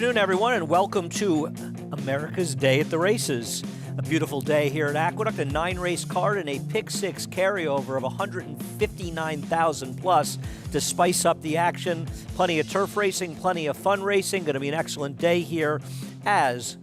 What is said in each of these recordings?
afternoon, everyone, and welcome to America's Day at the Races. A beautiful day here at Aqueduct, a 9-race card and a pick-6 carryover of 159,000 plus to spice up the action. Plenty of turf racing, plenty of fun racing. Going to be an excellent day here as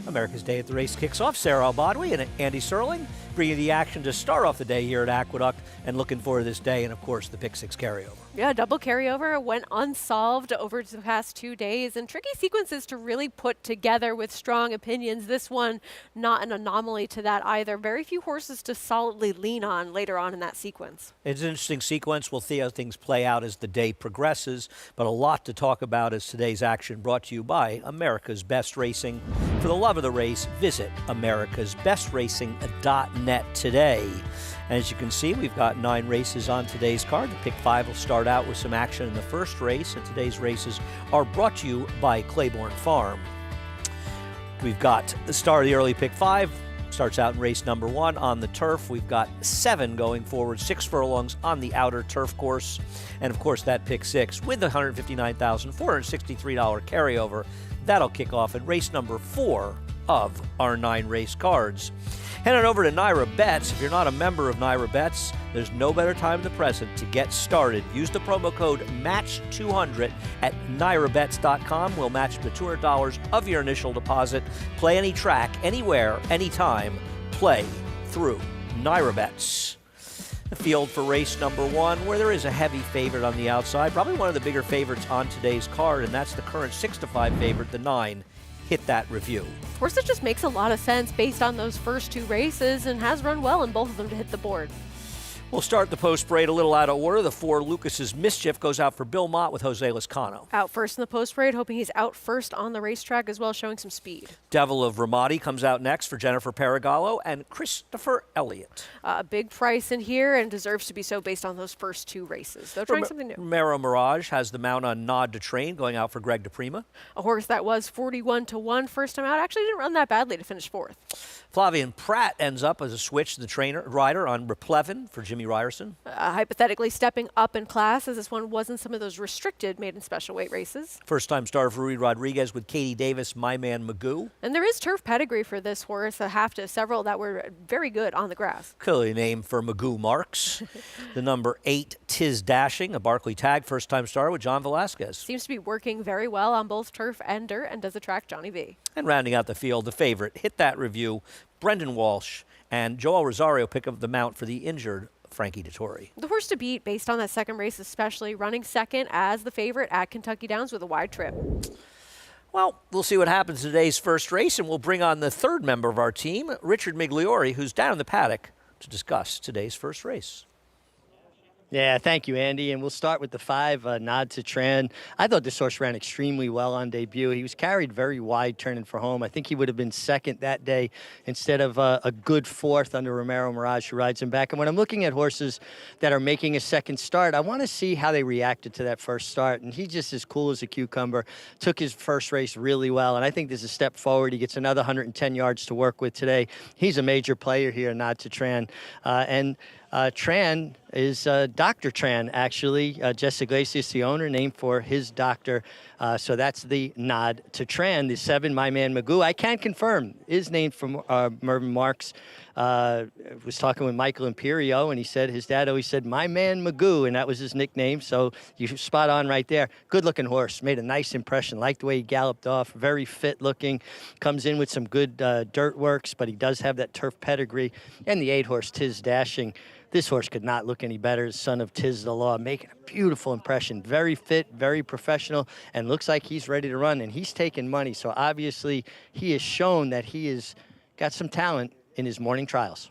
America's Day at the Race kicks off. Sarah Albadwi and Andy Serling bringing the action to start off the day here at Aqueduct, and looking forward to this day and, of course, the pick-6 carryover. Yeah, double carryover went unsolved over the past 2 days, and tricky sequences to really put together with strong opinions. This one, not an anomaly to that either. Very few horses to solidly lean on later on in that sequence. It's an interesting sequence. We'll see how things play out as the day progresses, but a lot to talk about as today's action brought to you by America's Best Racing. For the love of the race, visit americasbestracing.net today. And as you can see, we've got 9 races on today's card. The Pick 5 will start out with some action in the first race, and today's races are brought to you by Claiborne Farm. We've got the start of the early Pick 5. Starts out in race number 1 on the turf. We've got 7 going forward, 6 furlongs on the outer turf course. And of course, that Pick 6 with the $159,463 carryover. That'll kick off at race number 4 of our 9 race cards. Head on over to Naira Bets. If you're not a member of Naira Bets, there's no better time than the present to get started. Use the promo code MATCH200 at NairaBets.com. We'll match the $200 of your initial deposit. Play any track, anywhere, anytime. Play through Naira Bets. The field for race number 1, where there is a heavy favorite on the outside. Probably one of the bigger favorites on today's card, and that's the current 6-5 favorite, the 9. Hit That Review. Horse that just makes a lot of sense based on those first 2 races and has run well in both of them to hit the board. We'll start the post parade a little out of order. The 4 Lucas's Mischief goes out for Bill Mott with Jose Lezcano. Out first in the post parade, hoping he's out first on the racetrack as well, showing some speed. Devil of Ramadi comes out next for Jennifer Paragallo and Christopher Elliott. A big price in here and deserves to be so based on those first 2 races. They're trying something new. Romero Mirage has the mount on Nod to Train going out for Greg DePrima. A horse that was 41-1 first time out. Actually didn't run that badly to finish 4th. Flavian Pratt ends up as a switch to the rider on Replevin for Jimmy Ryerson. Hypothetically stepping up in class, as this one wasn't some of those restricted made in special weight races. First-time star for Rui Rodriguez with Katie Davis, My Man Magoo. And there is turf pedigree for this horse, several that were very good on the grass. Clearly named for Magoo Marks. The number 8, Tiz Dashing, a Barclay tag, first-time star with John Velasquez. Seems to be working very well on both turf and dirt and does attract Johnny V. And rounding out the field, the favorite, Hit That Review, Brendan Walsh, and Joel Rosario pick up the mount for the injured Frankie Dettori. The horse to beat based on that second race, especially running second as the favorite at Kentucky Downs with a wide trip. Well, we'll see what happens in today's first race, and we'll bring on the 3rd member of our team, Richard Migliori, who's down in the paddock to discuss today's first race. Yeah, thank you, Andy. And we'll start with the 5, Nod to Tran. I thought this horse ran extremely well on debut. He was carried very wide turning for home. I think he would have been second that day instead of a good 4th under Romero Mirage, who rides him back. And when I'm looking at horses that are making a second start, I want to see how they reacted to that first start. And he's just as cool as a cucumber. Took his first race really well. And I think there's a step forward. He gets another 110 yards to work with today. He's a major player here, Nod to Tran. Tran is Dr. Tran, actually. Jess Iglesias, the owner, named for his doctor. So that's the Nod to Tran. The 7, My Man Magoo, I can confirm, is named for Mervyn Marks. Was talking with Michael Imperio, and he said his dad always said, My Man Magoo, and that was his nickname. So you're spot on right there. Good-looking horse. Made a nice impression. Liked the way he galloped off. Very fit-looking. Comes in with some good dirt works, but he does have that turf pedigree. And the 8 horse, Tiz Dashing. This horse could not look any better. Son of Tiz the Law, making a beautiful impression. Very fit, very professional, and looks like he's ready to run. And he's taking money, so obviously he has shown that he has got some talent in his morning trials.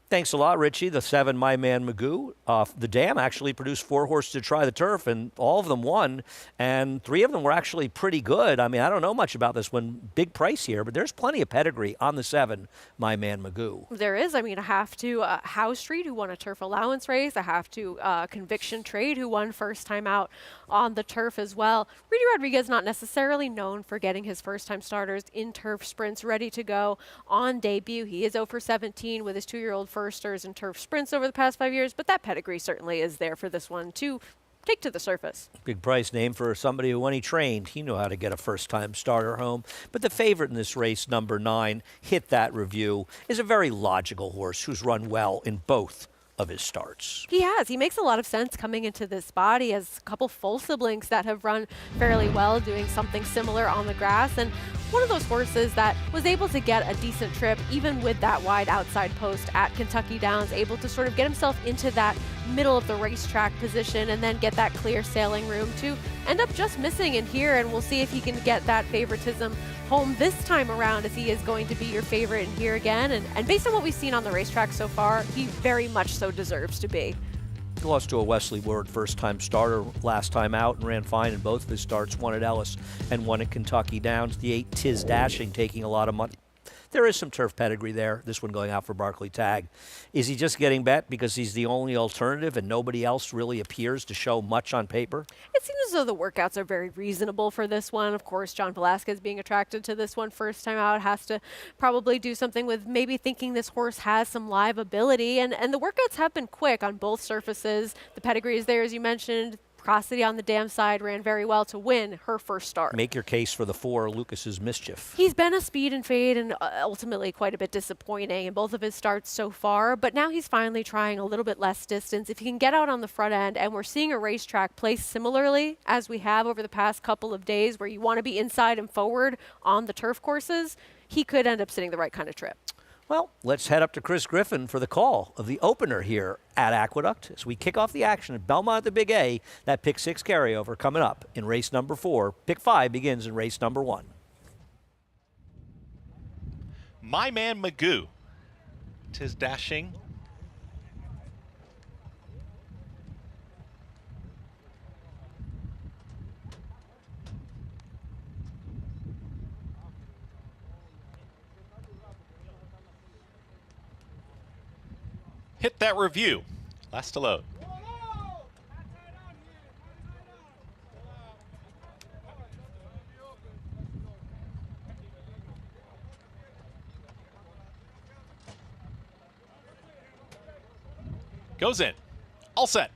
Thanks a lot, Richie. The 7, My Man Magoo. The dam actually produced 4 horses to try the turf, and all of them won, and 3 of them were actually pretty good. I mean, I don't know much about this one. Big price here, but there's plenty of pedigree on the 7, My Man Magoo. There is. I mean, a half to Howe Street, who won a turf allowance race, a half to Conviction Trade, who won first time out on the turf as well. Rudy Rodriguez not necessarily known for getting his first-time starters in turf sprints ready to go on debut. He is 0 for 17 with his 2-year-old firsters in turf sprints over the past 5 years, but that pedigree certainly is there for this one to take to the surface. Big price name for somebody who, when he trained, he knew how to get a first-time starter home. But the favorite in this race, number 9, Hit That Review, is a very logical horse who's run well in both of his starts. He has. He makes a lot of sense coming into this spot. He has a couple full siblings that have run fairly well, doing something similar on the grass. And one of those horses that was able to get a decent trip, even with that wide outside post at Kentucky Downs, able to sort of get himself into that middle of the racetrack position and then get that clear sailing room to end up just missing in here. And we'll see if he can get that favoritism home this time around, as he is going to be your favorite in here again. And based on what we've seen on the racetrack so far, he very much so deserves to be. He lost to a Wesley Ward first-time starter last time out and ran fine in both of his starts, one at Ellis and one at Kentucky Downs. The 8 Tiz Dashing taking a lot of money. There is some turf pedigree there, this one going out for Barclay Tagg. Is he just getting bet because he's the only alternative and nobody else really appears to show much on paper? It seems as though the workouts are very reasonable for this one. Of course, John Velasquez being attracted to this one first time out has to probably do something with maybe thinking this horse has some live ability. And the workouts have been quick on both surfaces. The pedigree is there, as you mentioned. Prosody on the dam side ran very well to win her first start. Make your case for the 4, Lucas's Mischief. He's been a speed and fade and ultimately quite a bit disappointing in both of his starts so far, but now he's finally trying a little bit less distance. If he can get out on the front end, and we're seeing a racetrack placed similarly as we have over the past couple of days, where you want to be inside and forward on the turf courses, he could end up sitting the right kind of trip. Well, let's head up to Chris Griffin for the call of the opener here at Aqueduct as we kick off the action at Belmont at the Big A. That pick 6 carryover coming up in race number 4. Pick 5 begins in race number 1. My Man Magoo. Tiz Dashing. Hit That Review. Last to load. Goes in. All set.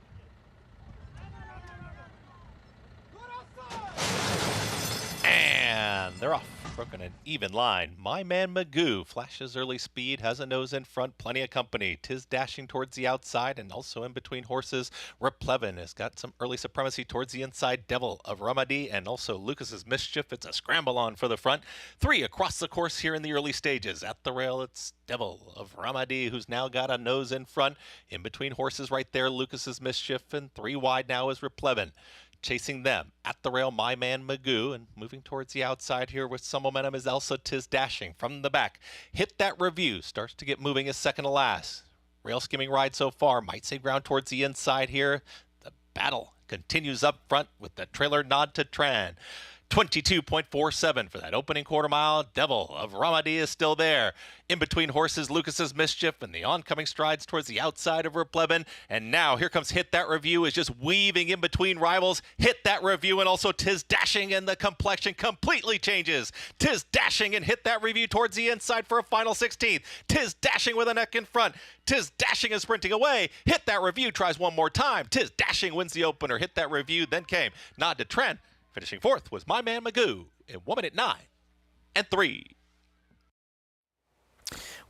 And they're off. Broken an even line. My Man Magoo flashes early speed, has a nose in front, plenty of company. Tiz Dashing towards the outside and also in between horses. Replevin has got some early supremacy towards the inside. Devil of Ramadi and also Lucas's Mischief. It's a scramble on for the front. 3 across the course here in the early stages. At the rail, it's Devil of Ramadi, who's now got a nose in front. In between horses right there, Lucas's Mischief, and 3 wide now is Replevin. Chasing them at the rail, My Man Magoo, and moving towards the outside here with some momentum is Elsa Tiz Dashing from the back. Hit That Review starts to get moving as second to last. Rail skimming ride so far, might save ground towards the inside here. The battle continues up front with the trailer nod to Tran. 22.47 for that opening quarter mile. Devil of Ramadi is still there. In between horses, Lucas's Mischief and the oncoming strides towards the outside of Replevin. And now here comes Hit That Review, is just weaving in between rivals. Hit That Review and also Tiz Dashing, and the complexion completely changes. Tiz Dashing and Hit That Review towards the inside for a final 16th. Tiz Dashing with a neck in front. Tiz Dashing is sprinting away. Hit That Review tries one more time. Tiz Dashing wins the opener. Hit That Review then came Nod to Trent. Finishing 4th was My Man Magoo in 1 minute 9 and 3.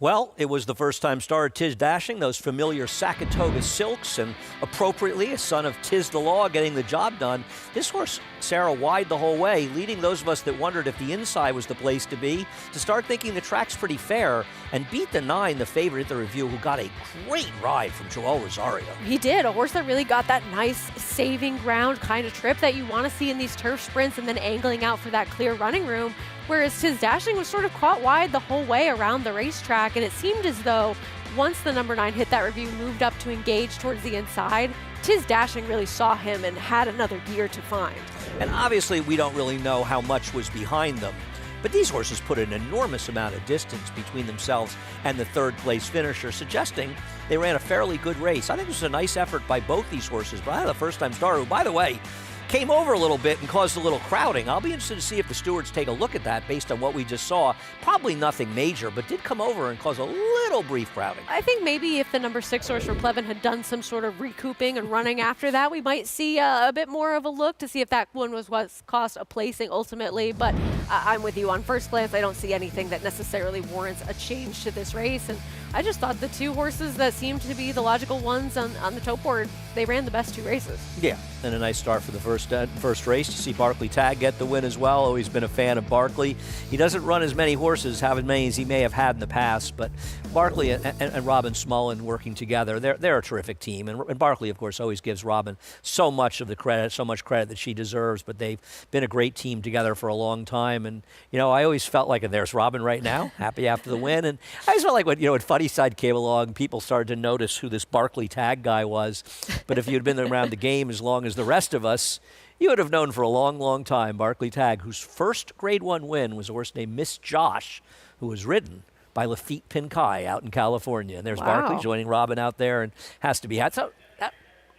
Well, it was the first time starter Tiz Dashing, those familiar Saratoga silks, and appropriately a son of Tiz the Law getting the job done. This horse, Sarah, wide the whole way, leading those of us that wondered if the inside was the place to be, to start thinking the track's pretty fair, and beat the 9, the favorite at the Review, who got a great ride from Joel Rosario. He did, a horse that really got that nice saving ground kind of trip that you want to see in these turf sprints, and then angling out for that clear running room. Whereas Tiz Dashing was sort of caught wide the whole way around the racetrack, and it seemed as though once the number 9 Hit That Review moved up to engage towards the inside, Tiz Dashing really saw him and had another gear to find. And obviously we don't really know how much was behind them, but these horses put an enormous amount of distance between themselves and the 3rd place finisher, suggesting they ran a fairly good race. I think it was a nice effort by both these horses, but I had a first-time starter who, by the way, came over a little bit and caused a little crowding. I'll be interested to see if the stewards take a look at that based on what we just saw. Probably nothing major, but did come over and cause a little brief crowding. I think maybe if the number 6 horse Replevin had done some sort of recouping and running after that, we might see a bit more of a look to see if that one was cost a placing ultimately. But I'm with you. On first glance, I don't see anything that necessarily warrants a change to this race. And I just thought the 2 horses that seemed to be the logical ones on the tote board, they ran the best 2 races. Yeah, and a nice start for the first race. To see Barkley Tag get the win as well. Always been a fan of Barkley. He doesn't run as many horses, have as many as he may have had in the past, but Barkley and Robin Smullen working together, they're a terrific team. And Barkley, of course, always gives Robin so much of the credit, so much credit that she deserves, but they've been a great team together for a long time. And, you know, I always felt like, and there's Robin right now, happy after the win. And I always felt like when Funny Side came along, people started to notice who this Barkley Tag guy was. But if you'd been around the game as long as the rest of us, you would have known for a long, long time Barkley Tag, whose first Grade 1 win was a horse named Miss Josh, who was ridden by Lafitte Pinkai out in California. And there's Barkley joining Robin out there, and has to be had. So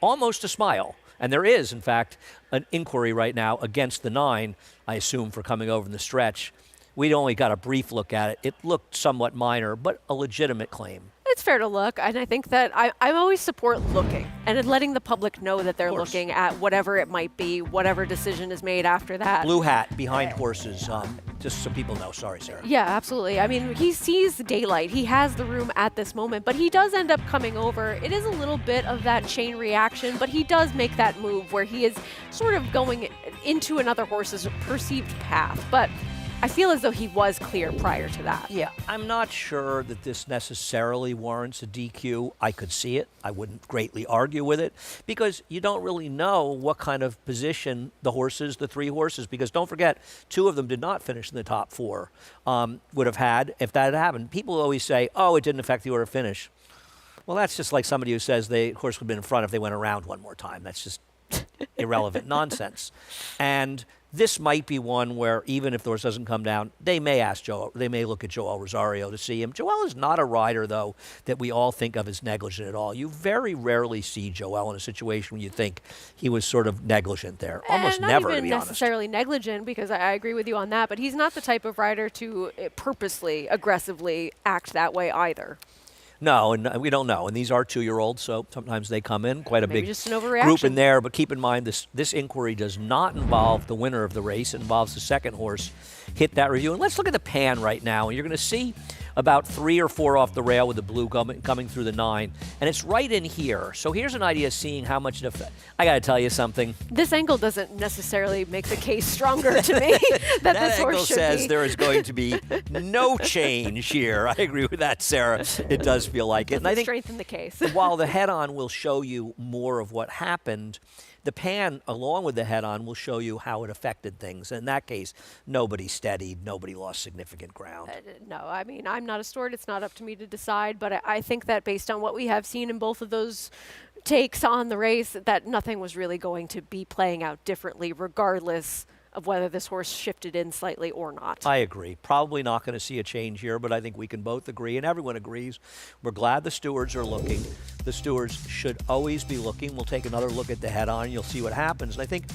almost a smile. And there is, in fact, an inquiry right now against the 9, I assume, for coming over in the stretch. We'd only got a brief look at it. It looked somewhat minor, but a legitimate claim. It's fair to look, and I think that I always support looking and letting the public know that they're looking at whatever it might be, whatever decision is made after that. Blue hat behind horses, just so people know. Sorry, Sarah. Yeah, absolutely. I mean, he sees daylight. He has the room at this moment, but he does end up coming over. It is a little bit of that chain reaction, but he does make that move where he is sort of going into another horse's perceived path. But I feel as though he was clear prior to that. Yeah, I'm not sure that this necessarily warrants a DQ. I could see it. I wouldn't greatly argue with it, because you don't really know what kind of position the 3 horses, because don't forget, 2 of them did not finish in the top 4, would have had if that had happened. People always say, oh, it didn't affect the order of finish. Well, that's just like somebody who says the horse would have been in front if they went around one more time. That's just irrelevant nonsense. And this might be one where even if the horse doesn't come down, they may look at Joel Rosario to see him. Joel is not a rider, though, that we all think of as negligent at all. You very rarely see Joel in a situation when you think he was sort of negligent there. Almost never, to be honest. Not even necessarily negligent, because I agree with you on that, but he's not the type of rider to purposely, aggressively act that way either. No, and we don't know. And these are 2-year-olds, so sometimes they come in. Quite a Maybe big just an overreaction group in there. But keep in mind, this inquiry does not involve the winner of the race. It involves the second horse. Hit that review. And let's look at the pan right now. And you're going to see about 3 or 4 off the rail with the blue coming through the 9. And it's right in here. So here's an idea of seeing how much it affects. I got to tell you something. This angle doesn't necessarily make the case stronger to me that this horse should says be. There is going to be no change here. I agree with that, Sarah. It does feel like it. And I think strengthen the case. While the head-on will show you more of what happened, the pan, along with the head-on, will show you how it affected things. In that case, nobody steadied, nobody lost significant ground. No, I mean, I'm not a steward. It's not up to me to decide. But I think that based on what we have seen in both of those takes on the race, that nothing was really going to be playing out differently, regardless of whether this horse shifted in slightly or not. I agree. Probably not going to see a change here, but I think we can both agree, and everyone agrees. We're glad the stewards are looking. The stewards should always be looking. We'll take another look at the head-on. You'll see what happens. And I think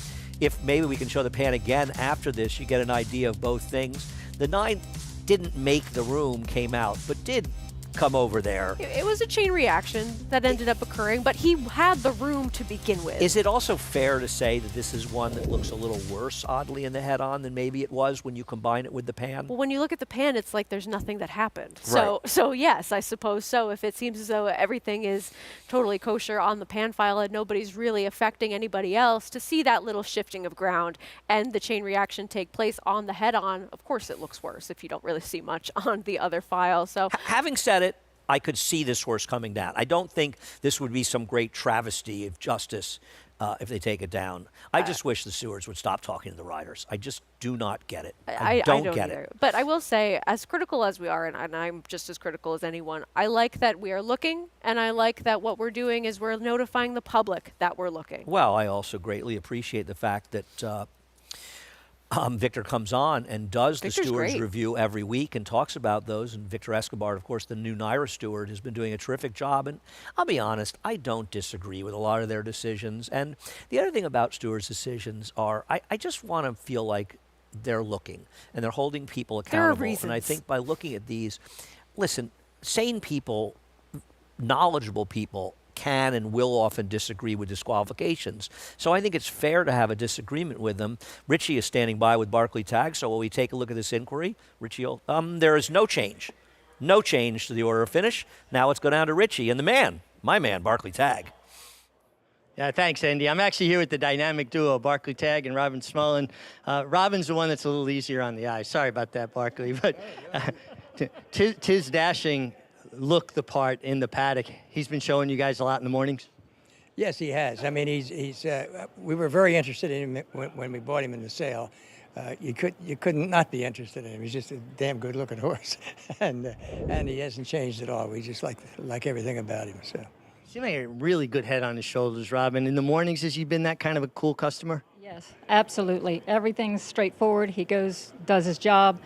if maybe we can show the pan again after this, you get an idea of both things. The 9 didn't make the room, came out, but did come over there. It was a chain reaction that ended up occurring, but he had the room to begin with. Is it also fair to say that this is one that looks a little worse, oddly, in the head-on than maybe it was when you combine it with the pan? Well, when you look at the pan, it's like there's nothing that happened. Right. So yes, I suppose so. If it seems as though everything is totally kosher on the pan file and nobody's really affecting anybody else, to see that little shifting of ground and the chain reaction take place on the head-on, of course it looks worse if you don't really see much on the other file. So having said it, I could see this horse coming down. I don't think this would be some great travesty of justice if they take it down. I just wish the stewards would stop talking to the riders. I just do not get it. I don't get either. it. But I will say, as critical as we are, and I'm just as critical as anyone, I like that we are looking, and I like that what we're doing is we're notifying the public that we're looking. Well, I also greatly appreciate the fact that Victor comes on and does Victor's the stewards great. review every week and talks about those. And Victor Escobar, of course, the new NYRA steward, has been doing a terrific job. And I'll be honest, I don't disagree with a lot of their decisions. And the other thing about stewards' decisions are I just want to feel like they're looking and they're holding people There are accountable. And I reasons. think by looking at these, listen, sane people, knowledgeable people can and will often disagree with disqualifications. So I think it's fair to have a disagreement with them. Richie is standing by with Barclay Tag, so will we take a look at this inquiry? Richie, there is no change. No change to the order of finish. Now let's go down to Richie and the man, my man, Barclay Tag. Yeah, thanks, Andy. I'm actually here with the dynamic duo, Barclay Tag and Robin Smullen. Robin's the one that's a little easier on the eye. Sorry about that, Barclay. But Tiz Dashing looked the part in the paddock. He's been showing you guys a lot in the mornings. Yes, he has. I mean, we were very interested in him when we bought him in the sale. You couldn't not be interested in him. He's just a damn good-looking horse, and he hasn't changed at all. We just like everything about him. So. Seems like a really good head on his shoulders, Robin. In the mornings, has he been that kind of a cool customer? Yes, absolutely. Everything's straightforward. He does his job.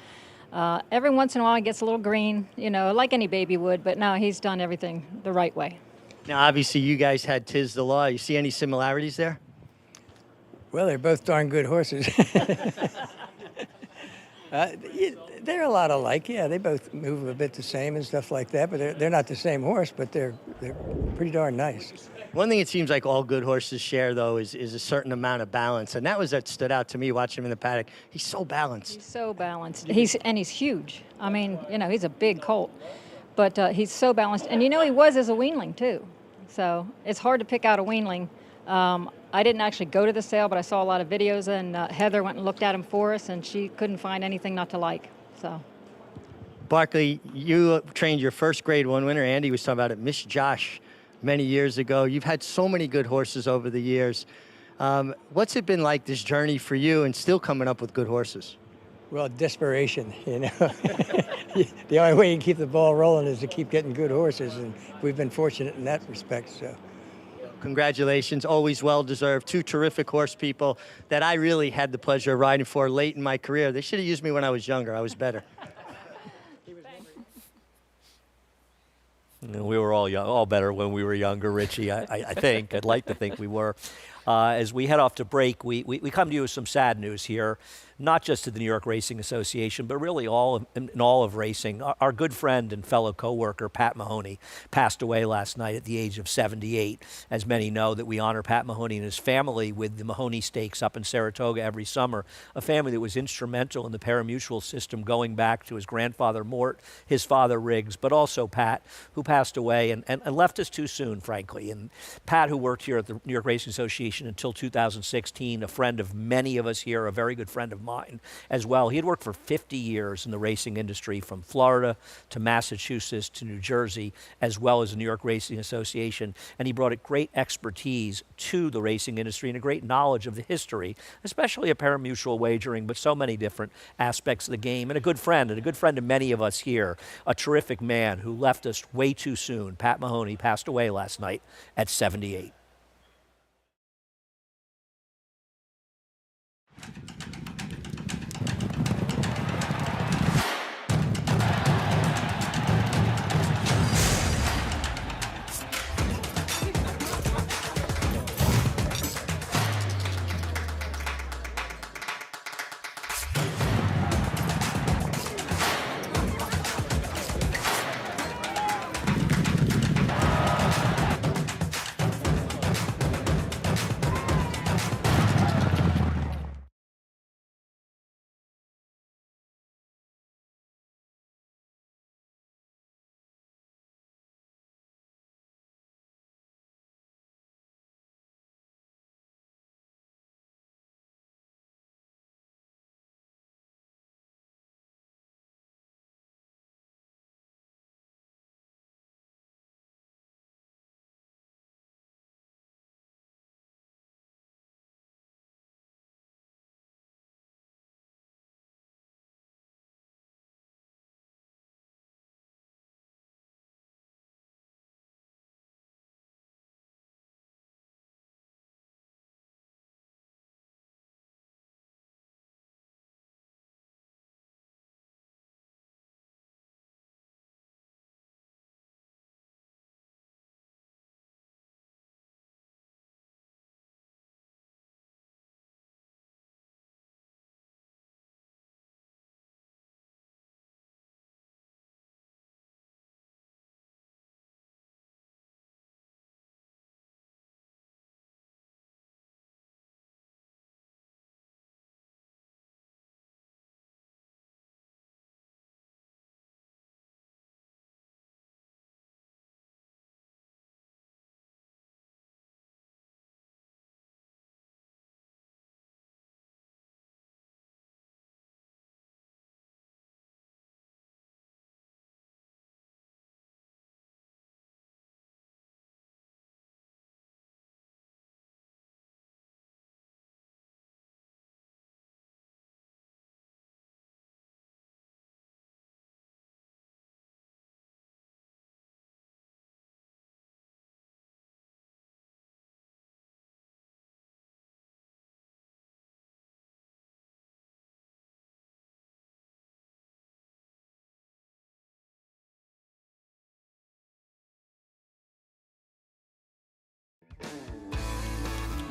Every once in a while, he gets a little green, like any baby would, but no, he's done everything the right way. Now, obviously, you guys had Tiz the Law. You see any similarities there? Well, they're both darn good horses. They're a lot alike. Yeah, they both move a bit the same and stuff like that, but they're not the same horse, but they're pretty darn nice. One thing it seems like all good horses share, though, is a certain amount of balance. And that stood out to me watching him in the paddock. He's so balanced. He's so balanced. He's huge. I mean, he's a big colt, but he's so balanced. And he was as a weanling, too. So it's hard to pick out a weanling. I didn't actually go to the sale, but I saw a lot of videos, and Heather went and looked at him for us, and she couldn't find anything not to like. So, Barclay, you trained your first Grade 1 winner. Andy was talking about it, Miss Josh, many years ago. You've had so many good horses over the years. What's it been like, this journey for you, and still coming up with good horses? Well, desperation, The only way you can keep the ball rolling is to keep getting good horses, and we've been fortunate in that respect. So. Congratulations, always well-deserved. Two terrific horse people that I really had the pleasure of riding for late in my career. They should have used me when I was younger. I was better. We were all better when we were younger, Richie, I think. I'd like to think we were. As we head off to break, we come to you with some sad news here, not just to the New York Racing Association, but really in all of racing. Our good friend and fellow co-worker, Pat Mahoney, passed away last night at the age of 78. As many know, that we honor Pat Mahoney and his family with the Mahoney Stakes up in Saratoga every summer, a family that was instrumental in the parimutuel system going back to his grandfather Mort, his father Riggs, but also Pat, who passed away and left us too soon, frankly. And Pat, who worked here at the New York Racing Association until 2016, a friend of many of us here, a very good friend of mine as well. He had worked for 50 years in the racing industry, from Florida to Massachusetts to New Jersey, as well as the New York Racing Association, and he brought a great expertise to the racing industry and a great knowledge of the history, especially of parimutuel wagering, but so many different aspects of the game, and a good friend of many of us here, a terrific man who left us way too soon. Pat Mahoney passed away last night at 78.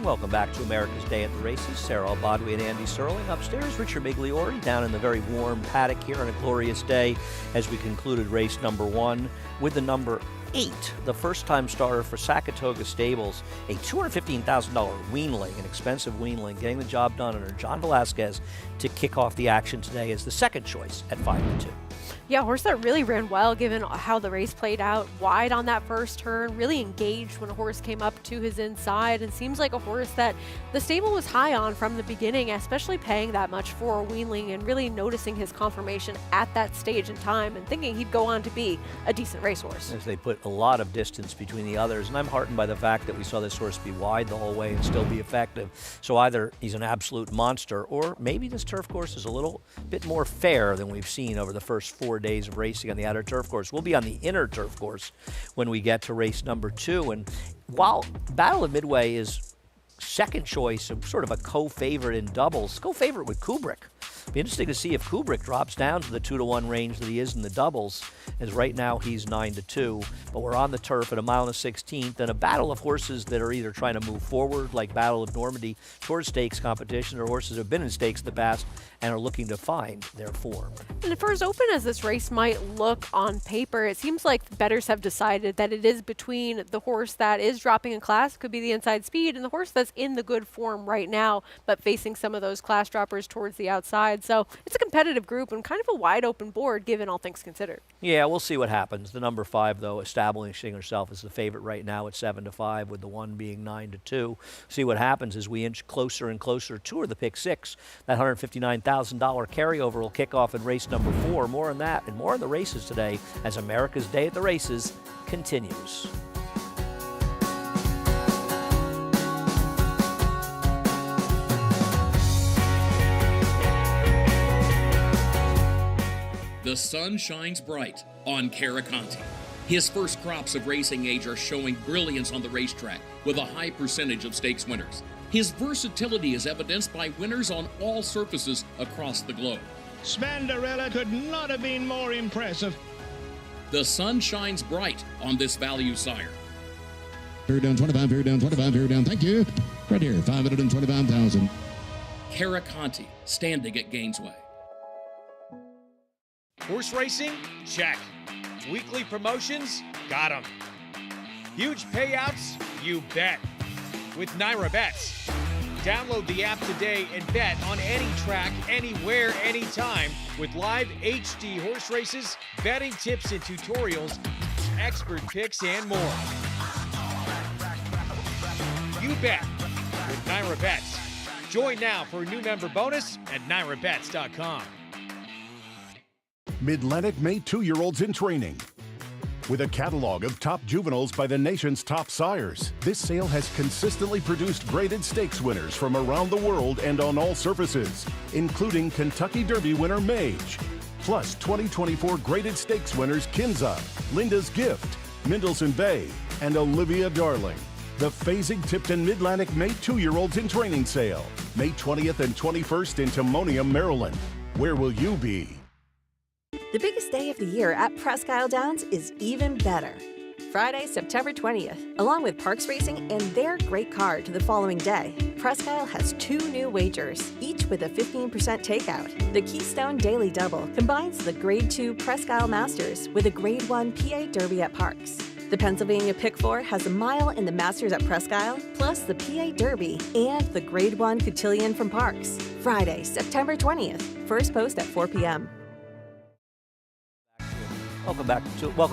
Welcome back to America's Day at the Races. Sarah Albadwi and Andy Serling. Upstairs, Richard Migliori down in the very warm paddock here on a glorious day as we concluded race number 1 with the number 8, the first-time starter for Sakatoga Stables, a $215,000 weanling, an expensive weanling, getting the job done under John Velasquez to kick off the action today as the second choice at 5-2. Yeah, a horse that really ran well given how the race played out. Wide on that first turn, really engaged when a horse came up to his inside, and seems like a horse that the stable was high on from the beginning, especially paying that much for a weanling and really noticing his conformation at that stage in time and thinking he'd go on to be a decent racehorse. As they put a lot of distance between the others, and I'm heartened by the fact that we saw this horse be wide the whole way and still be effective. So either he's an absolute monster, or maybe this turf course is a little bit more fair than we've seen over the first 4 days of racing on the outer turf course. We'll be on the inner turf course when we get to race number 2. And while Battle of Midway is second choice, sort of a co-favorite in doubles, co-favorite with Kubrick. Be interesting to see if Kubrick drops down to the 2-to-1 range that he is in the doubles, as right now he's 9-2. But we're on the turf at 1 1/16th, and a battle of horses that are either trying to move forward, like Battle of Normandy, towards stakes competition, or horses that have been in stakes in the past and are looking to find their form. And for as open as this race might look on paper, it seems like the bettors have decided that it is between the horse that is dropping in class, could be the Inside Speed, and the horse that's in the good form right now, but facing some of those class droppers towards the outside. So it's a competitive group and kind of a wide open board, given all things considered. Yeah, we'll see what happens. The number 5, though, establishing herself as the favorite right now at 7-5, with the 1 being 9-2. See what happens as we inch closer and closer to the pick 6. That $159,000 carryover will kick off in race number 4. More on that and more on the races today as America's Day at the Races continues. The sun shines bright on Caraconte. His first crops of racing age are showing brilliance on the racetrack with a high percentage of stakes winners. His versatility is evidenced by winners on all surfaces across the globe. Spandarella could not have been more impressive. The sun shines bright on this value sire. Fair down 25, fair down 25, fair down. Thank you. Right here, 525,000. Caraconte, standing at Gainesway. Horse racing? Check. Weekly promotions? Got 'em. Huge payouts? You bet. With Naira Bets. Download the app today and bet on any track, anywhere, anytime with live HD horse races, betting tips and tutorials, expert picks, and more. You bet with Naira Bets. Join now for a new member bonus at NairaBets.com. Mid-Atlantic May 2-year-olds in training. With a catalog of top juveniles by the nation's top sires, this sale has consistently produced graded stakes winners from around the world and on all surfaces, including Kentucky Derby winner Mage, plus 2024 graded stakes winners Kinza, Linda's Gift, Mendelssohn Bay, and Olivia Darling. The Fasig-Tipton Mid-Atlantic May 2-year-olds in training sale, May 20th and 21st in Timonium, Maryland. Where will you be? The biggest day of the year at Presque Isle Downs is even better. Friday, September 20th, along with Parks Racing and their great card to the following day, Presque Isle has 2 new wagers, each with a 15% takeout. The Keystone Daily Double combines the Grade 2 Presque Isle Masters with a Grade 1 PA Derby at Parks. The Pennsylvania Pick 4 has a mile in the Masters at Presque Isle, plus the PA Derby and the Grade 1 Cotillion from Parks. Friday, September 20th, first post at 4 p.m. Welcome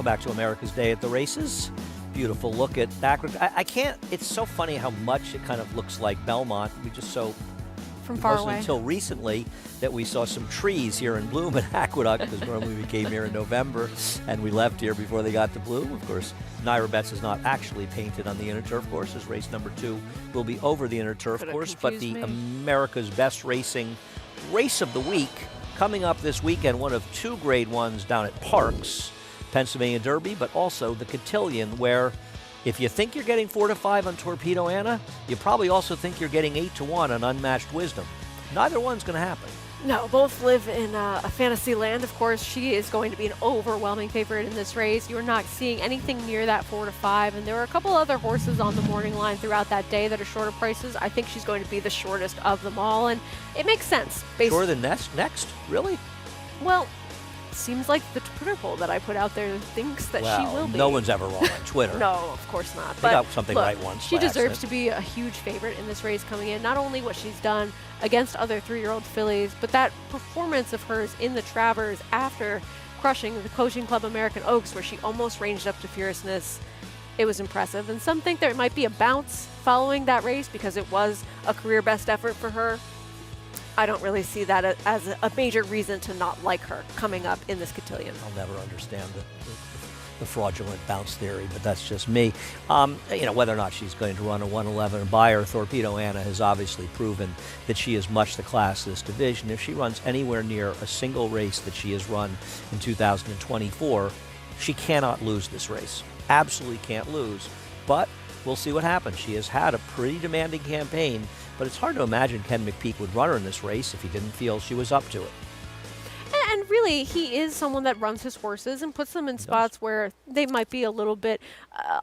back to America's Day at the Races. Beautiful look at Aqueduct. I can't, it's so funny how much it kind of looks like Belmont. We just so, from far away. Until recently that we saw some trees here in bloom at Aqueduct, because normally we came here in November and we left here before they got to bloom. Of course, Naira Bets is not actually painted on the inner turf course, as race number 2 will be over the inner turf course, but the America's Best Racing Race of the Week coming up this weekend, one of 2 Grade 1s down at Parks, Pennsylvania Derby, but also the Cotillion, where if you think you're getting 4-5 on Torpedo Anna, you probably also think you're getting 8-1 on Unmatched Wisdom. Neither one's going to happen. No, both live in a fantasy land. Of course, she is going to be an overwhelming favorite in this race. You're not seeing anything near that 4 to 5, and there are a couple other horses on the morning line throughout that day that are shorter prices. I think she's going to be the shortest of them all, and it makes sense. Shorter than next? Really? Well, seems like the Twitter poll that I put out there thinks that she will be. No one's ever wrong on Twitter. No, of course not. They But got something look, right once. she by deserves accident. to be a huge favorite in this race coming in. Not only what she's done against other 3-year-old fillies, but that performance of hers in the Travers after crushing the Coaching Club American Oaks, where she almost ranged up to fierceness. It was impressive. And some think there might be a bounce following that race because it was a career best effort for her. I don't really see that as a major reason to not like her coming up in this cotillion. I'll never understand the fraudulent bounce theory, but that's just me. Whether or not she's going to run a 111 by her, Torpedo Anna has obviously proven that she is much the class of this division. If she runs anywhere near a single race that she has run in 2024, she cannot lose this race. Absolutely can't lose. But we'll see what happens. She has had a pretty demanding campaign, but it's hard to imagine Ken McPeek would run her in this race if he didn't feel she was up to it. And really, he is someone that runs his horses and puts them in spots where they might be a little bit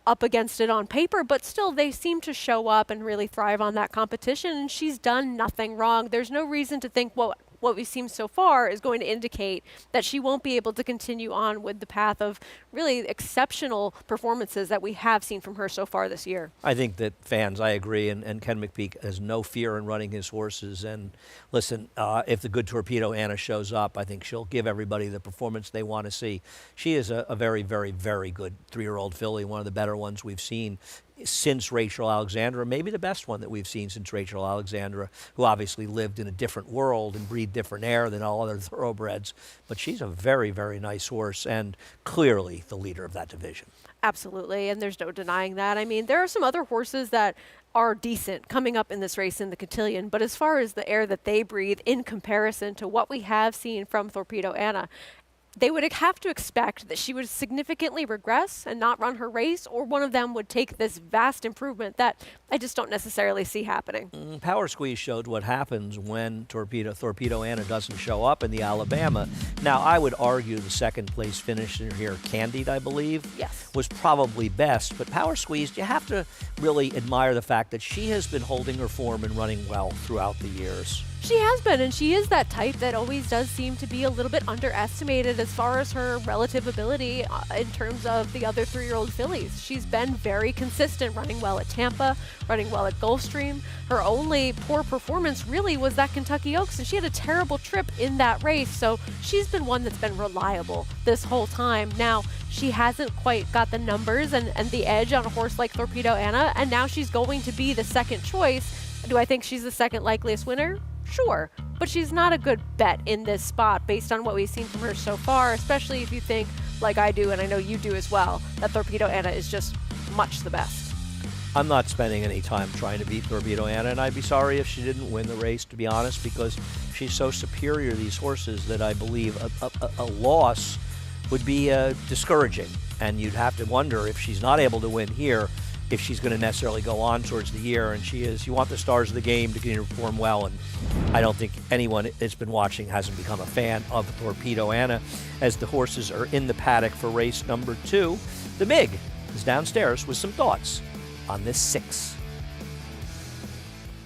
up against it on paper, but still they seem to show up and really thrive on that competition, and she's done nothing wrong. There's no reason to think, well, what we've seen so far is going to indicate that she won't be able to continue on with the path of really exceptional performances that we have seen from her so far this year. I think that fans, I agree, and Ken McPeek has no fear in running his horses. And listen, if the good Torpedo Anna shows up, I think she'll give everybody the performance they want to see. She is a very, very, very good 3-year-old filly, one of the better ones we've seen since Rachel Alexandra, maybe the best one that we've seen since Rachel Alexandra, who obviously lived in a different world and breathed different air than all other thoroughbreds. But she's a very, very nice horse and clearly the leader of that division. Absolutely, and there's no denying that. I mean, there are some other horses that are decent coming up in this race in the cotillion, but as far as the air that they breathe in comparison to what we have seen from Torpedo Anna, they would have to expect that she would significantly regress and not run her race, or one of them would take this vast improvement that I just don't necessarily see happening. Power Squeeze showed what happens when Torpedo Anna doesn't show up in the Alabama. Now, I would argue the second place finisher here, Candide, I believe, was probably best. But Power Squeeze, you have to really admire the fact that she has been holding her form and running well throughout the years. She has been, and she is that type that always does seem to be a little bit underestimated as far as her relative ability in terms of the other 3-year-old fillies. She's been very consistent, running well at Tampa, running well at Gulfstream. Her only poor performance really was that Kentucky Oaks, and she had a terrible trip in that race, so she's been one that's been reliable this whole time. Now, she hasn't quite got the numbers and the edge on a horse like Torpedo Anna, and now she's going to be the second choice. Do I think she's the second likeliest winner? Sure, but she's not a good bet in this spot based on what we've seen from her so far, especially if you think, like I do, and I know you do as well, that Torpedo Anna is just much the best. I'm not spending any time trying to beat Torpedo Anna, and I'd be sorry if she didn't win the race, to be honest, because she's so superior to these horses that I believe a loss would be discouraging, and you'd have to wonder if she's not able to win here, if she's going to necessarily go on towards the year, and she is. You want the stars of the game to continue to perform well, and I don't think anyone that's been watching hasn't become a fan of Torpedo Anna. As the horses are in the paddock for race number 2, the MIG is downstairs with some thoughts on this 6.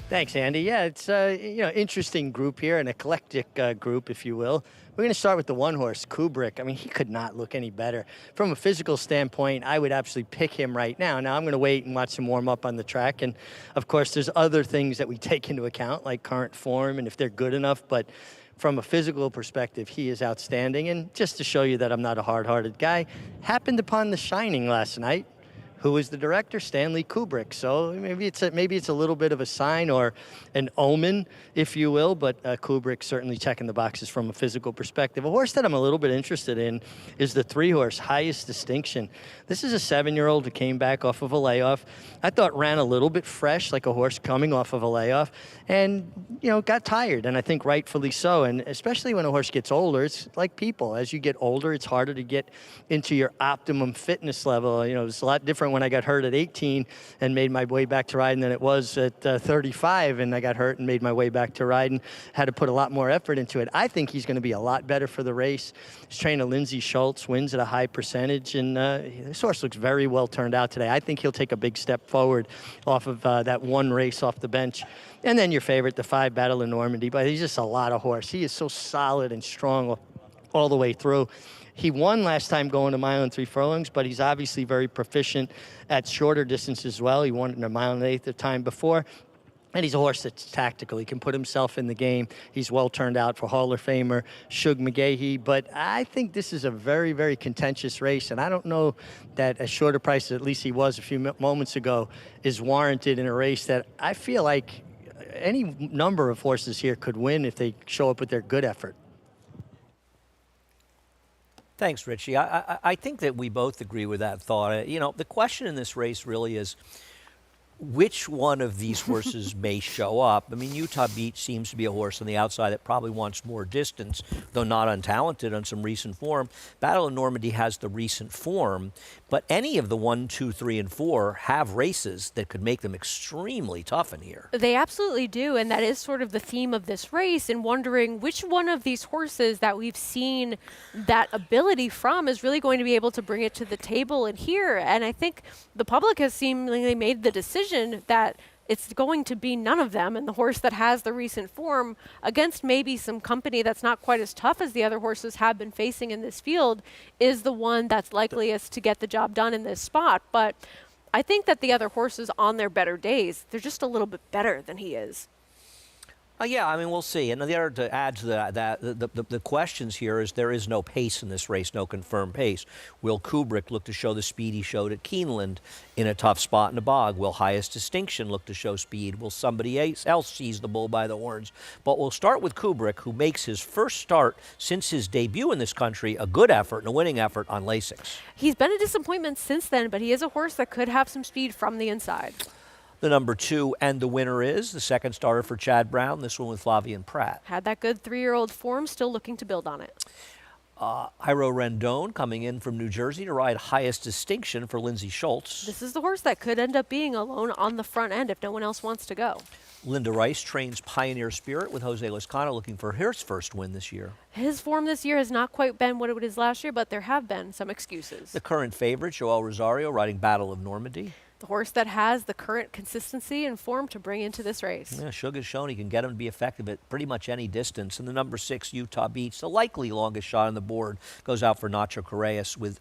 Thanks, Andy. Yeah, it's interesting group here, an eclectic group, if you will. We're going to start with the one horse, Kubrick. I mean, he could not look any better. From a physical standpoint, I would absolutely pick him right now. Now, I'm going to wait and watch him warm up on the track. And, of course, there's other things that we take into account, like current form and if they're good enough. But from a physical perspective, he is outstanding. And just to show you that I'm not a hard-hearted guy, happened upon The Shining last night. Who was the director? Stanley Kubrick. So maybe it's a little bit of a sign or an omen, if you will, but Kubrick certainly checking the boxes from a physical perspective. A horse that I'm a little bit interested in is the 3-horse, Highest Distinction. This is a 7-year-old who came back off of a layoff. I thought ran a little bit fresh, like a horse coming off of a layoff, and, got tired, and I think rightfully so. And especially when a horse gets older, it's like people. As you get older, it's harder to get into your optimum fitness level. There's a lot different when I got hurt at 18 and made my way back to riding than it was at 35, and I got hurt and made my way back to riding. Had to put a lot more effort into it. I think he's going to be a lot better for the race. His trainer, Lindsey Schultz, wins at a high percentage, and this horse looks very well turned out today. I think he'll take a big step forward off of that one race off the bench. And then your favorite, the 5 Battle of Normandy, but he's just a lot of horse. He is so solid and strong all the way through. He won last time going a mile and 3 furlongs, but he's obviously very proficient at shorter distances as well. He won in a mile and 1/8 the time before. And he's a horse that's tactical. He can put himself in the game. He's well turned out for Hall of Famer Shug McGahee. But I think this is a very, very contentious race. And I don't know that a shorter price, at least he was a few moments ago, is warranted in a race that I feel like any number of horses here could win if they show up with their good effort. Thanks, Richie. I think that we both agree with that thought. You know, the question in this race really is, which one of these horses may show up? I mean, Utah Beach seems to be a horse on the outside that probably wants more distance, though not untalented on some recent form. Battle of Normandy has the recent form, but any of the 1, 2, 3, and 4 have races that could make them extremely tough in here. They absolutely do, and that is sort of the theme of this race, and wondering which one of these horses that we've seen that ability from is really going to be able to bring it to the table in here. And I think the public has seemingly made the decision that it's going to be none of them, and the horse that has the recent form against maybe some company that's not quite as tough as the other horses have been facing in this field is the one that's likeliest to get the job done in this spot. But I think that the other horses on their better days, they're just a little bit better than he is. Yeah, I mean, we'll see. And the other to add to that, the questions here is there is no pace in this race, no confirmed pace. Will Kubrick look to show the speed he showed at Keeneland in a tough spot in the bog? Will Highest Distinction look to show speed? Will somebody else seize the bull by the horns? But we'll start with Kubrick, who makes his first start since his debut in this country, a good effort and a winning effort on Lasix. He's been a disappointment since then, but he is a horse that could have some speed from the inside. The number 2 and the winner is the second starter for Chad Brown, this one with Flavien Prat. Had that good 3-year-old form, still looking to build on it. Iro Rendon coming in from New Jersey to ride Highest Distinction for Lindsey Schultz. This is the horse that could end up being alone on the front end if no one else wants to go. Linda Rice trains Pioneer Spirit with Jose Lezcano, looking for his first win this year. His form this year has not quite been what it was last year, but there have been some excuses. The current favorite, Joel Rosario, riding Battle of Normandy. The horse that has the current consistency and form to bring into this race. Yeah, Shug has shown he can get him to be effective at pretty much any distance. And the number 6, Utah Beach, the likely longest shot on the board, goes out for Nacho Correas with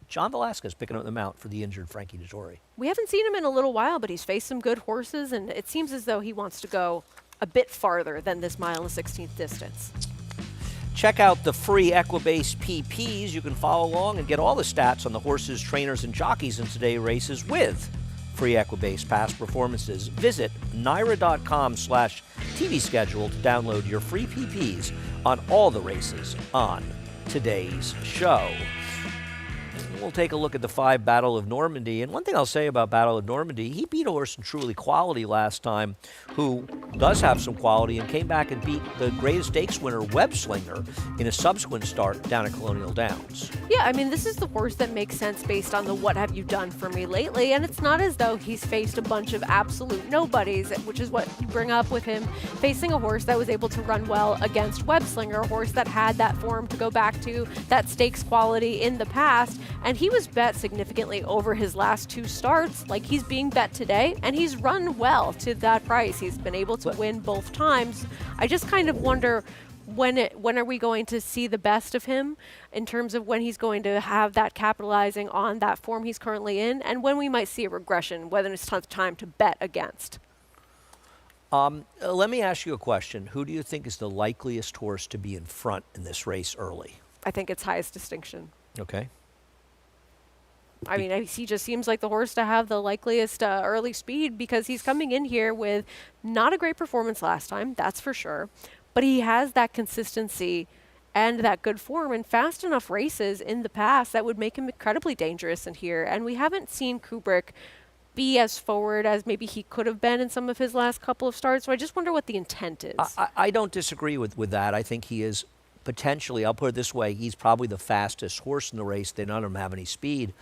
John Velasquez picking up the mount for the injured Frankie Dettori. We haven't seen him in a little while, but he's faced some good horses, and it seems as though he wants to go a bit farther than this mile and 16th distance. Check out the free Equibase PPs. You can follow along and get all the stats on the horses, trainers, and jockeys in today's races with free Equibase past performances. Visit NYRA.com/TV schedule to download your free PPs on all the races on today's show. We'll take a look at the 5 Battle of Normandy. And one thing I'll say about Battle of Normandy, he beat a horse in Truly Quality last time who does have some quality and came back and beat the greatest stakes winner, Webslinger, in a subsequent start down at Colonial Downs. Yeah, I mean, this is the horse that makes sense based on the what have you done for me lately, and it's not as though he's faced a bunch of absolute nobodies, which is what you bring up with him facing a horse that was able to run well against Webslinger, a horse that had that form to go back to, that stakes quality in the past, and he was bet significantly over his last 2 starts, like he's being bet today, and he's run well to that price. He's been able to win both times. I just kind of wonder when are we going to see the best of him in terms of when he's going to have that capitalizing on that form he's currently in, and when we might see a regression, whether it's time to bet against. Let me ask you a question. Who do you think is the likeliest horse to be in front in this race early? I think it's Highest Distinction. Okay. I mean, he just seems like the horse to have the likeliest early speed because he's coming in here with not a great performance last time, that's for sure. But he has that consistency and that good form and fast enough races in the past that would make him incredibly dangerous in here. And we haven't seen Kubrick be as forward as maybe he could have been in some of his last couple of starts. So I just wonder what the intent is. I don't disagree with that. I think he is potentially, I'll put it this way, he's probably the fastest horse in the race. They none of them have any speed.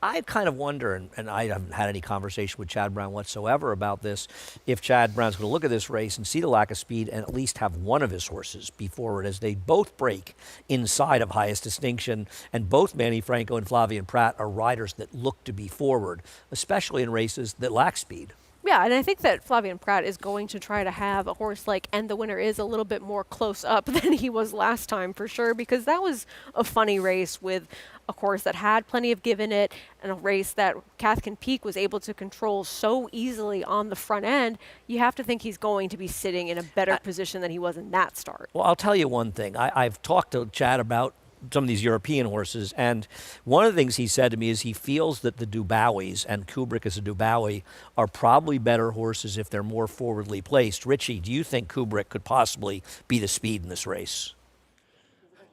I kind of wonder, and I haven't had any conversation with Chad Brown whatsoever about this, if Chad Brown's going to look at this race and see the lack of speed and at least have one of his horses be forward, as they both break inside of highest distinction, and both Manny Franco and Flavien Prat are riders that look to be forward, especially in races that lack speed. Yeah, and I think that Flavien Prat is going to try to have a horse like And the Winner Is a little bit more close up than he was last time, for sure, because that was a funny race with a horse that had plenty of give in it, and a race that Cathkin Peak was able to control so easily on the front end. You have to think he's going to be sitting in a better position than he was in that start. Well, I'll tell you one thing. I've talked to Chad about some of these European horses, and one of the things he said to me is he feels that the Dubowis, and Kubrick as a Dubowi, are probably better horses if they're more forwardly placed. Richie, do you think Kubrick could possibly be the speed in this race?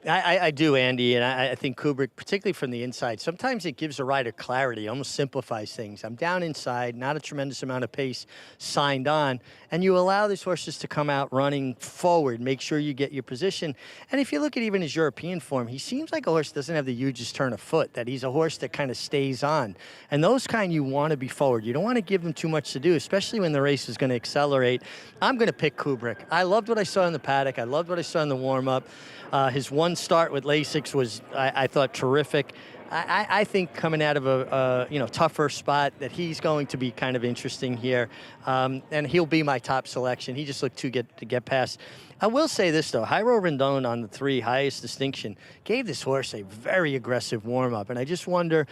I do, Andy, and I think Kubrick, particularly from the inside, sometimes it gives a rider clarity, almost simplifies things. I'm down inside, not a tremendous amount of pace signed on, and you allow these horses to come out running forward, make sure you get your position. And if you look at even his European form, he seems like a horse that doesn't have the hugest turn of foot, that he's a horse that kind of stays on. And those kind you want to be forward. You don't want to give them too much to do, especially when the race is going to accelerate. I'm going to pick Kubrick. I loved what I saw in the paddock. I loved what I saw in the warm-up. His one start with Lasix was, I thought, terrific. I think coming out of a tougher spot that he's going to be kind of interesting here, and he'll be my top selection. He just looked too good to get past. I will say this, though. Jairo Rendon on the 3, highest distinction, gave this horse a very aggressive warm-up. And I just wonder,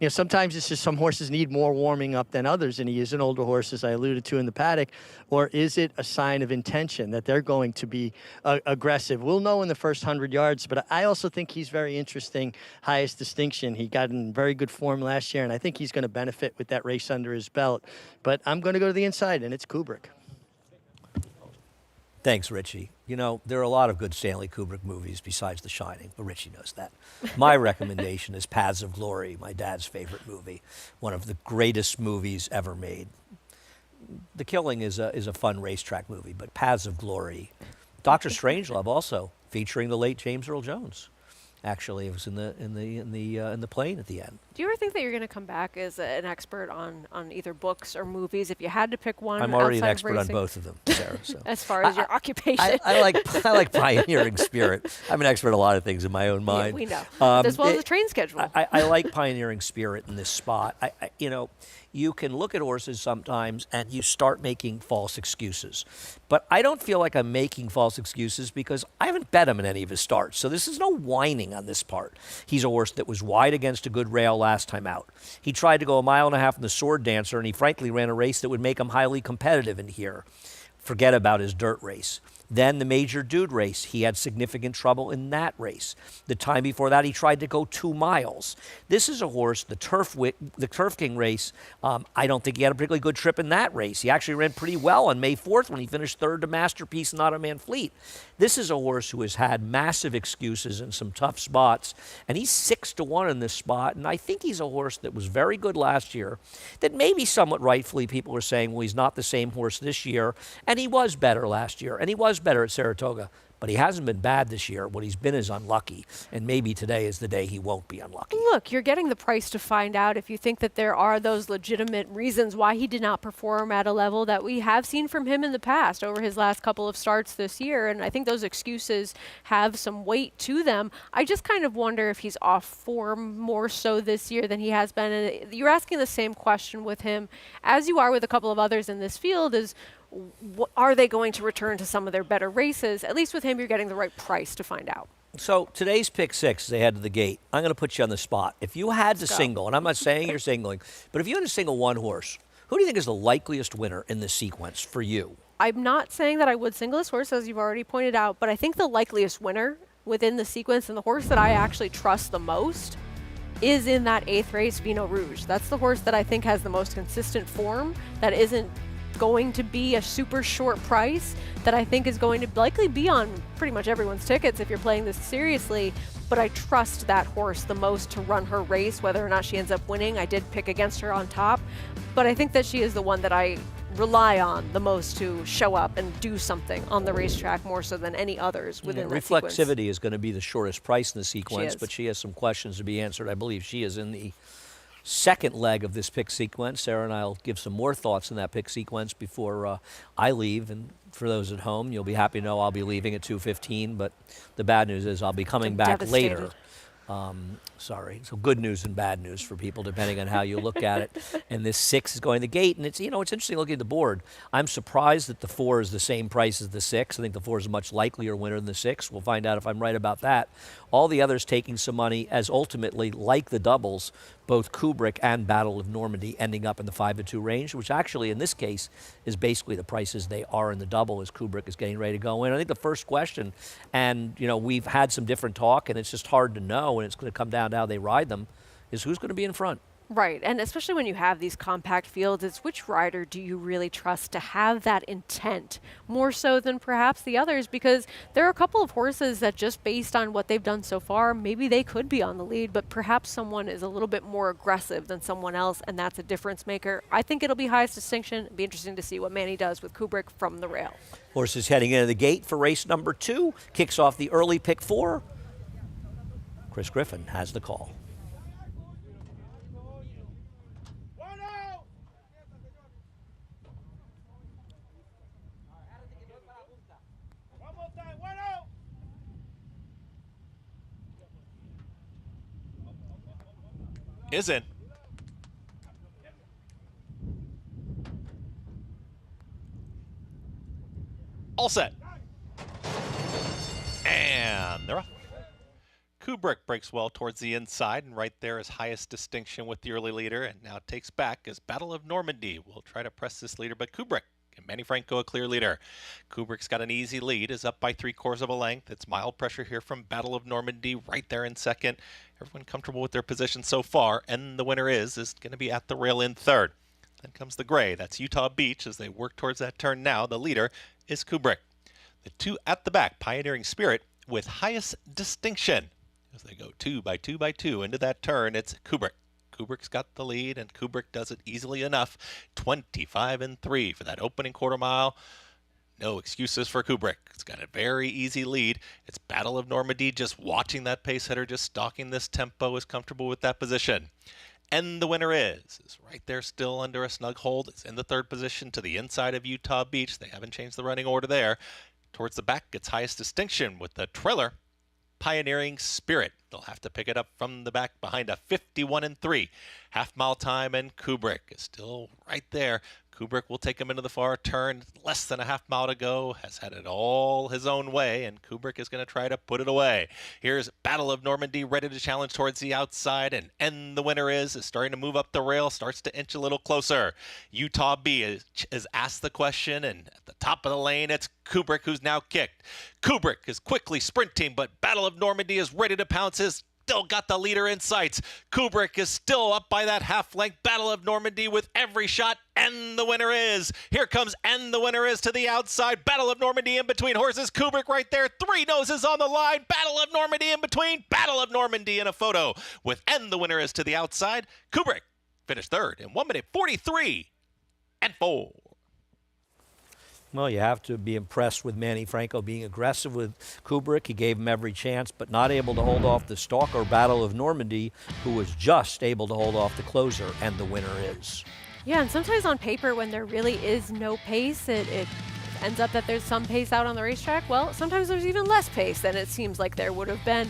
sometimes it's just some horses need more warming up than others, and he is an older horse, as I alluded to in the paddock. Or is it a sign of intention that they're going to be aggressive? We'll know in the first 100 yards, but I also think he's very interesting, highest distinction. He got in very good form last year, and I think he's going to benefit with that race under his belt. But I'm going to go to the inside, and it's Kubrick. Thanks, Richie. There are a lot of good Stanley Kubrick movies besides The Shining, but Richie knows that. My recommendation is Paths of Glory, my dad's favorite movie, one of the greatest movies ever made. The Killing is a fun racetrack movie, but Paths of Glory. Dr. Strangelove also, featuring the late James Earl Jones. Actually, it was in the plane at the end. Do you ever think that you're going to come back as an expert on either books or movies? If you had to pick one, I'm already an expert racing? on both of them, Sarah. So. As far as your occupation, I like pioneering spirit. I'm an expert in a lot of things in my own mind. Yeah, we know. As well as the train schedule. I like pioneering spirit in this spot. You can look at horses sometimes and you start making false excuses. But I don't feel like I'm making false excuses because I haven't bet him in any of his starts. So this is no whining on this part. He's a horse that was wide against a good rail last time out. He tried to go 1.5 miles in the Sword Dancer, and he frankly ran a race that would make him highly competitive in here. Forget about his dirt race. Then the Major Dude race, he had significant trouble in that race. The time before that, he tried to go 2 miles. This is a horse, the Turf King race, I don't think he had a particularly good trip in that race. He actually ran pretty well on May 4th when he finished 3rd to Masterpiece and Ottoman Fleet. This is a horse who has had massive excuses in some tough spots, and he's 6-1 in this spot, and I think he's a horse that was very good last year, that maybe somewhat rightfully people are saying, well, he's not the same horse this year, and he was better last year, and he was better at Saratoga, but he hasn't been bad this year. What he's been is unlucky, and maybe today is the day he won't be unlucky. Look, you're getting the price to find out if you think that there are those legitimate reasons why he did not perform at a level that we have seen from him in the past over his last couple of starts this year, and I think those excuses have some weight to them. I just kind of wonder if he's off form more so this year than he has been, and you're asking the same question with him as you are with a couple of others in this field is, are they going to return to some of their better races? At least with him, you're getting the right price to find out. So today's pick 6, they head to the gate. I'm going to put you on the spot. If you had to single, and I'm not saying you're singling, but if you had to single one horse, who do you think is the likeliest winner in this sequence for you? I'm not saying that I would single this horse, as you've already pointed out, but I think the likeliest winner within the sequence and the horse that I actually trust the most is in that 8th race, Vino Rouge. That's the horse that I think has the most consistent form, that isn't going to be a super short price, that I think is going to likely be on pretty much everyone's tickets if you're playing this seriously. But I trust that horse the most to run her race, whether or not she ends up winning. I did pick against her on top, but I think that she is the one that I rely on the most to show up and do something on the racetrack more so than any others within that sequence. Reflexivity is going to be the shortest price in the sequence, but she has some questions to be answered. I believe she is in the second leg of this pick sequence. Sarah and I will give some more thoughts on that pick sequence before I leave. And for those at home, you'll be happy to know I'll be leaving at 2:15. But the bad news is I'll be coming back later. Sorry. So good news and bad news for people, depending on how you look at it. And this 6 is going to the gate. And it's, it's interesting looking at the board. I'm surprised that the 4 is the same price as the 6. I think the 4 is a much likelier winner than the 6. We'll find out if I'm right about that. All the others taking some money as ultimately, like the doubles, both Kubrick and Battle of Normandy ending up in the 5-2 range, which actually in this case is basically the prices they are in the double as Kubrick is getting ready to go in. I think the first question, and we've had some different talk, and it's just hard to know, and it's going to come down to how they ride them, is who's going to be in front. Right, and especially when you have these compact fields, it's which rider do you really trust to have that intent, more so than perhaps the others, because there are a couple of horses that just based on what they've done so far, maybe they could be on the lead, but perhaps someone is a little bit more aggressive than someone else, and that's a difference maker. I think it'll be highest distinction. It'll be interesting to see what Manny does with Kubrick from the rail. Horses heading into the gate for race number 2, kicks off the early pick 4. Chris Griffin has the call. Is in. All set. And they're off. Kubrick breaks well towards the inside, and right there is highest distinction with the early leader, and now takes back as Battle of Normandy will try to press this leader, but Kubrick and Manny Franco a clear leader. Kubrick's got an easy lead, is up by 3/4 of a length. It's mild pressure here from Battle of Normandy right there in second. Everyone comfortable with their position so far, and the winner is going to be at the rail in third. Then comes the gray. That's Utah Beach as they work towards that turn now. The leader is Kubrick. The 2 at the back, Pioneering Spirit with highest distinction. As they go 2 by 2 by 2 into that turn, it's Kubrick. Kubrick's got the lead, and Kubrick does it easily enough. 25-3 for that opening quarter mile. No excuses for Kubrick. It's got a very easy lead. It's Battle of Normandy just watching that pace header, just stalking this tempo, is comfortable with that position. And the winner is right there still under a snug hold. It's in the third position to the inside of Utah Beach. They haven't changed the running order there. Towards the back, gets highest distinction with the trailer, Pioneering Spirit. They'll have to pick it up from the back behind a 51-3. Half-mile time, and Kubrick is still right there. Kubrick will take him into the far turn. Less than a half mile to go. Has had it all his own way, and Kubrick is going to try to put it away. Here's Battle of Normandy ready to challenge towards the outside, and the winner is starting to move up the rail, starts to inch a little closer. Utah B is asked the question, and at the top of the lane, it's Kubrick who's now kicked. Kubrick is quickly sprinting, but Battle of Normandy is ready to pounce. His still got the leader in sights. Kubrick is still up by that half length. Battle of Normandy with every shot, and the winner is. Here comes and the winner is to the outside. Battle of Normandy in between horses. Kubrick right there. 3 noses on the line. Battle of Normandy in between. Battle of Normandy in a photo with and the winner is to the outside. Kubrick finished third in 1 minute 43-4. Well, you have to be impressed with Manny Franco being aggressive with Kubrick. He gave him every chance, but not able to hold off the stalker Battle of Normandy, who was just able to hold off the closer, and the winner is. Yeah, and sometimes on paper, when there really is no pace, it ends up that there's some pace out on the racetrack. Well, sometimes there's even less pace than it seems like there would have been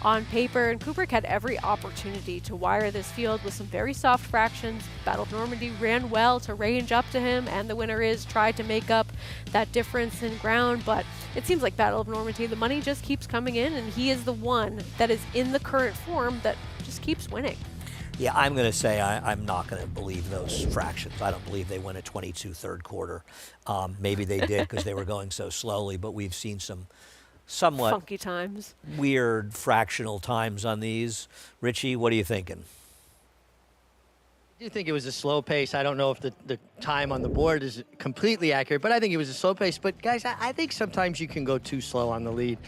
on paper, and Kubrick had every opportunity to wire this field with some very soft fractions. Battle of Normandy ran well to range up to him, and the winner is tried to make up that difference in ground, but it seems like Battle of Normandy, the money just keeps coming in, and he is the one that is in the current form that just keeps winning. Yeah, I'm going to say I'm not going to believe those fractions. I don't believe they went a 22 third quarter. Maybe they did because they were going so slowly, but we've seen some somewhat funky times, weird fractional times on these. Richie, what are you thinking? I do think it was a slow pace. I don't know if the time on the board is completely accurate, but I think it was a slow pace. But guys, I think sometimes you can go too slow on the lead.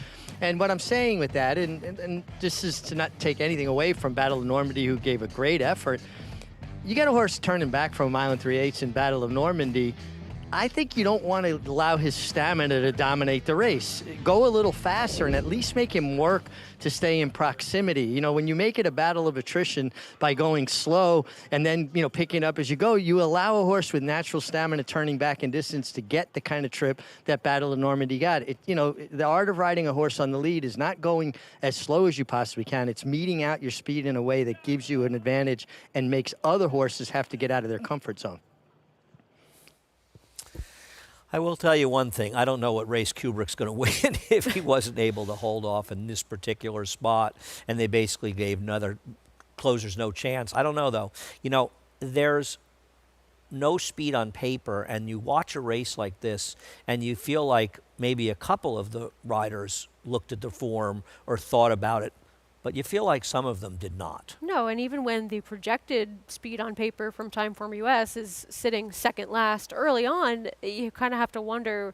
And what I'm saying with that, and this is to not take anything away from Battle of Normandy, who gave a great effort. You got a horse turning back from 1 mile 3/8 in Battle of Normandy. I think you don't want to allow his stamina to dominate the race. Go a little faster and at least make him work to stay in proximity. You know, when you make it a battle of attrition by going slow and then, you know, picking up as you go, you allow a horse with natural stamina turning back in distance to get the kind of trip that Battle of Normandy got. It, you know, the art of riding a horse on the lead is not going as slow as you possibly can. It's meeting out your speed in a way that gives you an advantage and makes other horses have to get out of their comfort zone. I will tell you one thing. I don't know what race Kubrick's going to win if he wasn't able to hold off in this particular spot, and they basically gave another closers no chance. I don't know, though. You know, there's no speed on paper, and you watch a race like this, and you feel like maybe a couple of the riders looked at the form or thought about it, but you feel like some of them did not. No, and even when the projected speed on paper from Timeform US is sitting second last early on, you kind of have to wonder,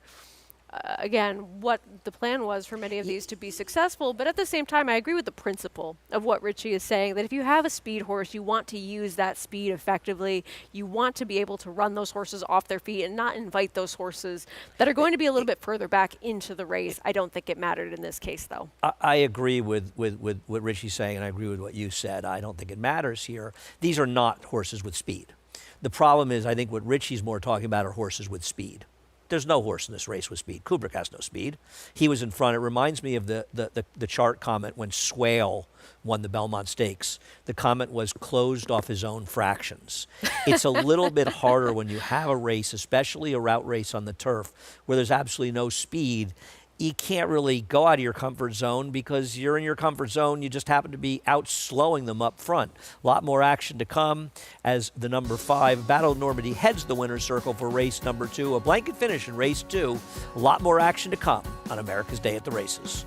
again, what the plan was for many of these to be successful. But at the same time, I agree with the principle of what Richie is saying, that if you have a speed horse, you want to use that speed effectively. You want to be able to run those horses off their feet and not invite those horses that are going to be a little bit further back into the race. I don't think it mattered in this case, though. I agree with what Richie's saying, and I agree with what you said. I don't think it matters here. These are not horses with speed. The problem is, I think what Richie's more talking about are horses with speed. There's no horse in this race with speed. Kubrick has no speed. He was in front. It reminds me of the chart comment when Swale won the Belmont Stakes. The comment was closed off his own fractions. It's a little bit harder when you have a race, especially a route race on the turf, where there's absolutely no speed. You can't really go out of your comfort zone because you're in your comfort zone. You just happen to be out slowing them up front. A lot more action to come as the number 5 Battle of Normandy heads the winner's circle for race number 2. A blanket finish in race 2. A lot more action to come on America's Day at the Races.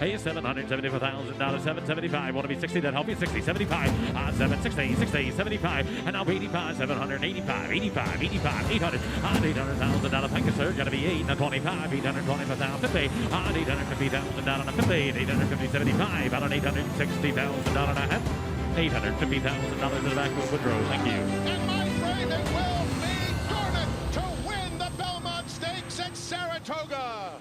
$774,000, $775. Want to be 60? That help you 60, 75, 760, 60, 75, and now 85, 785, 85, 85, 800, $800,000 package surge. Got to be 8, 25, 825,000, 50, $850,000, 50, $850, 75, out on $860,000 and a half, $850,000 in the back of Woodrow. Thank you. And my friend, it will be Garnet to win the Belmont Stakes at Saratoga.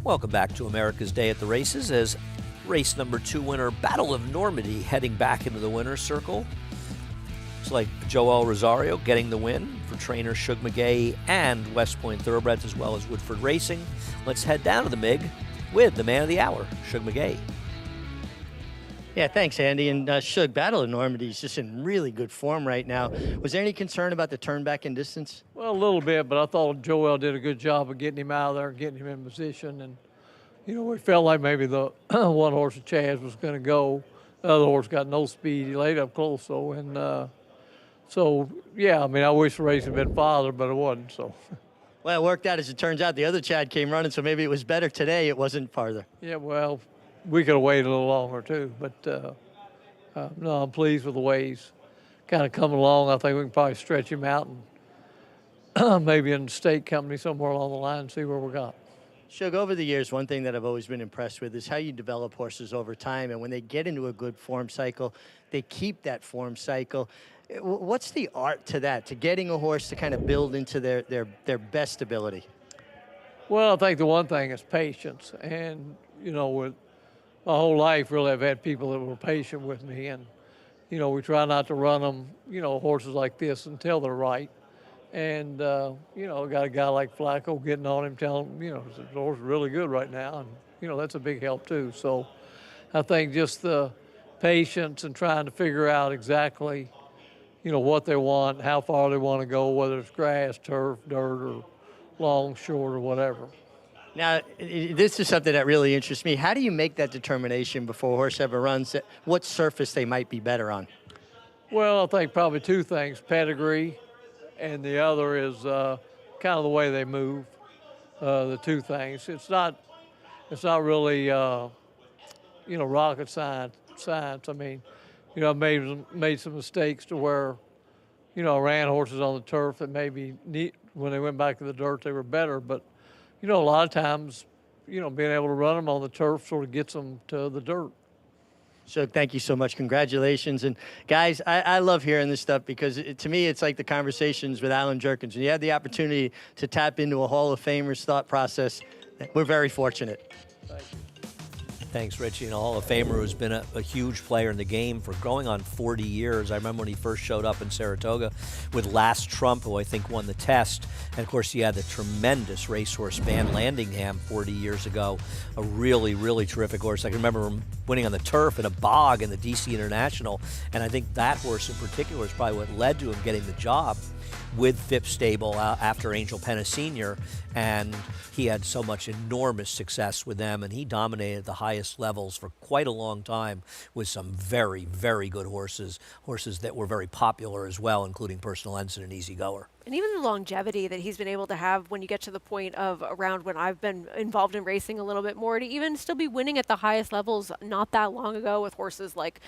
Welcome back to America's Day at the Races as race number 2 winner, Battle of Normandy, heading back into the winner's circle. It's like Joel Rosario getting the win for trainer Shug McGay and West Point Thoroughbreds, as well as Woodford Racing. Let's head down to the MIG with the man of the hour, Shug McGay. Yeah, thanks, Andy. And Shug, Battle of Normandy is just in really good form right now. Was there any concern about the turn back in distance? Well, a little bit, but I thought Joel did a good job of getting him out of there and getting him in position. And, you know, we felt like maybe the one horse of Chaz was going to go. The other horse got no speed. He laid up close, though. And so, yeah, I mean, I wish the race had been farther, but it wasn't, so. Well, it worked out as it turns out. The other Chad came running, so maybe it was better today. It wasn't farther. Yeah, well, we could have waited a little longer, too. But, no, I'm pleased with the way he's kind of coming along. I think we can probably stretch him out and maybe in the state company somewhere along the line and see where we got. Shug, over the years, one thing that I've always been impressed with is how you develop horses over time. And when they get into a good form cycle, they keep that form cycle. What's the art to that, to getting a horse to kind of build into their best ability? Well, I think the one thing is patience. And, you know, with my whole life, really, I've had people that were patient with me. And, you know, we try not to run them, you know, horses like this until they're right. And, you know, got a guy like Flacco getting on him, telling him, you know, the horse is really good right now. And, you know, that's a big help, too. So I think just the patience and trying to figure out exactly, you know, what they want, how far they want to go, whether it's grass, turf, dirt, or long, short, or whatever. Now, this is something that really interests me. How do you make that determination before a horse ever runs, what surface they might be better on? Well, I think probably two things, pedigree, and the other is kind of the way they move, the two things. It's not really, you know, rocket science. I mean, you know, I've made some mistakes to where, you know, I ran horses on the turf that maybe when they went back to the dirt, they were better. But, you know, a lot of times, you know, being able to run them on the turf sort of gets them to the dirt. So thank you so much. Congratulations. And guys, I love hearing this stuff because to me, it's like the conversations with Alan Jerkins. When you have the opportunity to tap into a Hall of Famer's thought process, we're very fortunate. Thank you. Thanks, Richie, and a Hall of Famer who's been a huge player in the game for going on 40 years. I remember when he first showed up in Saratoga with Last Trump, who I think won the test. And, of course, he had the tremendous racehorse Van Landingham 40 years ago, a really, really terrific horse. I can remember him winning on the turf in a bog in the DC International, and I think that horse in particular is probably what led to him getting the job with Phipps Stable after Angel Penna Sr., and he had so much enormous success with them, and he dominated the highest levels for quite a long time with some very, very good horses that were very popular as well, including Personal Ensign and Easy Goer. And even the longevity that he's been able to have when you get to the point of around when I've been involved in racing a little bit more, to even still be winning at the highest levels not that long ago with horses like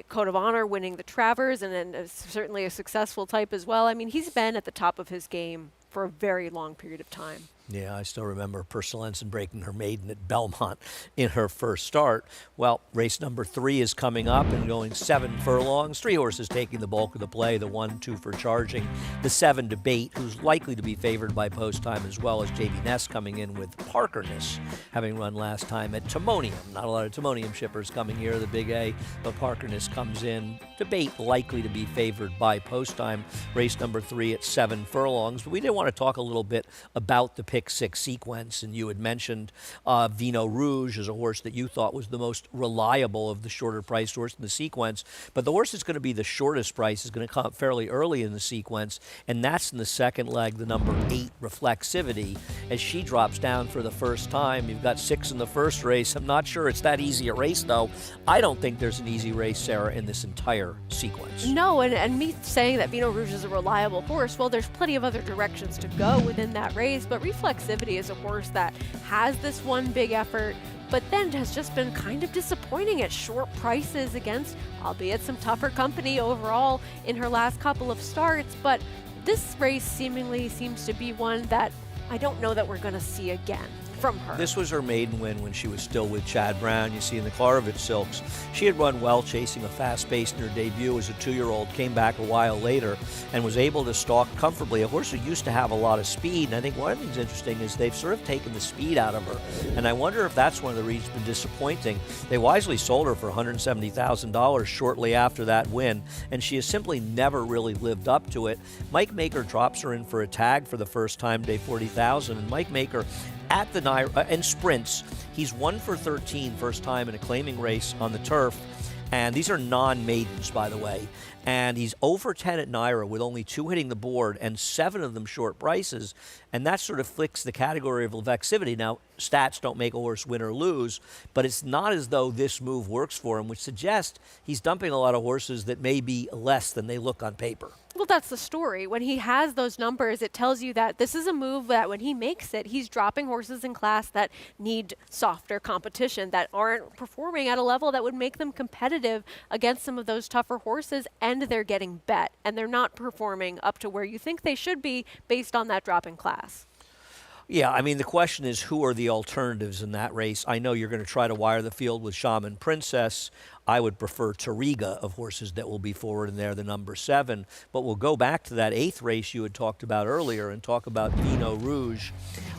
Code of Honor winning the Travers, and then certainly a successful type as well. I mean, he's been at the top of his game for a very long period of time. Yeah, I still remember Personal Ensign breaking her maiden at Belmont in her first start. Well, race number 3 is coming up and going 7 furlongs. 3 horses taking the bulk of the play, the 1, 2 for Charging, the 7 Debate, who's likely to be favored by post time, as well as JB Ness coming in with Parkerness, having run last time at Timonium. Not a lot of Timonium shippers coming here, the Big A, but Parkerness comes in. Debate likely to be favored by post time. Race number 3 at 7 furlongs. But we did want to talk a little bit about the Pick 6 sequence, and you had mentioned Vino Rouge as a horse that you thought was the most reliable of the shorter priced horse in the sequence, but the horse that's going to be the shortest price is going to come fairly early in the sequence, and that's in the second leg, the number 8 Reflexivity, as she drops down for the first time. You've got 6 in the first race. I'm not sure it's that easy a race, though. I don't think there's an easy race, Sarah, in this entire sequence. No, and me saying that Vino Rouge is a reliable horse, well, there's plenty of other directions to go within that race, but Reflexivity is a horse that has this one big effort, but then has just been kind of disappointing at short prices against, albeit some tougher company overall in her last couple of starts. But this race seemingly seems to be one that I don't know that we're going to see again. from her. This was her maiden win when she was still with Chad Brown. You see in the Klarovich Silks, she had run well chasing a fast pace in her debut as a 2-year-old, came back a while later and was able to stalk comfortably. A horse who used to have a lot of speed, and I think one of the things interesting is they've sort of taken the speed out of her, and I wonder if that's one of the reasons been disappointing. They wisely sold her for $170,000 shortly after that win, and she has simply never really lived up to it. Mike Maker drops her in for a tag for the first time, day 40,000, and Mike Maker at the NYRA and sprints, he's 1 for 13 first time in a claiming race on the turf, and these are non-maidens, by the way, and he's 0 for 10 at NYRA with only 2 hitting the board and 7 of them short prices, and that sort of flicks the category of reflexivity. Now, stats don't make a horse win or lose, but it's not as though this move works for him, which suggests he's dumping a lot of horses that may be less than they look on paper. Well, that's the story. When he has those numbers, it tells you that this is a move that when he makes it, he's dropping horses in class that need softer competition, that aren't performing at a level that would make them competitive against some of those tougher horses, and they're getting bet, and they're not performing up to where you think they should be based on that drop in class. Yeah, I mean, the question is, who are the alternatives in that race? I know you're going to try to wire the field with Shaman Princess. I would prefer Tariga of horses that will be forward in there, the number 7. But we'll go back to that 8th race you had talked about earlier and talk about Vino Rouge.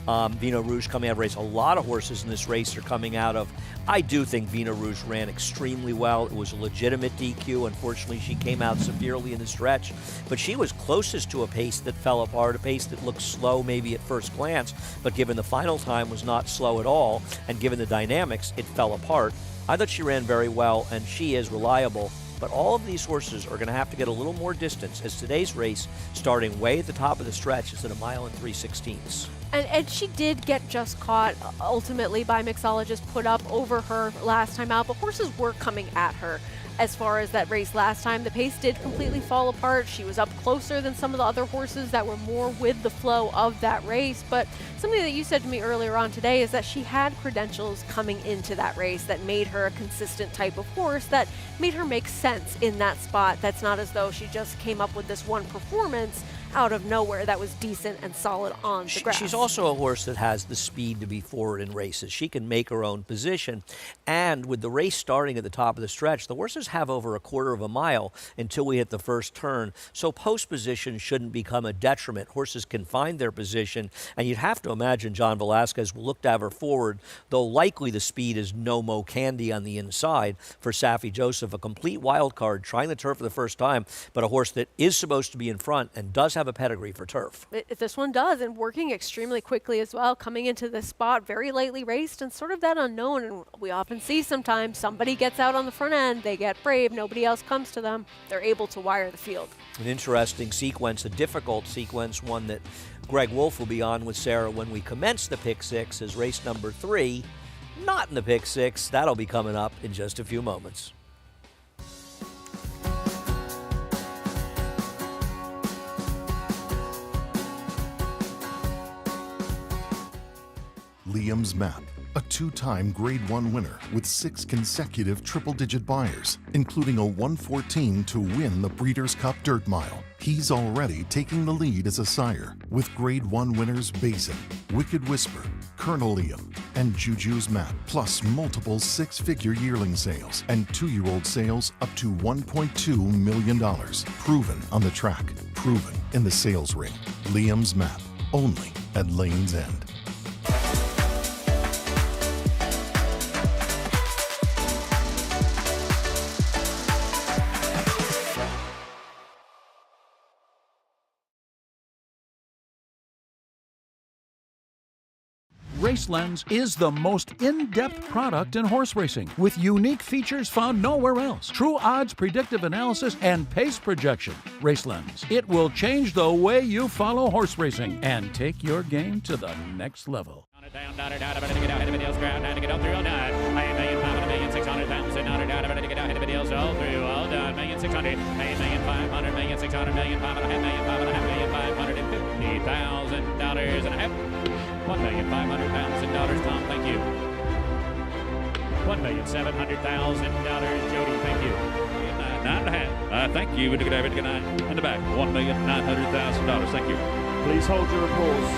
Vino Rouge coming out of race. A lot of horses in this race are coming out of. I do think Vino Rouge ran extremely well. It was a legitimate DQ. Unfortunately, she came out severely in the stretch. But she was closest to a pace that fell apart, a pace that looked slow maybe at first glance, but given the final time was not slow at all, and given the dynamics, it fell apart. I thought she ran very well, and she is reliable. But all of these horses are going to have to get a little more distance, as today's race, starting way at the top of the stretch, is at 1 mile and 3/16. And she did get just caught ultimately by mixologists, put up over her last time out, but horses were coming at her. As far as that race last time, the pace did completely fall apart. She was up closer than some of the other horses that were more with the flow of that race. But something that you said to me earlier on today is that she had credentials coming into that race that made her a consistent type of horse, that made her make sense in that spot. That's not as though she just came up with this one performance out of nowhere that was decent and solid on the grass. She's also a horse that has the speed to be forward in races. She can make her own position. And with the race starting at the top of the stretch, the horses have over a quarter of a mile until we hit the first turn. So post position shouldn't become a detriment. Horses can find their position. And you'd have to imagine John Velasquez will look to have her forward, though likely the speed is no mo candy on the inside for Safi Joseph, a complete wild card, trying the turf for the first time, but a horse that is supposed to be in front and does have a pedigree for turf. This one does, and working extremely quickly as well, coming into this spot, very lightly raced and sort of that unknown. And we often see sometimes somebody gets out on the front end, they get brave, nobody else comes to them, they're able to wire the field. An interesting sequence, a difficult sequence, one that Greg Wolf will be on with Sarah when we commence the Pick 6 is race number 3. Not in the Pick 6. That'll be coming up in just a few moments. Liam's Map, a 2-time Grade 1 winner with 6 consecutive triple-digit buyers, including a 114 to win the Breeders' Cup Dirt Mile. He's already taking the lead as a sire, with Grade 1 winners Basin, Wicked Whisper, Colonel Liam, and Juju's Map, plus multiple 6-figure yearling sales and 2-year-old sales up to $1.2 million. Proven on the track, proven in the sales ring. Liam's Map, only at Lane's End. RaceLens is the most in-depth product in horse racing, with unique features found nowhere else. True odds, predictive analysis, and pace projection. RaceLens. It will change the way you follow horse racing and take your game to the next level. $1,500,000, Tom, thank you. $1,700,000, Jody, thank you. 9.5. Thank you. In the back, $1,900,000. Thank you. Please hold your applause.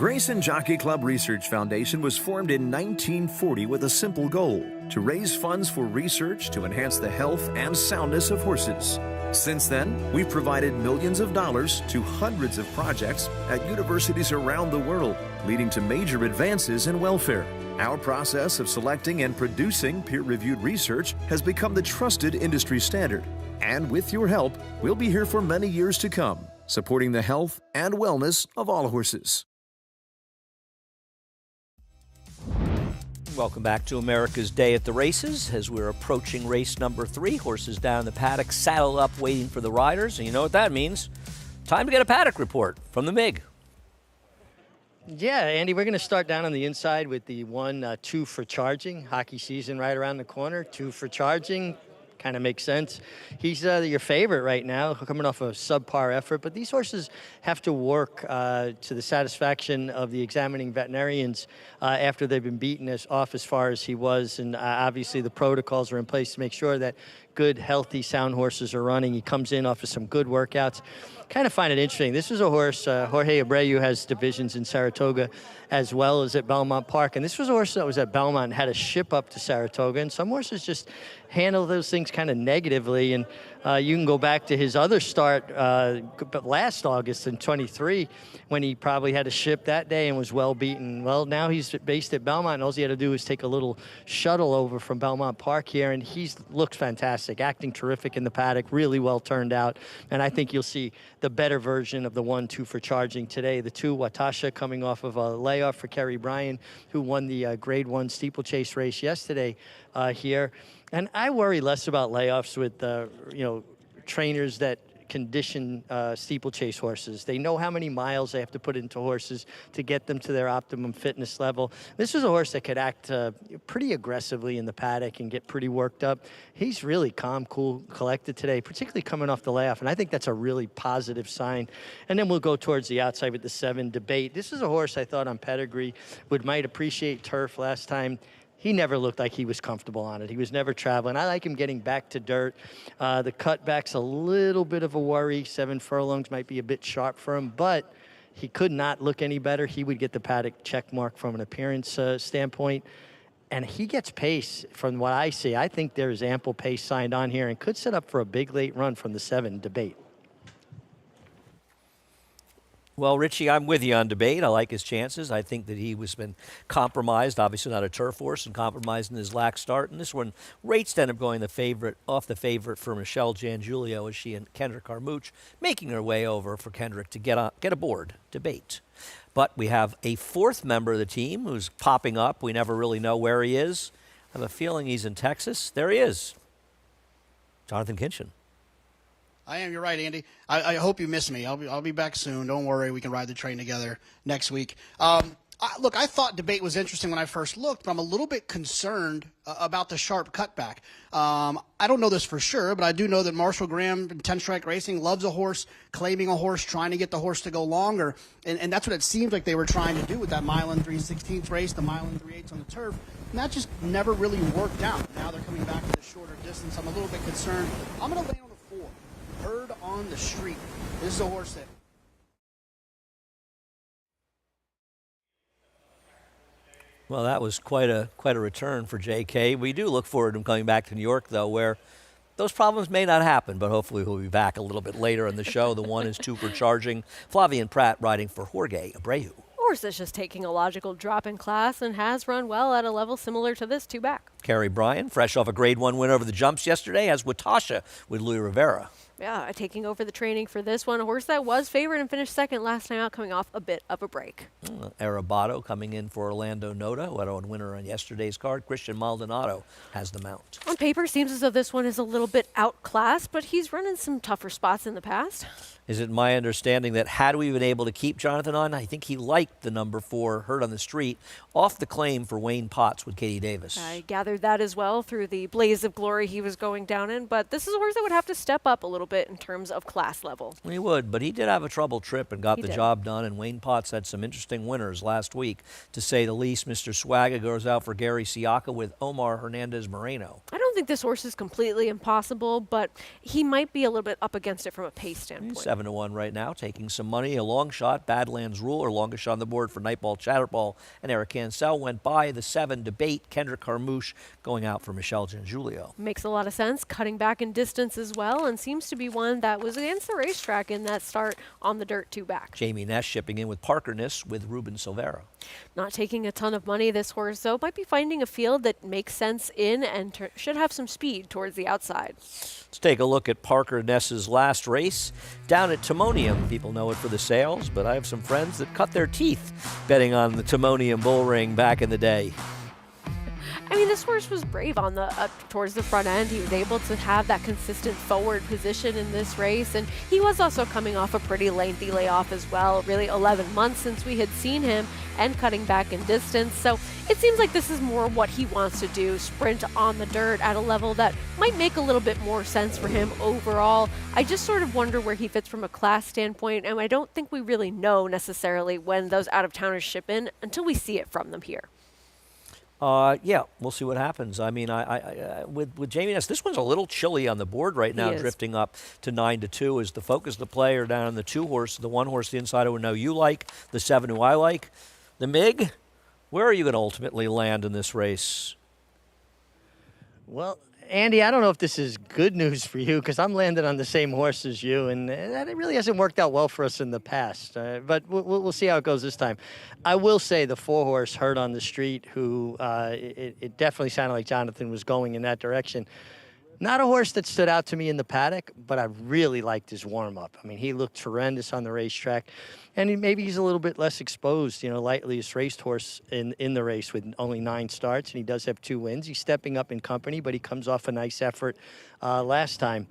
Grayson Jockey Club Research Foundation was formed in 1940 with a simple goal: to raise funds for research to enhance the health and soundness of horses. Since then, we've provided millions of dollars to hundreds of projects at universities around the world, leading to major advances in welfare. Our process of selecting and producing peer-reviewed research has become the trusted industry standard. And with your help, we'll be here for many years to come, supporting the health and wellness of all horses. Welcome back to America's Day at the Races. As we're approaching race number 3, horses down the paddock, saddled up, waiting for the riders. And you know what that means. Time to get a paddock report from the MIG. Yeah, Andy, we're going to start down on the inside with the 1-2 for charging. Hockey season right around the corner. 2 for charging. Kind of makes sense. He's your favorite right now, coming off a subpar effort. But these horses have to work to the satisfaction of the examining veterinarians after they've been beaten off as far as he was. And obviously the protocols are in place to make sure that good, healthy, sound horses are running. He comes in off of some good workouts. Kind of find it interesting. This is a horse, Jorge Abreu has divisions in Saratoga as well as at Belmont Park. And this was a horse that was at Belmont and had to ship up to Saratoga. And some horses just handle those things kind of negatively. And you can go back to his other start last August in 23 when he probably had to ship that day and was well beaten. Well, now he's based at Belmont, and all he had to do was take a little shuttle over from Belmont Park here, and he's looked fantastic, acting terrific in the paddock, really well turned out. And I think you'll see the better version of the 1-2 for charging today. The 2, Watasha, coming off of a layoff for Kerry Bryan, who won the Grade 1 steeplechase race yesterday here. And I worry less about layoffs with, trainers that condition steeplechase horses. They know how many miles they have to put into horses to get them to their optimum fitness level. This was a horse that could act pretty aggressively in the paddock and get pretty worked up. He's really calm, cool, collected today, particularly coming off the layoff, and I think that's a really positive sign. And then we'll go towards the outside with the 7, Debate. This is a horse I thought on pedigree might appreciate turf last time. He never looked like he was comfortable on it. He was never traveling. I like him getting back to dirt. The cutback's a little bit of a worry. 7 furlongs might be a bit sharp for him, but he could not look any better. He would get the paddock check mark from an appearance standpoint. And he gets pace from what I see. I think there's ample pace signed on here and could set up for a big late run from the 7, Debate. Well, Richie, I'm with you on Debate. I like his chances. I think that he was been compromised, obviously not a turf horse, and compromised in his lax start. And this one, rates end up going off the favorite for Michelle Giangulio as she and Kendrick Carmouche making her way over for Kendrick to get aboard Debate. But we have a 4th member of the team who's popping up. We never really know where he is. I have a feeling he's in Texas. There he is. Jonathan Kinchin. I am. You're right, Andy. I hope you miss me. I'll be back soon. Don't worry. We can ride the train together next week. Look, I thought Debate was interesting when I first looked, but I'm a little bit concerned about the sharp cutback. I don't know this for sure, but I do know that Marshall Graham in 10 Strike Racing loves a horse, claiming a horse, trying to get the horse to go longer. And that's what it seems like they were trying to do with that mile and 3/16 race, the mile and 3/8 on the turf. And that just never really worked out. Now they're coming back to the shorter distance. I'm a little bit concerned. I'm going to land on the 4. Herd on the Street. This is a horse that... Well, that was quite a return for J.K. We do look forward to him coming back to New York, though, where those problems may not happen, but hopefully he'll be back a little bit later in the show. The 1 is 2 for charging. Flavian Pratt riding for Jorge Abreu. Horse that's just taking a logical drop in class and has run well at a level similar to this 2 back. Kerry Bryan, fresh off a Grade 1 win over the jumps yesterday, has Watasha with Louis Rivera. Yeah, taking over the training for this one. A horse that was favored and finished 2nd last time out, coming off a bit of a break. Arabato coming in for Orlando Noda, who had a winner on yesterday's card. Christian Maldonado has the mount. On paper, seems as though this one is a little bit outclassed, but he's run in some tougher spots in the past. Is it my understanding that had we been able to keep Jonathan on, I think he liked the number 4, Herd on the Street, off the claim for Wayne Potts with Katie Davis. I gathered that as well through the blaze of glory he was going down in, but this is a horse that would have to step up a little bit in terms of class level. He would, but he did have a trouble trip and got the job done, and Wayne Potts had some interesting winners last week, to say the least. Mr. Swagger goes out for Gary Siaka with Omar Hernandez Moreno. I don't think this horse is completely impossible, but he might be a little bit up against it from a pace standpoint. He's 7-1 right now, taking some money. A long shot, Badlands Ruler, longest shot on the board for Nightball, Chatterball, and Eric Cancel went by. The 7 Debate, Kendrick Carmouche going out for Michelle Giangulio. Makes a lot of sense, cutting back in distance as well, and seems to be one that was against the racetrack in that start on the dirt 2 back. Jamie Ness shipping in with Parker Ness with Ruben Silvera. Not taking a ton of money, this horse, though, might be finding a field that makes sense in and should have some speed towards the outside. Let's take a look at Parker Ness's last race down at Timonium. People know it for the sales, but I have some friends that cut their teeth betting on the Timonium bull ring back in the day. I mean, this horse was brave on the towards the front end. He was able to have that consistent forward position in this race, and he was also coming off a pretty lengthy layoff as well. Really 11 months since we had seen him and cutting back in distance. So it seems like this is more what he wants to do, sprint on the dirt at a level that might make a little bit more sense for him overall. I just sort of wonder where he fits from a class standpoint, and I don't think we really know necessarily when those out-of-towners ship in until we see it from them here. Yeah, we'll see what happens. I mean, with Jamie Ness, this one's a little chilly on the board right now, drifting up to 9-2 is the focus of the player down on the 2 horse, the 1 horse, the inside who know you like, the 7 who I like. The MIG, where are you going to ultimately land in this race? Well, Andy, I don't know if this is good news for you because I'm landing on the same horse as you, and that it really hasn't worked out well for us in the past. But we'll see how it goes this time. I will say the 4 horse Hurt on the Street, who it definitely sounded like Jonathan was going in that direction. Not a horse that stood out to me in the paddock, but I really liked his warm-up. I mean, he looked tremendous on the racetrack, and maybe he's a little bit less exposed, lightliest raced horse in the race with only 9 starts, and he does have 2 wins. He's stepping up in company, but he comes off a nice effort last time.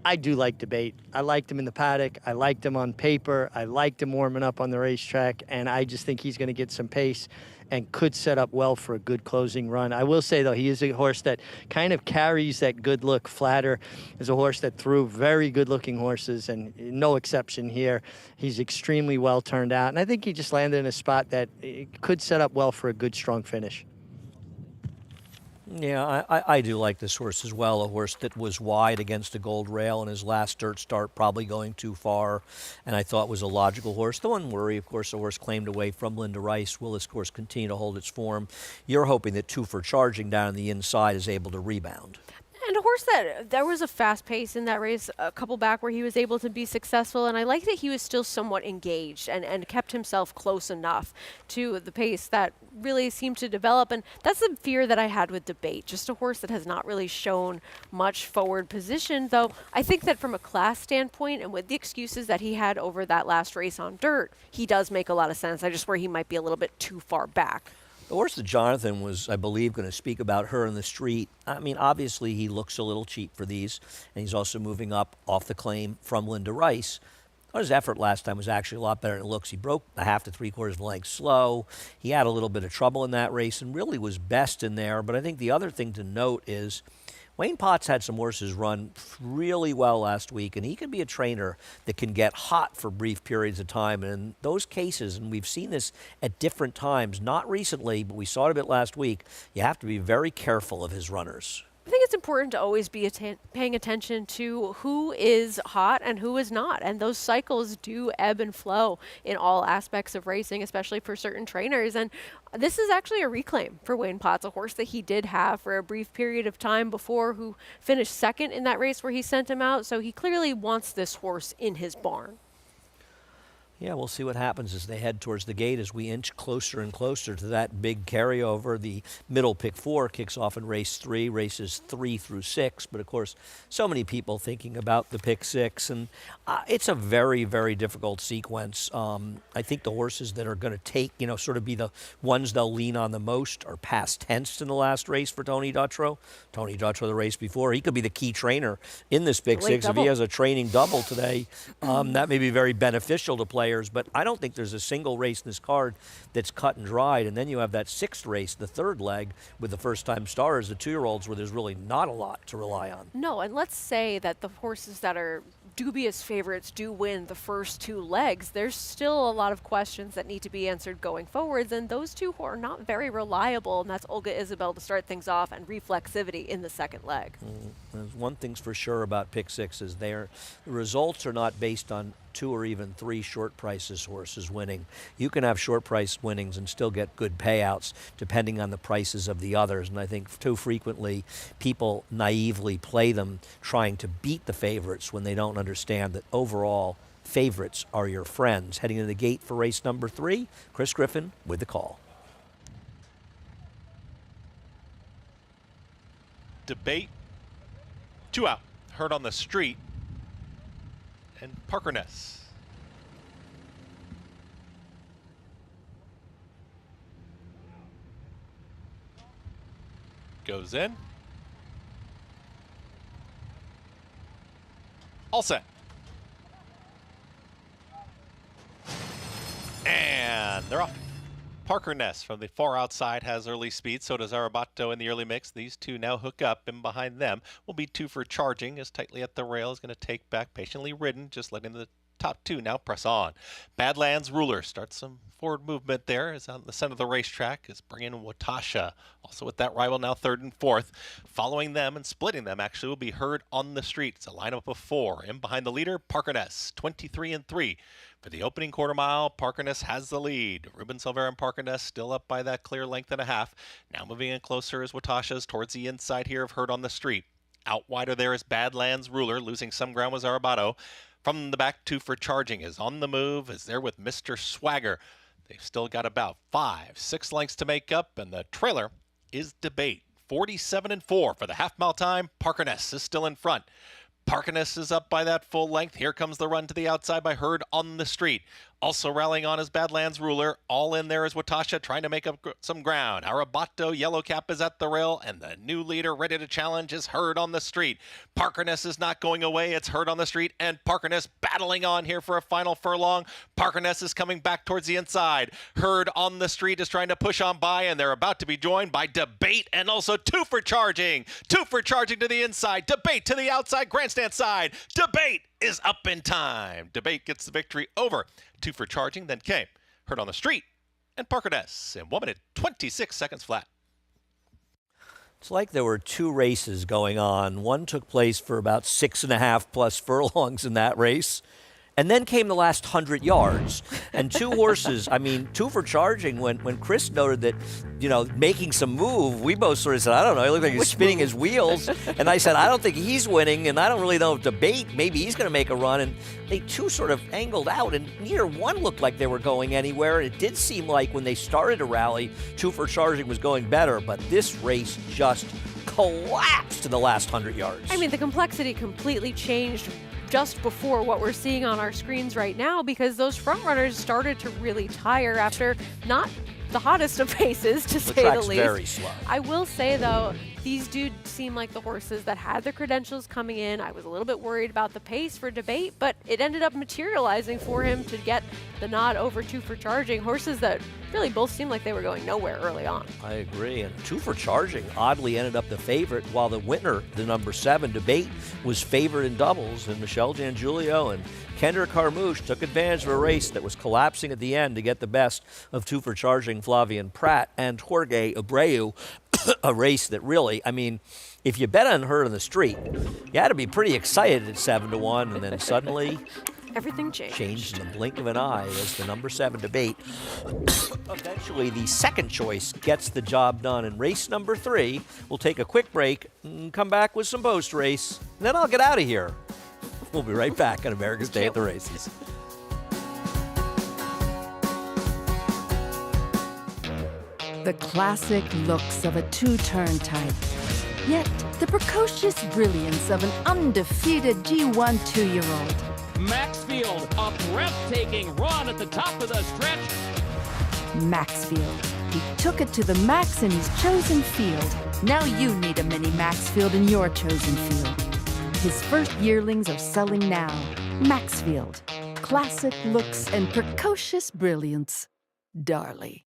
I do like Debate. I liked him in the paddock. I liked him on paper. I liked him warming up on the racetrack, and I just think he's going to get some pace and could set up well for a good closing run. I will say, though, he is a horse that kind of carries that good look. Flatter is a horse that threw very good-looking horses, and no exception here. He's extremely well turned out, and I think he just landed in a spot that could set up well for a good, strong finish. Yeah, I do like this horse as well, a horse that was wide against a gold rail in his last dirt start, probably going too far, and I thought was a logical horse. The one worry, of course, a horse claimed away from Linda Rice. Will this horse continue to hold its form? You're hoping that 2 for Charging down on the inside is able to rebound. And a horse that there was a fast pace in that race a couple back where he was able to be successful, and I like that he was still somewhat engaged and kept himself close enough to the pace that really seemed to develop. And that's the fear that I had with Debate, just a horse that has not really shown much forward position, though I think that from a class standpoint and with the excuses that he had over that last race on dirt, he does make a lot of sense. I just worry he might be a little bit too far back. The horse that Jonathan was, I believe, going to speak about, Her in the Street. I mean, obviously he looks a little cheap for these, and he's also moving up off the claim from Linda Rice. His effort last time was actually a lot better than it looks. He broke a 1/2 to 3/4 length slow. He had a little bit of trouble in that race and really was best in there. But I think the other thing to note is Wayne Potts had some horses run really well last week, and he can be a trainer that can get hot for brief periods of time. And in those cases, and we've seen this at different times, not recently, but we saw it a bit last week, you have to be very careful of his runners. I think it's important to always be paying attention to who is hot and who is not. And those cycles do ebb and flow in all aspects of racing, especially for certain trainers. And this is actually a reclaim for Wayne Potts, a horse that he did have for a brief period of time before, who finished second in that race where he sent him out. So he clearly wants this horse in his barn. Yeah, we'll see what happens as they head towards the gate as we inch closer and closer to that big carryover. The middle pick 4 kicks off in race 3, races 3 through 6. But, of course, so many people thinking about the pick 6. And it's a very, very difficult sequence. I think the horses that are going to take, sort of be the ones they'll lean on the most are past tense in the last race for Tony Dutrow. Tony Dutrow, the race before, he could be the key trainer in this pick 6. If he has a training double today, that may be very beneficial to players. But I don't think there's a single race in this card that's cut and dried. And then you have that 6th race, the 3rd leg, with the first-time stars, the 2-year-olds, where there's really not a lot to rely on. No, and let's say that the horses that are dubious favorites do win the first 2 legs, there's still a lot of questions that need to be answered going forwards, and those 2 who are not very reliable, and that's Olga Isabel to start things off and Reflexivity in the second leg. There's one thing's for sure about pick sixes. The results are not based on 2 or even 3 short prices horses winning. You can have short price winnings and still get good payouts depending on the prices of the others. And I think too frequently people naively play them trying to beat the favorites when they don't understand that overall favorites are your friends. Heading to the gate for race number 3, Chris Griffin with the call. Debate, 2 out, Heard on the Street, and Parker Ness. Goes in. All set. And they're off. Parker Ness from the far outside has early speed. So does Arabato in the early mix. These 2 now hook up, and behind them will be 2 for Charging, as tightly at the rail is going to take back, patiently ridden, just letting the top 2 now press on. Badlands Ruler starts some forward movement there, is on the center of the racetrack, is bringing Watasha. Also with that rival now 3rd and 4th. Following them and splitting them actually will be Heard on the Street. It's a lineup of 4. In behind the leader, Parker Ness, 23 and 3. For the opening quarter mile, Parker Ness has the lead. Ruben Silvera and Parker Ness still up by that clear length and a half. Now moving in closer is Watasha's towards the inside here of Heard on the Street. Out wider there is Badlands Ruler, losing some ground was Arabato. From the back, 2 for Charging is on the move, is there with Mr. Swagger. They've still got about 5-6 lengths to make up, and the trailer is Debate. 47 and 4 for the half-mile time. Parker Ness is still in front. Parker Ness is up by that full length. Here comes the run to the outside by Heard on the Street. Also rallying on is Badlands Ruler. All in there is Watasha trying to make up some ground. Arabato, Yellow Cap is at the rail, and the new leader ready to challenge is Heard on the Street. Parker Ness is not going away. It's Heard on the Street, and Parker Ness battling on here for a final furlong. Parker Ness is coming back towards the inside. Heard on the Street is trying to push on by, and they're about to be joined by Debate and also 2 for Charging. 2 for Charging to the inside. Debate to the outside grandstand side. Debate is up in time. Debate gets the victory over 2 for Charging, then came Heard on the Street and Parker Ness in 1 minute 26 seconds flat. It's like there were 2 races going on. One took place for about 6.5 plus furlongs in that race. And then came the last 100 yards. And 2 horses, I mean, 2 for Charging. When Chris noted that, you know, making some move, we both sort of said, I don't know, he looked like he's spinning his wheels. And I said, I don't think he's winning, and I don't really know if Debate, maybe he's going to make a run. And they 2 sort of angled out, and neither one looked like they were going anywhere. And it did seem like when they started to rally, 2 for Charging was going better. But this race just collapsed in the last 100 yards. I mean, the complexity completely changed just before what we're seeing on our screens right now, because those front runners started to really tire after not the hottest of paces, to say the least. Very slow. I will say, though, these do seem like the horses that had the credentials coming in. I was a little bit worried about the pace for Debate, but it ended up materializing for him to get the nod over 2 for Charging. Horses that really both seemed like they were going nowhere early on. I agree. And 2 for Charging oddly ended up the favorite, while the winner, the number 7, Debate, was favored in doubles. And Michelle Giangulio and Kendra Carmouche took advantage of a race that was collapsing at the end to get the best of 2 for Charging, Flavian Pratt, and Jorge Abreu. A race that really, I mean, if you bet on Heard on the Street, you had to be pretty excited at 7-1, and then suddenly everything changed in the blink of an eye as the number 7 Debate. Eventually, the second choice gets the job done in race number 3. We'll take a quick break and come back with some post race, and then I'll get out of here. We'll be right back on America's Day at the Races. The classic looks of a 2-turn type, yet the precocious brilliance of an undefeated G1 2-year-old. Maxfield, a breathtaking run at the top of the stretch. Maxfield. He took it to the max in his chosen field. Now you need a mini Maxfield in your chosen field. His first yearlings are selling now. Maxfield. Classic looks and precocious brilliance. Darley.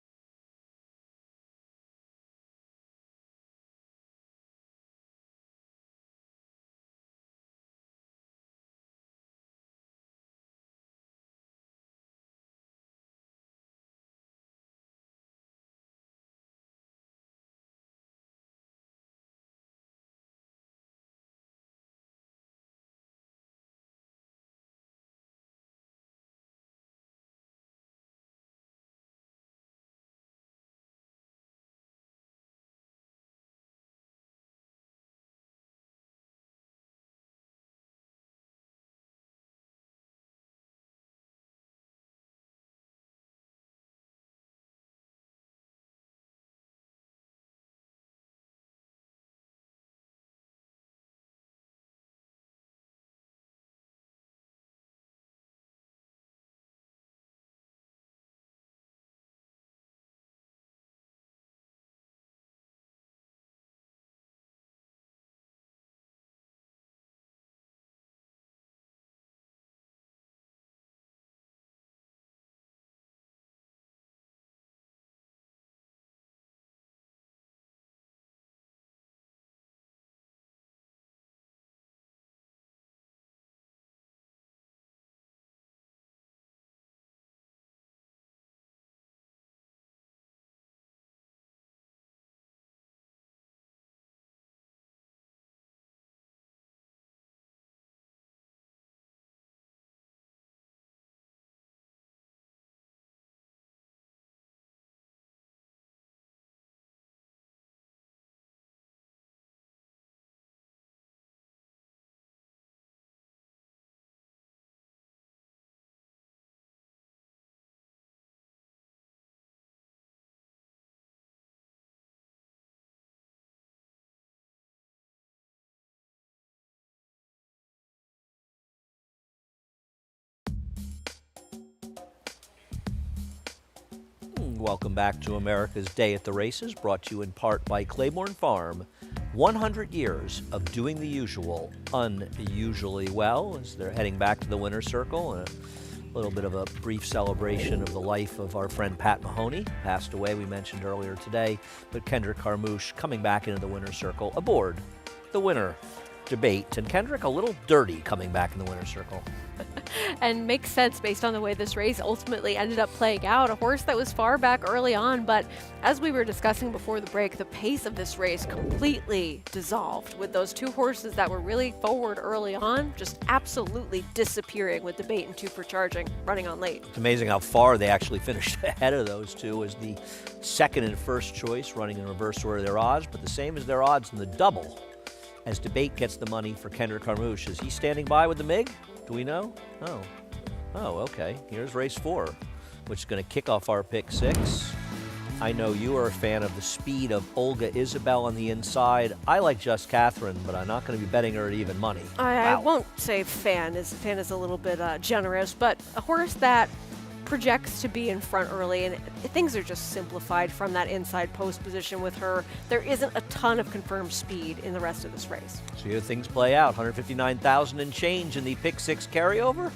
Welcome back to America's Day at the Races, brought to you in part by Claiborne Farm. 100 years of doing the usual unusually well as they're heading back to the winner's circle. And a little bit of a brief celebration of the life of our friend Pat Mahoney, passed away, we mentioned earlier today. But Kendrick Carmouche coming back into the winner's circle aboard the winner debate. And Kendrick, a little dirty coming back in the winner's circle. And makes sense based on the way this race ultimately ended up playing out. A horse that was far back early on, but as we were discussing before the break, the pace of this race completely dissolved with those two horses that were really forward early on, just absolutely disappearing with the bait and two for charging, running on late. It's amazing how far they actually finished ahead of those two as the second and first choice, running in reverse order of their odds, but the same as their odds in the double as debate gets the money for Kendrick Carmouche. Is he standing by with the MiG? Do we know? Oh, okay. Here's race 4, which is going to kick off our pick 6. I know you are a fan of the speed of Olga Isabel on the inside. I like Just Catherine, but I'm not going to be betting her at even money. I won't say fan is a little bit generous, but a horse that projects to be in front early, and things are just simplified from that inside post position with her. There isn't a ton of confirmed speed in the rest of this race. So here things play out. 159,000 and change in the pick 6 carryover.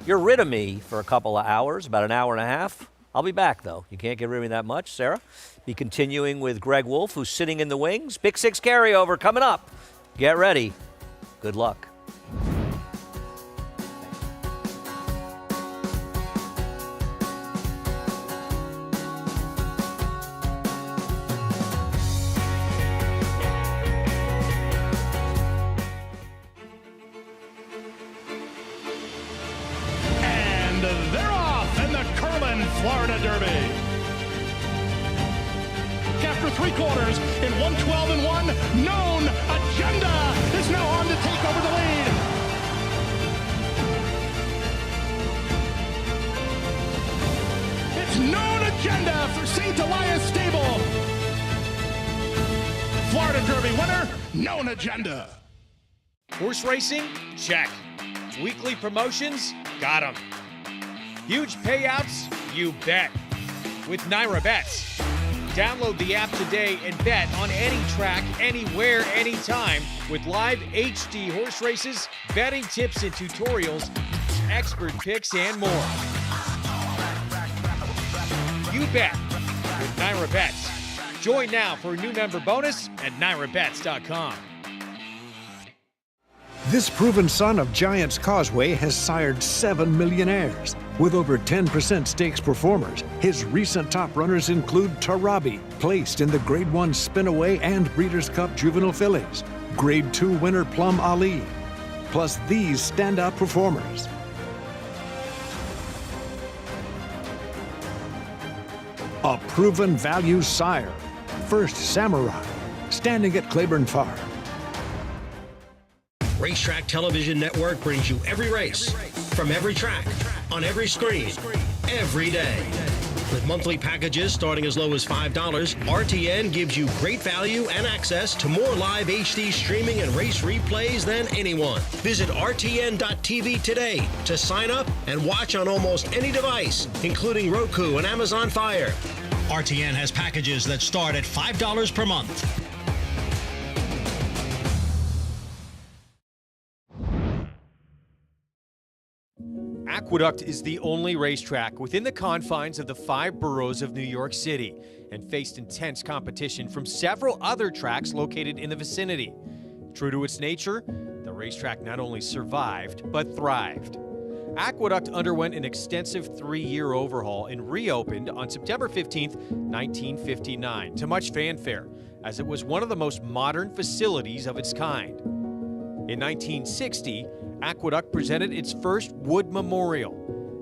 You're rid of me for a couple of hours, about an hour and a half. I'll be back, though. You can't get rid of me that much, Sarah. Be continuing with Greg Wolf, who's sitting in the wings. Pick 6 carryover coming up. Get ready. Good luck. They're off in the Curlin, Florida Derby. After 3/4 in 1:12-1, Known Agenda is now on to take over the lead. It's Known Agenda for St. Elias Stable. Florida Derby winner, Known Agenda. Horse racing? Check. Weekly promotions? Got 'em. Huge payouts? You bet. With Naira Bets. Download the app today and bet on any track, anywhere, anytime with live HD horse races, betting tips and tutorials, expert picks, and more. You bet with Naira Bets. Join now for a new member bonus at NairaBets.com. This proven son of Giants Causeway has sired 7 millionaires. With over 10% stakes performers, his recent top runners include Tarabi, placed in the Grade 1 Spinaway and Breeders' Cup Juvenile Fillies, Grade 2 winner Plum Ali, plus these standout performers. A proven value sire, First Samurai, standing at Claiborne Farm. Racetrack Television Network brings you every race, from every track, on every screen, every day. With monthly packages starting as low as $5, RTN gives you great value and access to more live HD streaming and race replays than anyone. Visit RTN.tv today to sign up and watch on almost any device, including Roku and Amazon Fire. RTN has packages that start at $5 per month. Aqueduct is the only racetrack within the confines of the 5 boroughs of New York City and faced intense competition from several other tracks located in the vicinity. True to its nature, the racetrack not only survived, but thrived. Aqueduct underwent an extensive 3-year overhaul and reopened on September 15, 1959, to much fanfare, as it was one of the most modern facilities of its kind. In 1960, Aqueduct presented its first Wood Memorial.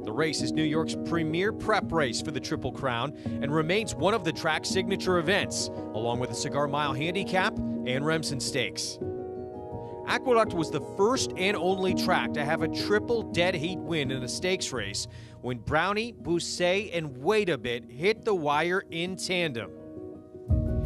The race is New York's premier prep race for the Triple Crown and remains one of the track's signature events, along with the Cigar Mile Handicap and Remsen Stakes. Aqueduct was the first and only track to have a triple dead heat win in a stakes race when Brownie, Bousset, and Wait a Bit hit the wire in tandem.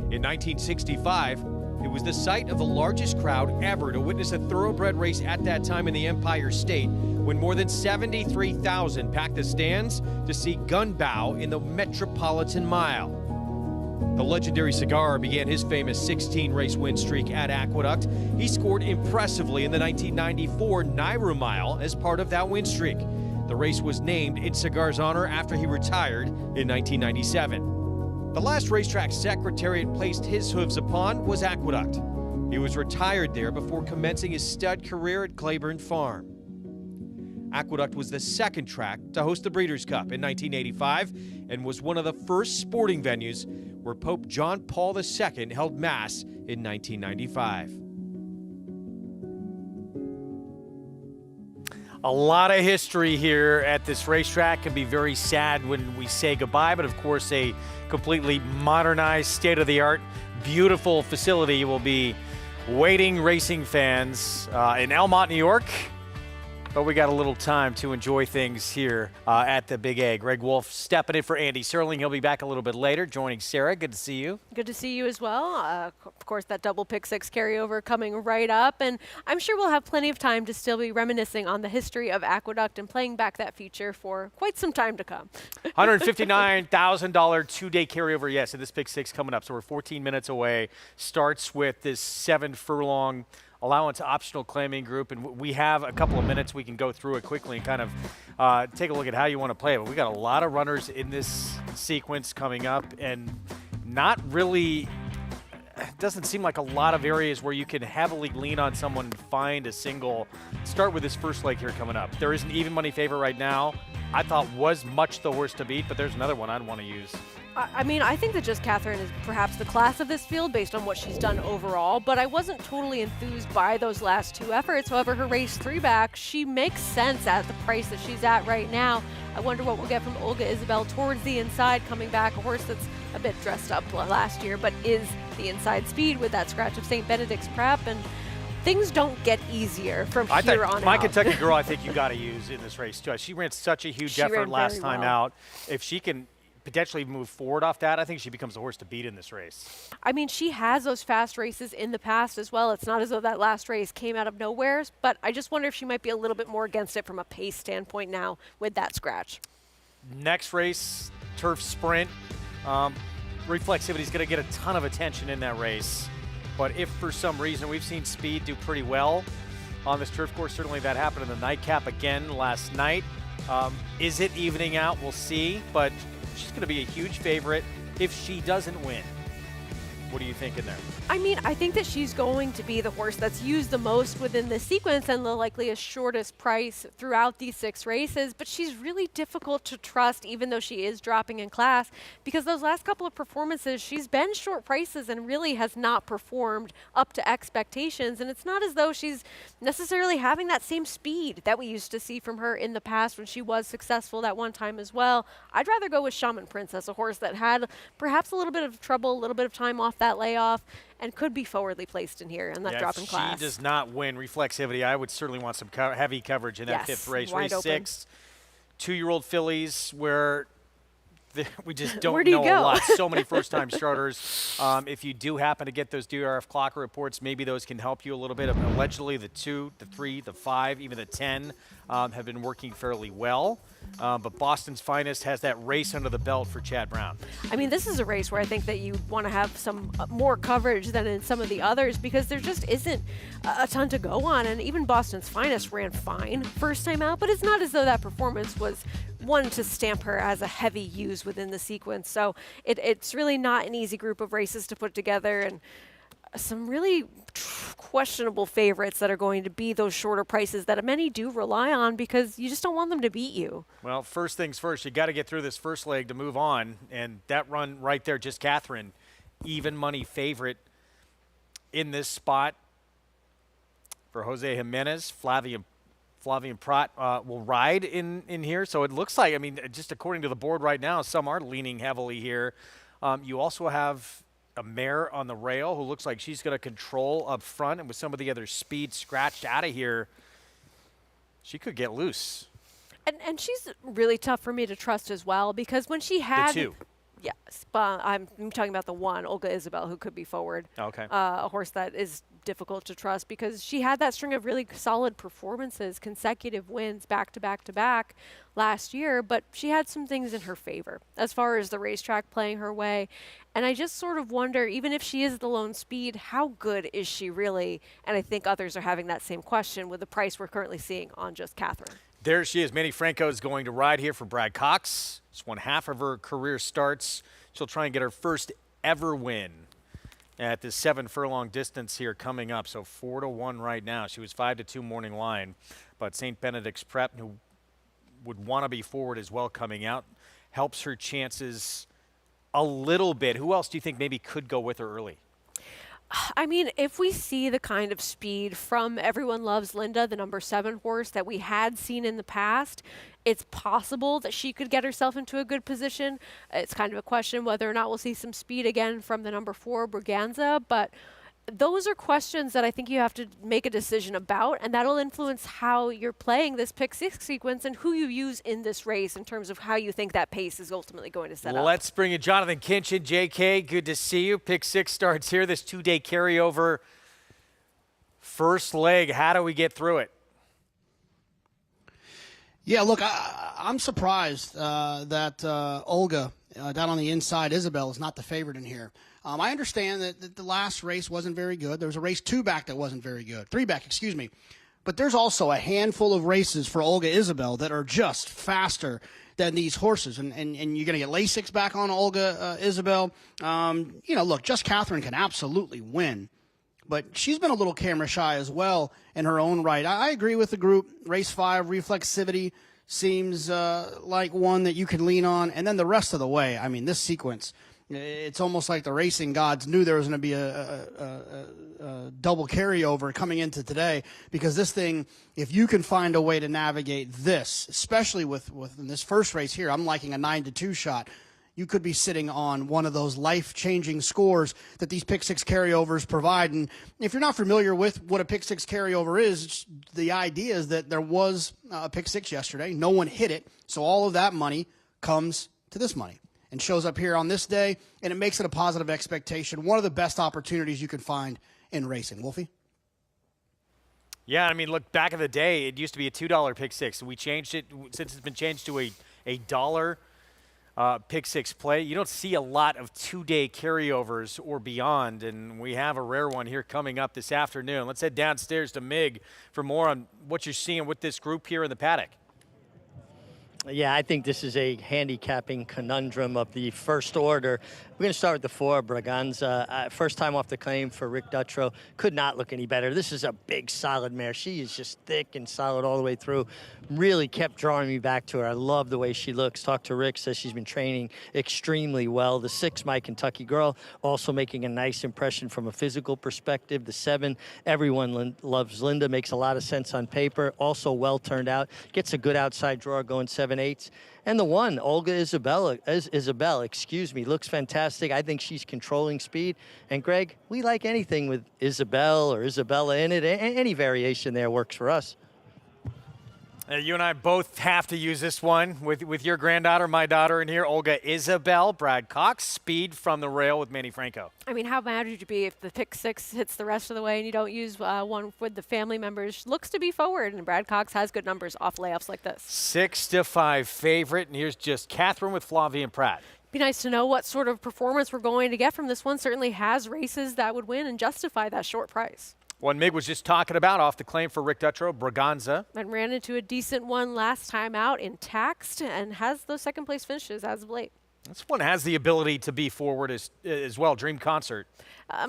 In 1965, It was the site of the largest crowd ever to witness a thoroughbred race at that time in the Empire State, when more than 73,000 packed the stands to see Gunbow in the Metropolitan Mile. The legendary Cigar began his famous 16-race win streak at Aqueduct. He scored impressively in the 1994 Naira Mile as part of that win streak. The race was named in Cigar's honor after he retired in 1997. The last racetrack Secretariat placed his hooves upon was Aqueduct. He was retired there before commencing his stud career at Claiborne Farm. Aqueduct was the second track to host the Breeders' Cup in 1985 and was one of the first sporting venues where Pope John Paul II held Mass in 1995. A lot of history here at this racetrack. Can be very sad when we say goodbye, but of course a completely modernized, state-of-the-art, beautiful facility will be waiting racing fans in Elmont, New York. But we got a little time to enjoy things here at the Big A. Greg Wolf stepping in for Andy Serling. He'll be back a little bit later, joining Sarah. Good to see you. Good to see you as well. Of course, that double pick six carryover coming right up. And I'm sure we'll have plenty of time to still be reminiscing on the history of Aqueduct and playing back that feature for quite some time to come. $159,000 two-day carryover, yes, and this pick six coming up. So we're 14 minutes away. Starts with this 7-furlong allowance optional claiming group, and we have a couple of minutes. We can go through it quickly and kind of take a look at how you want to play it. But we got a lot of runners in this sequence coming up, and not really, it doesn't seem like a lot of areas where you can heavily lean on someone to find a single. Start with this first leg here coming up. There is an even money favorite right now. I thought was much the horse to beat, but there's another one I'd want to use. I mean, I think that Just Catherine is perhaps the class of this field based on what she's done overall, but I wasn't totally enthused by those last two efforts. However, her race three back, she makes sense at the price that she's at right now. I wonder what we'll get from Olga Isabel towards the inside, coming back, a horse that's a bit dressed up last year, but is the inside speed with that scratch of St. Benedict's prep, and things don't get easier from here on out. My Kentucky Girl, I think you got to use in this race too. She ran such a huge effort last time out. If she can potentially move forward off that, I think she becomes the horse to beat in this race. I mean, she has those fast races in the past as well. It's not as though that last race came out of nowhere, but I just wonder if she might be a little bit more against it from a pace standpoint now with that scratch. Next race, Turf Sprint. Reflexivity is going to get a ton of attention in that race, but if for some reason we've seen Speed do pretty well on this turf course, certainly that happened in the nightcap again last night. Is it evening out? We'll see, but she's going to be a huge favorite if she doesn't win. What are you thinking there? I mean, I think that she's going to be the horse that's used the most within the sequence and the likeliest shortest price throughout these 6 races, but she's really difficult to trust even though she is dropping in class, because those last couple of performances, she's been short prices and really has not performed up to expectations, and it's not as though she's necessarily having that same speed that we used to see from her in the past when she was successful that one time as well. I'd rather go with Shaman Princess, a horse that had perhaps a little bit of trouble, a little bit of time off that layoff, and could be forwardly placed in here in that drop in class. If she does not win Reflexivity, I would certainly want some heavy coverage in that 5th race. Race open. 6, 2-year-old fillies where we just don't know a lot. So many first-time starters. If you do happen to get those DRF Clocker reports, maybe those can help you a little bit. Allegedly, the 2, the 3, the 5, even the 10 have been working fairly well. But Boston's Finest has that race under the belt for Chad Brown. I mean, this is a race where I think that you want to have some more coverage than in some of the others, because there just isn't a ton to go on. And even Boston's Finest ran fine first time out, but it's not as though that performance was one to stamp her as a heavy use within the sequence. So it's really not an easy group of races to put together, and some really questionable favorites that are going to be those shorter prices that many do rely on because you just don't want them to beat you. Well, first things first, you got to get through this first leg to move on, and that run right there, Just Catherine, even money favorite in this spot for Jose Jimenez. Flavian Prat will ride in here, so it looks like, I mean, just according to the board right now, some are leaning heavily here. You also have a mare on the rail who looks like she's going to control up front, and with some of the other speed scratched out of here, she could get loose. And she's really tough for me to trust as well, because when she had Yes, but I'm talking about the one, Olga Isabel, who could be forward. Okay. A horse that is difficult to trust because she had that string of really solid performances, consecutive wins back to back to back last year, but she had some things in her favor as far as the racetrack playing her way. And I just sort of wonder, even if she is the lone speed, how good is she really? And I think others are having that same question with the price we're currently seeing on Just Catherine. There she is. Manny Franco is going to ride here for Brad Cox. It's one half of her career starts. She'll try and get her first ever win at this 7 furlong distance here coming up. So 4-1 right now. She was 5-2 morning line, but St. Benedict's Prep, who would want to be forward as well coming out, helps her chances a little bit. Who else do you think maybe could go with her early? I mean, if we see the kind of speed from Everyone Loves Linda, the number 7 horse that we had seen in the past, it's possible that she could get herself into a good position. It's kind of a question whether or not we'll see some speed again from the number 4, Braganza, but those are questions that I think you have to make a decision about, and that'll influence how you're playing this pick 6 sequence and who you use in this race in terms of how you think that pace is ultimately going to set up. Let's bring in Jonathan Kinchin. JK, good to see you. Pick 6 starts here, this 2-day carryover. First leg, how do we get through it? Yeah, look, I'm surprised that Olga, down on the inside, Isabel, is not the favorite in here. I understand that the last race wasn't very good. There was a race 2 back that wasn't very good. 3 back, excuse me. But there's also a handful of races for Olga Isabel that are just faster than these horses. And you're going to get Lasix back on Olga Isabel. Look, Just Catherine can absolutely win. But she's been a little camera shy as well in her own right. I agree with the group. Race 5, Reflexivity seems like one that you can lean on. And then the rest of the way, I mean, this sequence, it's almost like the racing gods knew there was going to be a double carryover coming into today, because this thing, if you can find a way to navigate this, especially with in this first race here, I'm liking a 9-2 shot. You could be sitting on one of those life-changing scores that these pick 6 carryovers provide. And if you're not familiar with what a pick 6 carryover is, the idea is that there was a pick 6 yesterday. No one hit it, so all of that money comes to this money and shows up here on this day, and it makes it a positive expectation. One of the best opportunities you can find in racing. Wolfie? Yeah, I mean, look, back in the day, it used to be a $2 pick 6. We changed it, since it's been changed to a dollar pick 6 play. You don't see a lot of 2-day carryovers or beyond, and we have a rare one here coming up this afternoon. Let's head downstairs to Mig for more on what you're seeing with this group here in the paddock. Yeah, I think this is a handicapping conundrum of the first order. We're going to start with the 4, Braganza. First time off the claim for Rick Dutrow. Could not look any better. This is a big, solid mare. She is just thick and solid all the way through. Really kept drawing me back to her. I love the way she looks. Talked to Rick, says she's been training extremely well. The 6, My Kentucky Girl, also making a nice impression from a physical perspective. The 7, Everyone Loves Linda, makes a lot of sense on paper. Also well turned out. Gets a good outside draw going 7/8. And the 1, Olga Isabel, looks fantastic. I think she's controlling speed. And Greg, we like anything with Isabel or Isabella in it. Any variation there works for us. You and I both have to use this one with your granddaughter, my daughter in here, Olga Isabel, Brad Cox, speed from the rail with Manny Franco. I mean, how mad would you be if the pick 6 hits the rest of the way and you don't use one with the family members? Looks to be forward, and Brad Cox has good numbers off layoffs like this. 6-5 favorite, and here's Just Catherine with Flavien Prat. Be nice to know what sort of performance we're going to get from this one. Certainly has races that would win and justify that short price. One Mig was just talking about off the claim for Rick Dutrow, Braganza. And ran into a decent one last time out in Taxed and has those second place finishes as of late. This one has the ability to be forward as well, Dream Concert.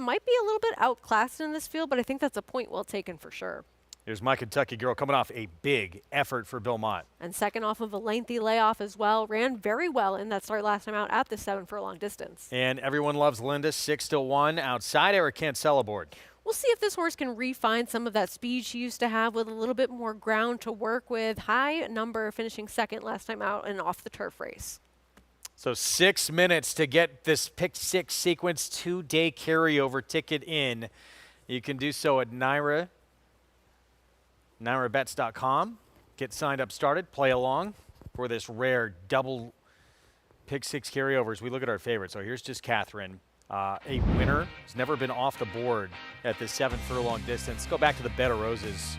Might be a little bit outclassed in this field, but I think that's a point well taken for sure. Here's My Kentucky Girl coming off a big effort for Bill Mott. And second off of a lengthy layoff as well. Ran very well in that start last time out at the 7 furlong distance. And Everyone Loves Linda, 6-1 outside. Eric Cancel aboard. We'll see if this horse can refine some of that speed she used to have with a little bit more ground to work with. High number finishing second last time out in off the turf race. So 6 minutes to get this pick 6 sequence 2-day carryover ticket in. You can do so at NyraBets.com. Get signed up, started, play along for this rare double pick six carryovers, we look at our favorites. So here's just Catherine. A winner has never been off the board at this 7 furlong distance. Go back to the Bed of Roses.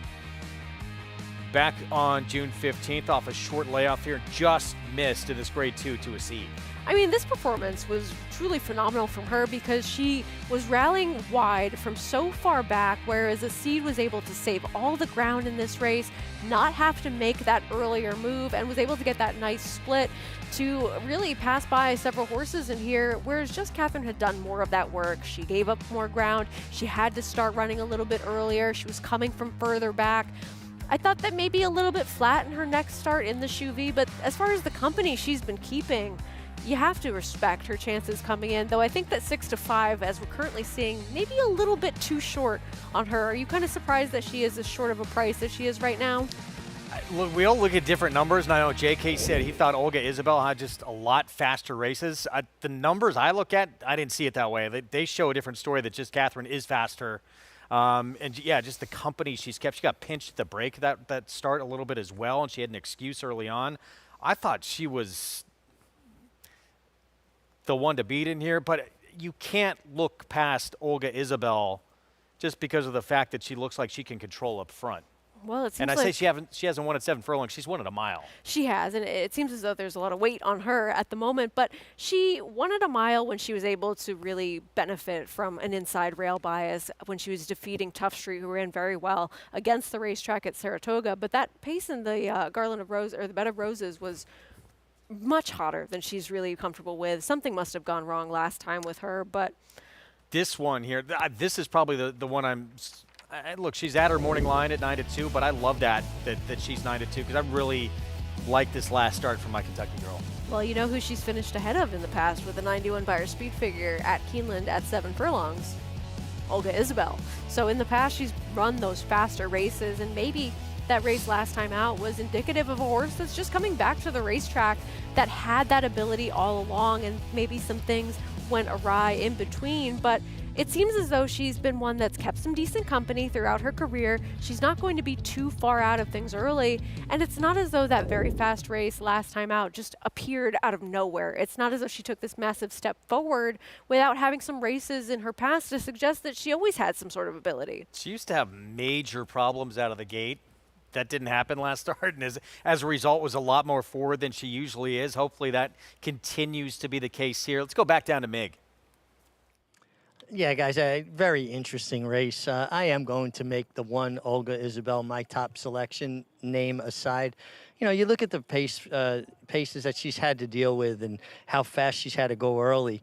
Back on June 15th off a short layoff here, just missed in this grade 2 to a seed. I mean, this performance was truly phenomenal from her because she was rallying wide from so far back, whereas a seed was able to save all the ground in this race, not have to make that earlier move, and was able to get that nice split to really pass by several horses in here, whereas just Catherine had done more of that work. She gave up more ground. She had to start running a little bit earlier. She was coming from further back. I thought that maybe a little bit flat in her next start in the Chuvie, but as far as the company she's been keeping, you have to respect her chances coming in, though I think that 6 to 5, as we're currently seeing, maybe a little bit too short on her. Are you kind of surprised that she is as short of a price as she is right now? Look, we all look at different numbers, and I know JK said he thought Olga Isabel had just a lot faster races. The numbers I look at, I didn't see it that way. They show a different story that just Catherine is faster. And yeah, just the company she's kept. She got pinched at the break that start a little bit as well, and she had an excuse early on. I thought she was the one to beat in here, but you can't look past Olga Isabel just because of the fact that she looks like she can control up front. Well, it seems and I like say she hasn't won at 7 furlongs. She's won at a mile. She has, and it seems as though there's a lot of weight on her at the moment, but she won at a mile when she was able to really benefit from an inside rail bias when she was defeating Tough Street, who ran very well against the racetrack at Saratoga. But that pace in the Garland of Rose, or the Bed of Roses, was much hotter than she's really comfortable with. Something must have gone wrong last time with her, but this one here, this is probably the one look, she's at her morning line at 9 to 2, but I love that she's 9 to 2 because I really like this last start from my Kentucky girl. Well, you know who she's finished ahead of in the past with a 91 by her speed figure at Keeneland at 7 furlongs? Olga Isabel. So in the past, she's run those faster races, and maybe that race last time out was indicative of a horse that's just coming back to the racetrack that had that ability all along, and maybe some things went awry in between, but it seems as though she's been one that's kept some decent company throughout her career. She's not going to be too far out of things early, and it's not as though that very fast race last time out just appeared out of nowhere. It's not as though she took this massive step forward without having some races in her past to suggest that she always had some sort of ability. She used to have major problems out of the gate. That didn't happen last start, and as a result was a lot more forward than she usually is. Hopefully that continues to be the case here. Let's go back down to Mig. Yeah, guys, a very interesting race. I am going to make the one Olga Isabel my top selection, name aside. You know, you look at the paces that she's had to deal with and how fast she's had to go early.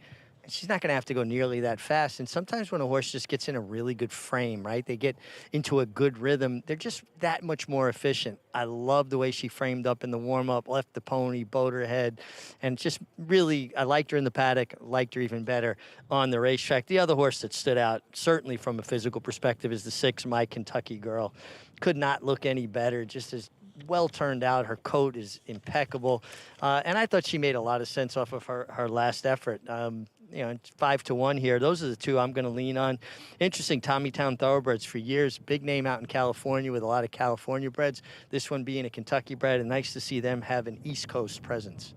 She's not going to have to go nearly that fast. And sometimes when a horse just gets in a really good frame, right, they get into a good rhythm, they're just that much more efficient. I love the way she framed up in the warm-up, left the pony, bowed her head, and just really, I liked her in the paddock, liked her even better on the racetrack. The other horse that stood out, certainly from a physical perspective, is the 6, My Kentucky Girl. Could not look any better, just as well turned out. Her coat is impeccable. And I thought she made a lot of sense off of her last effort. You know, 5 to 1 here. Those are the two I'm going to lean on. Interesting, Tommytown Thoroughbreds for years. Big name out in California with a lot of California breds. This one being a Kentucky bred, and nice to see them have an East Coast presence.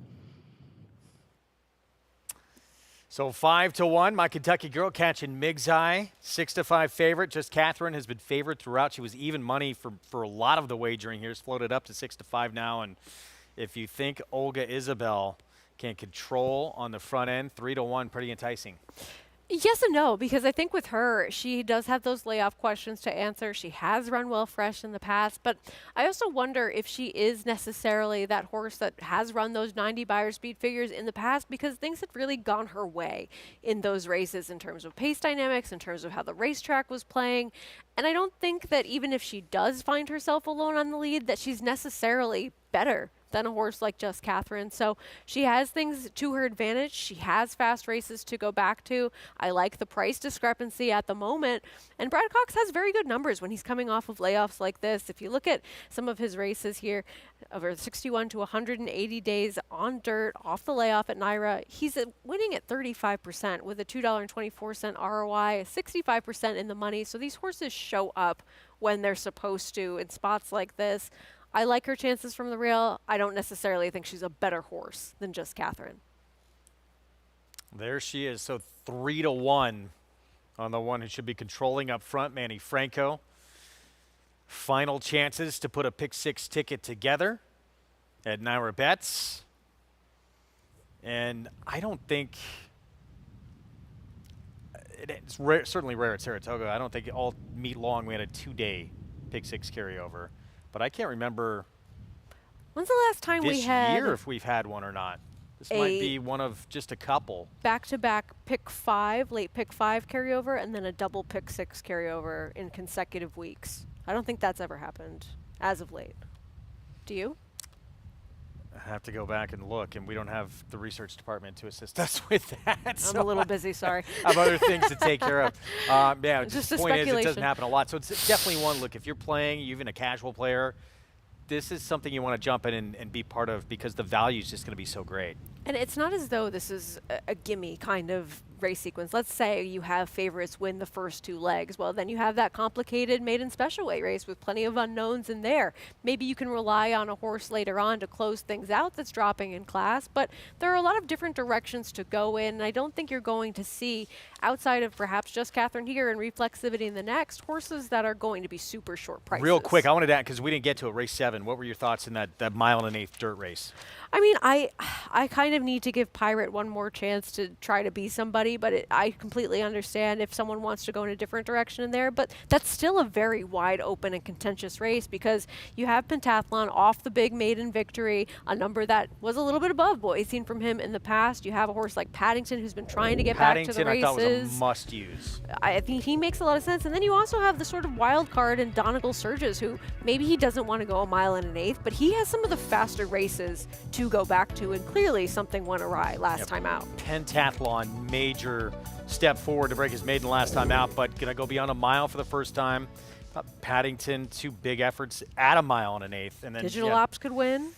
So 5 to 1, my Kentucky girl catching Mig's eye. 6 to 5 favorite. Just Catherine has been favored throughout. She was even money for a lot of the wagering here. It's floated up to 6 to 5 now. And if you think Olga Isabel can control on the front end, 3 to 1, pretty enticing. Yes and no, because I think with her, she does have those layoff questions to answer. She has run well fresh in the past, but I also wonder if she is necessarily that horse that has run those 90 buyer speed figures in the past, because things had really gone her way in those races in terms of pace dynamics, in terms of how the racetrack was playing. And I don't think that even if she does find herself alone on the lead, that she's necessarily better than a horse like Just Catherine. So she has things to her advantage. She has fast races to go back to. I like the price discrepancy at the moment. And Brad Cox has very good numbers when he's coming off of layoffs like this. If you look at some of his races here, over 61 to 180 days on dirt, off the layoff at NYRA, he's winning at 35% with a $2.24 ROI, 65% in the money. So these horses show up when they're supposed to in spots like this. I like her chances from the rail. I don't necessarily think she's a better horse than Just Catherine. There she is. So 3-1 on the one who should be controlling up front, Manny Franco. Final chances to put a pick six ticket together at Naira Bets. And I don't think it's certainly rare at Saratoga. I don't think all meet long we had a 2-day pick six carryover. But I can't remember when's the last time we had this year if we've had one or not. This might be one of just a couple. Back-to-back pick 5, late pick 5 carryover, and then a double pick 6 carryover in consecutive weeks. I don't think that's ever happened as of late. Do you? I have to go back and look, and we don't have the research department to assist us with that. I'm a little busy, sorry. I have other things to take care of. Yeah, just the a point is it doesn't speculation. happen a lot. So it's definitely one, look, if you're playing, even a casual player, this is something you want to jump in and be part of because the value is just going to be so great. And it's not as though this is a gimme kind of race sequence. Let's say you have favorites win the first 2 legs. Well, then you have that complicated maiden special weight race with plenty of unknowns in there. Maybe you can rely on a horse later on to close things out that's dropping in class, but there are a lot of different directions to go in, and I don't think you're going to see, outside of perhaps just Catherine here and Reflexivity in the next, horses that are going to be super short prices. Real quick, I wanted to add, because we didn't get to it, race 7. What were your thoughts in that mile and an eighth dirt race? I mean, I kind of need to give Pirate one more chance to try to be somebody, but I completely understand if someone wants to go in a different direction in there. But that's still a very wide open and contentious race because you have Pentathlon off the big maiden victory, a number that was a little bit above what we've seen from him in the past. You have a horse like Paddington who's been trying to get back to the races. I thought was a must-use. I think he makes a lot of sense. And then you also have the sort of wild card in Donegal Surges, who maybe he doesn't want to go a mile and an eighth, but he has some of the faster races to go back to, and clearly something went awry last time out. Pentathlon, major step forward to break his maiden last time out, but gonna go beyond a mile for the first time. Paddington, 2 big efforts at a mile and an eighth. And then Digital Ops could win.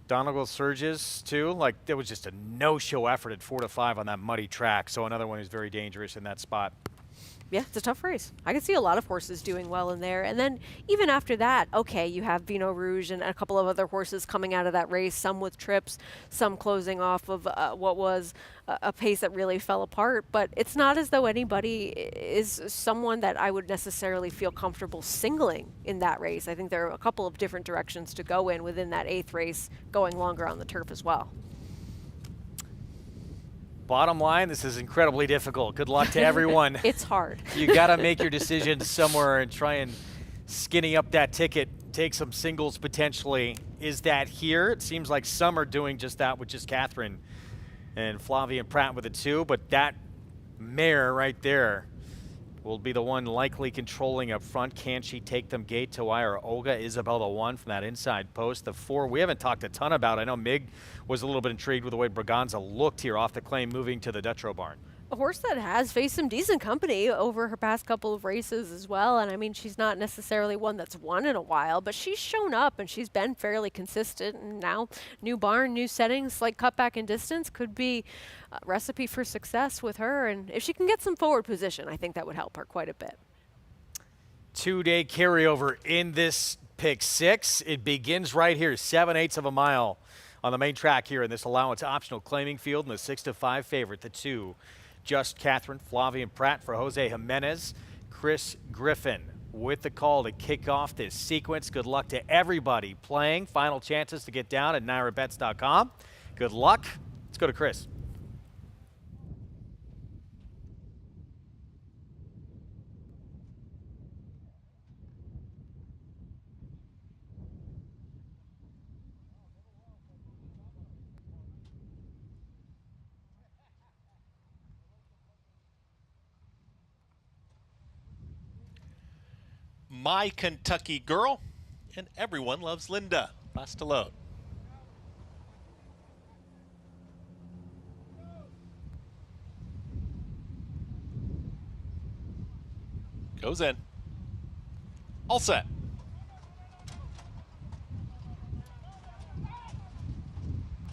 Donegal Surges too, like there was just a no-show effort at 4 to 5 on that muddy track. So another one who's very dangerous in that spot. Yeah, it's a tough race. I can see a lot of horses doing well in there. And then even after that, okay, you have Vino Rouge and a couple of other horses coming out of that race, some with trips, some closing off of what was a pace that really fell apart. But it's not as though anybody is someone that I would necessarily feel comfortable singling in that race. I think there are a couple of different directions to go in within that 8th race, going longer on the turf as well. Bottom line, this is incredibly difficult. Good luck to everyone. It's hard. You got to make your decisions somewhere and try and skinny up that ticket, take some singles potentially. Is that here? It seems like some are doing just that with just Catherine and Flavia and Pratt with a 2, but that mare right there will be the one likely controlling up front. Can she take them gate to wire? Olga Isabel, the 1 from that inside post. The 4 we haven't talked a ton about. I know Mig was a little bit intrigued with the way Braganza looked here off the claim, moving to the Dutro barn. A horse that has faced some decent company over her past couple of races as well. And I mean, she's not necessarily one that's won in a while, but she's shown up and she's been fairly consistent. And now new barn, new settings, slight cutback in distance could be a recipe for success with her. And if she can get some forward position, I think that would help her quite a bit. 2-day carryover in this pick 6. It begins right here, 7/8 of a mile on the main track here in this allowance optional claiming field, and the 6 to 5 favorite, the 2. Just Catherine, Flavia, and Pratt for Jose Jimenez. Chris Griffin with the call to kick off this sequence. Good luck to everybody playing. Final chances to get down at NairaBets.com. Good luck. Let's go to Chris. My Kentucky Girl, and everyone loves Linda. Last to load. Goes in. All set.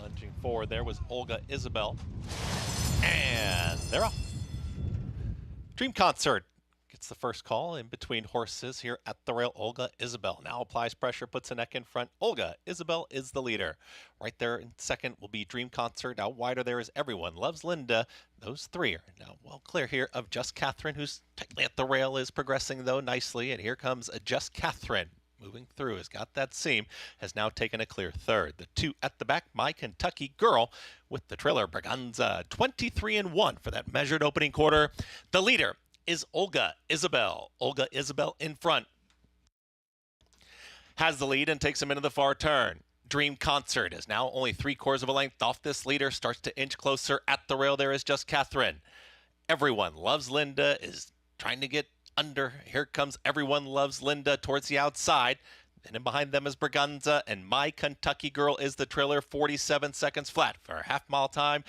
Lunging forward there was Olga Isabel. And they're off. Dream Concert gets the first call in between horses here at the rail. Olga Isabel now applies pressure, puts a neck in front. Olga Isabel is the leader. Right there in second will be Dream Concert. Out wider there is Everyone Loves Linda. Those three are now well clear here of Just Catherine, who's tightly at the rail, is progressing though nicely. And here comes a Just Catherine. Moving through, has got that seam, has now taken a clear third. The two at the back, My Kentucky Girl with the trailer Braganza, 23-1 for that measured opening quarter. The leader is Olga Isabel. Olga Isabel in front. Has the lead and takes him into the far turn. Dream Concert is now only 3/4 of a length off this leader, starts to inch closer. At the rail there is Just Catherine. Everyone Loves Linda is trying to get under. Here comes Everyone Loves Linda towards the outside. And in behind them is Braganza, and My Kentucky Girl is the trailer, 47 seconds flat for a half-mile time.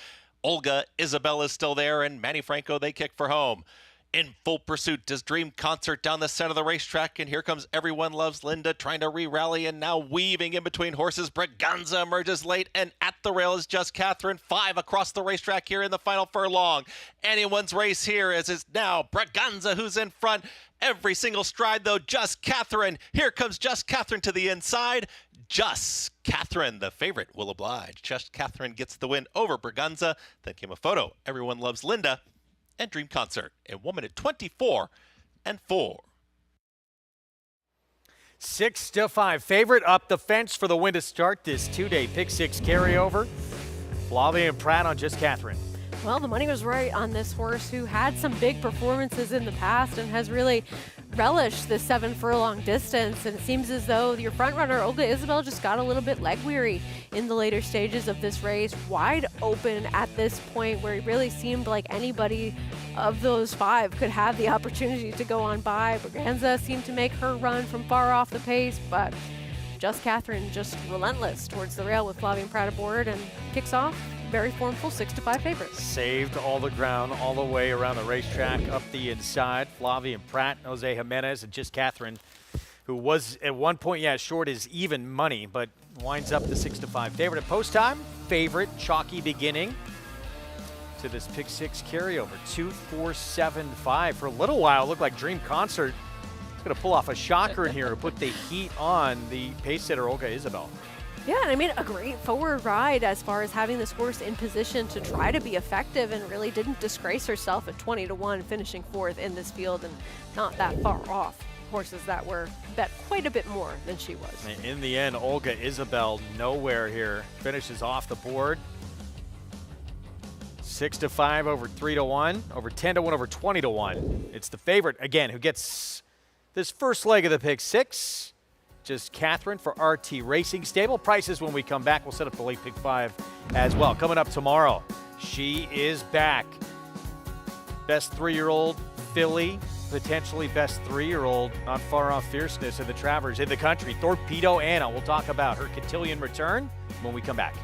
Olga Isabel is still there, and Manny Franco, they kick for home. In full pursuit does Dream Concert down the center of the racetrack, and here comes Everyone Loves Linda trying to re-rally and now weaving in between horses. Braganza emerges late, and at the rail is Just Catherine. 5 across the racetrack here in the final furlong. Anyone's race here as it's now Braganza who's in front. Every single stride, though, Just Catherine. Here comes Just Catherine to the inside. Just Catherine, the favorite, will oblige. Just Catherine gets the win over Braganza. Then came a photo. Everyone Loves Linda and Dream Concert in 1 minute 24 and 4. 6-5 favorite up the fence for the win to start this two-day pick six carryover. Flavia and Pratt on Just Catherine. Well, the money was right on this horse who had some big performances in the past and has really relished the 7 furlong distance. And it seems as though your front runner, Olga Isabel, just got a little bit leg weary in the later stages of this race. Wide open at this point where it really seemed like anybody of those 5 could have the opportunity to go on by. Braganza seemed to make her run from far off the pace, but Just Catherine just relentless towards the rail with Flavia and Pratt aboard and kicks off. Very formful 6-5 favorite. Saved all the ground all the way around the racetrack, up the inside. Flavia and Pratt, Jose Jimenez, and Just Catherine, who was at one point, short is even money, but winds up the 6-5 favorite. At post time, favorite, chalky beginning to this pick six carryover. 2-4-7-5. For a little while, it looked like Dream Concert was going to pull off a shocker in here to put the heat on the pace setter, Olga Isabel. Yeah, and I mean, a great forward ride as far as having this horse in position to try to be effective and really didn't disgrace herself at 20-1, finishing 4th in this field and not that far off horses that were bet quite a bit more than she was. And in the end, Olga Isabel nowhere here. Finishes off the board. 6-5 over 3-1, over 10-1, over 20-1. It's the favorite, again, who gets this first leg of the pick six. Just Catherine for RT Racing Stable. Prices when we come back. We'll set up the late pick 5 as well. Coming up tomorrow, she is back. Best 3-year-old filly, potentially best 3-year-old, not far off fierceness of the Travers in the country. Torpedo Anna. We'll talk about her cotillion return when we come back.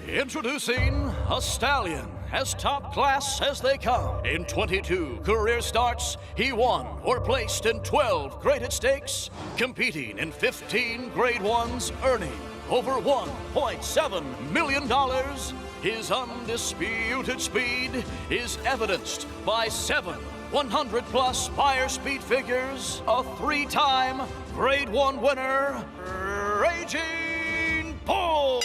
Introducing a stallion, as top class as they come. In 22 career starts, he won or placed in 12 graded stakes, competing in 15 grade ones, earning over $1.7 million. His undisputed speed is evidenced by 7 100-plus buyer speed figures, a 3-time grade 1 winner, Raging Bull.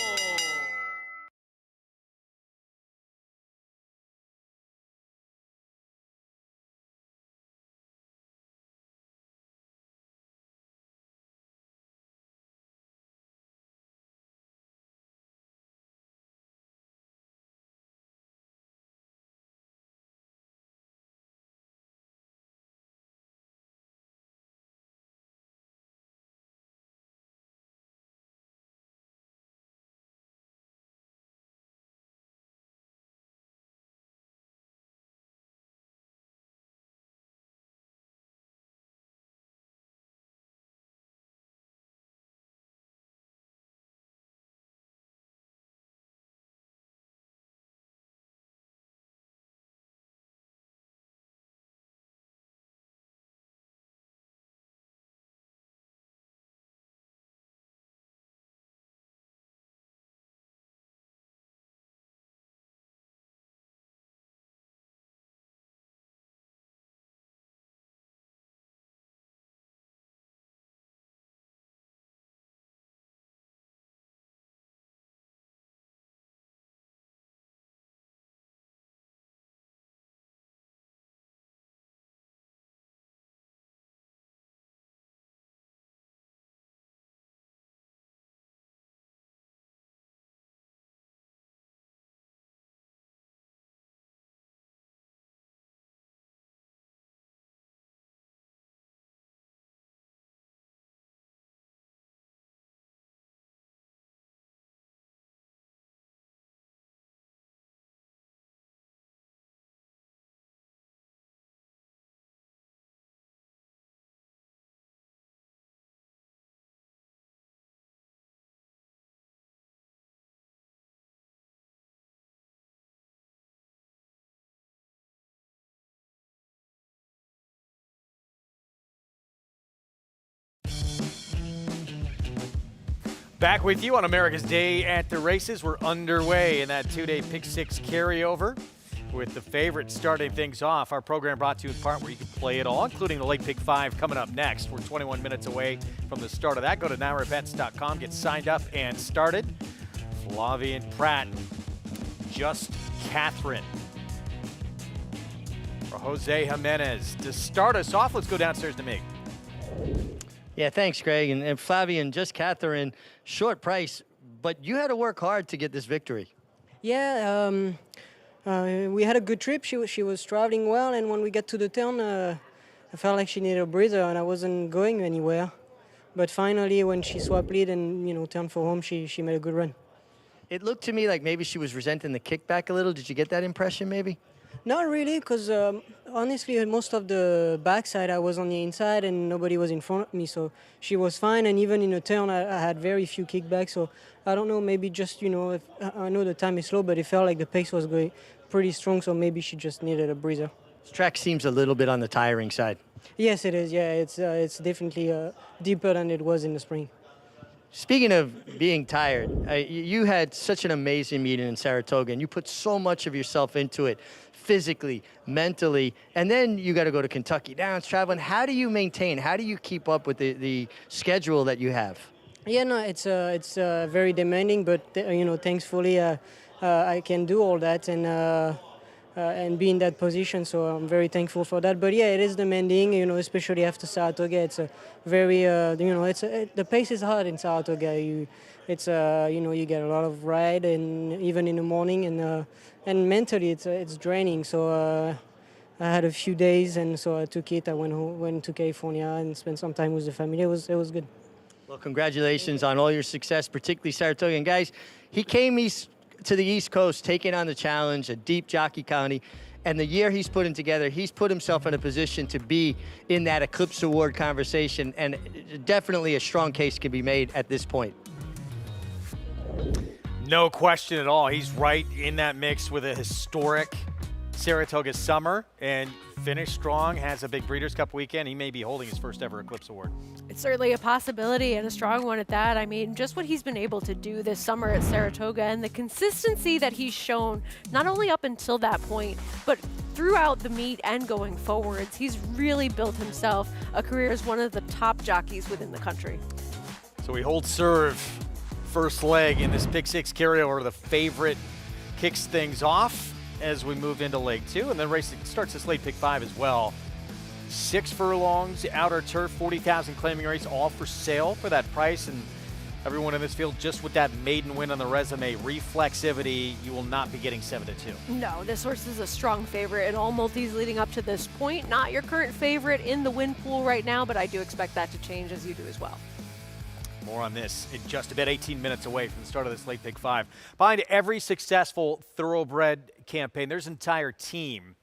Back with you on America's Day at the Races. We're underway in that two-day Pick 6 carryover with the favorites starting things off. Our program brought to you in part where you can play it all, including the late Pick 5 coming up next. We're 21 minutes away from the start of that. Go to NyraBets.com, get signed up and started. Flavien Prat, Just Catherine. For Jose Jimenez. To start us off, let's go downstairs to Mig. Yeah, thanks, Greg. And Flavien, Just Catherine, short price, but you had to work hard to get this victory. Yeah, we had a good trip. She was traveling well, and when we got to the turn, I felt like she needed a breather, and I wasn't going anywhere. But finally, when she swapped lead and turned for home, she made a good run. It looked to me like maybe she was resenting the kickback a little. Did you get that impression, maybe? Not really, because honestly, most of the backside I was on the inside and nobody was in front of me, so she was fine. And even in the turn, I had very few kickbacks. So I don't know, maybe just if, I know the time is slow, but it felt like the pace was going pretty strong. So maybe she just needed a breather. This track seems a little bit on the tiring side. Yes, it is. Yeah, it's definitely deeper than it was in the spring. Speaking of being tired, you had such an amazing meeting in Saratoga, and you put so much of yourself into it, physically, mentally, and then you got to go to Kentucky Downs, traveling. How do you maintain? How do you keep up with the schedule that you have? Yeah, no, it's very demanding, but thankfully I can do all that and be in that position. So I'm very thankful for that. But yeah, it is demanding, especially after Saratoga. It's a very, the pace is hard in Saratoga. You get a lot of ride, and even in the morning, and mentally it's draining. So I had a few days, and so I took it. I went to California and spent some time with the family. It was good. Well, congratulations on all your success, particularly Saratoga. And guys, he came to the East Coast, taking on the challenge, a deep jockey county, and the year he's putting together, he's put himself in a position to be in that Eclipse Award conversation, and definitely a strong case can be made at this point. No question at all. He's right in that mix with a historic Saratoga summer, and finished strong, has a big Breeders' Cup weekend. He may be holding his first ever Eclipse Award. It's certainly a possibility, and a strong one at that. I mean, just what he's been able to do this summer at Saratoga and the consistency that he's shown, not only up until that point, but throughout the meet and going forwards. He's really built himself a career as one of the top jockeys within the country. So we hold serve first leg in this Pick 6 carryover. The favorite kicks things off as we move into leg 2, and then racing starts this late Pick 5 as well. 6 furlongs, outer turf, 40,000 claiming race, all for sale for that price. And everyone in this field just with that maiden win on the resume, reflexivity, you will not be getting 7-2. No, this horse is a strong favorite in all multis leading up to this point. Not your current favorite in the win pool right now, but I do expect that to change, as you do as well. More on this in just about 18 minutes away from the start of this late Pick 5. Behind every successful thoroughbred campaign, there's an entire team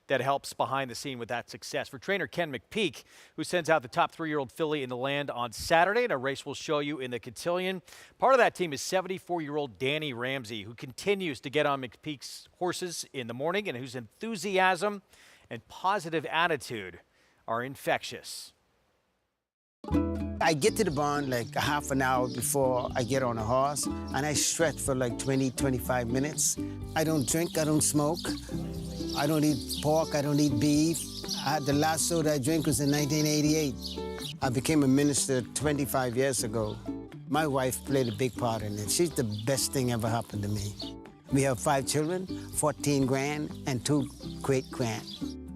that helps behind the scene with that success. For trainer Ken McPeak, who sends out the top 3-year-old filly in the land on Saturday, and a race we'll show you in the cotillion. Part of that team is 74-year-old Danny Ramsey, who continues to get on McPeak's horses in the morning and whose enthusiasm and positive attitude are infectious. I get to the barn like a half an hour before I get on a horse, and I stretch for like 20, 25 minutes. I don't drink, I don't smoke. I don't eat pork, I don't eat beef. The last soda I drank was in 1988. I became a minister 25 years ago. My wife played a big part in it. She's the best thing ever happened to me. We have 5 children, 14 grand, and 2 great-grand.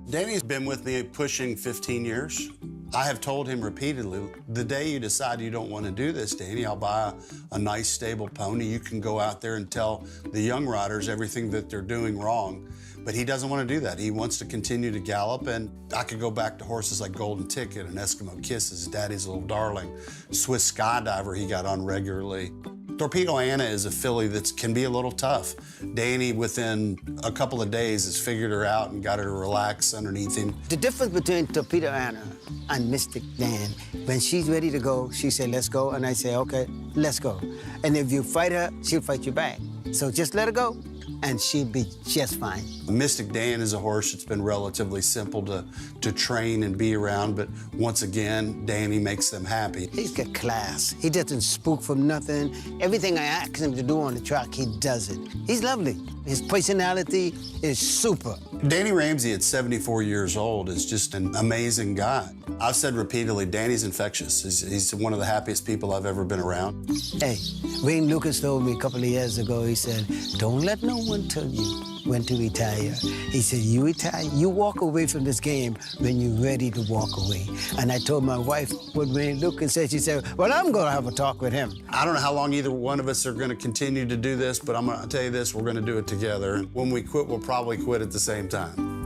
Danny's been with me pushing 15 years. I have told him repeatedly, the day you decide you don't want to do this, Danny, I'll buy a nice, stable pony. You can go out there and tell the young riders everything that they're doing wrong. But he doesn't want to do that. He wants to continue to gallop, and I could go back to horses like Golden Ticket and Eskimo Kisses, Daddy's Little Darling, Swiss Skydiver he got on regularly. Torpedo Anna is a filly that can be a little tough. Danny, within a couple of days, has figured her out and got her to relax underneath him. The difference between Torpedo Anna and Mystic Dan, when she's ready to go, she say, let's go, and I say, okay, let's go. And if you fight her, she'll fight you back. So just let her go. and she'll be just fine. Mystic Dan is a horse that's been relatively simple to train and be around, but once again, Danny makes them happy. He's got class. He doesn't spook from nothing. Everything I ask him to do on the track, he does it. He's lovely. His personality is super. Danny Ramsey at 74 years old is just an amazing guy. I've said repeatedly, Danny's infectious. He's one of the happiest people I've ever been around. Hey, Wayne Lucas told me a couple of years ago, he said, don't let no one tell you when to retire. He said, you retire, you walk away from this game when you're ready to walk away. And I told my wife what Wayne Lucas said. She said, well, I'm going to have a talk with him. I don't know how long either one of us are going to continue to do this, but I'm going to tell you this, we're going to do it together. And when we quit, we'll probably quit at the same time.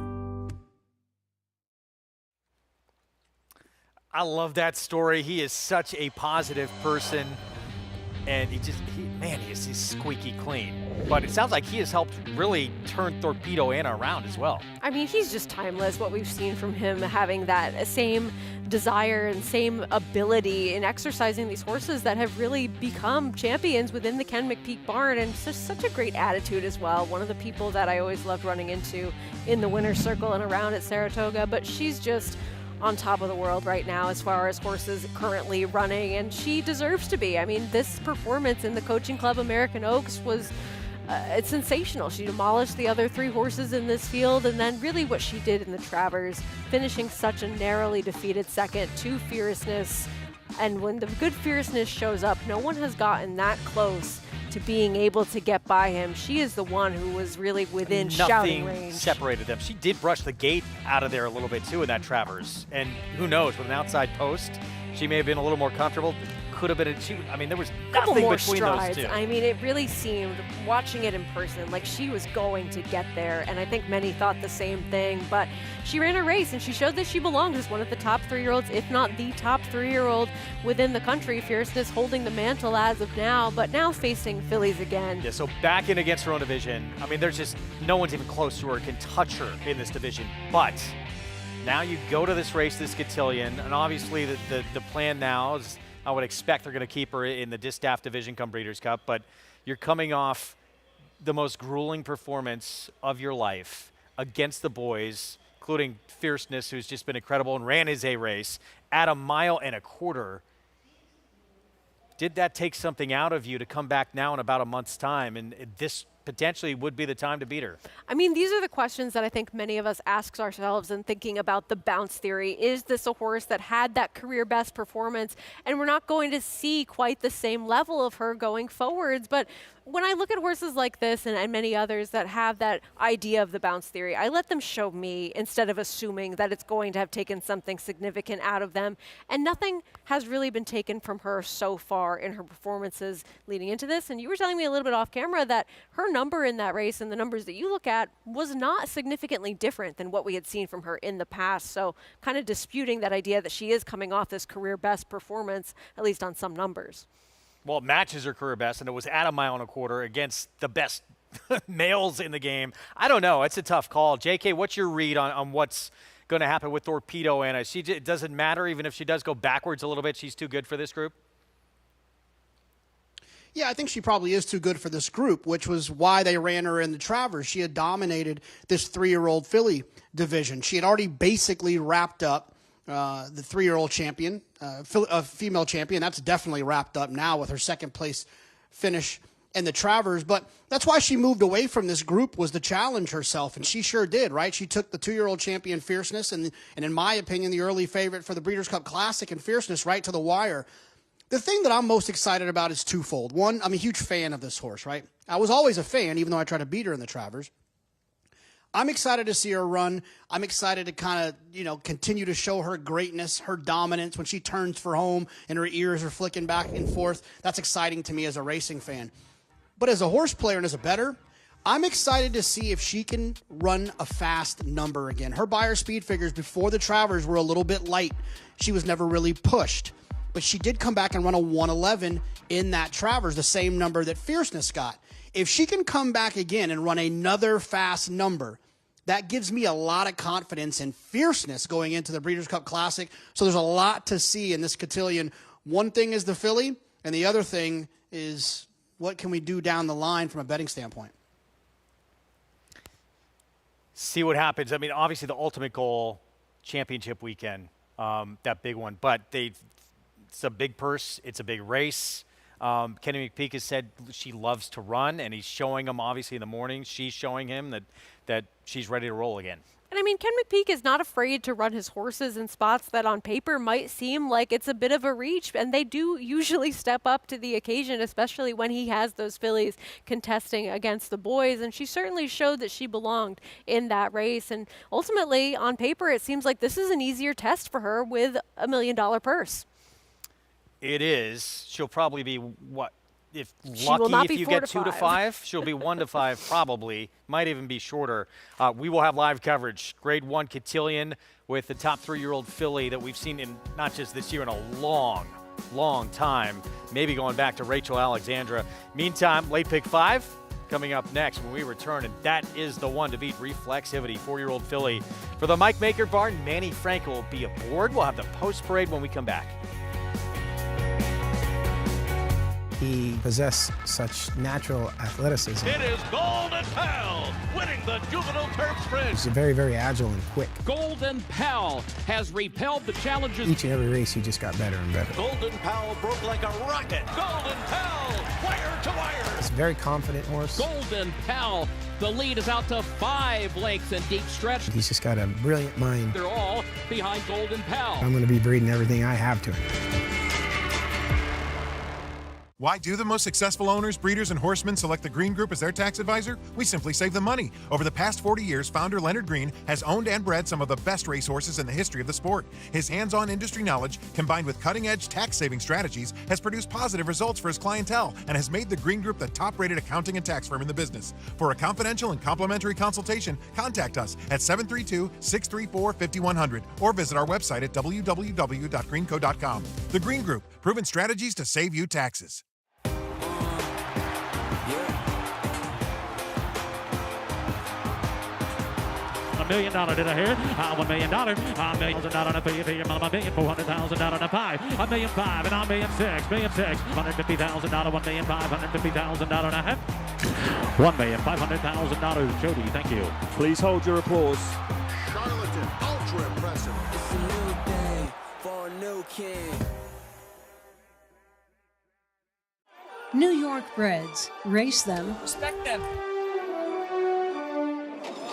I love that story. He is such a positive person, and he's squeaky clean. But it sounds like he has helped really turn Torpedo Anna around as well. I mean, he's just timeless. What we've seen from him, having that same desire and same ability in exercising these horses that have really become champions within the Ken McPeak barn, and just such a great attitude as well. One of the people that I always loved running into in the winner's circle and around at Saratoga, but she's just on top of the world right now as far as horses currently running, and she deserves to be. I mean, this performance in the Coaching Club American Oaks was it's sensational. She demolished the other 3 horses in this field, and then really what she did in the Travers, finishing such a narrowly defeated second to Fierceness. And when the good Fierceness shows up, no one has gotten that close to being able to get by him. She is the one who was really within shouting range. Nothing separated them. She did brush the gate out of there a little bit too in that Travers. And who knows, with an outside post, she may have been a little more comfortable. Could have been there was nothing between those two. I mean, it really seemed, watching it in person, like she was going to get there, and I think many thought the same thing, but she ran a race and she showed that she belongs as one of the top 3-year-olds, if not the top 3-year-old within the country. Fierceness holding the mantle as of now, but now facing fillies again. Yeah, so back in against her own division. I mean, there's just no one's even close to her, can touch her in this division, but now you go to this race, this cotillion, and obviously the plan now is, I would expect they're going to keep her in the Distaff Division come Breeders' Cup, but you're coming off the most grueling performance of your life against the boys, including Fierceness, who's just been incredible and ran his A race at 1.25 miles. Did that take something out of you to come back now in about a month's time, and this potentially would be the time to beat her? I mean, these are the questions that I think many of us ask ourselves in thinking about the bounce theory. Is this a horse that had that career best performance, and we're not going to see quite the same level of her going forwards? But when I look at horses like this and many others that have that idea of the bounce theory, I let them show me instead of assuming that it's going to have taken something significant out of them. And nothing has really been taken from her so far in her performances leading into this. And you were telling me a little bit off camera that her number in that race and the numbers that you look at was not significantly different than what we had seen from her in the past. So kind of disputing that idea that she is coming off this career best performance, at least on some numbers. Well, it matches her career best, and it was at 1.25 miles against the best males in the game. I don't know. It's a tough call. JK, what's your read on what's going to happen with Torpedo Anna? It doesn't matter even if she does go backwards a little bit. She's too good for this group? Yeah, I think she probably is too good for this group, which was why they ran her in the Travers. She had dominated this 3-year-old filly division. She had already basically wrapped up the 3-year-old champion, female champion. That's definitely wrapped up now with her second place finish in the Travers. But that's why she moved away from this group, was to challenge herself, and she sure did, right? She took the 2-year-old champion Fierceness and in my opinion, the early favorite for the Breeders' Cup Classic and Fierceness right to the wire. The thing that I'm most excited about is twofold. One, I'm a huge fan of this horse, right? I was always a fan, even though I tried to beat her in the Travers. I'm excited to see her run. I'm excited to kind of, continue to show her greatness, her dominance when she turns for home and her ears are flicking back and forth. That's exciting to me as a racing fan. But as a horse player and as a bettor, I'm excited to see if she can run a fast number again. Her Beyer speed figures before the Travers were a little bit light. She was never really pushed. But she did come back and run a 1:11 in that Travers, the same number that Fierceness got. If she can come back again and run another fast number, that gives me a lot of confidence in Fierceness going into the Breeders' Cup Classic. So there's a lot to see in this cotillion. One thing is the filly, and the other thing is what can we do down the line from a betting standpoint. see what happens. I mean, obviously the ultimate goal, championship weekend, that big one. But it's a big purse. It's a big race. Kenny McPeak has said she loves to run, and he's showing him, obviously, in the morning. She's showing him that she's ready to roll again. And I mean, Ken McPeak is not afraid to run his horses in spots that on paper might seem like it's a bit of a reach, and they do usually step up to the occasion, especially when he has those fillies contesting against the boys. And she certainly showed that she belonged in that race. And ultimately, on paper, it seems like this is an easier test for her with $1 million purse. It is. She'll probably be, what, if She will lucky, not if be you 4 get to 2 to 5. 5, she'll be 1 to 5 probably, might even be shorter. We will have live coverage. Grade 1 Cotillion with the top 3-year-old filly that we've seen in not just this year, in a long time, maybe going back to Rachel Alexandra. Meantime, late pick 5 coming up next when we return, and that is the one to beat Reflexivity, 4-year-old filly. For the Mike Maker Barn, Manny Franco will be aboard. We'll have the post parade when we come back. He possessed such natural athleticism. It is Golden Pal winning the Juvenile Turf Sprint. He's very, very agile and quick. Golden Pal has repelled the challenges. Each and every race, he just got better and better. Golden Pal broke like a rocket. Golden Pal, wire to wire. He's a very confident horse. Golden Pal, the lead is out to 5 lengths in deep stretch. He's just got a brilliant mind. They're all behind Golden Pal. I'm going to be breeding everything I have to him. Why do the most successful owners, breeders, and horsemen select the Green Group as their tax advisor? We simply save them money. Over the past 40 years, founder Leonard Green has owned and bred some of the best racehorses in the history of the sport. His hands-on industry knowledge, combined with cutting-edge tax-saving strategies, has produced positive results for his clientele and has made the Green Group the top-rated accounting and tax firm in the business. For a confidential and complimentary consultation, contact us at 732-634-5100 or visit our website at www.greenco.com. The Green Group, proven strategies to save you taxes. $1 million, did I hear? $1 million, $1 million on a $1,400,000 on a 5, $1,500,000 and $1,600,000, $150,000, $1,550,000 and a half, $1,500,000. Jody, thank you. Please hold your applause. Charlatan, ultra impressive. It's a new day for a new king. New York breds. Race them. Respect them.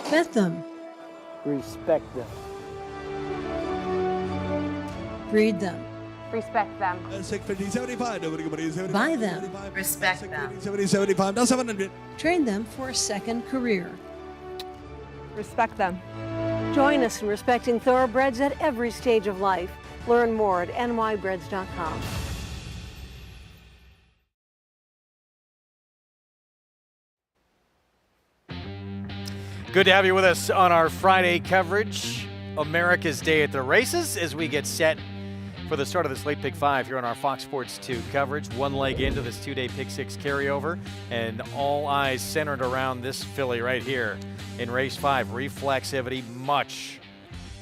Bet them. Respect them. Breed them. Respect them. Buy them. Respect them. Train them for a second career. Respect them. Join us in respecting thoroughbreds at every stage of life. Learn more at nybreds.com. Good to have you with us on our Friday coverage, America's Day at the Races, as we get set for the start of this late Pick 5 here on our Fox Sports 2 coverage. One leg into this 2-day Pick 6 carryover, and all eyes centered around this filly right here in Race 5. Reflexivity, much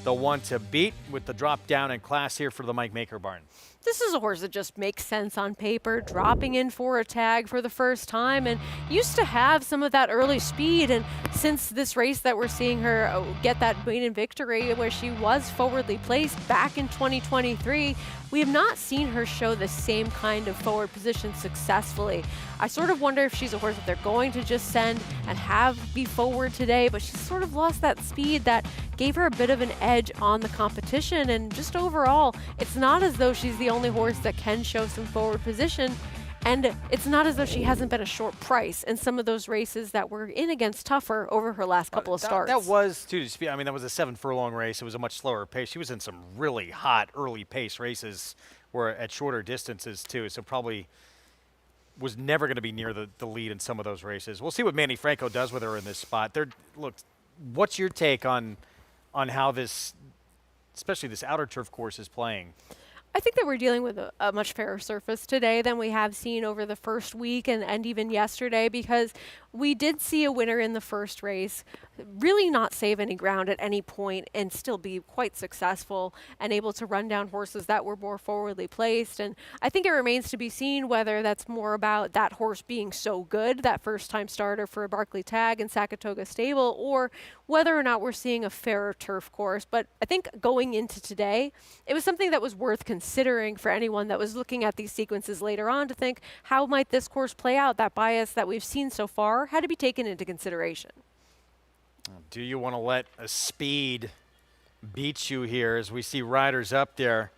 the one to beat with the drop down in class here for the Mike Maker Barn. This is a horse that just makes sense on paper, dropping in for a tag for the first time, and used to have some of that early speed. And since this race that we're seeing her get that maiden victory where she was forwardly placed back in 2023, we have not seen her show the same kind of forward position successfully. I sort of wonder if she's a horse that they're going to just send and have be forward today, but she's sort of lost that speed that gave her a bit of an edge on the competition. And just overall, it's not as though she's the only horse that can show some forward position. And it's not as though she hasn't been a short price in some of those races that were in against tougher over her last couple of starts. That was, too, I mean, that was a 7-furlong race. It was a much slower pace. She was in some really hot early pace races where at shorter distances, too, so probably was never going to be near the lead in some of those races. We'll see what Manny Franco does with her in this spot. Look, what's your take on how this, especially this outer turf course, is playing? I think that we're dealing with a much fairer surface today than we have seen over the first week and even yesterday, because we did see a winner in the first race. really not save any ground at any point and still be quite successful and able to run down horses that were more forwardly placed. And I think it remains to be seen whether that's more about that horse being so good, that first-time starter for a Barclay Tag and Saratoga stable, or whether or not we're seeing a fairer turf course. But I think going into today, it was something that was worth considering for anyone that was looking at these sequences later on to think, how might this course play out? That bias that we've seen so far had to be taken into consideration. Do you want to let a speed beat you here as we see riders up there?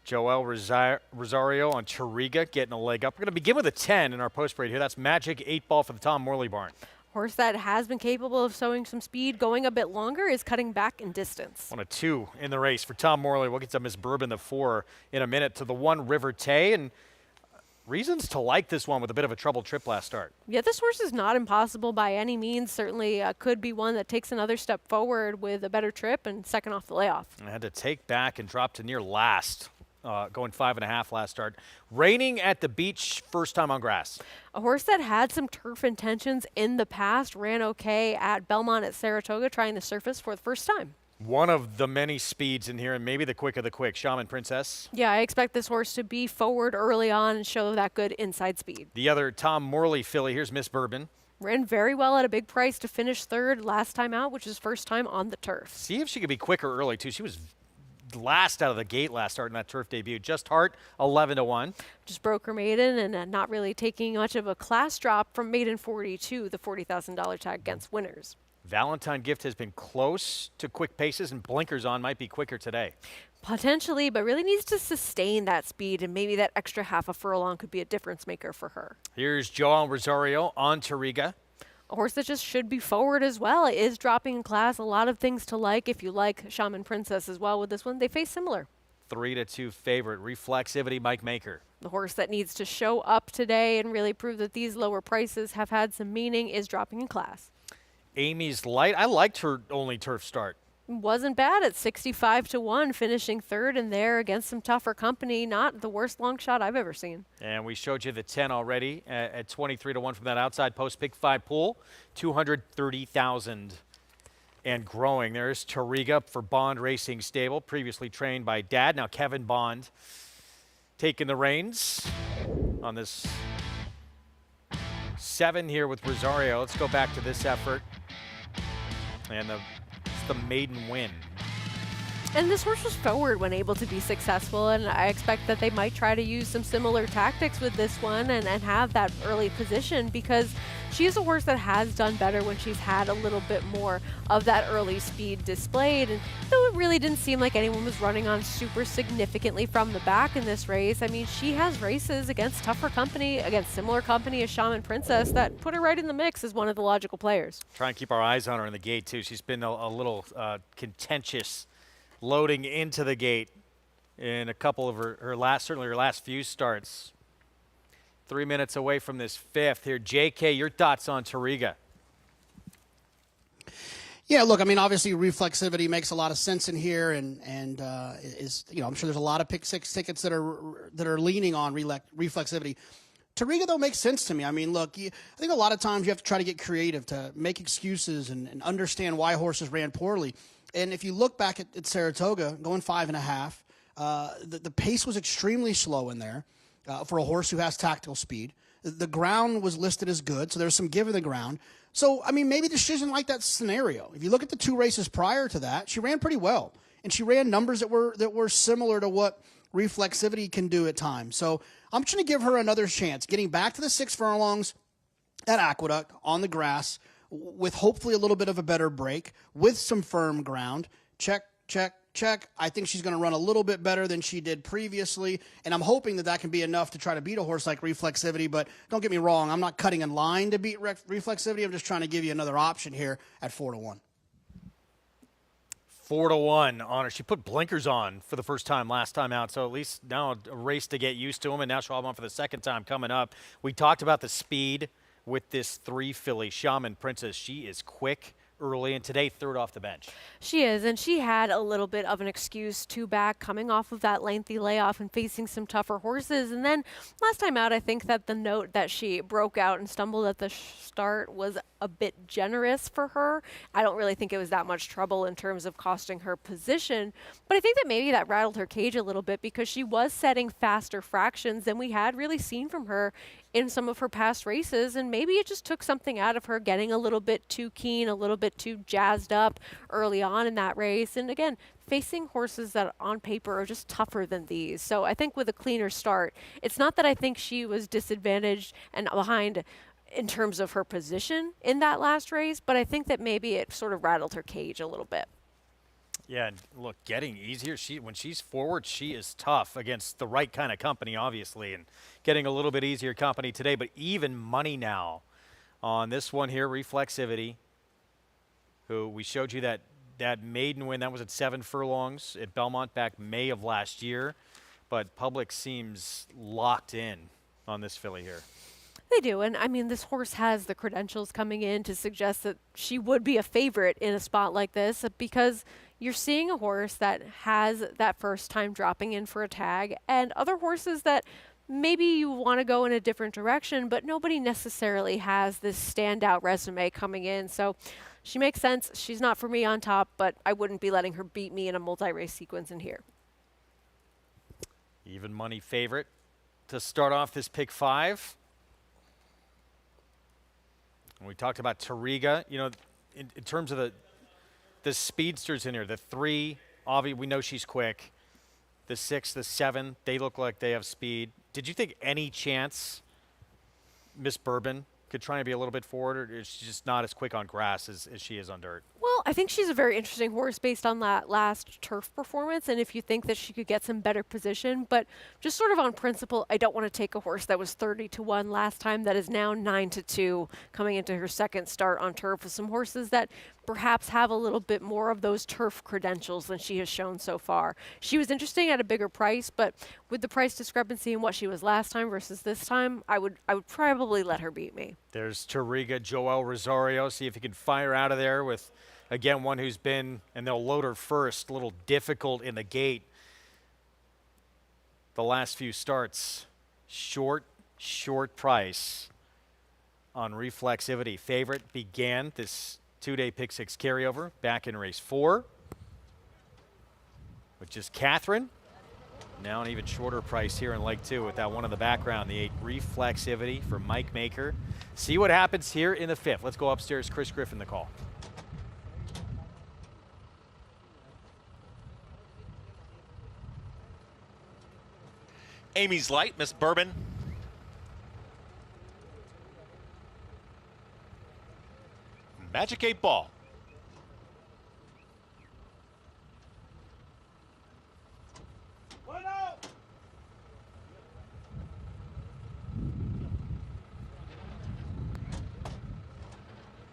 Joel Rosario on Tariga getting a leg up. We're going to begin with a 10 in our post parade here. That's Magic 8 Ball for the Tom Morley barn. Horse that has been capable of showing some speed, going a bit longer, is cutting back in distance. 1 of 2 in the race for Tom Morley. We'll get to Miss Bourbon, the 4, in a minute, to the 1 River Tay. And reasons to like this one with a bit of a troubled trip last start. Yeah, this horse is not impossible by any means. Certainly could be one that takes another step forward with a better trip and second off the layoff. And had to take back and drop to near last, going 5.5 last start. Raining at the beach, first time on grass. A horse that had some turf intentions in the past, ran okay at Belmont at Saratoga, trying the surface for the first time. One of the many speeds in here, and maybe the quick of the quick. Shaman Princess. Yeah, I expect this horse to be forward early on and show that good inside speed. The other Tom Morley filly, here's Miss Bourbon. Ran very well at a big price to finish third last time out, which is first time on the turf. See if she could be quicker early, too. She was last out of the gate last start in that turf debut. Just Heart, 11-1. Just broke her maiden and not really taking much of a class drop from maiden 40 to the $40,000 tag against winners. Valentine Gift has been close to quick paces, and Blinkers On might be quicker today. Potentially, but really needs to sustain that speed, and maybe that extra half a furlong could be a difference maker for her. Here's Joel Rosario on Tariga. A horse that just should be forward as well. It is dropping in class. A lot of things to like. If you like Shaman Princess as well with this one, they face similar. 3-2 favorite. Reflexivity, Mike Maker. The horse that needs to show up today and really prove that these lower prices have had some meaning is dropping in class. Amy's Light. I liked her only turf start. Wasn't bad at 65-1, finishing third in there against some tougher company. Not the worst long shot I've ever seen. And we showed you the 10 already at 23-1 from that outside post pick 5 pool, 230,000 and growing. There's Tariga for Bond Racing Stable, previously trained by Dad. Now Kevin Bond taking the reins on this 7 here with Rosario. Let's go back to this effort. And it's the maiden win. And this horse was forward when able to be successful, and I expect that they might try to use some similar tactics with this one and have that early position, because she is a horse that has done better when she's had a little bit more of that early speed displayed. And though it really didn't seem like anyone was running on super significantly from the back in this race, I mean, she has races against tougher company, against similar company as Shaman Princess, that put her right in the mix as one of the logical players. Try and keep our eyes on her in the gate, too. She's been a little contentious loading into the gate in a couple of her last few starts. 3 minutes away from this 5th here. JK, your thoughts on Tariga? Yeah, look, I mean, obviously reflexivity makes a lot of sense in here, and is, you know, I'm sure there's a lot of pick 6 tickets that are leaning on reflexivity. Tariga, though, makes sense to me. I mean, look, I think a lot of times you have to try to get creative to make excuses and understand why horses ran poorly. And if you look back at Saratoga, going 5.5, the pace was extremely slow in there for a horse who has tactical speed. The ground was listed as good, so there's some give in the ground. So, I mean, maybe she doesn't like that scenario. If you look at the 2 races prior to that, she ran pretty well. And she ran numbers that were similar to what reflexivity can do at times. So I'm just going to give her another chance, getting back to the 6 furlongs at Aqueduct on the grass, with hopefully a little bit of a better break, with some firm ground. Check, check, check. I think she's going to run a little bit better than she did previously, and I'm hoping that can be enough to try to beat a horse like Reflexivity, but don't get me wrong, I'm not cutting in line to beat Reflexivity. I'm just trying to give you another option here at 4-1. 4-1 on her. She put blinkers on for the first time last time out, so at least now a race to get used to them, and now she'll have on for the second time coming up. We talked about the speed with this 3 filly, Shaman Princess. She is quick, early, and today third off the bench. She is, and she had a little bit of an excuse to back coming off of that lengthy layoff and facing some tougher horses. And then last time out, I think that the note that she broke out and stumbled at the start was a bit generous for her. I don't really think it was that much trouble in terms of costing her position, but I think that maybe that rattled her cage a little bit because she was setting faster fractions than we had really seen from her in some of her past races, and maybe it just took something out of her getting a little bit too keen, a little bit too jazzed up early on in that race. And again, facing horses that on paper are just tougher than these. So I think with a cleaner start, it's not that I think she was disadvantaged and behind in terms of her position in that last race, but I think that maybe it sort of rattled her cage a little bit. Yeah, and look, getting easier. When she's forward, she is tough against the right kind of company, obviously, and getting a little bit easier company today. But even money now on this one here, Reflexivity, who we showed you that maiden win. That was at 7 furlongs at Belmont back May of last year. But Public seems locked in on this filly here. They do, and I mean, this horse has the credentials coming in to suggest that she would be a favorite in a spot like this because you're seeing a horse that has that first time dropping in for a tag and other horses that maybe you want to go in a different direction, but nobody necessarily has this standout resume coming in. So she makes sense. She's not for me on top, but I wouldn't be letting her beat me in a multi-race sequence in here. Even money favorite to start off this pick 5. And we talked about Tariga, you know, in terms of the speedsters in here, the 3, obviously we know she's quick. The 6, the 7, they look like they have speed. Did you think any chance Miss Bourbon could try and be a little bit forward, or is she just not as quick on grass as she is on dirt? Well, I think she's a very interesting horse based on that last turf performance, and if you think that she could get some better position, but just sort of on principle, I don't want to take a horse that was 30-1 last time that is now 9-2 coming into her second start on turf with some horses that perhaps have a little bit more of those turf credentials than she has shown so far. She was interesting at a bigger price, but with the price discrepancy in what she was last time versus this time, I would probably let her beat me. There's Tariga, Joel Rosario. See if he can fire out of there with, again, one who's been, and they'll load her first, a little difficult in the gate the last few starts. Short price on Reflexivity. Favorite began this 2-day pick 6 carryover back in race 4, which is Catherine. Now an even shorter price here in leg 2 with that one in the background, the 8 Reflexivity for Mike Maker. See what happens here in the 5th. Let's go upstairs. Chris Griffin, the call. Amy's Light, Miss Bourbon. Magic 8 Ball.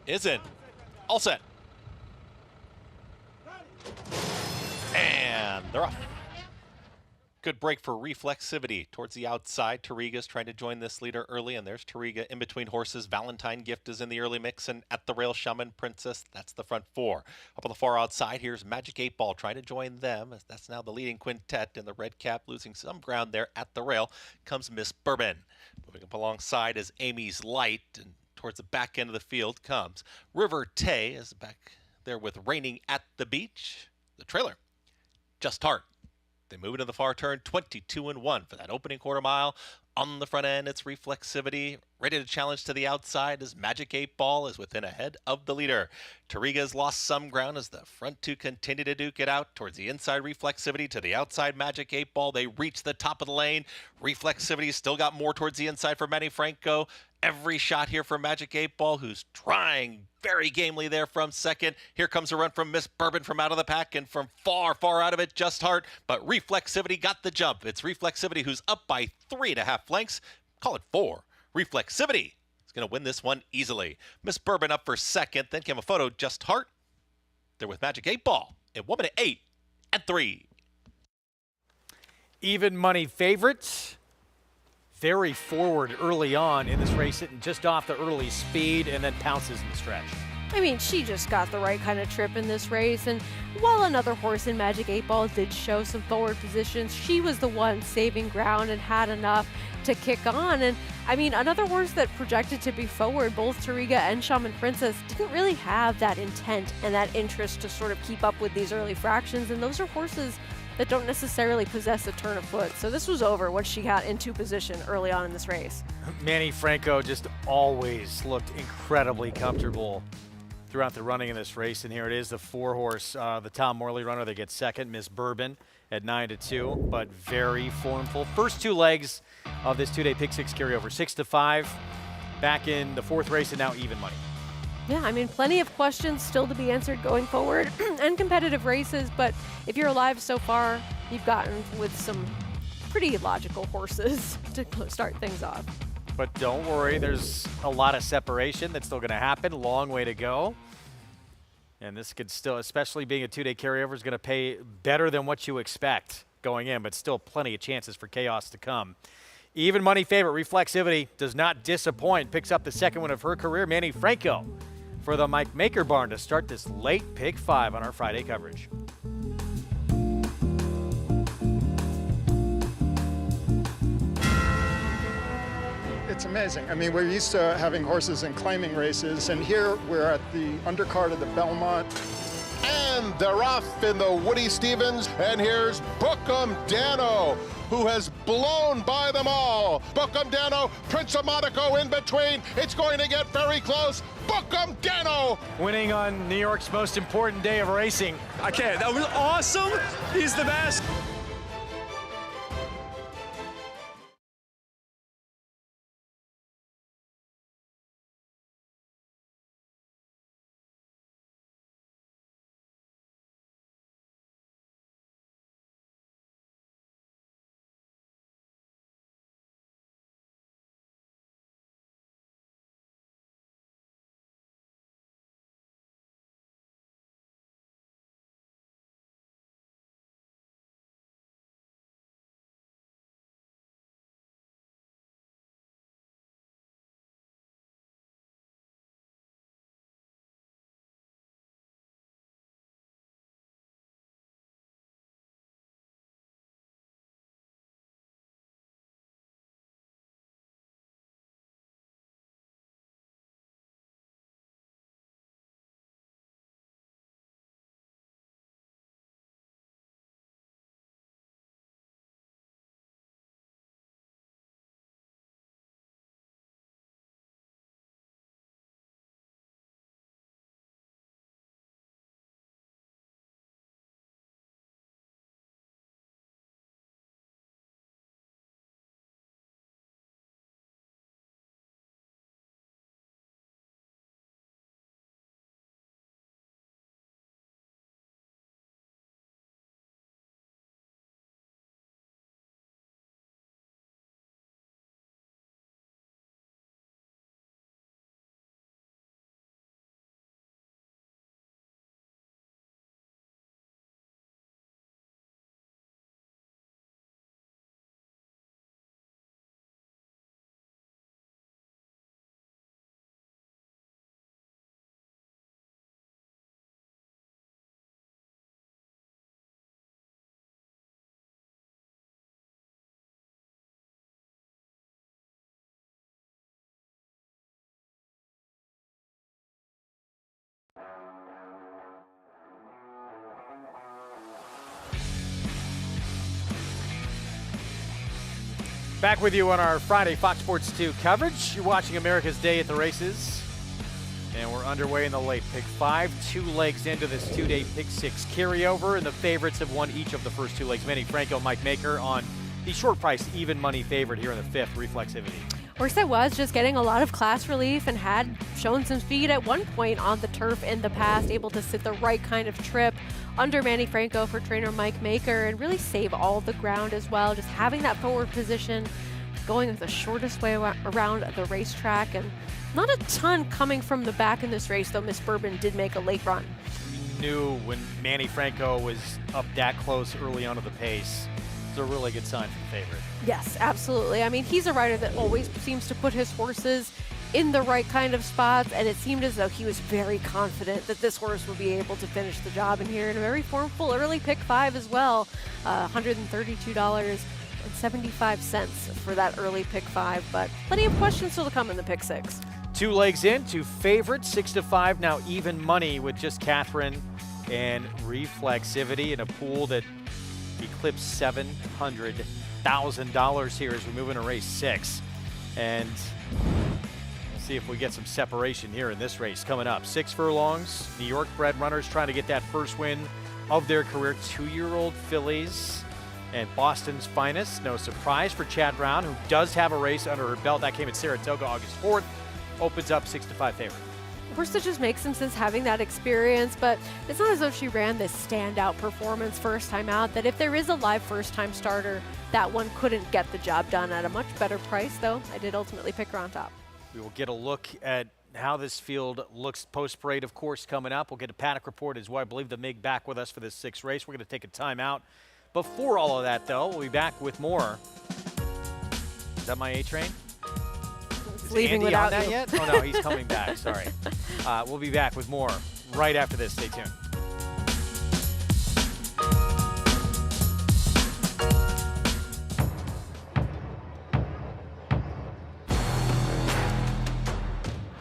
Is in. All set. And they're off. Good break for Reflexivity towards the outside. Tariga's trying to join this leader early, and there's Tariga in between horses. Valentine Gift is in the early mix, and at the rail, Shaman Princess. That's the front 4. Up on the far outside, here's Magic 8 Ball trying to join them. That's now the leading quintet in the red cap, losing some ground there at the rail. Comes Miss Bourbon. Moving up alongside is Amy's Light, and towards the back end of the field comes River Tay, is back there with Raining at the Beach. The trailer, Just Heart. They move into the far turn, 22-1 for that opening quarter mile. On the front end, it's Reflexivity. Ready to challenge to the outside as Magic 8 Ball is within ahead of the leader. Tariga's lost some ground as the front 2 continue to duke it out towards the inside. Reflexivity to the outside. Magic 8 Ball. They reach the top of the lane. Reflexivity still got more towards the inside for Manny Franco. Every shot here for Magic 8 Ball, who's trying very gamely there from second. Here comes a run from Miss Bourbon from out of the pack, and from far out of it, Just Heart. But Reflexivity got the jump. It's Reflexivity who's up by 3.5 lengths. Call it 4. Reflexivity is going to win this one easily. Miss Bourbon up for second. Then came a photo, Just Heart. They're with Magic 8 Ball at 1:08 and 3. Even money favorites. Very forward early on in this race, hitting just off the early speed and then pounces in the stretch. I mean, she just got the right kind of trip in this race, and while another horse in Magic 8 Ball did show some forward positions, she was the one saving ground and had enough to kick on. And I mean, another horse that projected to be forward, both Tariga and Shaman Princess, didn't really have that intent and that interest to sort of keep up with these early fractions, and those are horses that don't necessarily possess a turn of foot. So this was over once she got into position early on in this race. Manny Franco just always looked incredibly comfortable throughout the running in this race, and here it is, the 4-horse, the Tom Morley runner that gets second, Miss Bourbon at 9-2, but very formful. First 2 legs of this 2-day Pick 6 carryover, 6-5, back in the 4th race, and now even money. Yeah, I mean, plenty of questions still to be answered going forward and competitive races, but if you're alive so far, you've gotten with some pretty logical horses to start things off. But don't worry, there's a lot of separation that's still going to happen. Long way to go. And this could still, especially being a 2-day carryover, is going to pay better than what you expect going in, but still plenty of chances for chaos to come. Even money favorite, Reflexivity, does not disappoint. Picks up the second win of her career. Manny Franco for the Mike Maker barn to start this late Pick 5 on our Friday coverage. It's amazing. I mean, we're used to having horses in claiming races, and here we're at the undercard of the Belmont. And they're off in the Woody Stevens, and here's Bookham Dano, who has blown by them all. Bookham Dano, Prince of Monaco in between. It's going to get very close. Bookham Dano! Winning on New York's most important day of racing. I can't. That was awesome. He's the best. Back with you on our Friday Fox Sports 2 coverage. You're watching America's Day at the Races. And we're underway in the late Pick 5. 2 legs into this 2-day Pick 6 carryover, and the favorites have won each of the first 2 legs. Manny Franco, Mike Maker on the short price, even money favorite here in the 5th, Reflexivity. Horse that was just getting a lot of class relief and had shown some speed at one point on the turf in the past, able to sit the right kind of trip under Manny Franco for trainer Mike Maker and really save all the ground as well. Just having that forward position, going with the shortest way around the racetrack, and not a ton coming from the back in this race, though Miss Bourbon did make a late run. We knew when Manny Franco was up that close early on to the pace. It's a really good sign for the favorite. Yes, absolutely. I mean, he's a rider that always seems to put his horses in the right kind of spots, and it seemed as though he was very confident that this horse would be able to finish the job. And here in a very formful early pick 5 as well, $132.75 for that early pick 5, but plenty of questions still to come in the pick 6. 2 legs in, 2 favorites, 6-5, now even money with just Catherine and Reflexivity in a pool that eclipsed $700,000 here as we move into race 6. And see if we get some separation here in this race coming up. 6 furlongs, New York bred runners trying to get that first win of their career. 2-year-old fillies and Boston's finest. No surprise for Chad Brown, who does have a race under her belt. That came at Saratoga August 4th. Opens up 6-5 favorite. Horse that just makes sense having that experience, but it's not as though she ran this standout performance first time out, that if there is a live first time starter, that one couldn't get the job done at a much better price, though I did ultimately pick her on top. We will get a look at how this field looks post-parade, of course, coming up. We'll get a Paddock report as well. I believe the MIG back with us for this 6th race. We're going to take a timeout. Before all of that, though, we'll be back with more. Is that my A train? Is leaving Andy without on that you. yet? Oh, no, he's coming back. Sorry. We'll be back with more right after this. Stay tuned.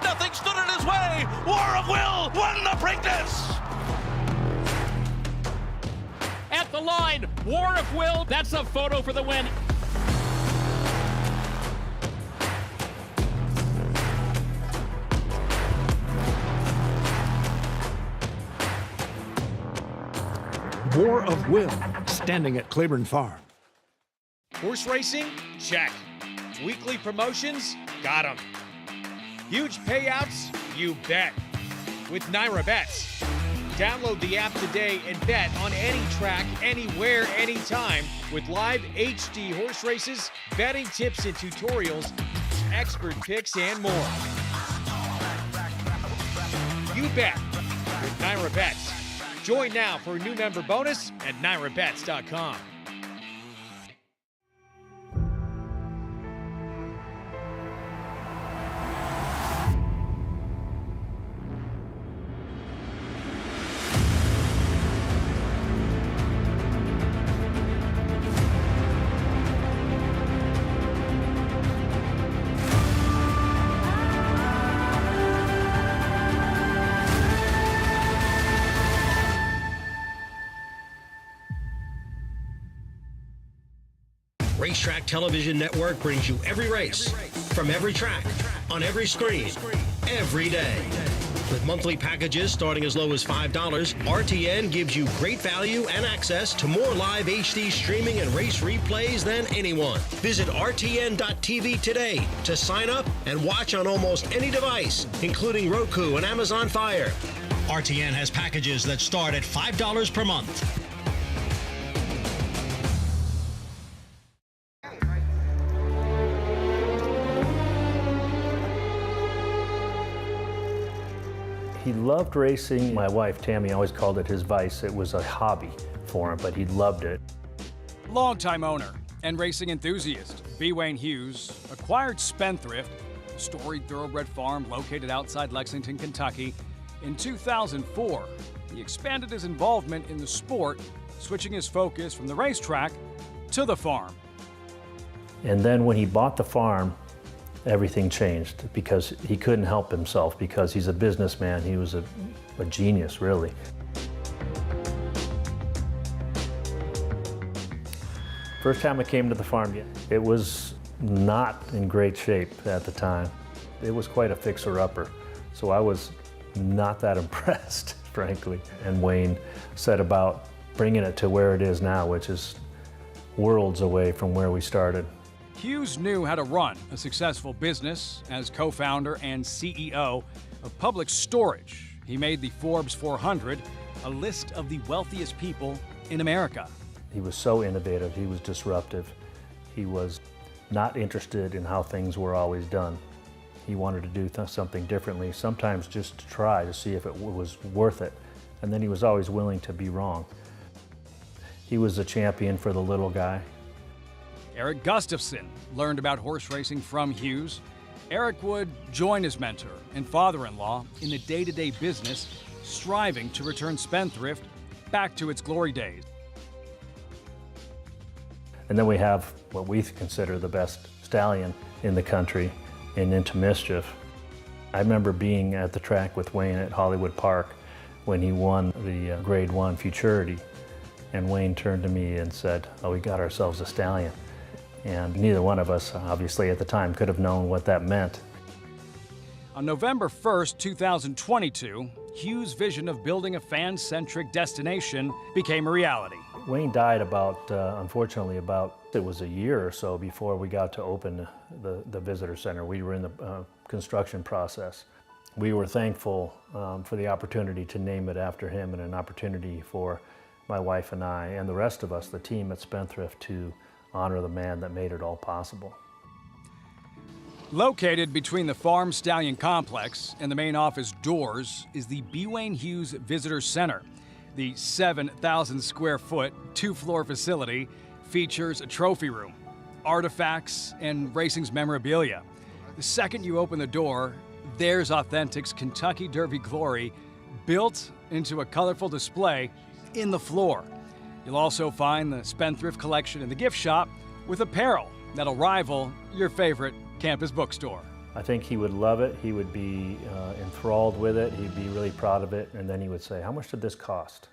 Nothing stood in his way. War of Will won the Preakness. At the line, War of Will. That's a photo for the win. War of Will, standing at Claiborne Farm. Horse racing? Check. Weekly promotions? Got 'em. Huge payouts? You bet. With Naira Bets. Download the app today and bet on any track, anywhere, anytime with live HD horse races, betting tips and tutorials, expert picks, and more. You bet with Naira Bets. Join now for a new member bonus at NairaBets.com. Racetrack Television Network brings you every race, from every track, on every screen, every day. With monthly packages starting as low as $5, RTN gives you great value and access to more live HD streaming and race replays than anyone. Visit RTN.tv today to sign up and watch on almost any device, including Roku and Amazon Fire. RTN has packages that start at $5 per month. He loved racing. My wife, Tammy, always called it his vice. It was a hobby for him, but he loved it. Longtime owner and racing enthusiast, B. Wayne Hughes, acquired Spendthrift, a storied thoroughbred farm located outside Lexington, Kentucky, in 2004. He expanded his involvement in the sport, switching his focus from the racetrack to the farm. And then when he bought the farm, everything changed because he couldn't help himself because he's a businessman. He was a genius, really. First time I came to the farm, it was not in great shape at the time. It was quite a fixer-upper, so I was not that impressed, frankly. And Wayne set about bringing it to where it is now, which is worlds away from where we started. Hughes knew how to run a successful business as co-founder and CEO of Public Storage. He made the Forbes 400, a list of the wealthiest people in America. He was so innovative, he was disruptive. He was not interested in how things were always done. He wanted to do something differently, sometimes just to try to see if it was worth it. And then he was always willing to be wrong. He was a champion for the little guy. Eric Gustafson learned about horse racing from Hughes. Eric would join his mentor and father-in-law in the day-to-day business, striving to return Spendthrift back to its glory days. And then we have what we consider the best stallion in the country in Into Mischief. I remember being at the track with Wayne at Hollywood Park when he won the Grade 1 Futurity. And Wayne turned to me and said, "Oh, we got ourselves a stallion." And neither one of us, obviously at the time, could have known what that meant. On November 1st, 2022, Hughes' vision of building a fan-centric destination became a reality. Wayne died unfortunately, it was a year or so before we got to open the visitor center. We were in the construction process. We were thankful for the opportunity to name it after him, and an opportunity for my wife and I and the rest of us, the team at Spendthrift, to honor the man that made it all possible. Located between the Farm Stallion Complex and the main office doors is the B. Wayne Hughes Visitor Center. The 7,000 square foot, 2-floor facility features a trophy room, artifacts, and racing's memorabilia. The second you open the door, there's Authentic's Kentucky Derby glory built into a colorful display in the floor. You'll also find the Spendthrift collection in the gift shop with apparel that'll rival your favorite campus bookstore. I think he would love it. He would be enthralled with it. He'd be really proud of it. And then he would say, "How much did this cost?"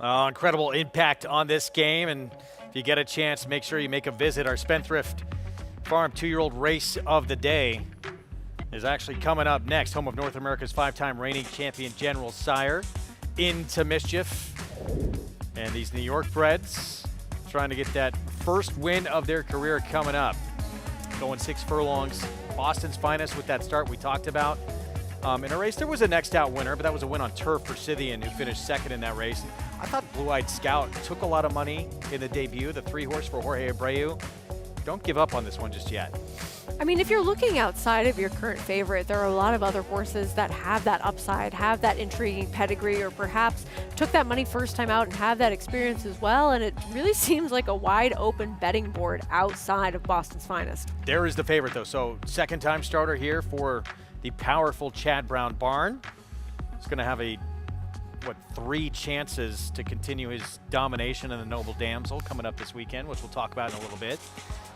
Incredible impact on this game. And if you get a chance, make sure you make a visit. Our Spendthrift Farm 2-year-old race of the day is actually coming up next. Home of North America's 5-time reigning champion General Sire, Into Mischief. And these New York breds trying to get that first win of their career coming up. Going 6 furlongs, Boston's finest with that start we talked about. In a race, there was a next out winner, but that was a win on turf for Scythian, who finished second in that race. I thought Blue Eyed Scout took a lot of money in the debut, the 3-horse for Jorge Abreu. Don't give up on this one just yet. I mean, if you're looking outside of your current favorite, there are a lot of other horses that have that upside, have that intriguing pedigree, or perhaps took that money first time out and have that experience as well. And it really seems like a wide open betting board outside of Boston's finest. There is the favorite, though. So second time starter here for the powerful Chad Brown Barn. He's going to have 3 chances to continue his domination in the Noble Damsel coming up this weekend, which we'll talk about in a little bit.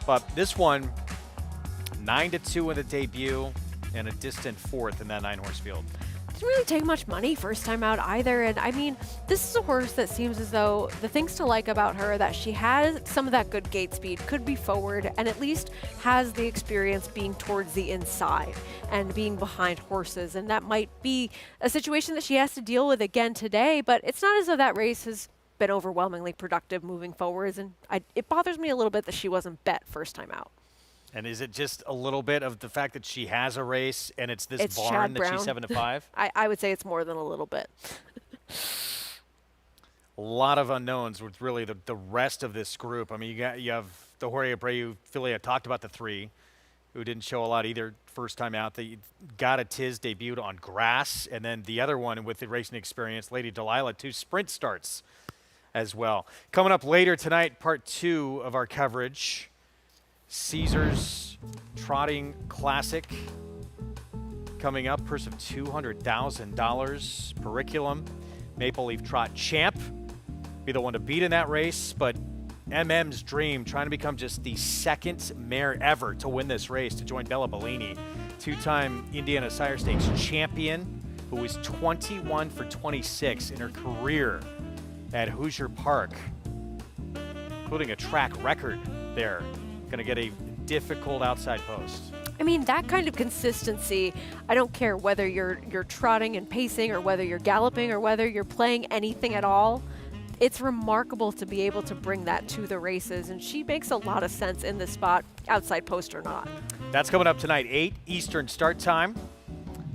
But this one, 9-2 in the debut and a distant 4th in that 9-horse field. Didn't really take much money first time out either. And I mean, this is a horse that seems as though the things to like about her, that she has some of that good gate speed, could be forward, and at least has the experience being towards the inside and being behind horses. And that might be a situation that she has to deal with again today, but it's not as though that race has been overwhelmingly productive moving forwards. And it bothers me a little bit that she wasn't bet first time out. And is it just a little bit of the fact that she has a race and it's this It's barn Chad that Brown. she's 7-5? I would say it's more than a little bit. A lot of unknowns with really the rest of this group. I mean, you have the Jorge Abreu filly. I talked about the 3, who didn't show a lot either first time out. They got a Tiz debuted on grass, and then the other one with the racing experience, Lady Delilah, 2 sprint starts as well. Coming up later tonight, part 2 of our coverage. Caesars Trotting Classic coming up, purse of $200,000. Periculum, Maple Leaf Trot Champ, be the one to beat in that race, but MM's dream, trying to become just the 2nd mare ever to win this race, to join Bella Bellini, 2-time Indiana Sire Stakes champion, who was 21 for 26 in her career at Hoosier Park, including a track record there. Going to get a difficult outside post. I mean, that kind of consistency, I don't care whether you're trotting and pacing, or whether you're galloping, or whether you're playing anything at all. It's remarkable to be able to bring that to the races, and she makes a lot of sense in this spot, outside post or not. That's coming up tonight, 8 Eastern start time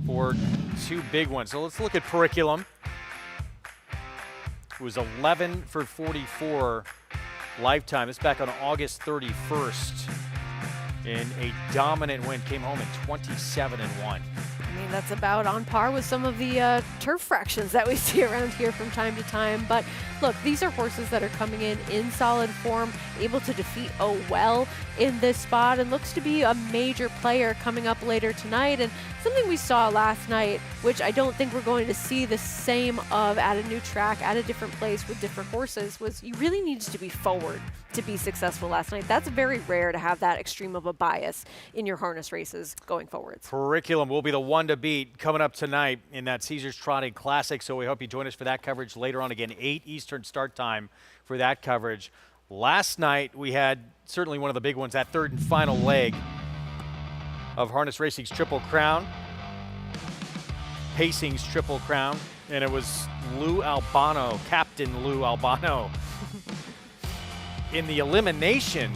for 2 big ones. So let's look at Periculum. It was 11 for 44 lifetime. This back on August 31st in a dominant win. Came home at 27-1. I mean, that's about on par with some of the turf fractions that we see around here from time to time. But look, these are horses that are coming in solid form, able to defeat well in this spot, and looks to be a major player coming up later tonight. And something we saw last night, which I don't think we're going to see the same of at a new track, at a different place with different horses, was you really needed to be forward to be successful last night. That's very rare to have that extreme of a bias in your harness races going forwards. Curriculum will be the one to beat coming up tonight in that Caesars Trotting Classic, so we hope you join us for that coverage later on. Again, 8 Eastern start time for that coverage. Last night we had certainly one of the big ones, that third and final leg of Harness Racing's Triple Crown, Pacing's Triple Crown, and it was Lou Albano, Captain Lou Albano, in the elimination,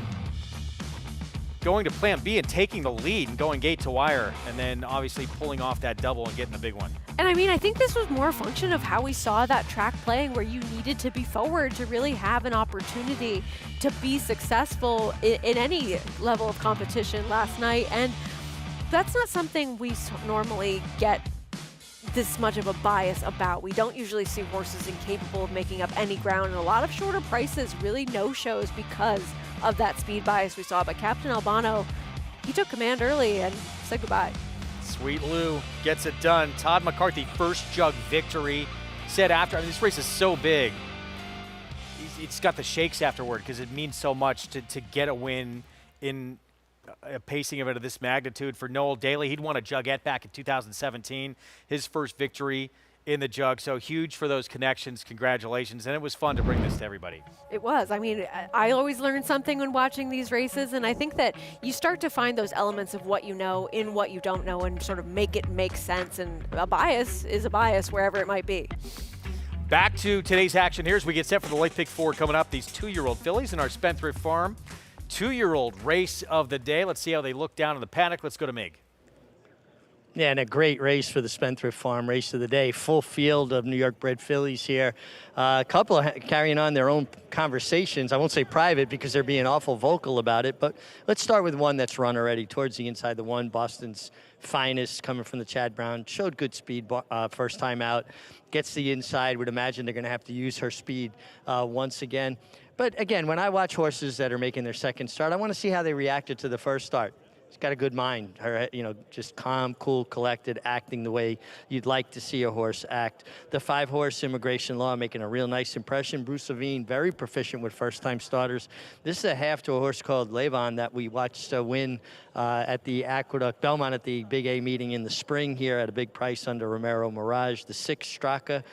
going to plan B and taking the lead and going gate to wire, and then obviously pulling off that double and getting the big one. And I mean, I think this was more a function of how we saw that track playing, where you needed to be forward to really have an opportunity to be successful in any level of competition last night. And that's not something we normally get this much of a bias about. We don't usually see horses incapable of making up any ground, and a lot of shorter prices really no-shows because of that speed bias we saw. But Captain Albano, he took command early and said goodbye. Sweet Lou gets it done. Todd McCarthy, first jug victory. Said after, I mean, this race is so big. It's got the shakes afterward because it means so much to get a win in a pacing event of this magnitude. For Noel Daly, he'd won a jugette back in 2017, his first victory in the jug. So huge for those connections. Congratulations. And it was fun to bring this to everybody. It was. I mean, I always learn something when watching these races, and I think that you start to find those elements of what you know in what you don't know and sort of make it make sense. And a bias is a bias wherever it might be. Back to today's action here as we get set for the late pick 4 coming up. These 2-year-old fillies in our Spendthrift Farm 2-year-old race of the day. Let's see how they look down in the paddock. Let's go to Mig. Yeah, and a great race for the Spendthrift Farm race of the day. Full field of New York bred fillies here. A couple carrying on their own conversations. I won't say private because they're being awful vocal about it, but let's start with one that's run already towards the inside. The one, Boston's Finest, coming from the Chad Brown. Showed good speed first time out. Gets the inside. Would imagine they're going to have to use her speed once again. But again, when I watch horses that are making their second start, I want to see how they reacted to the first start. She's got a good mind. Her, just calm, cool, collected, acting the way you'd like to see a horse act. The 5-horse Immigration Law making a real nice impression. Bruce Levine, very proficient with first-time starters. This is a half to a horse called Levon that we watched win at the Aqueduct Belmont at the Big A meeting in the spring here at a big price under Romero Mirage. The 6 Straka,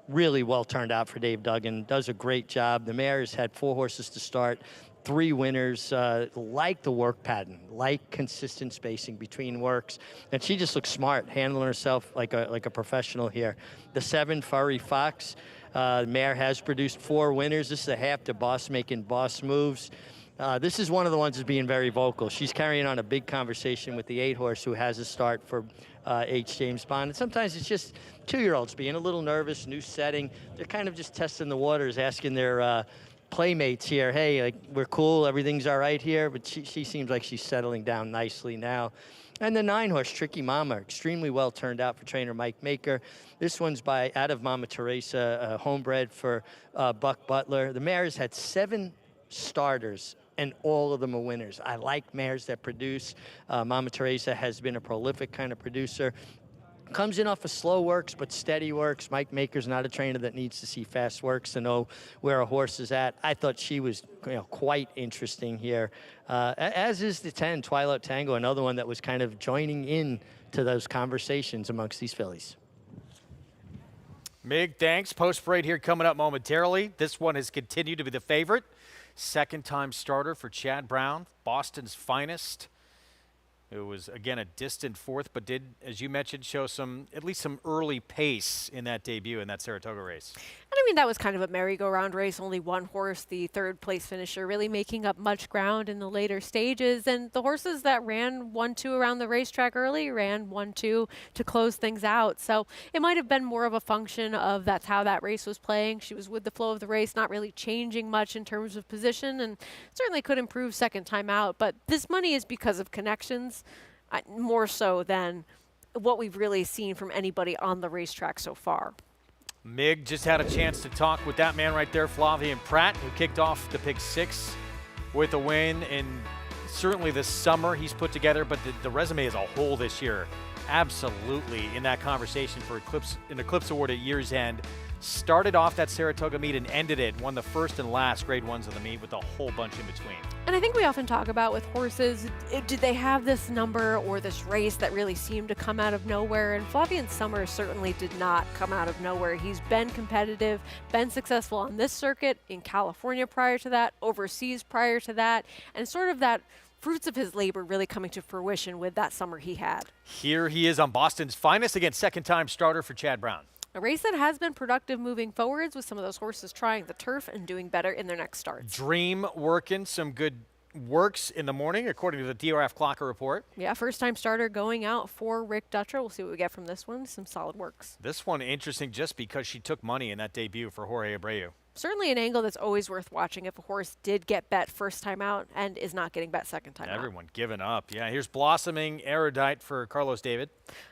really well turned out for Dave Duggan. Does a great job. The mare has had 4 horses to start. 3 winners, like the work pattern, like consistent spacing between works, and she just looks smart, handling herself like a professional here. The 7 Furry Fox, the mare has produced 4 winners. This is a half to Boss, making boss moves. This is one of the ones that's being very vocal. She's carrying on a big conversation with the 8-horse who has a start for H. James Bond. And sometimes it's just 2-year-olds being a little nervous, new setting. They're kind of just testing the waters, asking their playmates here, hey, like, we're cool, everything's all right here, but she seems like she's settling down nicely now. And the 9-horse, Tricky Mama, extremely well turned out for trainer Mike Maker. This one's out of Mama Teresa, homebred for Buck Butler. The mare has had 7 starters, and all of them are winners. I like mares that produce. Mama Teresa has been a prolific kind of producer. Comes in off of slow works, but steady works. Mike Maker's not a trainer that needs to see fast works to know where a horse is at. I thought she was quite interesting here, as is the 10, Twilight Tango, another one that was kind of joining in to those conversations amongst these fillies. Mig, thanks. Post parade here coming up momentarily. This one has continued to be the favorite. Second-time starter for Chad Brown, Boston's Finest. It was, again, a distant 4th, but did, as you mentioned, show at least some early pace in that debut in that Saratoga race. And I mean, that was kind of a merry-go-round race. Only 1 horse, the 3rd-place finisher, really making up much ground in the later stages. And the horses that ran 1-2 around the racetrack early ran 1-2 to close things out. So it might have been more of a function of that's how that race was playing. She was with the flow of the race, not really changing much in terms of position, and certainly could improve second time out. But this money is because of connections, more so than what we've really seen from anybody on the racetrack so far. Mig just had a chance to talk with that man right there, Flavien Prat, who kicked off the pick 6 with a win. And certainly this summer he's put together, but the resume as a whole this year, absolutely in that conversation for an Eclipse Award at year's end. Started off that Saratoga meet and ended it, won the first and last grade 1s of the meet with a whole bunch in between. And I think we often talk about with horses, did they have this number or this race that really seemed to come out of nowhere? And Flavien Summers certainly did not come out of nowhere. He's been competitive, been successful on this circuit, in California prior to that, overseas prior to that, and sort of that fruits of his labor really coming to fruition with that summer he had. Here he is on Boston's finest against second-time starter for Chad Brown. A race that has been productive moving forwards with some of those horses trying the turf and doing better in their next starts. Dream working, some good works in the morning, according to the DRF Clocker report. Yeah, first-time starter going out for Rick Dutcher. We'll see what we get from this one. Some solid works. This one interesting just because she took money in that debut for Jorge Abreu. Certainly an angle that's always worth watching if a horse did get bet first time out and is not getting bet second time out. Everyone giving up. Yeah, here's Blossoming Erudite for Carlos David.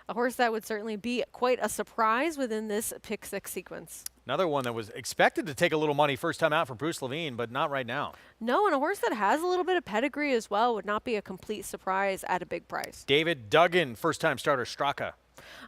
A horse that would certainly be quite a surprise within this pick 6 sequence. Another one that was expected to take a little money first time out for Bruce Levine, but not right now. No, and a horse that has a little bit of pedigree as well would not be a complete surprise at a big price. David Duggan, first time starter, Straka.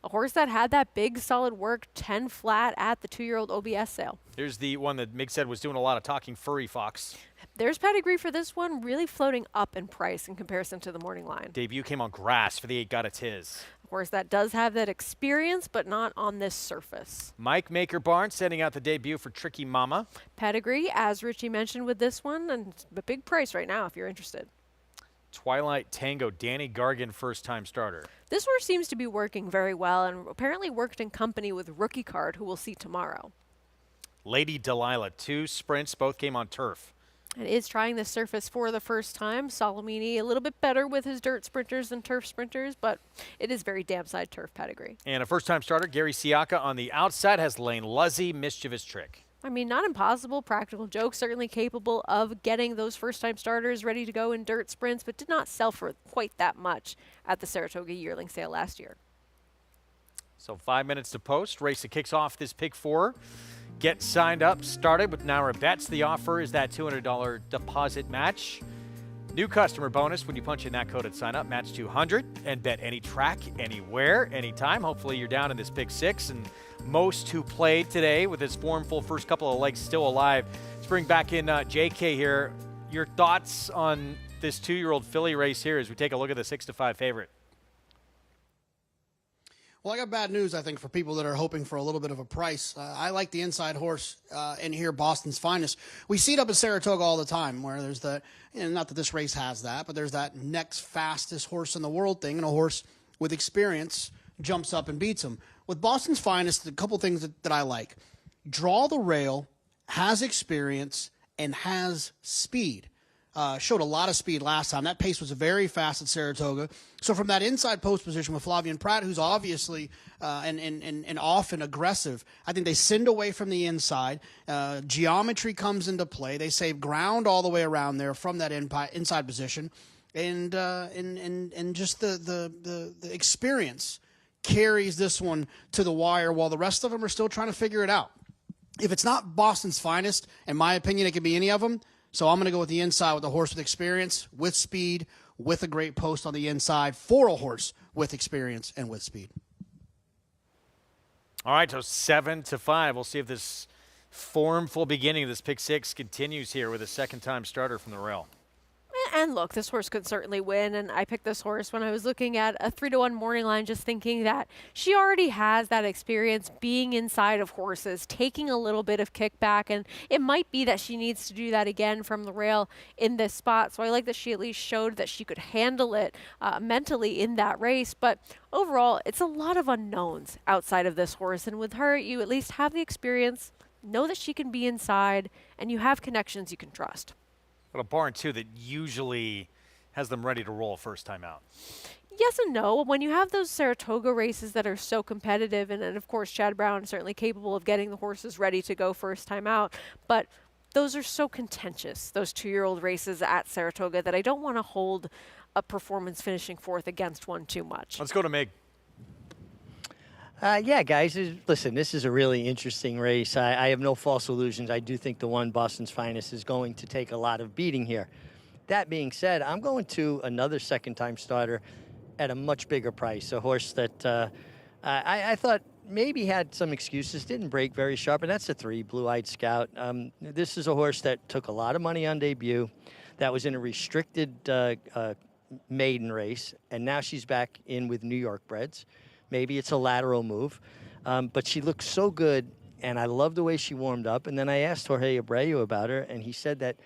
A horse that had that big solid work 10 flat at the 2-year-old OBS sale. Here's the one that Mig said was doing a lot of talking, Furry Fox. There's pedigree for this one, really floating up in price in comparison to the morning line. Debut came on grass for the 8 Got It's His. A horse that does have that experience, but not on this surface. Mike Maker Barnes sending out the debut for Tricky Mama. Pedigree, as Richie mentioned with this one, and a big price right now if you're interested. Twilight Tango, Danny Gargan, first-time starter. This horse seems to be working very well and apparently worked in company with Rookie Card, who we'll see tomorrow. Lady Delilah, 2 sprints, both came on turf. And is trying this surface for the first time. Solomini a little bit better with his dirt sprinters than turf sprinters, but it is very damn side turf pedigree. And a first-time starter, Gary Siaka, on the outside has Lane Luzzy, Mischievous Trick. I mean, not impossible. Practical Joke certainly capable of getting those first-time starters ready to go in dirt sprints, but did not sell for quite that much at the Saratoga yearling sale last year. So 5 minutes to post. Race that kicks off this pick 4. Get signed up, started with Naira Bets. The offer is that $200 deposit match. New customer bonus when you punch in that code at sign up, match 200, and bet any track, anywhere, anytime. Hopefully you're down in this pick 6, and most who played today with his formful first couple of legs still alive. Let's bring back in JK here. Your thoughts on this 2-year-old filly race here as we take a look at the 6-5 favorite? Well, I got bad news, I think, for people that are hoping for a little bit of a price. I like the inside horse in here, Boston's Finest. We see it up at Saratoga all the time, where there's the, not that this race has that, but there's that next fastest horse in the world thing, and a horse with experience jumps up and beats him. With Boston's Finest, a couple things that I like. Draw the rail, has experience, and has speed. Showed a lot of speed last time. That pace was very fast at Saratoga. So from that inside post position with Flavien Prat, who's obviously and often aggressive, I think they send away from the inside. Geometry comes into play. They save ground all the way around there from that inside position, and just the experience carries this one to the wire while the rest of them are still trying to figure it out. If it's not Boston's Finest, in my opinion, it could be any of them. So I'm going to go with the inside with a horse with experience, with speed, with a great post on the inside for a horse with experience and with speed. All right, so 7-5. We'll see if this formful beginning of this pick 6 continues here with a second-time starter from the rail. And look, this horse could certainly win, and I picked this horse when I was looking at a 3-1 morning line, just thinking that she already has that experience being inside of horses, taking a little bit of kickback, and it might be that she needs to do that again from the rail in this spot. So I like that she at least showed that she could handle it mentally in that race, but overall, it's a lot of unknowns outside of this horse, and with her, you at least have the experience, know that she can be inside, and you have connections you can trust. But a barn, too, that usually has them ready to roll first time out. Yes and no. When you have those Saratoga races that are so competitive, and of course Chad Brown is certainly capable of getting the horses ready to go first time out, but those are so contentious, those 2-year-old races at Saratoga, that I don't want to hold a performance finishing 4th against one too much. Let's go to Mig. Yeah, guys, listen, this is a really interesting race. I have no false illusions. I do think the one Boston's Finest is going to take a lot of beating here. That being said, I'm going to another second-time starter at a much bigger price, a horse that I thought maybe had some excuses, didn't break very sharp, and that's the 3, Blue Eyed Scout. This is a horse that took a lot of money on debut, that was in a restricted maiden race, and now she's back in with New York breds. Maybe it's a lateral move, but she looks so good, and I love the way she warmed up. And then I asked Jorge Abreu about her, and he said that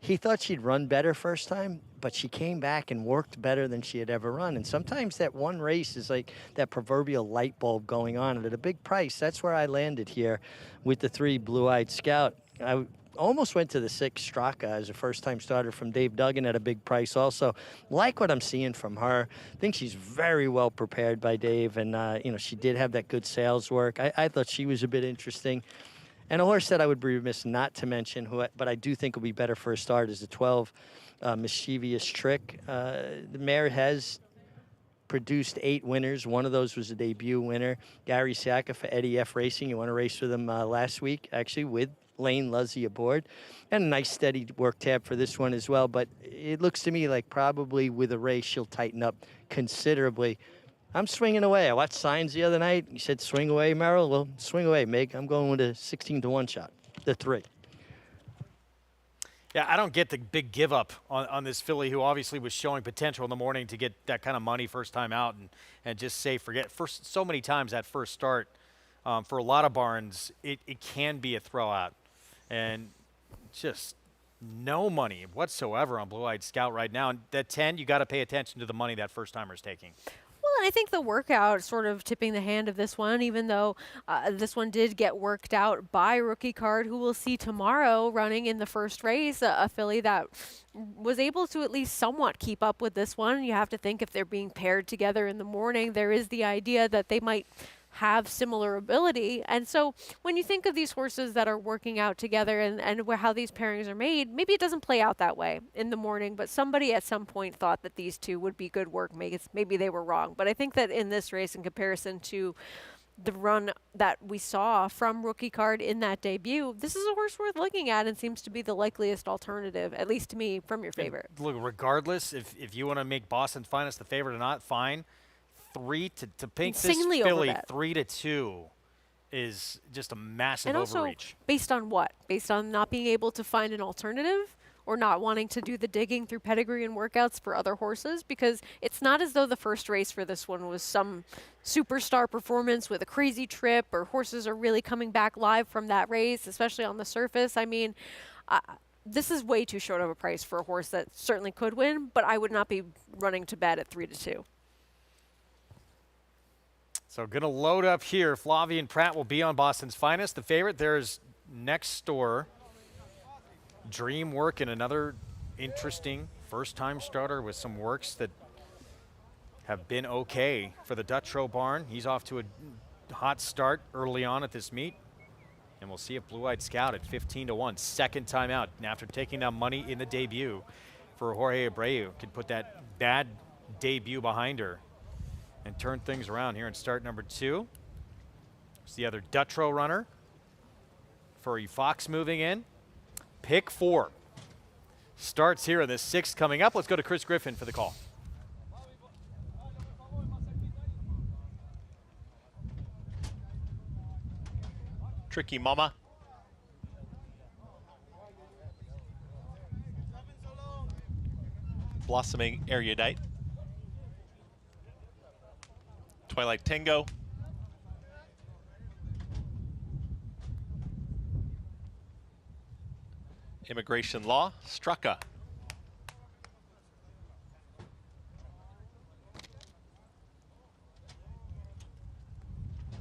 he thought she'd run better first time, but she came back and worked better than she had ever run. And sometimes that one race is like that proverbial light bulb going on. And at a big price, that's where I landed here with the 3, Blue Eyed Scout. I almost went to the 6, Straka, as a first-time starter from Dave Duggan at a big price also. Like what I'm seeing from her. I think she's very well prepared by Dave, and, she did have that good sales work. I thought she was a bit interesting. And a horse that I would be remiss not to mention, but I do think will be better for a start, is the 12, Mischievous Trick. The mare has produced 8 winners. One of those was a debut winner. Gary Siaka for Eddie F. Racing. You won a race with him last week, actually, with Lane Luzzy aboard. And a nice steady work tab for this one as well. But it looks to me like probably with a race she'll tighten up considerably. I'm swinging away. I watched Signs the other night. He said, swing away, Merrill. Well, swing away, Meg. I'm going with a 16-to-1 shot, the 3. Yeah, I don't get the big give up on this filly, who obviously was showing potential in the morning to get that kind of money first time out and just say forget. First, so many times that first start, for a lot of barns, it can be a throw out. And just no money whatsoever on Blue Eyed Scout right now. And that 10, you got to pay attention to the money that first timer's taking. Well, and I think the workout sort of tipping the hand of this one, even though this one did get worked out by Rookie Card, who we'll see tomorrow running in the first race, a filly that was able to at least somewhat keep up with this one. You have to think if they're being paired together in the morning, there is the idea that they might have similar ability. And so when you think of these horses that are working out together and how these pairings are made, maybe it doesn't play out that way in the morning, but somebody at some point thought that these two would be good work. Maybe they were wrong. But I think that in this race, in comparison to the run that we saw from Rookie Card in that debut, this is a horse worth looking at and seems to be the likeliest alternative, at least to me, from your favorite. And look, regardless, if you want to make Boston's Finest the favorite or not, fine. 3 to paint this filly 3-2 is just a massive and also, overreach. Based on what? Based on not being able to find an alternative, or not wanting to do the digging through pedigree and workouts for other horses? Because it's not as though the first race for this one was some superstar performance with a crazy trip, or horses are really coming back live from that race, especially on the surface. I mean, this is way too short of a price for a horse that certainly could win, but I would not be running to bet at 3-2. So going to load up here. Flavian Pratt will be on Boston's Finest. The favorite, there's Next Door. Dream Work, and another interesting first-time starter with some works that have been okay for the Dutrow barn. He's off to a hot start early on at this meet. And we'll see if Blue Eyed Scout at 15-1, second time out. And after taking down money in the debut for Jorge Abreu, can put that bad debut behind her and turn things around here in start number 2. It's the other Dutrow runner. Furry Fox moving in. Pick 4 starts here in the 6th coming up. Let's go to Chris Griffin for the call. Tricky Mama. Blossoming Erudite. Twilight Tango. Immigration Law, Straka.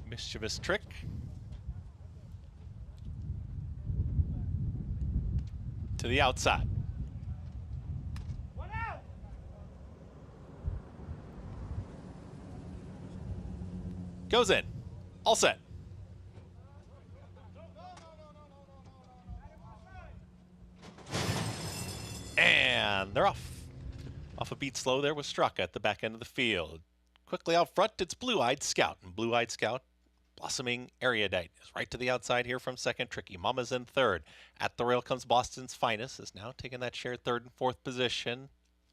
Mischievous Trick. To the outside. Goes in. All set. And they're off. Off a beat slow there was Straka at the back end of the field. Quickly out front, it's Blue Eyed Scout. And Blue Eyed Scout Blossoming Erudite is right to the outside here from second. Tricky Mama's in third. At the rail comes Boston's Finest, is now taking that shared third and fourth position.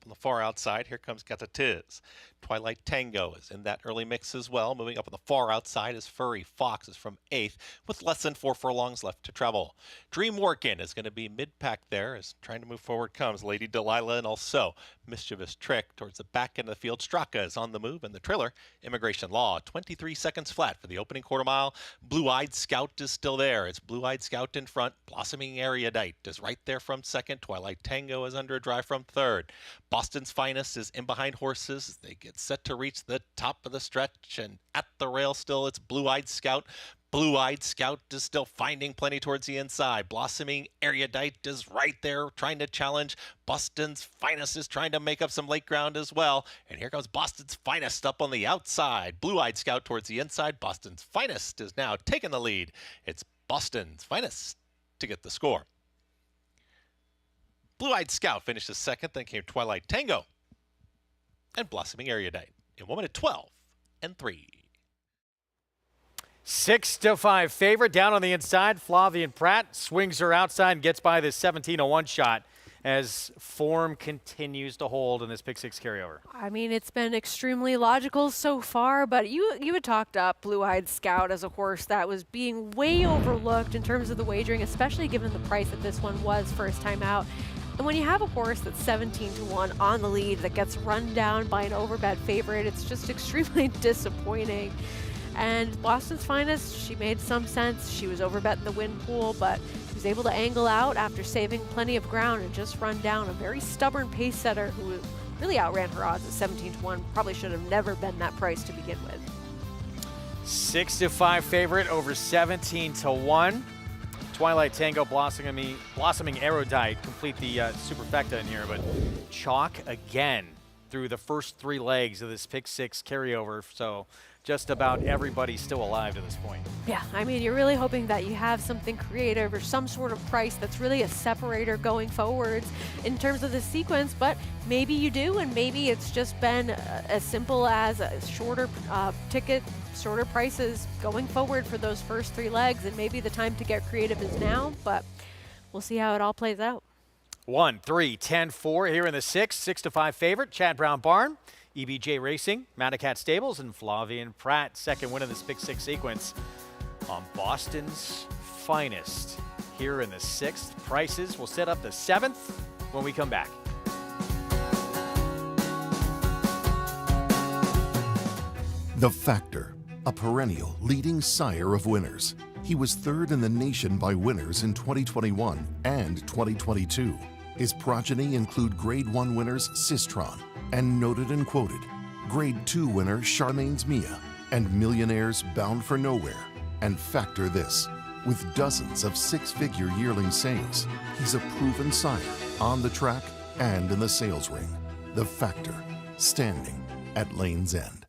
On the far outside, here comes Gata Tiz. Twilight Tango is in that early mix as well. Moving up on the far outside is Furry Fox is from 8th with less than 4 furlongs left to travel. Dream Workin is going to be mid-pack there as trying to move forward comes Lady Delilah and also Mischievous Trick. Towards the back end of the field, Straka is on the move and the trailer, Immigration Law. 23 seconds flat for the opening quarter mile. Blue-Eyed Scout is still there. It's Blue-Eyed Scout in front. Blossoming Erudite is right there from second. Twilight Tango is under a drive from third. Boston's Finest is in behind horses. They get set to reach the top of the stretch, and at the rail still it's Blue-Eyed Scout. Blue-Eyed Scout is still finding plenty towards the inside. Blossoming Erudite is right there trying to challenge. Boston's Finest is trying to make up some late ground as well. And here comes Boston's Finest up on the outside. Blue-Eyed Scout towards the inside. Boston's Finest is now taking the lead. It's Boston's Finest to get the score. Blue-Eyed Scout finishes second, then came Twilight Tango and Blossoming Erudite in 1 minute 12 and 3. 6-5 favorite down on the inside. Flavian Pratt swings her outside and gets by this 17:01 shot as form continues to hold in this pick 6 carryover. I mean, it's been extremely logical so far, but you had talked up Blue-Eyed Scout as a horse that was being way overlooked in terms of the wagering, especially given the price that this one was first time out. And when you have a horse that's 17-1 on the lead that gets run down by an overbet favorite, it's just extremely disappointing. And Boston's Finest, she made some sense. She was overbet in the win pool, but she was able to angle out after saving plenty of ground and just run down a very stubborn pace setter who really outran her odds at 17-1. Probably should have never been that price to begin with. 6-5 favorite over 17-1. Twilight Tango, Blossoming Erudite complete the superfecta in here, but chalk again through the first 3 legs of this pick 6 carryover. So just about everybody's still alive to this point. Yeah, I mean, you're really hoping that you have something creative or some sort of price that's really a separator going forwards in terms of the sequence, but maybe you do, and maybe it's just been as simple as a shorter ticket, shorter prices going forward for those first 3 legs, and maybe the time to get creative is now, but we'll see how it all plays out. 1, 3, 10, 4 here in the 6-5 favorite. Chad Brown Barn, EBJ Racing, Madacat Stables, and Flavian Pratt. Second win of this pick 6 sequence on Boston's Finest here in the 6th. Prices will set up the 7th when we come back. The Factor, a perennial leading sire of winners. He was 3rd in the nation by winners in 2021 and 2022. His progeny include Grade 1 winners Sistron and Noted and Quoted, Grade 2 winner Charmaine's Mia, and Millionaires Bound for Nowhere. And factor this, with dozens of 6-figure yearling sales, he's a proven sire on the track and in the sales ring. The Factor, standing at Lane's End.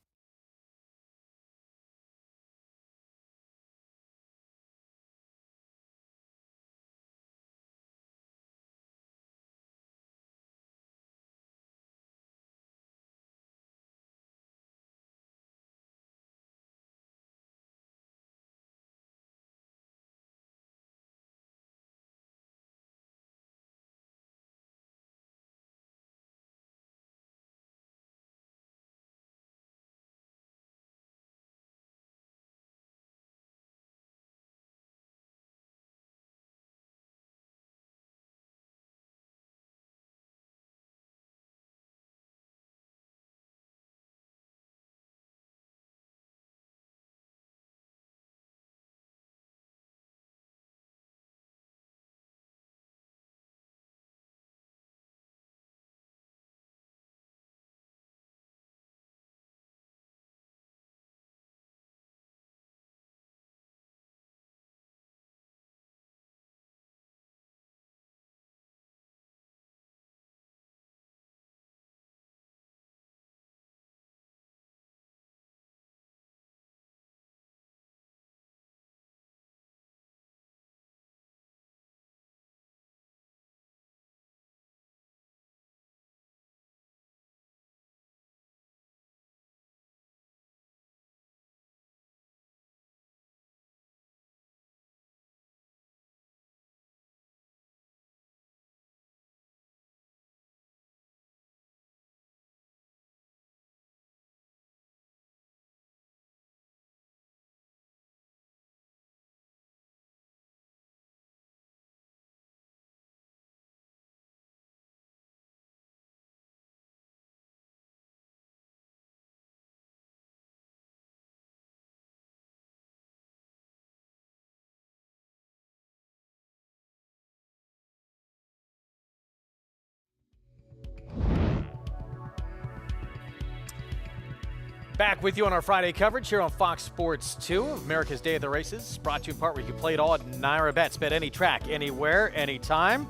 Back with you on our Friday coverage here on Fox Sports 2, America's Day of the Races. Brought to you in part where you can play it all at Naira Bets. Bet any track, anywhere, anytime.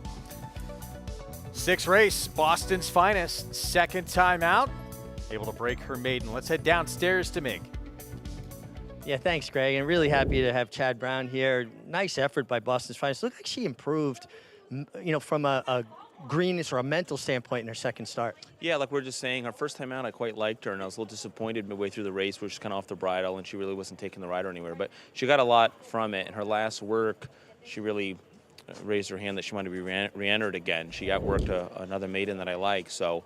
6th race, Boston's finest. Second time out. Able to break her maiden. Let's head downstairs to Mig. Yeah, thanks, Greg. And really happy to have Chad Brown here. Nice effort by Boston's finest. Looked like she improved, from a greenness or a mental standpoint in her second start. Yeah, like we were just saying, her first time out, I quite liked her, and I was a little disappointed midway through the race where she was kind of off the bridle and she really wasn't taking the rider anywhere. But she got a lot from it. In her last work, she really raised her hand that she wanted to be re-entered again. She outworked another maiden that I like. So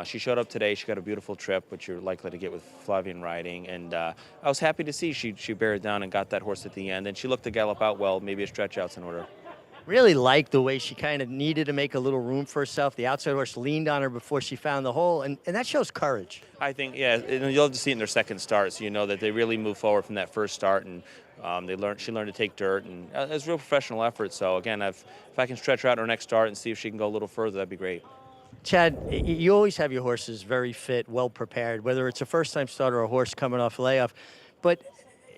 she showed up today. She got a beautiful trip, which you're likely to get with Flavian riding. And I was happy to see she bared it down and got that horse at the end. And she looked to gallop out well. Maybe a stretch out's in order. Really liked the way she kind of needed to make a little room for herself. The outside horse leaned on her before she found the hole, and that shows courage. I think, yeah, and you'll have to see it in their second start, so you know that they really moved forward from that first start, and she learned to take dirt, and it was a real professional effort. So again, if I can stretch her out her next start and see if she can go a little further, that'd be great. Chad, you always have your horses very fit, well prepared, whether it's a first-time starter or a horse coming off layoff, but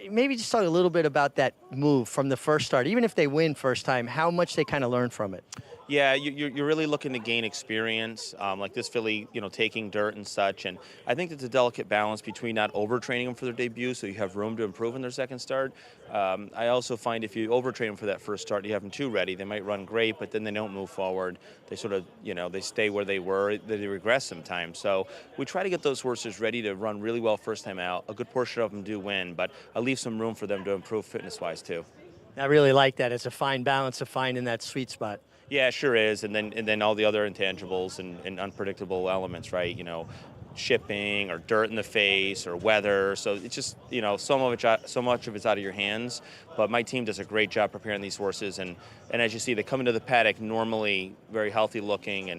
maybe just talk a little bit about that move from the first start. Even if they win first time, how much they kind of learn from it. Yeah, you're really looking to gain experience, like this filly, taking dirt and such. And I think it's a delicate balance between not overtraining them for their debut, so you have room to improve in their second start. I also find if you overtrain them for that first start, you have them too ready. They might run great, but then they don't move forward. They sort of, they stay where they were. They regress sometimes. So we try to get those horses ready to run really well first time out. A good portion of them do win, but I leave some room for them to improve fitness-wise too. I really like that. It's a fine balance of finding that sweet spot. Yeah, it sure is, and then all the other intangibles and unpredictable elements, right? Shipping or dirt in the face or weather. So it's just so much of it's out of your hands. But my team does a great job preparing these horses, and as you see, they come into the paddock normally very healthy looking,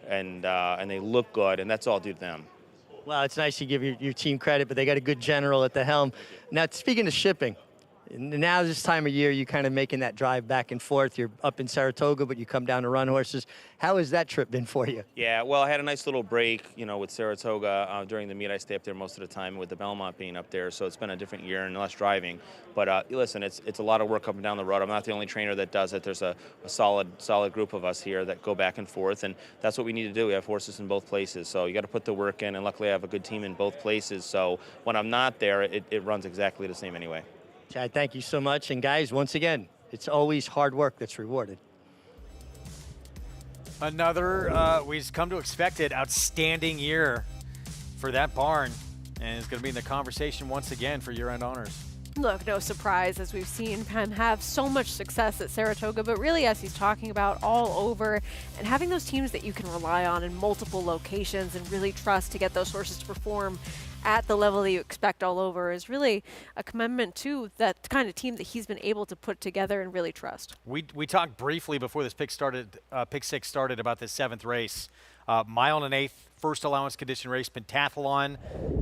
and they look good, and that's all due to them. Well, it's nice to give your team credit, but they got a good general at the helm. Now, speaking of shipping. Now this time of year, you're kind of making that drive back and forth. You're up in Saratoga, but you come down to run horses. How has that trip been for you? Yeah, well, I had a nice little break, with Saratoga during the meet. I stay up there most of the time with the Belmont being up there, so it's been a different year and less driving. But listen, it's a lot of work up and down the road. I'm not the only trainer that does it. There's a solid group of us here that go back and forth, and that's what we need to do. We have horses in both places, so you got to put the work in, and luckily I have a good team in both places. So when I'm not there, it runs exactly the same anyway. Chad, thank you so much. And guys, once again, it's always hard work that's rewarded. Another, we've come to expect it, outstanding year for that barn. And it's going to be in the conversation once again for year-end honors. Look, no surprise, as we've seen Penn have so much success at Saratoga, but really, as he's talking about, all over, and having those teams that you can rely on in multiple locations and really trust to get those horses to perform at the level that you expect all over is really a commitment to that kind of team that he's been able to put together and really trust. We talked briefly before this pick six started about this 7th race. Mile and an eighth, first allowance condition race, pentathlon.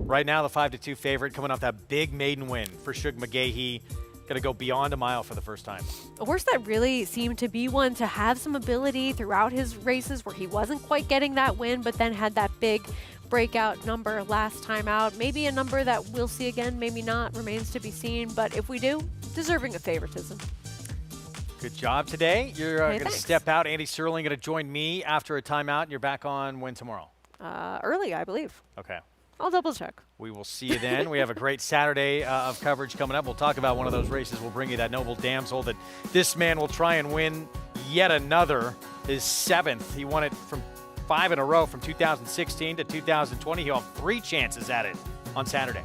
Right now, the 5-2 favorite coming off that big maiden win for Shug McGahee. Going to go beyond a mile for the first time. A horse that really seemed to be one to have some ability throughout his races where he wasn't quite getting that win, but then had that big breakout number last time out. Maybe a number that we'll see again, maybe not, remains to be seen. But if we do, deserving of favoritism. Good job today. You're going to step out. Andy Serling going to join me after a timeout. And you're back on when tomorrow? Early, I believe. Okay. I'll double check. We will see you then. We have a great Saturday of coverage coming up. We'll talk about one of those races. We'll bring you that Noble Damsel that this man will try and win yet another, his 7th. He won it from 5 in a row from 2016 to 2020. He'll have 3 chances at it on Saturday.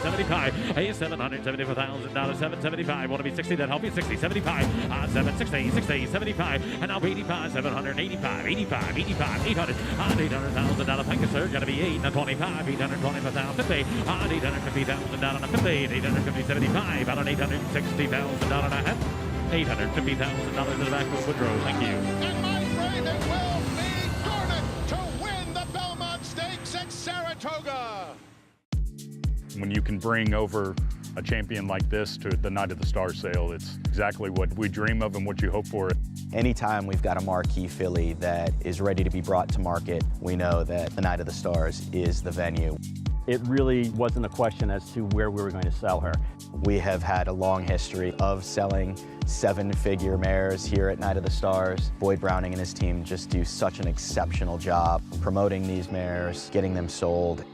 75, hey, $774,000, $775, want to be 60, that help you, 60, 75, 760, 60, 75, and now 85, 785, 85, 85, 800, $800,000 package, sir, gotta be 8, now 25, $825,000, 50, $850,000, 50, $850, 75, out on $860,000 and a half, $850,000 in the back of Woodrow, thank you. And my friend, it will be Gordon to win the Belmont Stakes at Saratoga. When you can bring over a champion like this to the night of the Star Sale, it's exactly what we dream of and what you hope for. Anytime we've got a marquee filly that is ready to be brought to market, we know that the Night of the Stars is the venue. It really wasn't a question as to where we were going to sell her. We have had a long history of selling 7-figure mares here at Night of the Stars. Boyd Browning and his team just do such an exceptional job promoting these mares, getting them sold.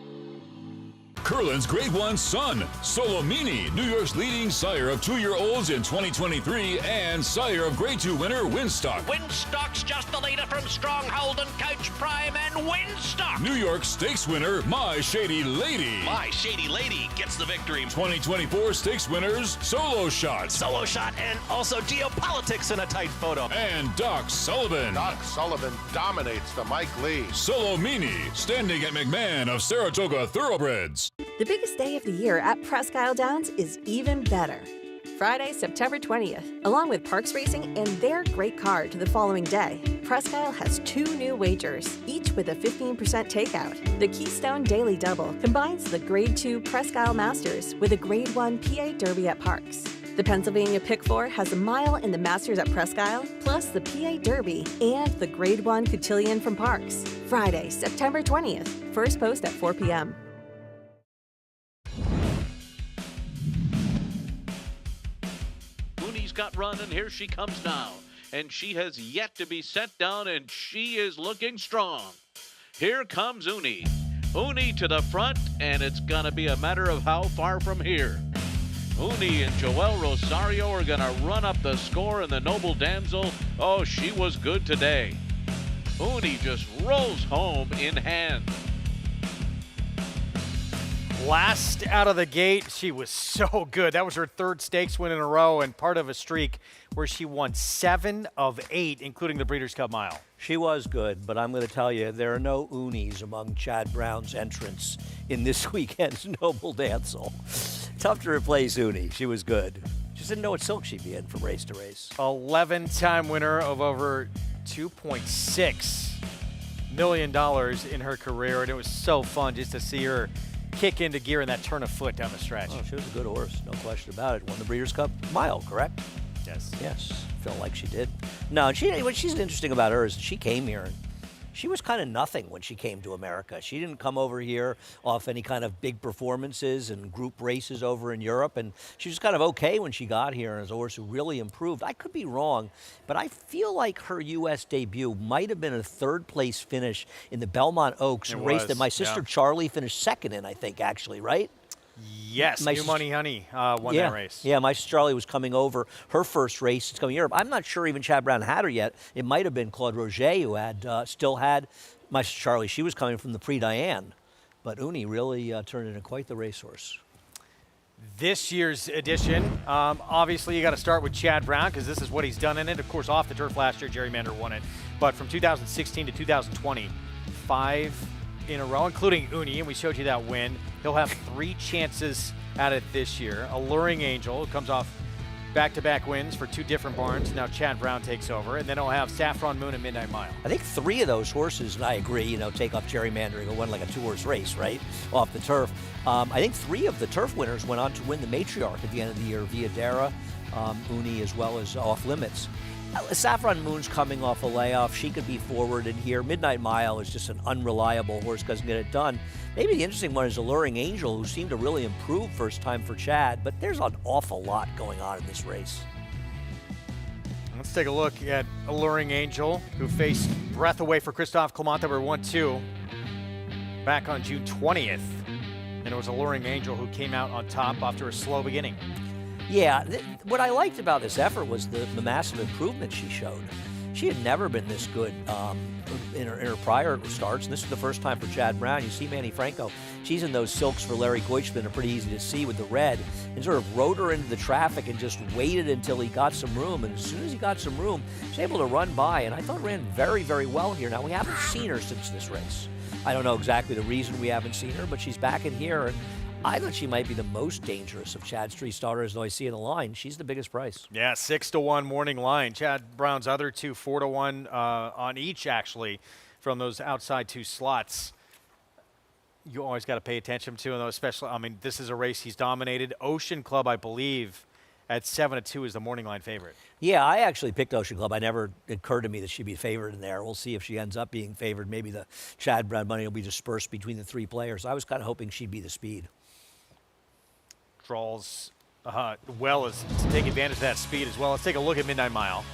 Curlin's Grade 1 son, Solomini, New York's leading sire of 2-year-olds in 2023 and sire of Grade 2 winner Winstock. Winstock's just the leader from Stronghold and Coach Prime and Winstock. New York Stakes winner My Shady Lady. My Shady Lady gets the victory. 2024 Stakes winners Solo Shot. Solo Shot and also Geopolitics in a tight photo. And Doc Sullivan. Doc Sullivan dominates the Mike Lee. Solomini, standing at McMahon of Saratoga Thoroughbreds. The biggest day of the year at Presque Isle Downs is even better. Friday, September 20th, along with Parks Racing and their great card to the following day. Presque Isle has 2 new wagers, each with a 15% takeout. The Keystone Daily Double combines the Grade 2 Presque Isle Masters with a Grade 1 PA Derby at Parks. The Pennsylvania Pick 4 has a mile in the Masters at Presque Isle, plus the PA Derby and the Grade 1 Cotillion from Parks. Friday, September 20th, first post at 4 p.m. Got run, and here she comes now. And she has yet to be set down, and she is looking strong. Here comes Uni. Uni to the front, and it's going to be a matter of how far from here. Uni and Joel Rosario are going to run up the score, and the Noble Damsel, oh, she was good today. Uni just rolls home in hand. Last out of the gate, she was so good. That was her 3rd stakes win in a row and part of a streak where she won 7 of 8, including the Breeders' Cup Mile. She was good, but I'm going to tell you, there are no unis among Chad Brown's entrants in this weekend's Noble Damsel. Tough to replace Uni. She was good. Just didn't know what silk she'd be in from race to race. 11-time winner of over $2.6 million in her career, and it was so fun just to see her kick into gear in that turn of foot down the stretch. Oh, she was a good horse, no question about it. Won the Breeders' Cup Mile, correct? Yes. Yes, felt like she did. No, what she's interesting about her is she came here and she was kind of nothing when she came to America. She didn't come over here off any kind of big performances and group races over in Europe, and she was kind of okay when she got here and as a horse who really improved. I could be wrong, but I feel like her U.S. debut might have been a 3rd-place finish in the Belmont Oaks, a race that my sister Charlie finished 2nd in, I think, actually, right? Yes, New Money Honey won that race. Yeah, my sister Charlie was coming over. Her first race is coming to Europe. I'm not sure even Chad Brown had her yet. It might have been Claude Roger who had still had my sister Charlie. She was coming from the Prix Diane. But Uni really turned into quite the racehorse. This year's edition, obviously you got to start with Chad Brown because this is what he's done in it. Of course, off the turf last year, Gerrymander won it. But from 2016 to 2020, 5 in a row, including Uni, and we showed you that win. He'll have 3 chances at it this year. Alluring Angel, who comes off back-to-back wins for 2 different barns. Now Chad Brown takes over, and then he'll have Saffron Moon and Midnight Mile. I think 3 of those horses, and I agree, take off Gerrymandering and won like a 2-horse race, right, off the turf. I think 3 of the turf winners went on to win the Matriarch at the end of the year, Villadera, Uni, as well as Off Limits. Saffron Moon's coming off a layoff. She could be forward in here. Midnight Mile is just an unreliable horse, doesn't get it done. Maybe the interesting one is Alluring Angel, who seemed to really improve first time for Chad, but there's an awful lot going on in this race. Let's take a look at Alluring Angel, who faced breath away for Christophe Clement, number 1-2, back on June 20th. And it was Alluring Angel who came out on top after a slow beginning. Yeah, what I liked about this effort was the massive improvement she showed. She had never been this good in her prior starts, and this is the first time for Chad Brown. You see Manny Franco, she's in those silks for Larry Goichman, are pretty easy to see with the red, and sort of rode her into the traffic and just waited until he got some room, and as soon as he got some room, she was able to run by, and I thought ran very, very well here. Now, we haven't seen her since this race. I don't know exactly the reason we haven't seen her, but she's back in here, and I thought she might be the most dangerous of Chad's 3 starters, though I see in the line. She's the biggest price. Yeah, 6-1 morning line. Chad Brown's other 2, 4-1 on each, actually, from those outside 2 slots. You always got to pay attention to, and especially, I mean, this is a race he's dominated. Ocean Club, I believe, at 7-2 is the morning line favorite. Yeah, I actually picked Ocean Club. I never occurred to me that she'd be favored in there. We'll see if she ends up being favored. Maybe the Chad Brown money will be dispersed between the three players. I was kind of hoping she'd be the speed. Draws well as to take advantage of that speed as well. Let's take a look at Midnight Mile.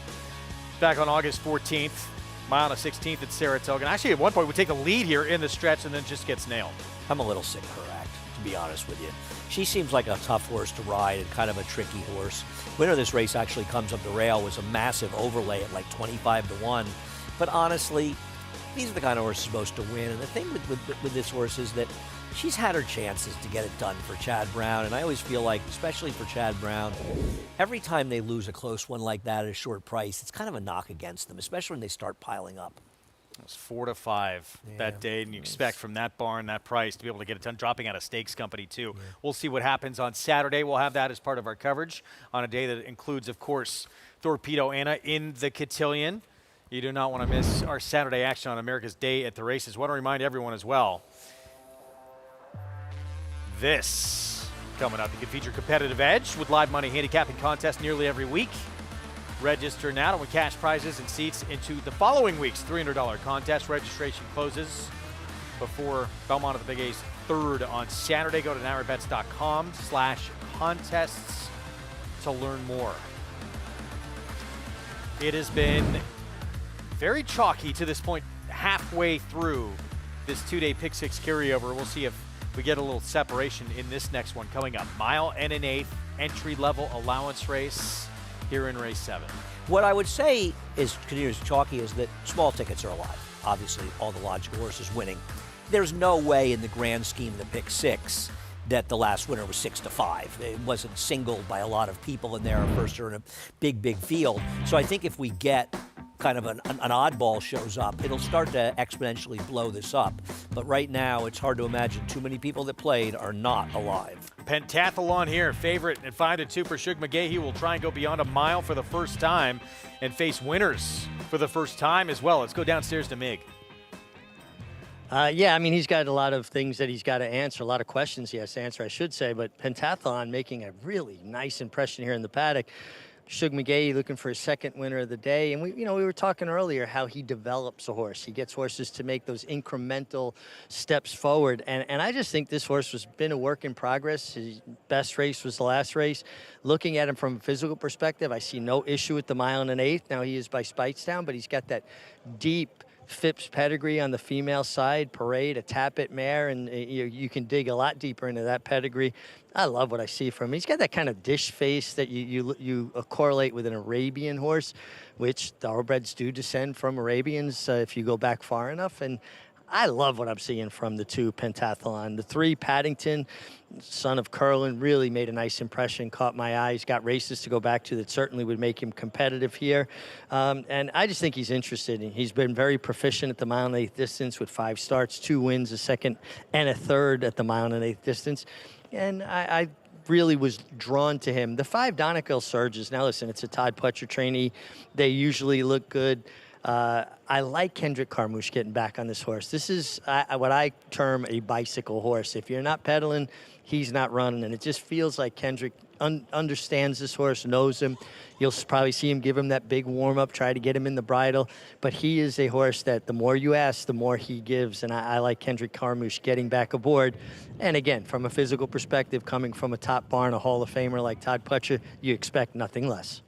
Back on August 14th, mile on the 16th at Saratoga. And actually, at one point, we take the lead here in the stretch and then just gets nailed. I'm a little sick of her act, to be honest with you. She seems like a tough horse to ride and kind of a tricky horse. Winner of this race actually comes up the rail, was a massive overlay at like 25-1. But honestly, these are the kind of horses supposed to win. And the thing with this horse is that she's had her chances to get it done for Chad Brown. And I always feel like, especially for Chad Brown, every time they lose a close one like that at a short price, it's kind of a knock against them, especially when they start piling up. It was 4-5 that day, and you expect from that barn, that price, to be able to get it done, dropping out of stakes company, too. Yeah. We'll see what happens on Saturday. We'll have that as part of our coverage on a day that includes, of course, Torpedo Anna in the Cotillion. You do not want to miss our Saturday action on America's Day at the Races. I want to remind everyone as well, this coming up, you can feature Competitive Edge with live money handicapping contests nearly every week. Register now to win cash prizes and seats into the following week's $300 contest. Registration closes before Belmont of the Big A's 3rd on Saturday. Go to NYRABets.com/contests to learn more. It has been very chalky to this point, halfway through this two-day Pick 6 carryover. We'll see if we get a little separation in this next one coming up. Mile and an eighth, entry-level allowance race here in race 7. What I would say is, continues chalky, is that small tickets are alive. Obviously, all the logical horses winning. There's no way in the grand scheme of the Pick 6 that the last winner was 6-5. It wasn't singled by a lot of people in there. First, are in a big field. So I think if we get kind of an oddball shows up, it'll start to exponentially blow this up. But right now, it's hard to imagine too many people that played are not alive. Pentathlon here, favorite at 5-2 for Shug McGahee will try and go beyond a mile for the first time and face winners for the first time as well. Let's go downstairs to Mig. Yeah, I mean, he's got a lot of things that he's got to answer, a lot of questions he has to answer, I should say. But Pentathlon making a really nice impression here in the paddock. Shug McGahee looking for his second winner of the day. And we were talking earlier how he develops a horse. He gets horses to make those incremental steps forward. And I just think this horse has been a work in progress. His best race was the last race. Looking at him from a physical perspective, I see no issue with the mile and an eighth. Now he is by Speightstown, but he's got that deep Phipps pedigree on the female side, Parade, a tap-it mare, and you can dig a lot deeper into that pedigree. I love what I see from him. He's got that kind of dish face that you correlate with an Arabian horse, which thoroughbreds do descend from Arabians if you go back far enough. And I love what I'm seeing from the 2 Pentathlon. The 3 Paddington, son of Curlin, really made a nice impression, caught my eye. He's got races to go back to that certainly would make him competitive here. And I just think he's interested. He's been very proficient at the mile and eighth distance with 5 starts, 2 wins, a second and a third at the mile and eighth distance. And I really was drawn to him. The 5 Donegal Surges, now listen, it's a Todd Pletcher trainee. They usually look good. I like Kendrick Carmouche getting back on this horse. This is what I term a bicycle horse. If you're not pedaling, he's not running. And it just feels like Kendrick understands this horse, knows him. You'll probably see him give him that big warm-up, try to get him in the bridle. But he is a horse that the more you ask, the more he gives. And I like Kendrick Carmouche getting back aboard. And again, from a physical perspective, coming from a top barn, a Hall of Famer like Todd Pletcher, you expect nothing less.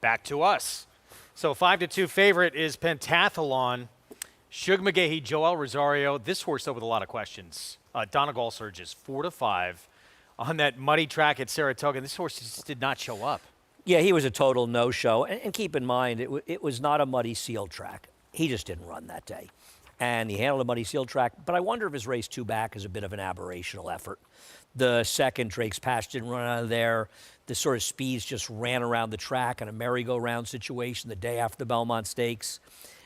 Back to us. So 5-2 favorite is Pentathlon. Shug McGahee, Joel Rosario. This horse, though, with a lot of questions. Donegal Surges, 4-5 on that muddy track at Saratoga. This horse just did not show up. Yeah, he was a total no-show. And keep in mind, it was not a muddy seal track. He just didn't run that day. And he handled a muddy seal track. But I wonder if his race 2 back is a bit of an aberrational effort. The second, Drake's Patch didn't run out of there. The sort of speeds just ran around the track in a merry-go-round situation the day after the Belmont Stakes.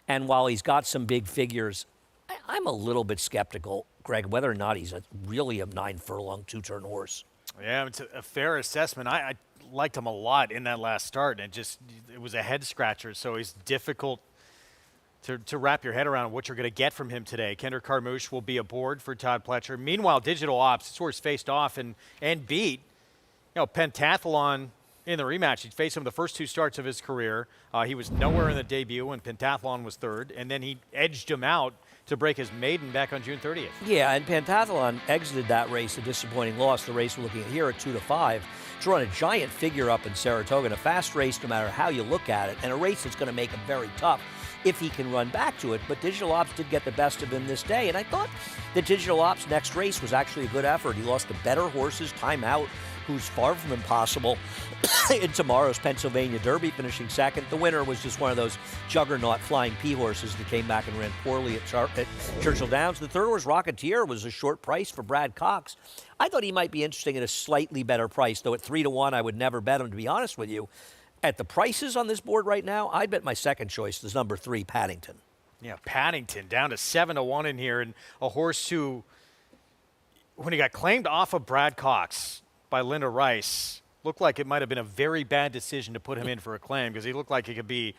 And while he's got some big figures, I'm a little bit skeptical, Greg, whether or not he's really a 9-furlong, 2-turn horse. Yeah, it's a fair assessment. I liked him a lot in that last start, and it was a head scratcher. So he's difficult to wrap your head around what you're going to get from him today. Kendrick Carmouche will be aboard for Todd Pletcher. Meanwhile, Digital Ops, this horse faced off and beat, Pentathlon in the rematch. He faced him the first 2 starts of his career. He was nowhere in the debut, and Pentathlon was third, and then he edged him out to break his maiden back on June 30th. Yeah, and Pentathlon exited that race a disappointing loss. The race we're looking at here at 2-5. To run a giant figure up in Saratoga, and a fast race no matter how you look at it, and a race that's going to make him very tough if he can run back to it. But Digital Ops did get the best of him this day, and I thought that Digital Ops' next race was actually a good effort. He lost to better horses, Time Out, who's far from impossible, in tomorrow's Pennsylvania Derby, finishing second. The winner was just one of those juggernaut Flying P horses that came back and ran poorly at Churchill Downs. The third horse, Rocketeer, was a short price for Brad Cox. I thought he might be interesting at a slightly better price, though at 3-1, I would never bet him, to be honest with you. At the prices on this board right now, I'd bet my second choice is number 3, Paddington. Yeah, Paddington down to 7-1 in here, and a horse who, when he got claimed off of Brad Cox by Linda Rice, looked like it might have been a very bad decision to put him in for a claim, because he looked like he could be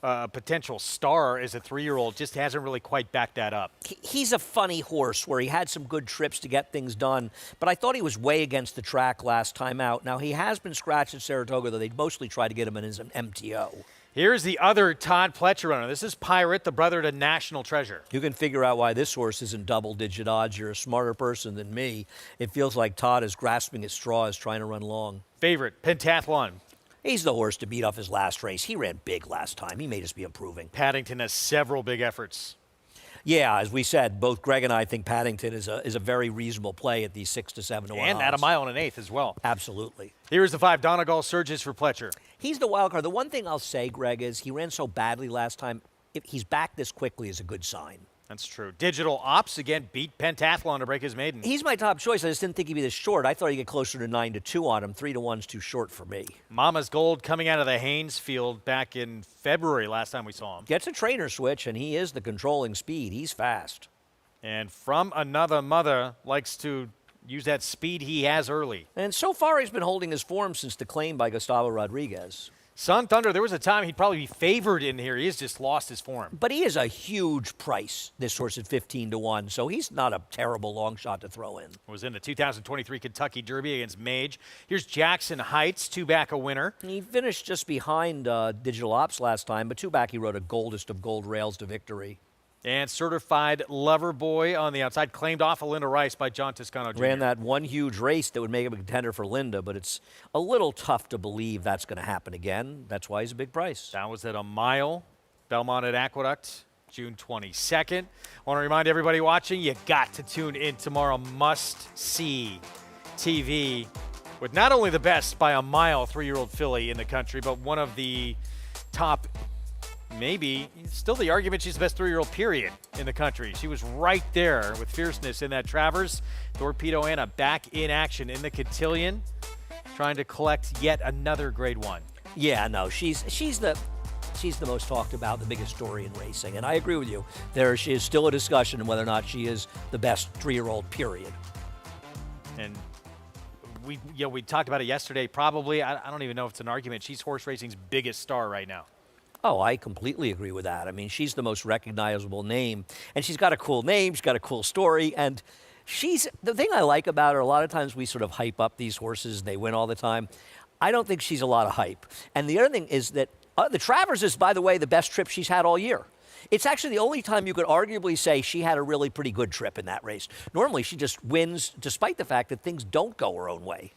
a potential star as a 3-year-old. Just hasn't really quite backed that up. He's a funny horse where he had some good trips to get things done, but I thought he was way against the track last time out. Now, he has been scratched at Saratoga, though they mostly tried to get him in as an MTO. Here's the other Todd Pletcher runner. This is Pirate, the brother to National Treasure. You can figure out why this horse isn't double-digit odds. You're a smarter person than me. It feels like Todd is grasping at straws, trying to run long. Favorite, Pentathlon. He's the horse to beat off his last race. He ran big last time. He may just be improving. Paddington has several big efforts. Yeah, as we said, both Greg and I think Paddington is a very reasonable play at these 6 to 7 to 1 And odds. at a mile and an eighth as well. Absolutely. Here's the 5 Donegal Surges for Pletcher. He's the wild card. The one thing I'll say, Greg, is he ran so badly last time. If he's back this quickly is a good sign. That's true. Digital Ops again beat Pentathlon to break his maiden. He's my top choice. I just didn't think he'd be this short. I thought he'd get closer to 9 to 2 on him. 3 to 1's too short for me. Mama's Gold coming out of the Haynes field back in February last time we saw him. Gets a trainer switch, and he is the controlling speed. He's fast. And From Another Mother likes to use that speed he has early. And so far, he's been holding his form since the claim by Gustavo Rodriguez. Sun Thunder, there was a time he'd probably be favored in here. He has just lost his form. But he is a huge price, this horse at 15 to 1, so he's not a terrible long shot to throw in. Was in the 2023 Kentucky Derby against Mage. Here's Jackson Heights, 2 back a winner. He finished just behind Digital Ops last time, but 2 back he rode a Goldest of Gold Rails to victory. And Certified Lover Boy on the outside, claimed off of Linda Rice by John Toscano Jr. Ran that one huge race that would make him a contender for Linda, but it's a little tough to believe that's going to happen again. That's why he's a big price. That was at a mile. Belmont at Aqueduct, June 22nd. I want to remind everybody watching, you got to tune in tomorrow. Must-see TV with not only the best by a mile 3-year-old filly in the country, but one of the top, maybe still the argument she's the best 3-year-old period in the country. She was right there with fierceness in that Travers. Torpedo Anna back in action in the cotillion, trying to collect yet another grade 1. Yeah, no, she's the most talked about, the biggest story in racing. And I agree with you. There is still a discussion on whether or not she is the best 3-year-old period. And we talked about it yesterday. Probably, I don't even know if it's an argument. She's horse racing's biggest star right now. Oh, I completely agree with that. I mean, she's the most recognizable name, and she's got a cool name, she's got a cool story, and the thing I like about her, a lot of times we sort of hype up these horses, and they win all the time. I don't think she's a lot of hype. And the other thing is that the Travers is, by the way, the best trip she's had all year. It's actually the only time you could arguably say she had a really pretty good trip in that race. Normally, she just wins despite the fact that things don't go her own way.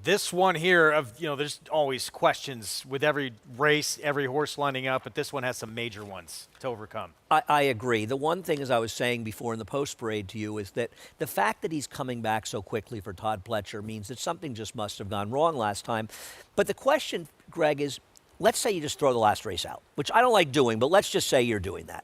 This one here, there's always questions with every race, every horse lining up, but this one has some major ones to overcome. I agree. The one thing, as I was saying before in the post parade to you, is that the fact that he's coming back so quickly for Todd Pletcher means that something just must have gone wrong last time. But the question, Greg, is let's say you just throw the last race out, which I don't like doing, but let's just say you're doing that.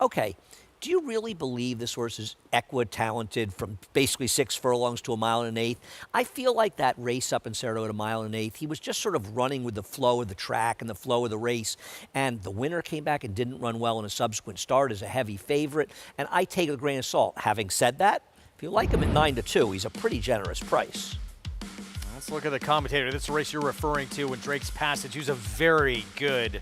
Okay. Do you really believe this horse is equi-talented from basically 6 furlongs to a mile and an eighth? I feel like that race up in Saratoga at a mile and an eighth, he was just sort of running with the flow of the track and the flow of the race. And the winner came back and didn't run well in a subsequent start as a heavy favorite. And I take it with a grain of salt. Having said that, if you like him at 9 to 2, he's a pretty generous price. Let's look at the commentator. This is the race you're referring to when Drake's Passage, who's a very good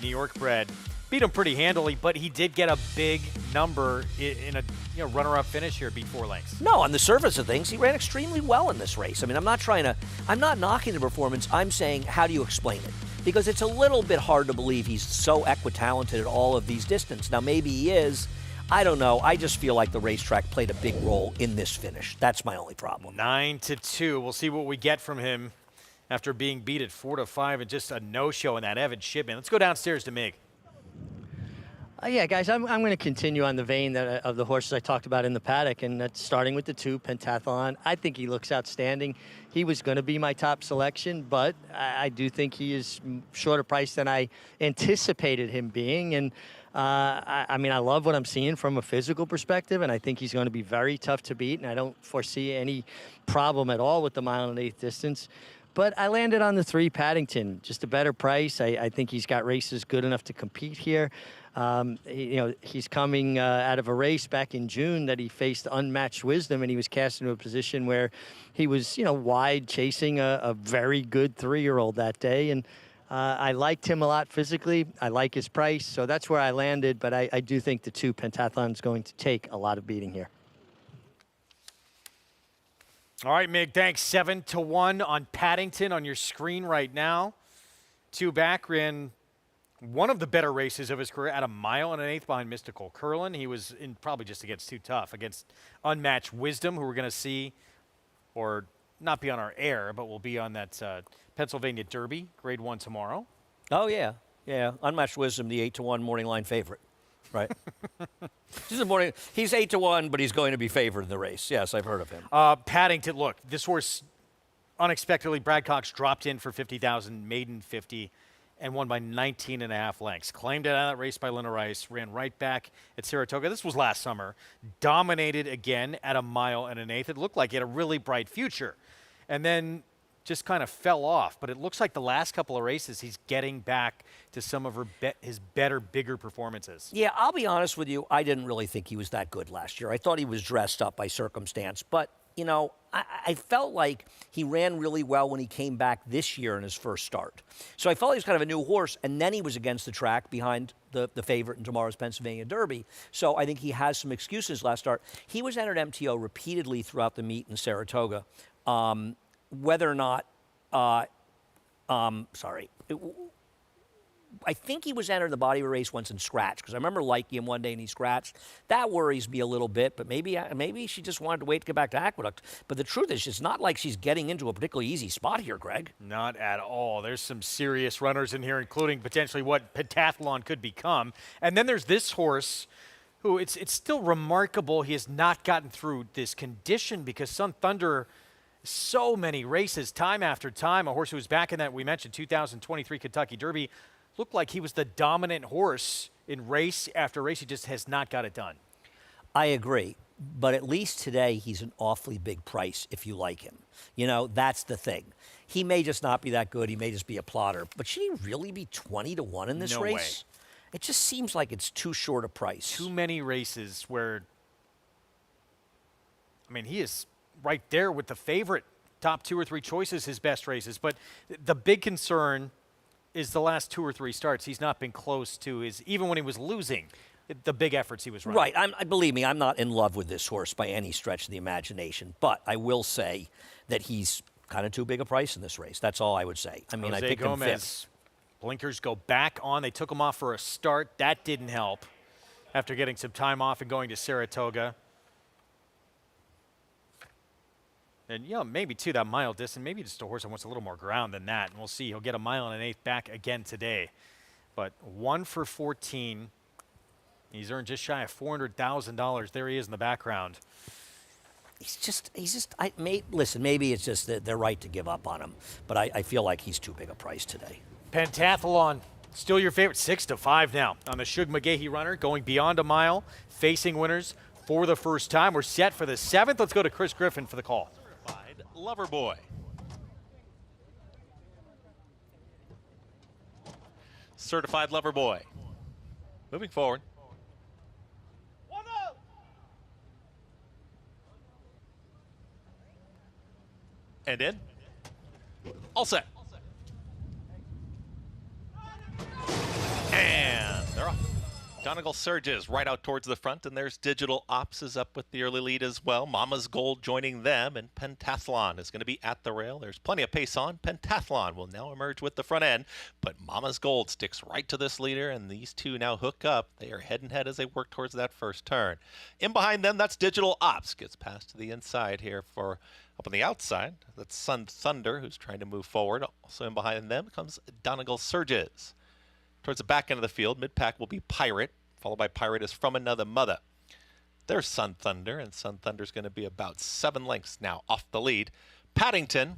New York bred, beat him pretty handily, but he did get a big number in a runner-up finish here, beat 4 lengths. No, on the surface of things, he ran extremely well in this race. I mean, I'm not knocking the performance. I'm saying, how do you explain it? Because it's a little bit hard to believe he's so equitalent at all of these distances. Now, maybe he is. I don't know. I just feel like the racetrack played a big role in this finish. That's my only problem. 9-2. We'll see what we get from him after being beat at 4-5 and just a no-show in that Evan Shipman. Let's go downstairs to Mig. Yeah, guys, I'm going to continue on the vein of the horses I talked about in the paddock, and that's starting with the 2, Pentathlon. I think he looks outstanding. He was going to be my top selection, but I do think he is shorter priced than I anticipated him being. And I mean, I love what I'm seeing from a physical perspective, and I think he's going to be very tough to beat, and I don't foresee any problem at all with the 1 1/8 distance. But I landed on the 3, Paddington, just a better price. I think he's got races good enough to compete here. He's coming out of a race back in June that he faced Unmatched Wisdom, and he was cast into a position where he was, wide chasing a very good 3-year-old that day. And I liked him a lot physically. I like his price, so that's where I landed. But I do think the 2, Pentathlon, is going to take a lot of beating here. All right, Mig, thanks. 7-1 on Paddington on your screen right now. 2 back, ran one of the better races of his career at 1 1/8 behind Mystical Curlin. He was in probably just against Too Tough, against Unmatched Wisdom, who we're going to see, or not be on our air, but will be on that Pennsylvania Derby, Grade 1 tomorrow. Oh, yeah. Yeah. Unmatched Wisdom, the 8-1 morning line favorite. Right. He's 8-1, but he's going to be favored in the race. Yes, I've heard of him. Paddington, look, this horse unexpectedly, Brad Cox dropped in for 50,000, maiden 50, and won by 19.5 lengths. Claimed it out of that race by Lena Rice, ran right back at Saratoga. This was last summer. Dominated again at 1 1/8. It looked like he had a really bright future. And then just kind of fell off. But it looks like the last couple of races, he's getting back to some of his better, bigger performances. Yeah, I'll be honest with you. I didn't really think he was that good last year. I thought he was dressed up by circumstance. But, I felt like he ran really well when he came back this year in his first start. So I felt he was kind of a new horse, and then he was against the track behind the favorite in tomorrow's Pennsylvania Derby. So I think he has some excuses last start. He was entered MTO repeatedly throughout the meet in Saratoga. Whether or not, I think he was entered the body of a race once in scratch, because I remember liking him one day and he scratched. That worries me a little bit, but maybe she just wanted to wait to get back to Aqueduct. But the truth is, it's not like she's getting into a particularly easy spot here, Greg. Not at all. There's some serious runners in here, including potentially what Pentathlon could become. And then there's this horse who it's still remarkable he has not gotten through this condition, because Sun Thunder, so many races, time after time, a horse who was back in that, we mentioned, 2023 Kentucky Derby, looked like he was the dominant horse in race after race. He just has not got it done. I agree. But at least today, he's an awfully big price if you like him. That's the thing. He may just not be that good. He may just be a plotter. But should he really be 20-1 in this No race? way. It just seems like it's too short a price. Too many races where, he is right there with the favorite. Top 2 or 3 choices, his best races. But the big concern is the last 2 or 3 starts. He's not been close to even when he was losing, the big efforts he was running. Right. Believe me, I'm not in love with this horse by any stretch of the imagination. But I will say that he's kind of too big a price in this race. That's all I would say. I Jose picked him Gomez, 5th. Blinkers go back on. They took him off for a start. That didn't help after getting some time off and going to Saratoga. And, maybe too, that mile distance, maybe just a horse that wants a little more ground than that. And we'll see. He'll get 1 1/8 back again today. But 1 for 14. He's earned just shy of $400,000. There he is in the background. Listen, maybe it's just that they're right to give up on him. But I feel like he's too big a price today. Pentathlon, still your favorite, 6-5 now on the Shug McGahee runner, going beyond a mile, facing winners for the first time. We're set for the 7th. Let's go to Chris Griffin for the call. Loverboy. Certified Loverboy. Moving forward. And in. All set. And they're off. Donegal surges right out towards the front, and there's Digital Ops is up with the early lead as well. Mama's Gold joining them, and Pentathlon is going to be at the rail. There's plenty of pace on. Pentathlon will now emerge with the front end, but Mama's Gold sticks right to this leader, and these two now hook up. They are head and head as they work towards that first turn. In behind them, that's Digital Ops. Gets past to the inside here for up on the outside. That's Sun Thunder, who's trying to move forward. Also in behind them comes Donegal Surges. Towards the back end of the field, mid-pack will be Pirate, followed by Pirate is From Another Mother. There's Sun Thunder, and Sun Thunder's going to be about 7 lengths now off the lead. Paddington,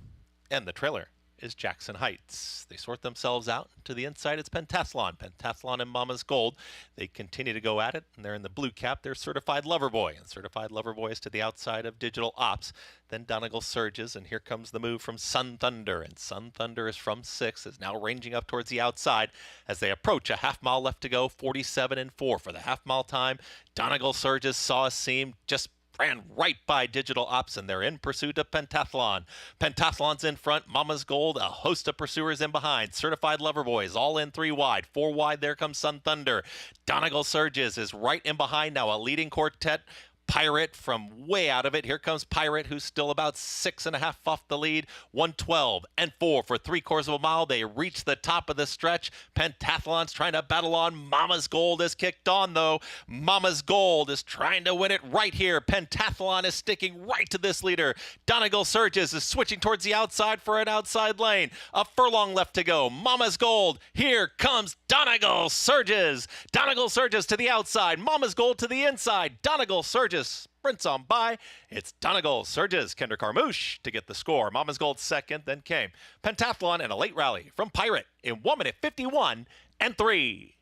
and the trailer is Jackson Heights. They sort themselves out. To the inside, it's Pentathlon. Pentathlon and Mama's Gold. They continue to go at it, and they're in the blue cap. They're Certified Lover Boy, and Certified Lover Boy is to the outside of Digital Ops. Then Donegal surges, and here comes the move from Sun Thunder, and Sun Thunder is from 6, is now ranging up towards the outside as they approach a half mile left to go, 47-4 for the half mile time. Donegal surges, saw a seam, just ran right by Digital Ops, and they're in pursuit of Pentathlon. Pentathlon's in front, Mama's Gold, a host of pursuers in behind. Certified Lover Boys all in 3 wide. 4 wide, there comes Sun Thunder. Donegal surges, is right in behind now, a leading quartet. Pirate from way out of it. Here comes Pirate, who's still about 6.5 off the lead. 1:12-4 for 3/4 of a mile. They reach the top of the stretch. Pentathlon's trying to battle on. Mama's Gold is kicked on, though. Mama's Gold is trying to win it right here. Pentathlon is sticking right to this leader. Donegal surges, is switching towards the outside for an outside lane. A furlong left to go. Mama's Gold. Here comes Donegal surges. Donegal surges to the outside. Mama's Gold to the inside. Donegal surges sprints on by. It's Donegal surges Kendrick Carmouche to get the score. Mama's Gold second, then came Pentathlon and a late rally from Pirate in 1:51-3.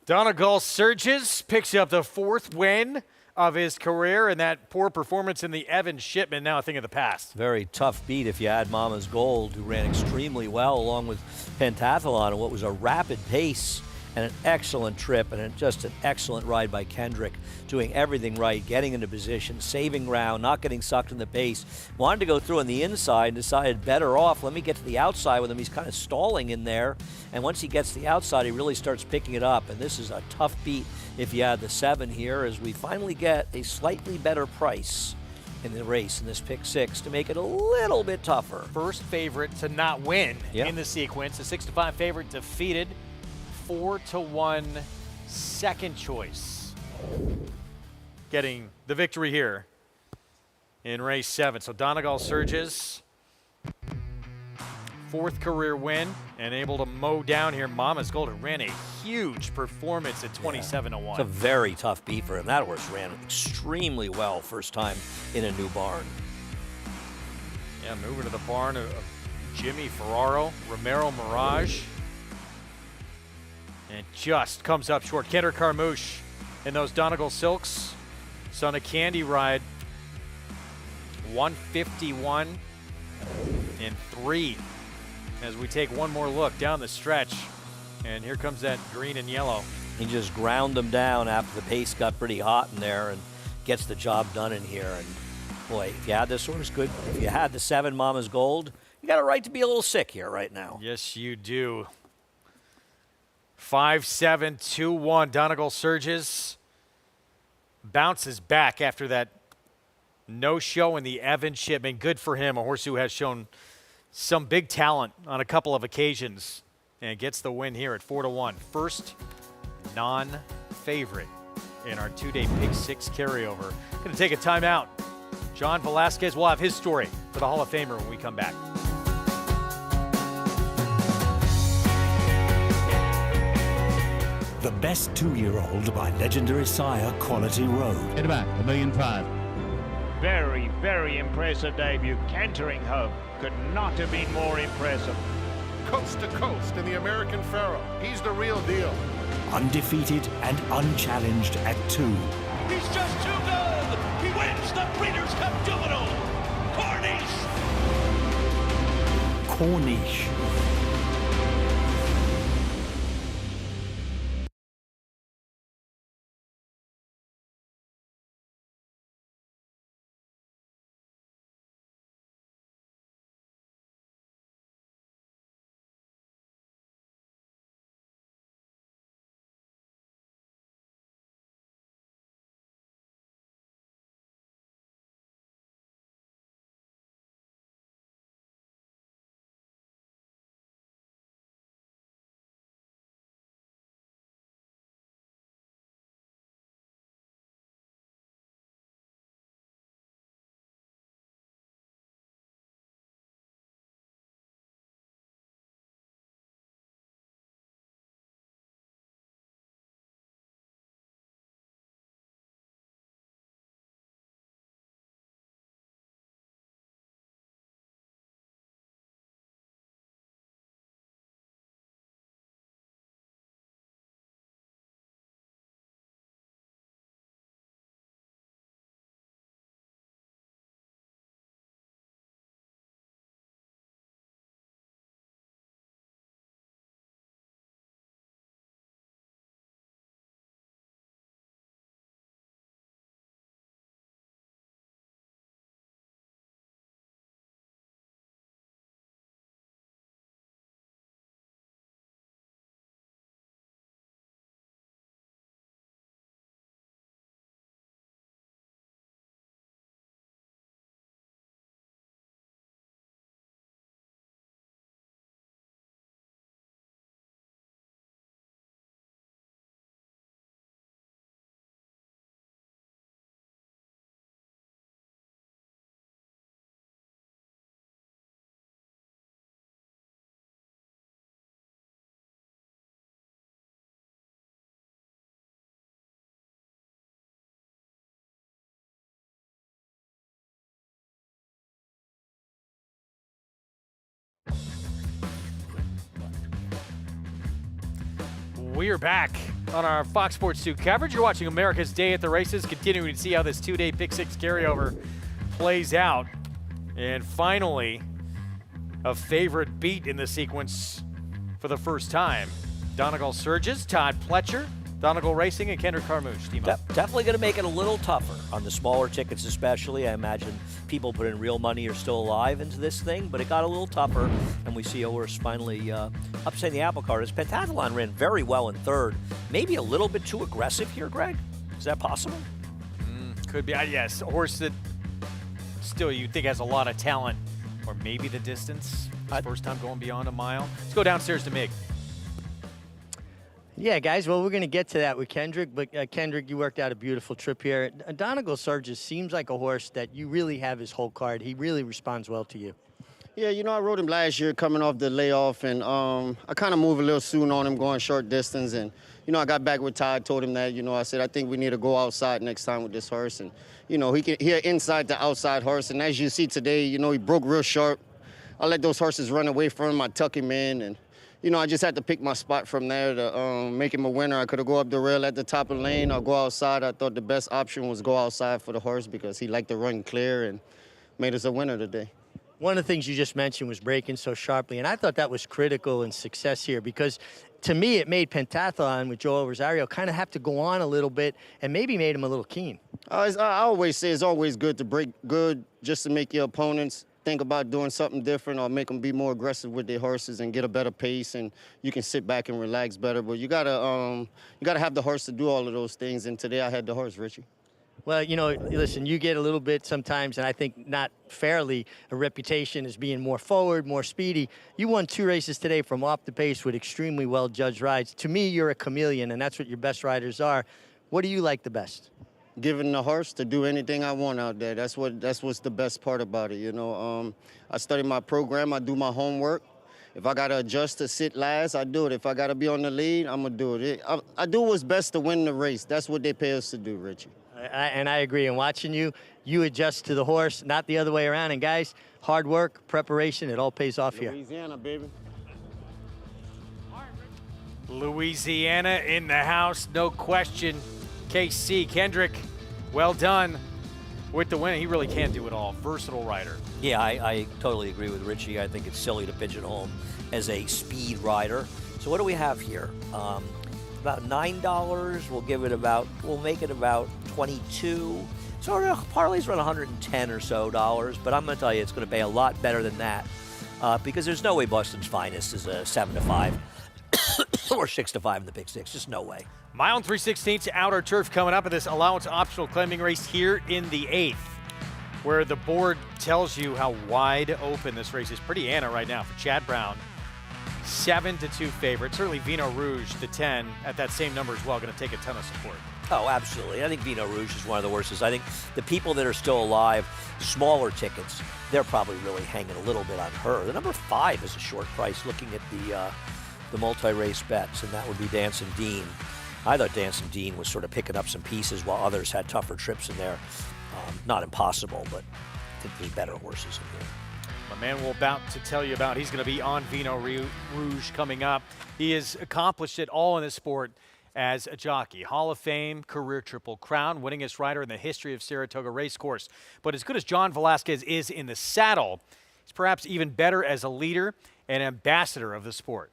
Donegal surges, picks up the 4th win of his career, and that poor performance in the Evan Shipman, now a thing of the past. Very tough beat if you add Mama's Gold, who ran extremely well along with Pentathlon and what was a rapid pace and an excellent trip and just an excellent ride by Kendrick, doing everything right, getting into position, saving ground, not getting sucked in the pace. Wanted to go through on the inside and decided better off, let me get to the outside with him. He's kind of stalling in there, and once he gets to the outside, he really starts picking it up, and this is a tough beat if you add the 7 here, as we finally get a slightly better price in the race in this pick 6 to make it a little bit tougher. First favorite to not win in the sequence, a 6-5 favorite defeated. 4-1 second choice, getting the victory here in race 7. So Donegal surges, 4th career win, and able to mow down here Mama's Gold, who ran a huge performance at 27-1. It's a very tough beat for him. That horse ran extremely well first time in a new barn. Yeah, moving to the barn of Jimmy Ferraro, Romero Mirage. And just comes up short. Kendrick Carmouche in those Donegal Silks. Son of Candy ride. 151-3. As we take one more look down the stretch. And here comes that green and yellow. He just ground them down after the pace got pretty hot in there and gets the job done in here. And boy, if you had this horse, good. If you had the 7 Mama's Gold, you got a right to be a little sick here right now. Yes, you do. 5-7-2-1. Donegal surges, bounces back after that no-show in the Evan Shipman. Good for him, a horse who has shown some big talent on a couple of occasions, and gets the win here at 4-1. First non-favorite in our 2-day Pick 6 carryover. Going to take a timeout. John Velasquez will have his story for the Hall of Famer when we come back. The Best 2-Year-Old by legendary sire Quality Road. Get back, $1.5 million. Very, very impressive debut. Cantering home. Could not have been more impressive. Coast to coast in the American Pharaoh. He's the real deal. Undefeated and unchallenged at 2. He's just too good. He wins the Breeders' Cup Juvenile. Corniche. We are back on our Fox Sports 2 coverage. You're watching America's Day at the Races, continuing to see how this two-day Pick 6 carryover plays out. And finally, a favorite beat in the sequence for the first time. Donegal Surges, Todd Pletcher, Donegal Racing, and Kendrick Carmouche team up. Definitely going to make it a little tougher on the smaller tickets especially. I imagine people put in real money are still alive into this thing, but it got a little tougher, and we see a horse finally upsetting the apple cart. As Pentathlon ran very well in third. Maybe a little bit too aggressive here, Greg? Is that possible? Could be. Yes, a horse that still you think has a lot of talent, or maybe the distance. His first time going beyond a mile. Let's go downstairs to Mig. Yeah, guys, well, we're going to get to that with Kendrick, but Kendrick, you worked out a beautiful trip here. Donegal Surges seems like a horse that you really have his whole card. He really responds well to you. Yeah, you know, I rode him last year coming off the layoff, and I kind of moved a little soon on him going short distance, and, you know, I got back with Todd, told him that, you know, I said, I think we need to go outside next time with this horse, and, you know, he an inside to outside horse, and as you see today, you know, he broke real sharp. I let those horses run away from him, I tuck him in, and, you know, I just had to pick my spot from there to make him a winner. I could have go up the rail at the top of the lane or go outside. I thought the best option was go outside for the horse because he liked to run clear and made us a winner today. One of the things you just mentioned was breaking so sharply, and I thought that was critical in success here because, to me, it made Pentathlon with Joel Rosario kind of have to go on a little bit and maybe made him a little keen. I always say it's always good to break good just to make your opponents think about doing something different or make them be more aggressive with their horses and get a better pace, and you can sit back and relax better. But you gotta have the horse to do all of those things, and today I had the horse, Richie. Well, you know, listen, you get a little bit sometimes, and I think not fairly, a reputation as being more forward, more speedy. You won 2 races today from off the pace with extremely well-judged rides. To me, you're a chameleon, and that's what your best riders are. What do you like the best? Giving the horse to do anything I want out there. That's what's the best part about it, you know. I study my program, I do my homework. If I gotta adjust to sit last, I do it. If I gotta be on the lead, I'm gonna do it. I do what's best to win the race. That's what they pay us to do, Richie. And I agree. And watching you adjust to the horse, not the other way around. And guys, hard work, preparation, it all pays off here. Louisiana, baby. Louisiana in the house, no question. KC, Kendrick, well done with the win. He really can do it all. Versatile rider. Yeah, I totally agree with Richie. I think it's silly to pigeonhole him as a speed rider. So what do we have here? About $9. We'll make it about 22. So our parlays run 110 or so dollars, but I'm going to tell you it's going to pay a lot better than that because there's no way Boston's Finest is a 7-5 or 6-5 in the Pick 6. Just no way. Mile and 3/16 outer turf coming up in this allowance optional claiming race here in the 8th, where the board tells you how wide open this race is. Pretty Anna right now for Chad Brown. 7-2 favorite. Certainly Vino Rouge, the 10, at that same number as well, going to take a ton of support. Oh, absolutely. I think Vino Rouge is one of the horses. I think the people that are still alive, smaller tickets, they're probably really hanging a little bit on her. The number 5 is a short price looking at the multi-race bets, and that would be Dancing Dean. I thought Dancing Dean was sort of picking up some pieces while others had tougher trips in there. Not impossible, but I think there's better horses in here. My man will about to tell you about, he's going to be on Vino Rouge coming up. He has accomplished it all in this sport as a jockey. Hall of Fame, career Triple Crown, winningest rider in the history of Saratoga Racecourse. But as good as John Velasquez is in the saddle, he's perhaps even better as a leader and ambassador of the sport.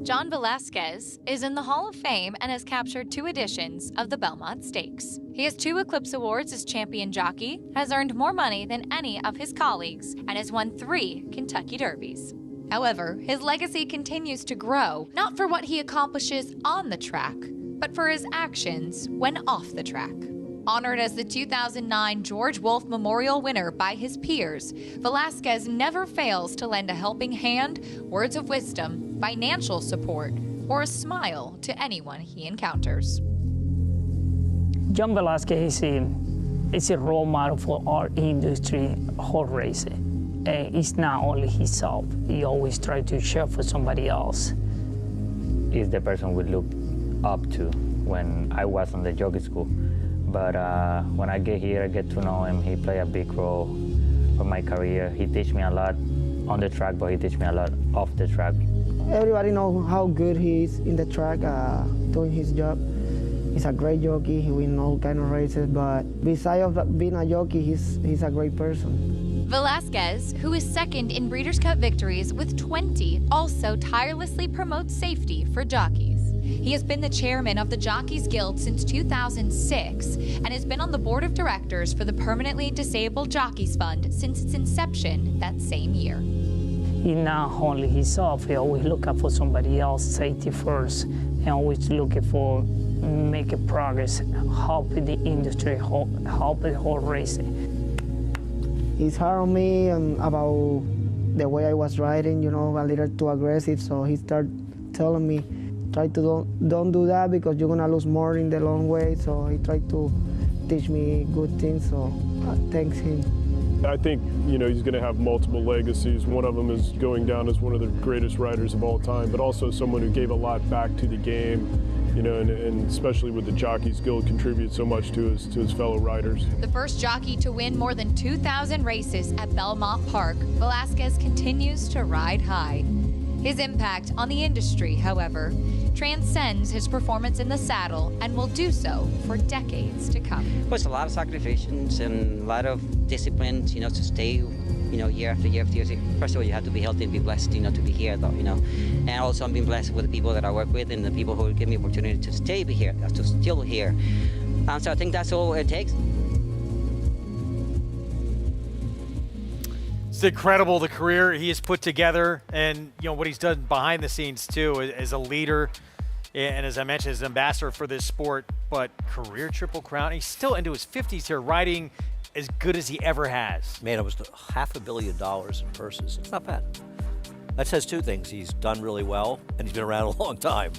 John Velasquez is in the Hall of Fame and has captured 2 editions of the Belmont Stakes. He has 2 Eclipse Awards as champion jockey, has earned more money than any of his colleagues, and has won 3 Kentucky Derbies. However, his legacy continues to grow, not for what he accomplishes on the track, but for his actions when off the track. Honored as the 2009 George Wolfe Memorial winner by his peers, Velasquez never fails to lend a helping hand, words of wisdom, financial support, or a smile to anyone he encounters. John Velasquez is a role model for our industry, horse racing. It's not only himself. He always tries to share for somebody else. He's the person we look up to when I was on the jockey school. But when I get here, I get to know him. He played a big role for my career. He teach me a lot on the track, but he teach me a lot off the track. Everybody knows how good he is in the track, doing his job. He's a great jockey. He wins all kind of races, but besides of being a jockey, he's a great person. Velasquez, who is second in Breeders' Cup victories with 20, also tirelessly promotes safety for jockeys. He has been the chairman of the Jockeys Guild since 2006 and has been on the board of directors for the Permanently Disabled Jockeys Fund since its inception that same year. He not only himself, he always look out for somebody else, safety first, and always looking for making progress, helping the industry, help the whole racing. He's hard on me about the way I was riding, you know, a little too aggressive, so he started telling me, try to don't do that because you're gonna lose more in the long way, so he tried to teach me good things, so thanks him. I think, you know, he's going to have multiple legacies. One of them is going down as one of the greatest riders of all time, but also someone who gave a lot back to the game, you know, and especially with the Jockeys Guild, contributes so much to his fellow riders. The first jockey to win more than 2,000 races at Belmont Park, Velasquez continues to ride high. His impact on the industry, however, transcends his performance in the saddle and will do so for decades to come. Well, it's a lot of sacrifices and a lot of discipline, you know, to stay, you know, year after year after year. First of all, you have to be healthy and be blessed, you know, to be here, though, you know. And also, I'm being blessed with the people that I work with and the people who give me opportunity to stay here, to still here. So I think that's all it takes. It's incredible the career he has put together, and you know what he's done behind the scenes too, as a leader, and as I mentioned, as an ambassador for this sport. But career Triple Crown, he's still into his 50s here, riding as good as he ever has. Man, it was $500 million in purses. It's not bad. That says two things: he's done really well, and he's been around a long time.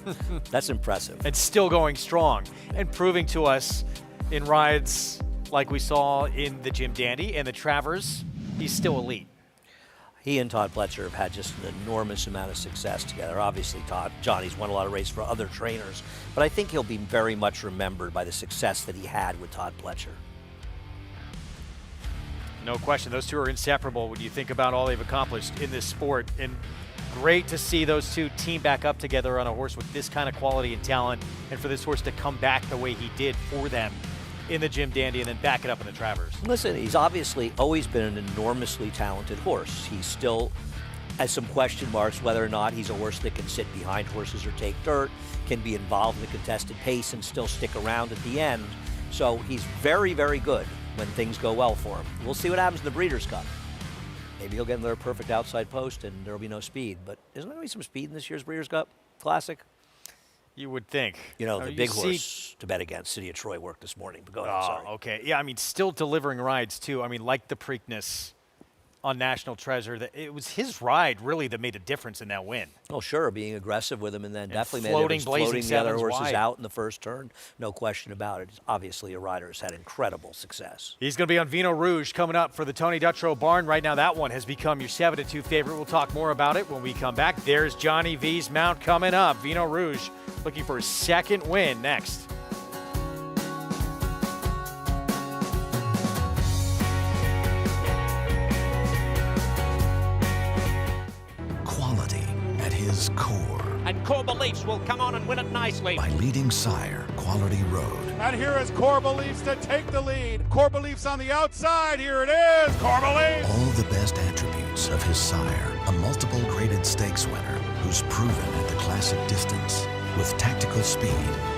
That's impressive. And still going strong, and proving to us in rides like we saw in the Jim Dandy and the Travers, he's still elite. He and Todd Pletcher have had just an enormous amount of success together. Obviously, Johnny's won a lot of races for other trainers, but I think he'll be very much remembered by the success that he had with Todd Pletcher. No question, those two are inseparable when you think about all they've accomplished in this sport. And great to see those two team back up together on a horse with this kind of quality and talent, and for this horse to come back the way he did for them in the Jim Dandy and then back it up in the Travers. Listen, he's obviously always been an enormously talented horse. He still has some question marks whether or not he's a horse that can sit behind horses or take dirt, can be involved in the contested pace and still stick around at the end. So he's very, very good when things go well for him. We'll see what happens in the Breeders' Cup. Maybe he'll get in their perfect outside post and there'll be no speed. But isn't there going to be some speed in this year's Breeders' Cup Classic? You would think. You know, the big horse to bet against, City of Troy, worked this morning. But go ahead, sorry. Okay. Yeah, I mean, still delivering rides, too. I mean, like the Preakness on National Treasure. It was his ride, really, that made a difference in that win. Oh, sure, being aggressive with him and then definitely floating, floating the other horses wide out in the first turn. No question about it. He's obviously a rider who's had incredible success. He's going to be on Vino Rouge coming up for the Tony Dutrow Barn. Right now, that one has become your 7-2 favorite. We'll talk more about it when we come back. There's Johnny V's mount coming up. Vino Rouge looking for his second win next. Quality at his core. And Core Beliefs will come on and win it nicely. By leading sire, Quality Road. And here is Core Beliefs to take the lead. Core Beliefs on the outside. Here it is. Core Beliefs. All the best attributes of his sire. A multiple graded stakes winner who's proven at the classic distance with tactical speed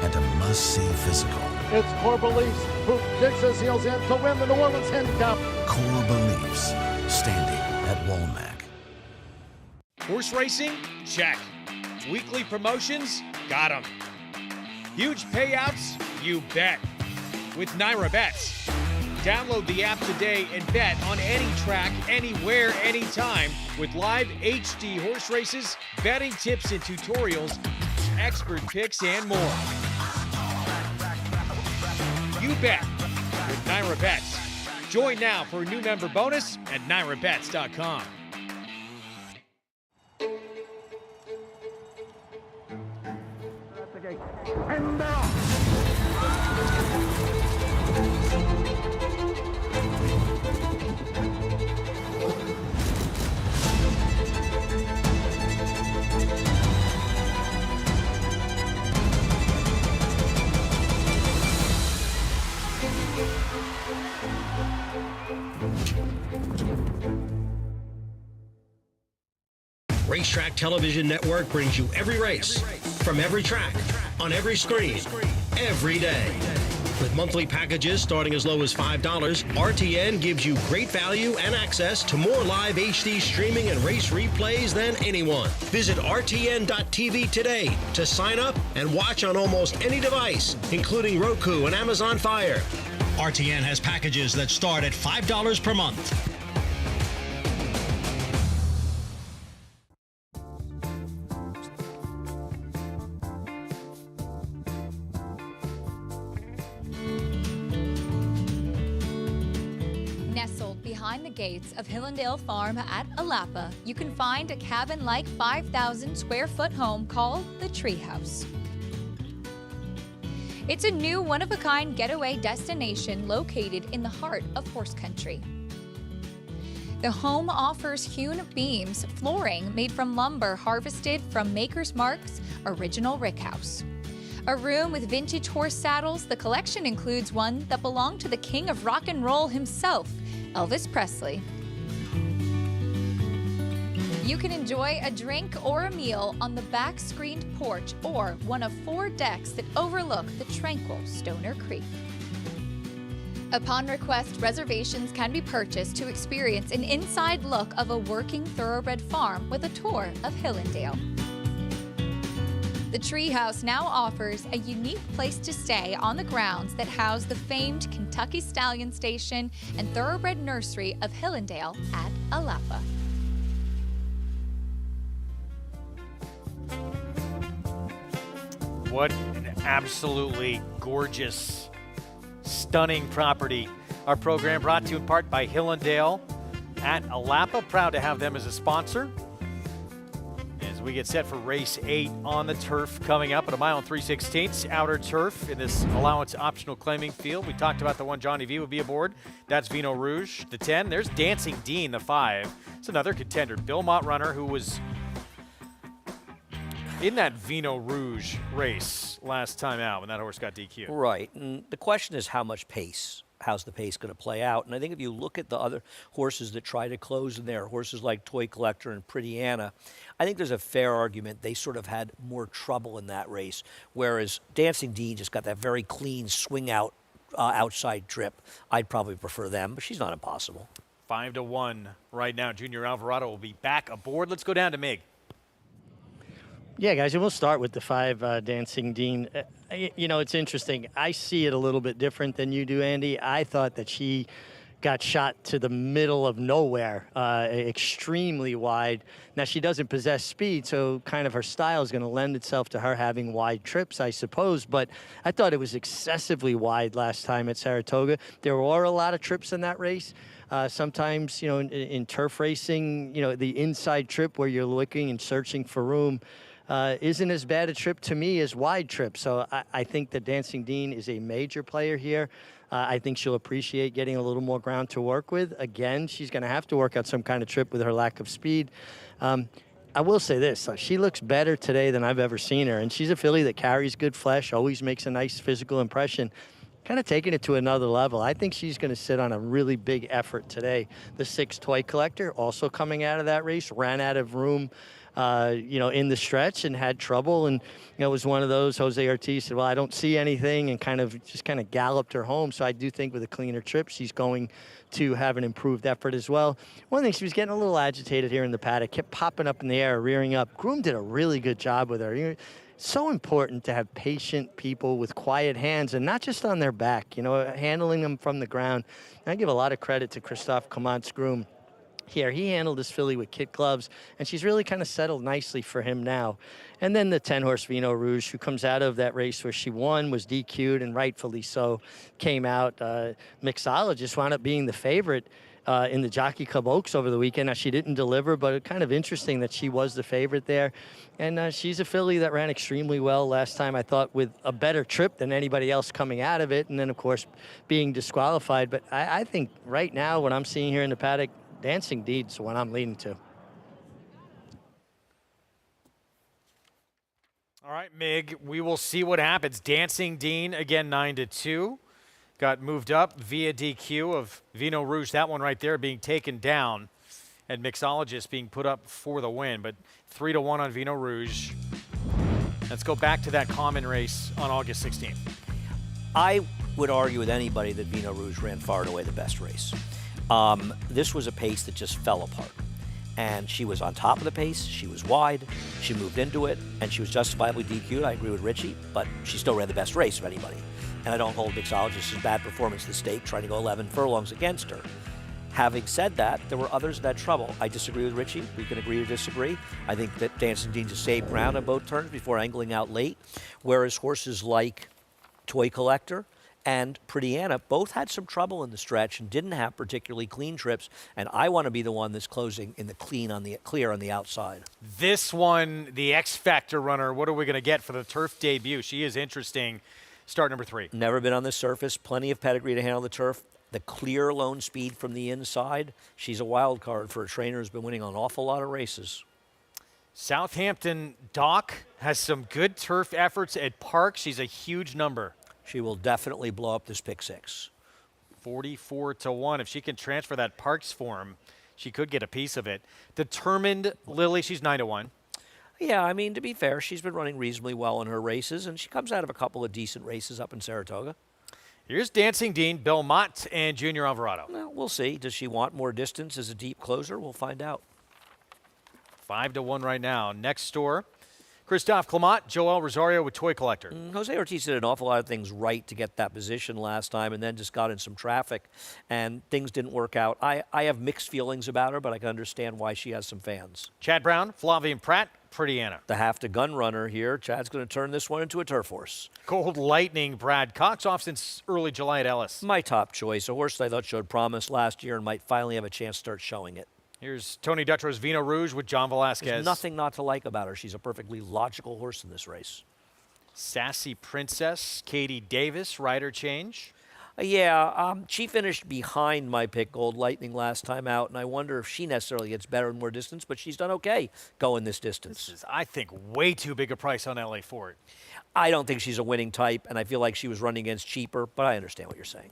and a must-see physical. It's Core Beliefs who digs his heels in to win the New Orleans Handicap. Core Beliefs, standing at Walmack. Horse racing? Check. Weekly promotions? Got them. Huge payouts? You bet. With Naira Bets. Download the app today and bet on any track, anywhere, anytime with live HD horse races, betting tips and tutorials, expert picks, and more. You bet with Naira Bets. Join now for a new member bonus at NairaBets.com. And they're off. Racetrack Television Network brings you every race, from every track, on every screen, every day. With monthly packages starting as low as $5, RTN gives you great value and access to more live HD streaming and race replays than anyone. Visit RTN.tv today to sign up and watch on almost any device, including Roku and Amazon Fire. RTN has packages that start at $5 per month. Nestled behind the gates of Hillendale Farm at Alapa, you can find a cabin-like 5,000 square foot home called the Treehouse. It's a new one-of-a-kind getaway destination located in the heart of horse country. The home offers hewn beams, flooring made from lumber harvested from Maker's Mark's original rickhouse. A room with vintage horse saddles, the collection includes one that belonged to the king of rock and roll himself, Elvis Presley. You can enjoy a drink or a meal on the back screened porch or one of 4 decks that overlook the tranquil Stoner Creek. Upon request, reservations can be purchased to experience an inside look of a working thoroughbred farm with a tour of Hillendale. The Treehouse now offers a unique place to stay on the grounds that house the famed Kentucky Stallion Station and Thoroughbred Nursery of Hillendale at Alapa. What an absolutely gorgeous, stunning property. Our program brought to you in part by Hillendale at Alapa. Proud to have them as a sponsor. As we get set for race 8 on the turf coming up at 1 mile and 3/16 outer turf in this allowance optional claiming field. We talked about the one Johnny V will be aboard. That's Vino Rouge, the 10. There's Dancing Dean, the 5. It's another contender, Belmont runner who was in that Vino Rouge race last time out when that horse got DQ. Right, and the question is how much pace. How's the pace going to play out? And I think if you look at the other horses that try to close in there, horses like Toy Collector and Pretty Anna, I think there's a fair argument they sort of had more trouble in that race, whereas Dancing Dean just got that very clean swing out outside trip. I'd probably prefer them, but she's not impossible. 5-1 right now. Junior Alvarado will be back aboard. Let's go down to Mig. Yeah, guys, and we'll start with the 5 Dancing Dean. You know, it's interesting. I see it a little bit different than you do, Andy. I thought that she got shot to the middle of nowhere, extremely wide. Now, she doesn't possess speed, so kind of her style is going to lend itself to her having wide trips, I suppose. But I thought it was excessively wide last time at Saratoga. There were a lot of trips in that race. Sometimes, you know, in turf racing, you know, the inside trip where you're looking and searching for room isn't as bad a trip to me as wide trips. So I think that Dancing Dean is a major player here. I think she'll appreciate getting a little more ground to work with. Again, she's going to have to work out some kind of trip with her lack of speed. I will say this, she looks better today than I've ever seen her, and she's a filly that carries good flesh, always makes a nice physical impression, kind of taking it to another level. I think she's going to sit on a really big effort today. The 6 Toy Collector, also coming out of that race, ran out of room you know, in the stretch and had trouble. And, you know, it was one of those, Jose Ortiz said, well, I don't see anything, and kind of galloped her home. So I do think with a cleaner trip, she's going to have an improved effort as well. One thing, she was getting a little agitated here in the paddock, kept popping up in the air, rearing up. Groom did a really good job with her. You know, it's so important to have patient people with quiet hands, and not just on their back, you know, handling them from the ground. And I give a lot of credit to Christophe Comant's groom. Here, he handled this filly with kid gloves, and she's really kind of settled nicely for him now. And then the 10-horse Vino Rouge, who comes out of that race where she won, was DQ'd, and rightfully so, came out. Mixologist wound up being the favorite in the Jockey Club Oaks over the weekend. Now, she didn't deliver, but it's kind of interesting that she was the favorite there. And she's a filly that ran extremely well last time, I thought, with a better trip than anybody else coming out of it, and then, of course, being disqualified. But I think right now, what I'm seeing here in the paddock, Dancing Dean's what I'm leaning to. All right, Mig, we will see what happens. Dancing Dean, again, 9-2. Got moved up via DQ of Vino Rouge. That one right there being taken down. and Mixologist being put up for the win, but 3-1 on Vino Rouge. Let's go back to that common race on August 16th. I would argue with anybody that Vino Rouge ran far and away the best race. This was a pace that just fell apart. And she was on top of the pace, she was wide, she moved into it, and she was justifiably DQ'd. I agree with Richie, but she still ran the best race of anybody. And I don't hold Mixologist's bad performance to the stake, trying to go 11 furlongs against her. Having said that, there were others that had trouble. I disagree with Richie. We can agree to disagree. I think that Dancing Dean just saved ground on both turns before angling out late, whereas horses like Toy Collector and Pretty Anna both had some trouble in the stretch and didn't have particularly clean trips, and I want to be the one that's closing in the clear on the outside. This one, the X Factor runner, what are we going to get for the turf debut? She is interesting. Start number 3. Never been on the surface, plenty of pedigree to handle the turf. The clear lone speed from the inside. She's a wild card for a trainer who's been winning an awful lot of races. Southampton Doc has some good turf efforts at Park. She's a huge number. She will definitely blow up this pick 6. 44-1. If she can transfer that Parks form, she could get a piece of it. Determined Lily, she's 9-1. Yeah, I mean, to be fair, she's been running reasonably well in her races, and she comes out of a couple of decent races up in Saratoga. Here's Dancing Dean, Belmont, and Junior Alvarado. Well, we'll see. Does she want more distance as a deep closer? We'll find out. 5-1 right now. Next store, Christophe Clement, Joel Rosario with Toy Collector. Jose Ortiz did an awful lot of things right to get that position last time and then just got in some traffic, and things didn't work out. I have mixed feelings about her, but I can understand why she has some fans. Chad Brown, Flavien Prat, Pretty Anna. The half-to-gun runner here. Chad's going to turn this one into a turf horse. Gold Lightning, Brad Cox, off since early July at Ellis. My top choice, a horse that I thought showed promise last year and might finally have a chance to start showing it. Here's Tony Dutro's Vino Rouge with John Velasquez. There's nothing not to like about her. She's a perfectly logical horse in this race. Sassy Princess, Katie Davis, rider change. She finished behind my pick, Gold Lightning, last time out, and I wonder if she necessarily gets better in more distance, but she's done okay going this distance. This is, I think, way too big a price on LA Ford. I don't think she's a winning type, and I feel like she was running against cheaper, but I understand what you're saying.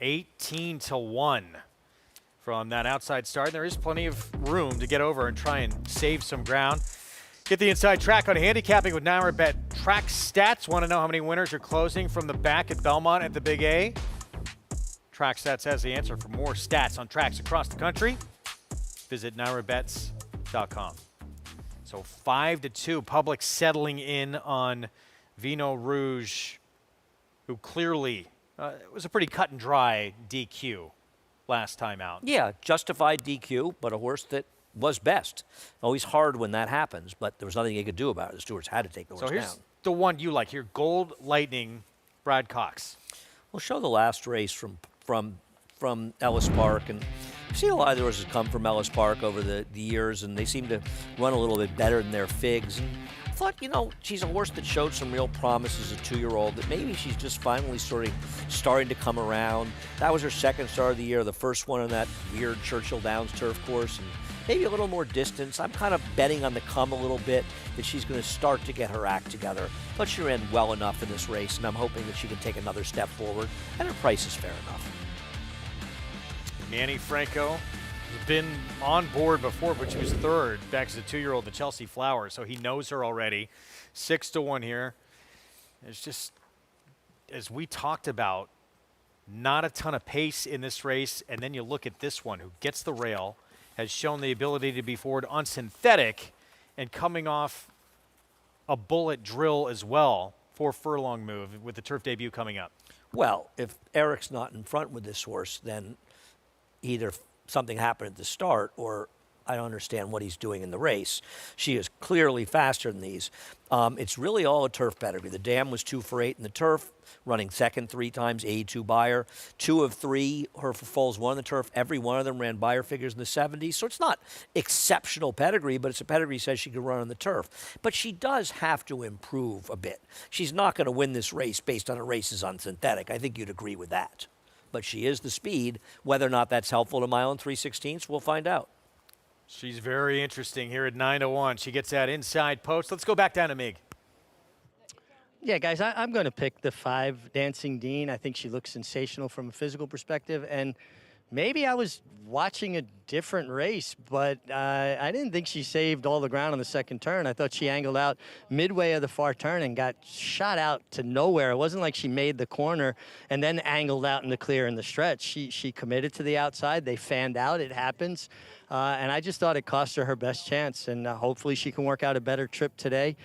18-1 from that outside start. There is plenty of room to get over and try and save some ground. Get the inside track on handicapping with Naira Bet Track Stats. Want to know how many winners are closing from the back at Belmont at the Big A? Track Stats has the answer. For more stats on tracks across the country, visit nairabets.com. So 5-2, Public settling in on Vino Rouge, who clearly it was a pretty cut and dry DQ last time out. Yeah, justified DQ, but a horse that was best. Always hard when that happens, but there was nothing he could do about it. The stewards had to take the horse down. So here's the one you like here, Gold Lightning, Brad Cox. We'll show the last race from Ellis Park, and I've seen a lot of the horses come from Ellis Park over the years, and they seem to run a little bit better than their figs. And I thought, she's a horse that showed some real promise as a 2-year-old, that maybe she's just finally starting to come around. That was her second start of the year, the first one on that weird Churchill Downs turf course, and maybe a little more distance. I'm kind of betting on the come a little bit, that she's going to start to get her act together. But she ran well enough in this race, and I'm hoping that she can take another step forward, and her price is fair enough. Manny Franco has been on board before, but she was third back as a 2-year-old, the Chelsea Flower, so he knows her already. 6-1 here. It's just, as we talked about, not a ton of pace in this race, and then you look at this one, who gets the rail, has shown the ability to be forward on synthetic, and coming off a bullet drill as well, 4-furlong move with the turf debut coming up. Well, if Eric's not in front with this horse, then either something happened at the start or I don't understand what he's doing in the race. She is clearly faster than these. It's really all a turf pedigree. The Dam was 2 for 8 in the turf, running second 3 times, A2 Beyer. 2 of 3, her for foals 1 in the turf. Every one of them ran Beyer figures in the 70s. So it's not exceptional pedigree, but it's a pedigree that says she can run on the turf. But she does have to improve a bit. She's not going to win this race based on her races on synthetic. I think you'd agree with that. But she is the speed. Whether or not that's helpful to Mile and 3/16, we'll find out. She's very interesting here at 9-1. She gets that inside post. Let's go back down to Mig. Yeah, guys, I'm going to pick the 5, Dancing Dean. I think she looks sensational from a physical perspective. And maybe I was watching a different race, but I didn't think she saved all the ground on the second turn. I thought she angled out midway of the far turn and got shot out to nowhere. It wasn't like she made the corner and then angled out in the clear in the stretch. She committed to the outside. They fanned out. It happens. And I just thought it cost her best chance, and hopefully she can work out a better trip today.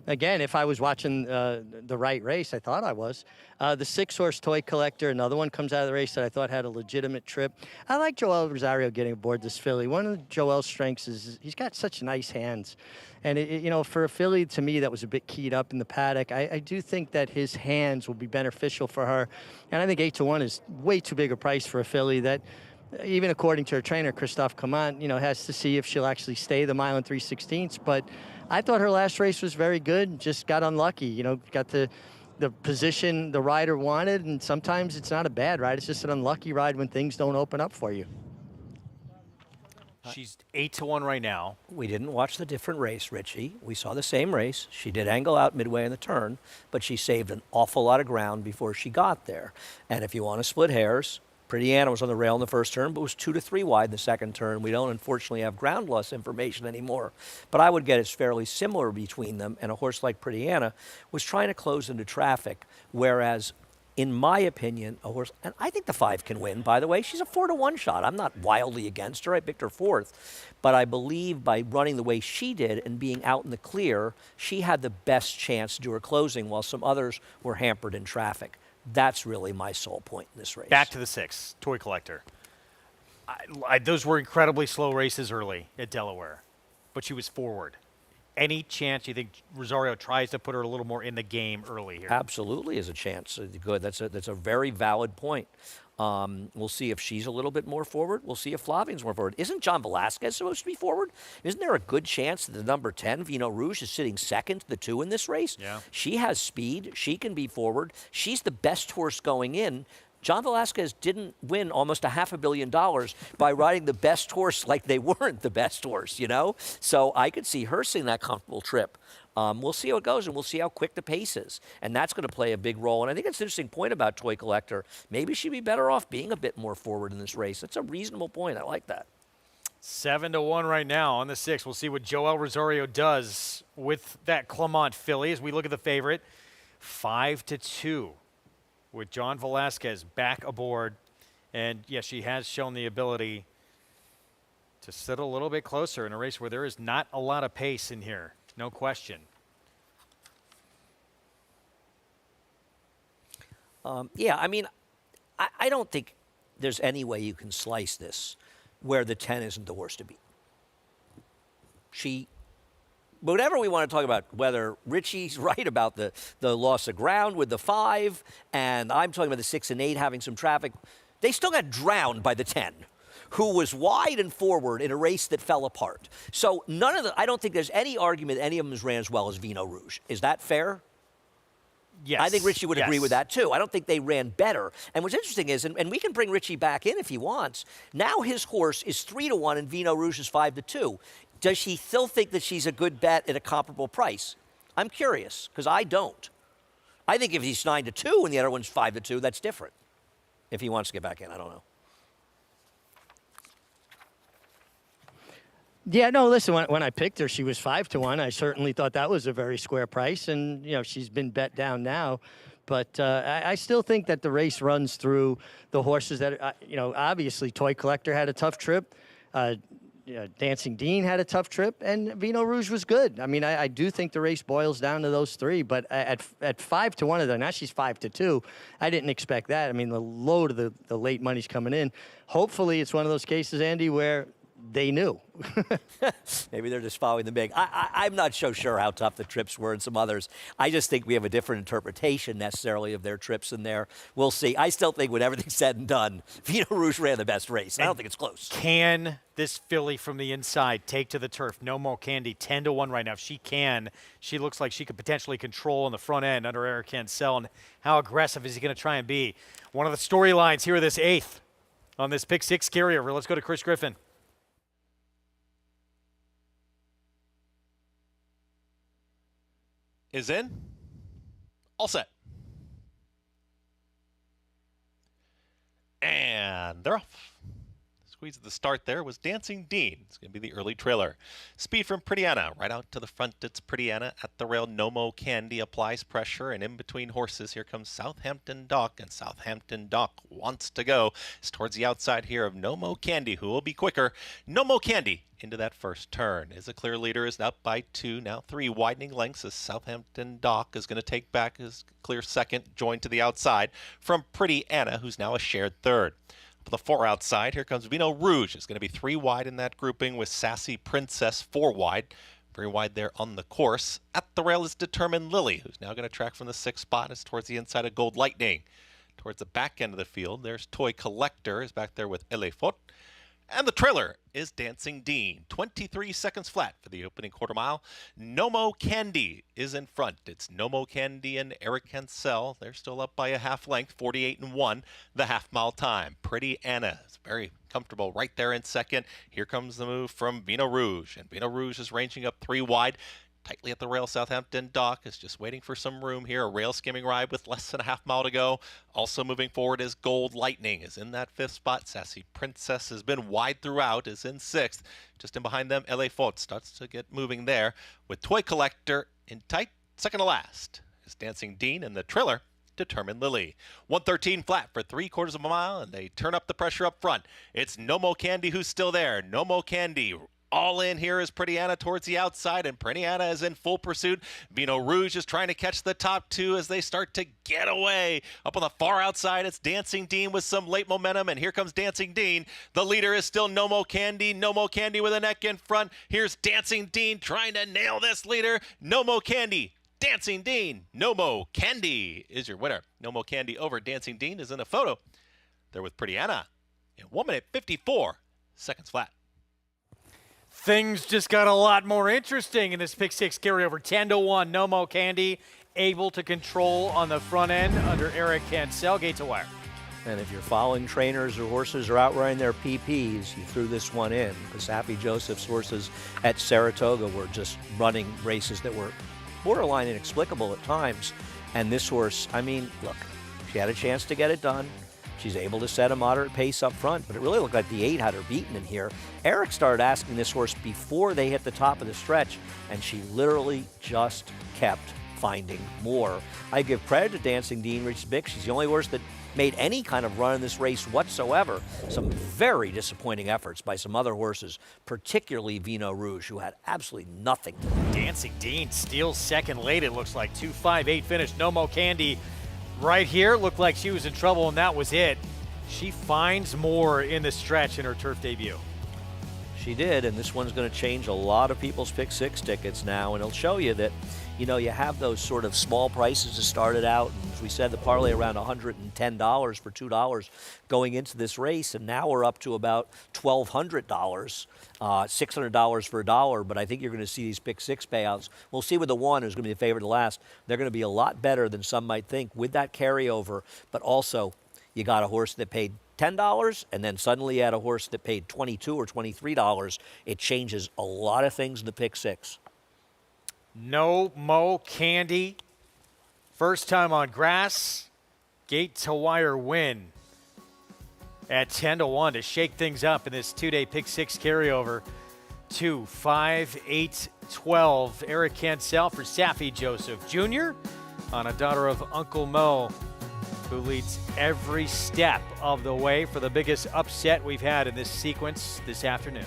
Again, if I was watching the right race, I thought I was. The 6-horse Toy Collector, another one comes out of the race that I thought had a legitimate trip. I like Joel Rosario getting aboard this filly. One of Joel's strengths is he's got such nice hands. And, you know, for a filly, to me, that was a bit keyed up in the paddock, I do think that his hands will be beneficial for her. And I think 8-1 is way too big a price for a filly that, even according to her trainer, Christophe Comant, you know, has to see if she'll actually stay the mile and 3/16. But I thought her last race was very good, just got unlucky, you know, got the position the rider wanted, and sometimes it's not a bad ride, it's just an unlucky ride when things don't open up for you. She's 8-1 right now. We didn't watch the different race, Richie. We saw the same race. She did angle out midway in the turn, but she saved an awful lot of ground before she got there. And if you want to split hairs, Pretty Anna was on the rail in the first turn, but was 2 to 3 wide in the second turn. We don't, unfortunately, have ground loss information anymore. But I would get it's fairly similar between them, and a horse like Pretty Anna was trying to close into traffic, whereas, in my opinion, a horse, and I think the 5 can win, by the way. She's a 4-1 shot. I'm not wildly against her. I picked her 4th. But I believe by running the way she did and being out in the clear, she had the best chance to do her closing, while some others were hampered in traffic. That's really my sole point in this race. Back to the 6, Toy Collector. Those were incredibly slow races early at Delaware, but she was forward. Any chance you think Rosario tries to put her a little more in the game early here? Absolutely is a chance. Good. That's a very valid point. We'll see if she's a little bit more forward. We'll see if Flavian's more forward. Isn't John Velasquez supposed to be forward? Isn't there a good chance that the number 10, Vino Rouge, is sitting second to the 2 in this race? Yeah. She has speed. She can be forward. She's the best horse going in. John Velasquez didn't win almost $500 million by riding the best horse like they weren't the best horse, you know? So I could see her seeing that comfortable trip. We'll see how it goes, and we'll see how quick the pace is. And that's going to play a big role. And I think it's an interesting point about Toy Collector. Maybe she'd be better off being a bit more forward in this race. That's a reasonable point. I like that. 7-1 right now on the 6. We'll see what Joel Rosario does with that Clement filly as we look at the favorite. 5-2 with John Velasquez back aboard. And, yes, she has shown the ability to sit a little bit closer in a race where there is not a lot of pace in here. No question. Yeah, I mean, I don't think there's any way you can slice this where the 10 isn't the horse to beat. Whatever we want to talk about, whether Richie's right about the loss of ground with the 5, and I'm talking about the 6 and 8 having some traffic, they still got drowned by the 10. Who was wide and forward in a race that fell apart. So I don't think there's any argument any of them ran as well as Vino Rouge. Is that fair? Yes. I think Richie would agree with that, too. I don't think they ran better. And what's interesting is, and we can bring Richie back in if he wants, now his horse is 3-1 and Vino Rouge is 5-2. Does she still think that she's a good bet at a comparable price? I'm curious, because I don't. I think if he's 9-2 and the other one's 5-2, that's different. If he wants to get back in, I don't know. Yeah, no, listen, when I picked her, she was 5-1. I certainly thought that was a very square price, and, you know, she's been bet down now. But I still think that the race runs through the horses that, you know, obviously Toy Collector had a tough trip. Dancing Dean had a tough trip, and Vino Rouge was good. I mean, I do think the race boils down to those 3, but at 5-1 of them, now she's 5-2. I didn't expect that. I mean, the load of the late money's coming in. Hopefully it's one of those cases, Andy, where they knew. Maybe they're just following the big. I'm not so sure how tough the trips were and some others. I just think we have a different interpretation necessarily of their trips in there. We'll see. I still think when everything's said and done, Vino Rouge ran the best race. I don't think it's close. Can this filly from the inside take to the turf? No Mo Candy, 10-1 right now. If she can, she looks like she could potentially control on the front end under Eric Cancel. And how aggressive is he going to try and be? One of the storylines here of this 8th on this Pick 6 carryover. Let's go to Chris Griffin. Is in. All set. And they're off. Squeeze at the start there was Dancing Dean. It's going to be the early trailer. Speed from Pretty Anna. Right out to the front, it's Pretty Anna. At the rail, Nomo Candy applies pressure. And in between horses, here comes Southampton Dock. And Southampton Dock wants to go. It's towards the outside here of Nomo Candy, who will be quicker. Nomo Candy into that first turn. Is a clear leader, is up by 2, now 3 widening lengths as Southampton Dock is going to take back his clear second, joined to the outside from Pretty Anna, who's now a shared third. The 4 outside, here comes Vino Rouge. It's going to be 3 wide in that grouping with Sassy Princess 4 wide. Very wide there on the course. At the rail is Determined Lily, who's now going to track from the 6th spot. It's towards the inside of Gold Lightning. Towards the back end of the field, there's Toy Collector is back there with Elefort. And the trailer is Dancing Dean. 23 seconds flat for the opening quarter mile. Nomo Candy is in front. It's Nomo Candy and Eric Cancel. They're still up by a half length, 48-1, the half mile time. Pretty Anna is very comfortable right there in second. Here comes the move from Vino Rouge. And Vino Rouge is ranging up 3 wide. Tightly at the rail, Southampton Dock is just waiting for some room here. A rail skimming ride with less than a half mile to go. Also moving forward is Gold Lightning is in that 5th spot. Sassy Princess has been wide throughout, is in 6th. Just in behind them, LA Fort starts to get moving there. With Toy Collector in tight, second to last is Dancing Dean and the trailer, Determined Lily. 113 flat for 3/4 of a mile, and they turn up the pressure up front. It's Nomo Candy who's still there. Nomo Candy all in here is Pretty Anna towards the outside, and Pretty Anna is in full pursuit. Vino Rouge is trying to catch the top 2 as they start to get away. Up on the far outside, it's Dancing Dean with some late momentum, and here comes Dancing Dean. The leader is still Nomo Candy. Nomo Candy with a neck in front. Here's Dancing Dean trying to nail this leader. Nomo Candy. Dancing Dean. Nomo Candy is your winner. Nomo Candy over Dancing Dean is in a photo. They're with Pretty Anna in 1 minute 54 seconds flat. Things just got a lot more interesting in this pick 6 carryover. 10-1, Nomo Candy able to control on the front end under Eric Cancel. Gate to wire. And if you're following trainers or horses are out running their PPs, you threw this one in because Happy Joseph's horses at Saratoga were just running races that were borderline inexplicable at times. And this horse, I mean, look, she had a chance to get it done. She's able to set a moderate pace up front, but it really looked like the 8 had her beaten in here. Eric started asking this horse before they hit the top of the stretch, and she literally just kept finding more. I give credit to Dancing Dean Rich-Bick. She's the only horse that made any kind of run in this race whatsoever. Some very disappointing efforts by some other horses, particularly Vino Rouge, who had absolutely nothing to do. Dancing Dean steals second late, it looks like. 2.58 finish. Nomo Candy right here looked like she was in trouble, and that was it. She finds more in the stretch in her turf debut. She did, and this one's going to change a lot of people's pick 6 tickets now, and it'll show you that, you know, you have those sort of small prices that started out, and as we said, the parlay around $110 for $2 going into this race, and now we're up to about $1,200, $600 for $1, but I think you're going to see these pick 6 payouts. We'll see with the 1 who's going to be the favorite to last. They're going to be a lot better than some might think with that carryover, but also you got a horse that paid $10, and then suddenly you had a horse that paid $22 or $23. It changes a lot of things in the pick 6. Nomo Candy, first time on grass, gate to wire win at 10-1 to shake things up in this 2-day pick 6 carryover. 2, 5, 8, 12. Eric Cancel for Saffy Joseph Jr. on a daughter of Uncle Mo, who leads every step of the way for the biggest upset we've had in this sequence this afternoon.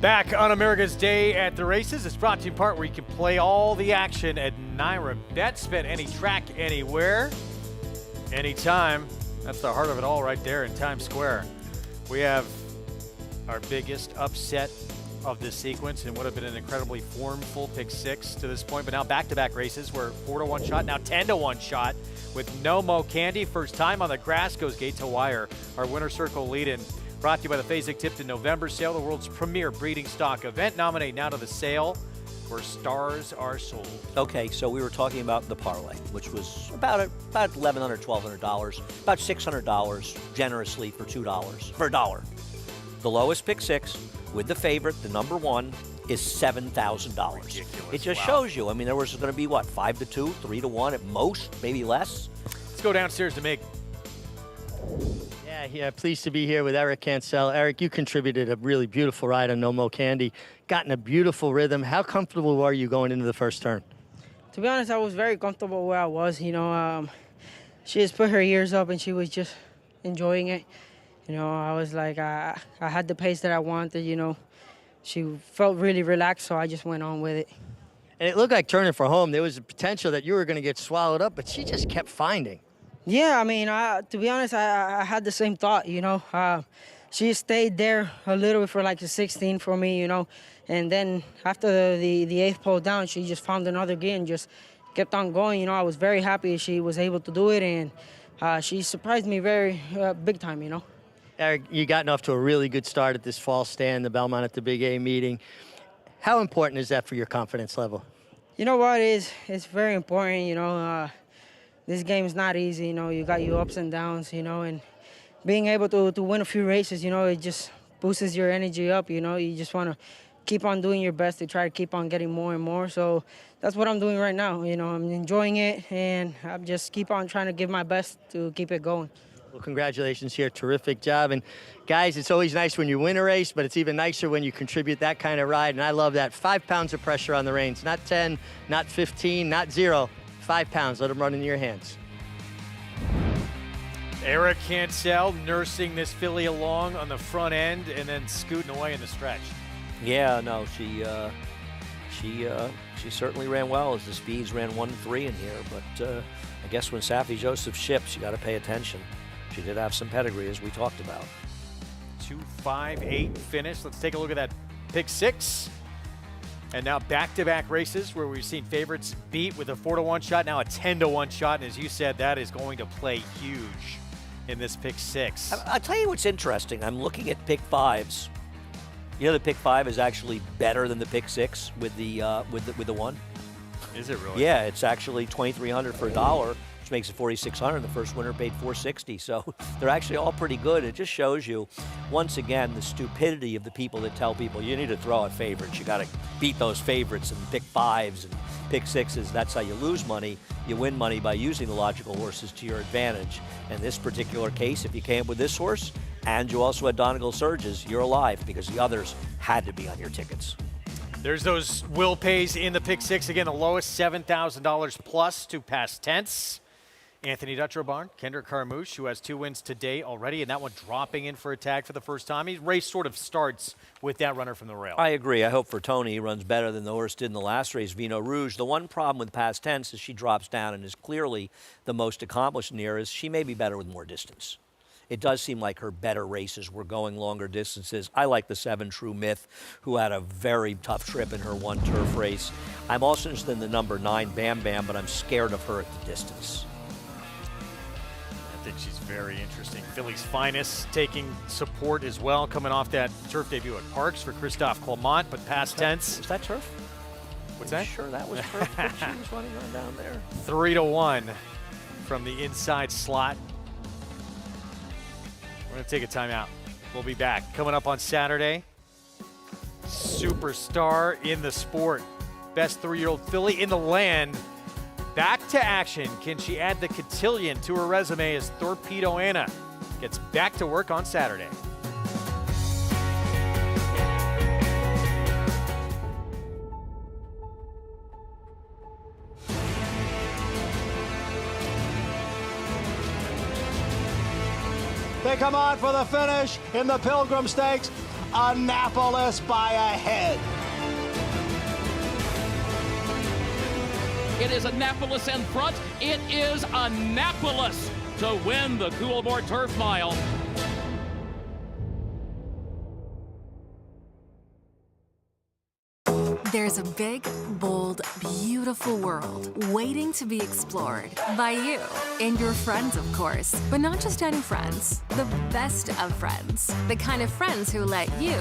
Back on America's Day at the Races. It's brought to you in part where you can play all the action at Naira Bet. Bet any track, anywhere, anytime. That's the heart of it all right there in Times Square. We have our biggest upset of this sequence and would have been an incredibly formful pick 6 to this point, but now back-to-back races where 4-1 shot, now 10-1 shot with No Mo Candy. First time on the grass goes gate to wire. Our winner circle lead-in brought to you by the Phasic Tipton November sale, the world's premier breeding stock event. Nominate now to the sale where stars are sold. Okay, so we were talking about the parlay, which was about $1,100, $1,200, about $600 generously for $2, for $1. The lowest pick 6 with the favorite, the number 1, is $7,000. It just shows you. I mean, there was going to be, what, 5-2, 3-1 at most, maybe less? Let's go downstairs to make. Yeah, pleased to be here with Eric Cancel. Eric, you contributed a really beautiful ride on No Mo Candy, got in a beautiful rhythm. How comfortable are you going into the first turn? To be honest, I was very comfortable where I was. She just put her ears up and she was just enjoying it. I was like, I had the pace that I wanted, She felt really relaxed, so I just went on with it. And it looked like turning for home. There was a potential that you were going to get swallowed up, but she just kept finding. Yeah, I mean, to be honest, I had the same thought, She stayed there a little bit for like the 16 for me, And then after the 8th pole down, she just found another gear and just kept on going. I was very happy she was able to do it, and she surprised me very big time, Eric, you gotten off to a really good start at this fall stand, the Belmont at the Big A meeting. How important is that for your confidence level? You know what, it's very important, This game is not easy, you got your ups and downs, and being able to win a few races, it just boosts your energy up, You just want to keep on doing your best to try to keep on getting more and more. So that's what I'm doing right now. I'm enjoying it, and I'm just keep on trying to give my best to keep it going. Well, congratulations here. Terrific job. And guys, it's always nice when you win a race, but it's even nicer when you contribute that kind of ride. And I love that. 5 pounds of pressure on the reins. Not 10, not 15, not 0. 5 pounds. Let them run into your hands. Eric Cancel nursing this filly along on the front end and then scooting away in the stretch. Yeah, no, she certainly ran well as the speeds ran 1-3 in here. But I guess when Safi Joseph ships, you got to pay attention. She did have some pedigree, as we talked about. 2-5-8 finish. Let's take a look at that pick 6. And now back-to-back races where we've seen favorites beat with a 4-1 shot, now a 10-1 shot. And as you said, that is going to play huge in this pick 6. I'll tell you what's interesting. I'm looking at pick 5s. The pick 5 is actually better than the pick 6 with the 1. Is it really? Yeah, it's actually $2,300 for $1, which makes it $4,600. The first winner paid $460, so they're actually all pretty good. It just shows you, once again, the stupidity of the people that tell people you need to throw out favorites. You got to beat those favorites and pick 5s and pick 6s. That's how you lose money. You win money by using the logical horses to your advantage. In this particular case, if you came up with this horse and you also had Donegal Surges, you're alive because the others had to be on your tickets. There's those will pays in the pick 6. Again, the lowest $7,000 plus to past tense. Anthony Dutcher-Barn, Kendrick Carmouche, who has 2 wins today already, and that one dropping in for a tag for the first time. His race sort of starts with that runner from the rail. I agree. I hope for Tony he runs better than the horse did in the last race, Vino Rouge. The one problem with past tense is she drops down and is clearly the most accomplished in here is she may be better with more distance. It does seem like her better races were going longer distances. I like the 7 True Myth, who had a very tough trip in her 1 turf race. I'm also interested in the number 9 Bam Bam, but I'm scared of her at the distance. I think she's very interesting. Philly's finest taking support as well, coming off that turf debut at Parks for Christophe Clement, but past tense. Was that turf? What's that? Sure that was turf that she was running on down there. 3-1 from the inside slot. We're going to take a timeout. We'll be back. Coming up on Saturday, superstar in the sport. Best 3-year-old filly in the land. Back to action. Can she add the cotillion to her resume as Torpedo Anna gets back to work on Saturday? They come on for the finish in the Pilgrim Stakes. Annapolis by a head. It is Annapolis in front. It is Annapolis to win the Coolmore Turf Mile. There's a big, bold, beautiful world waiting to be explored by you and your friends, of course. But not just any friends, the best of friends. The kind of friends who let you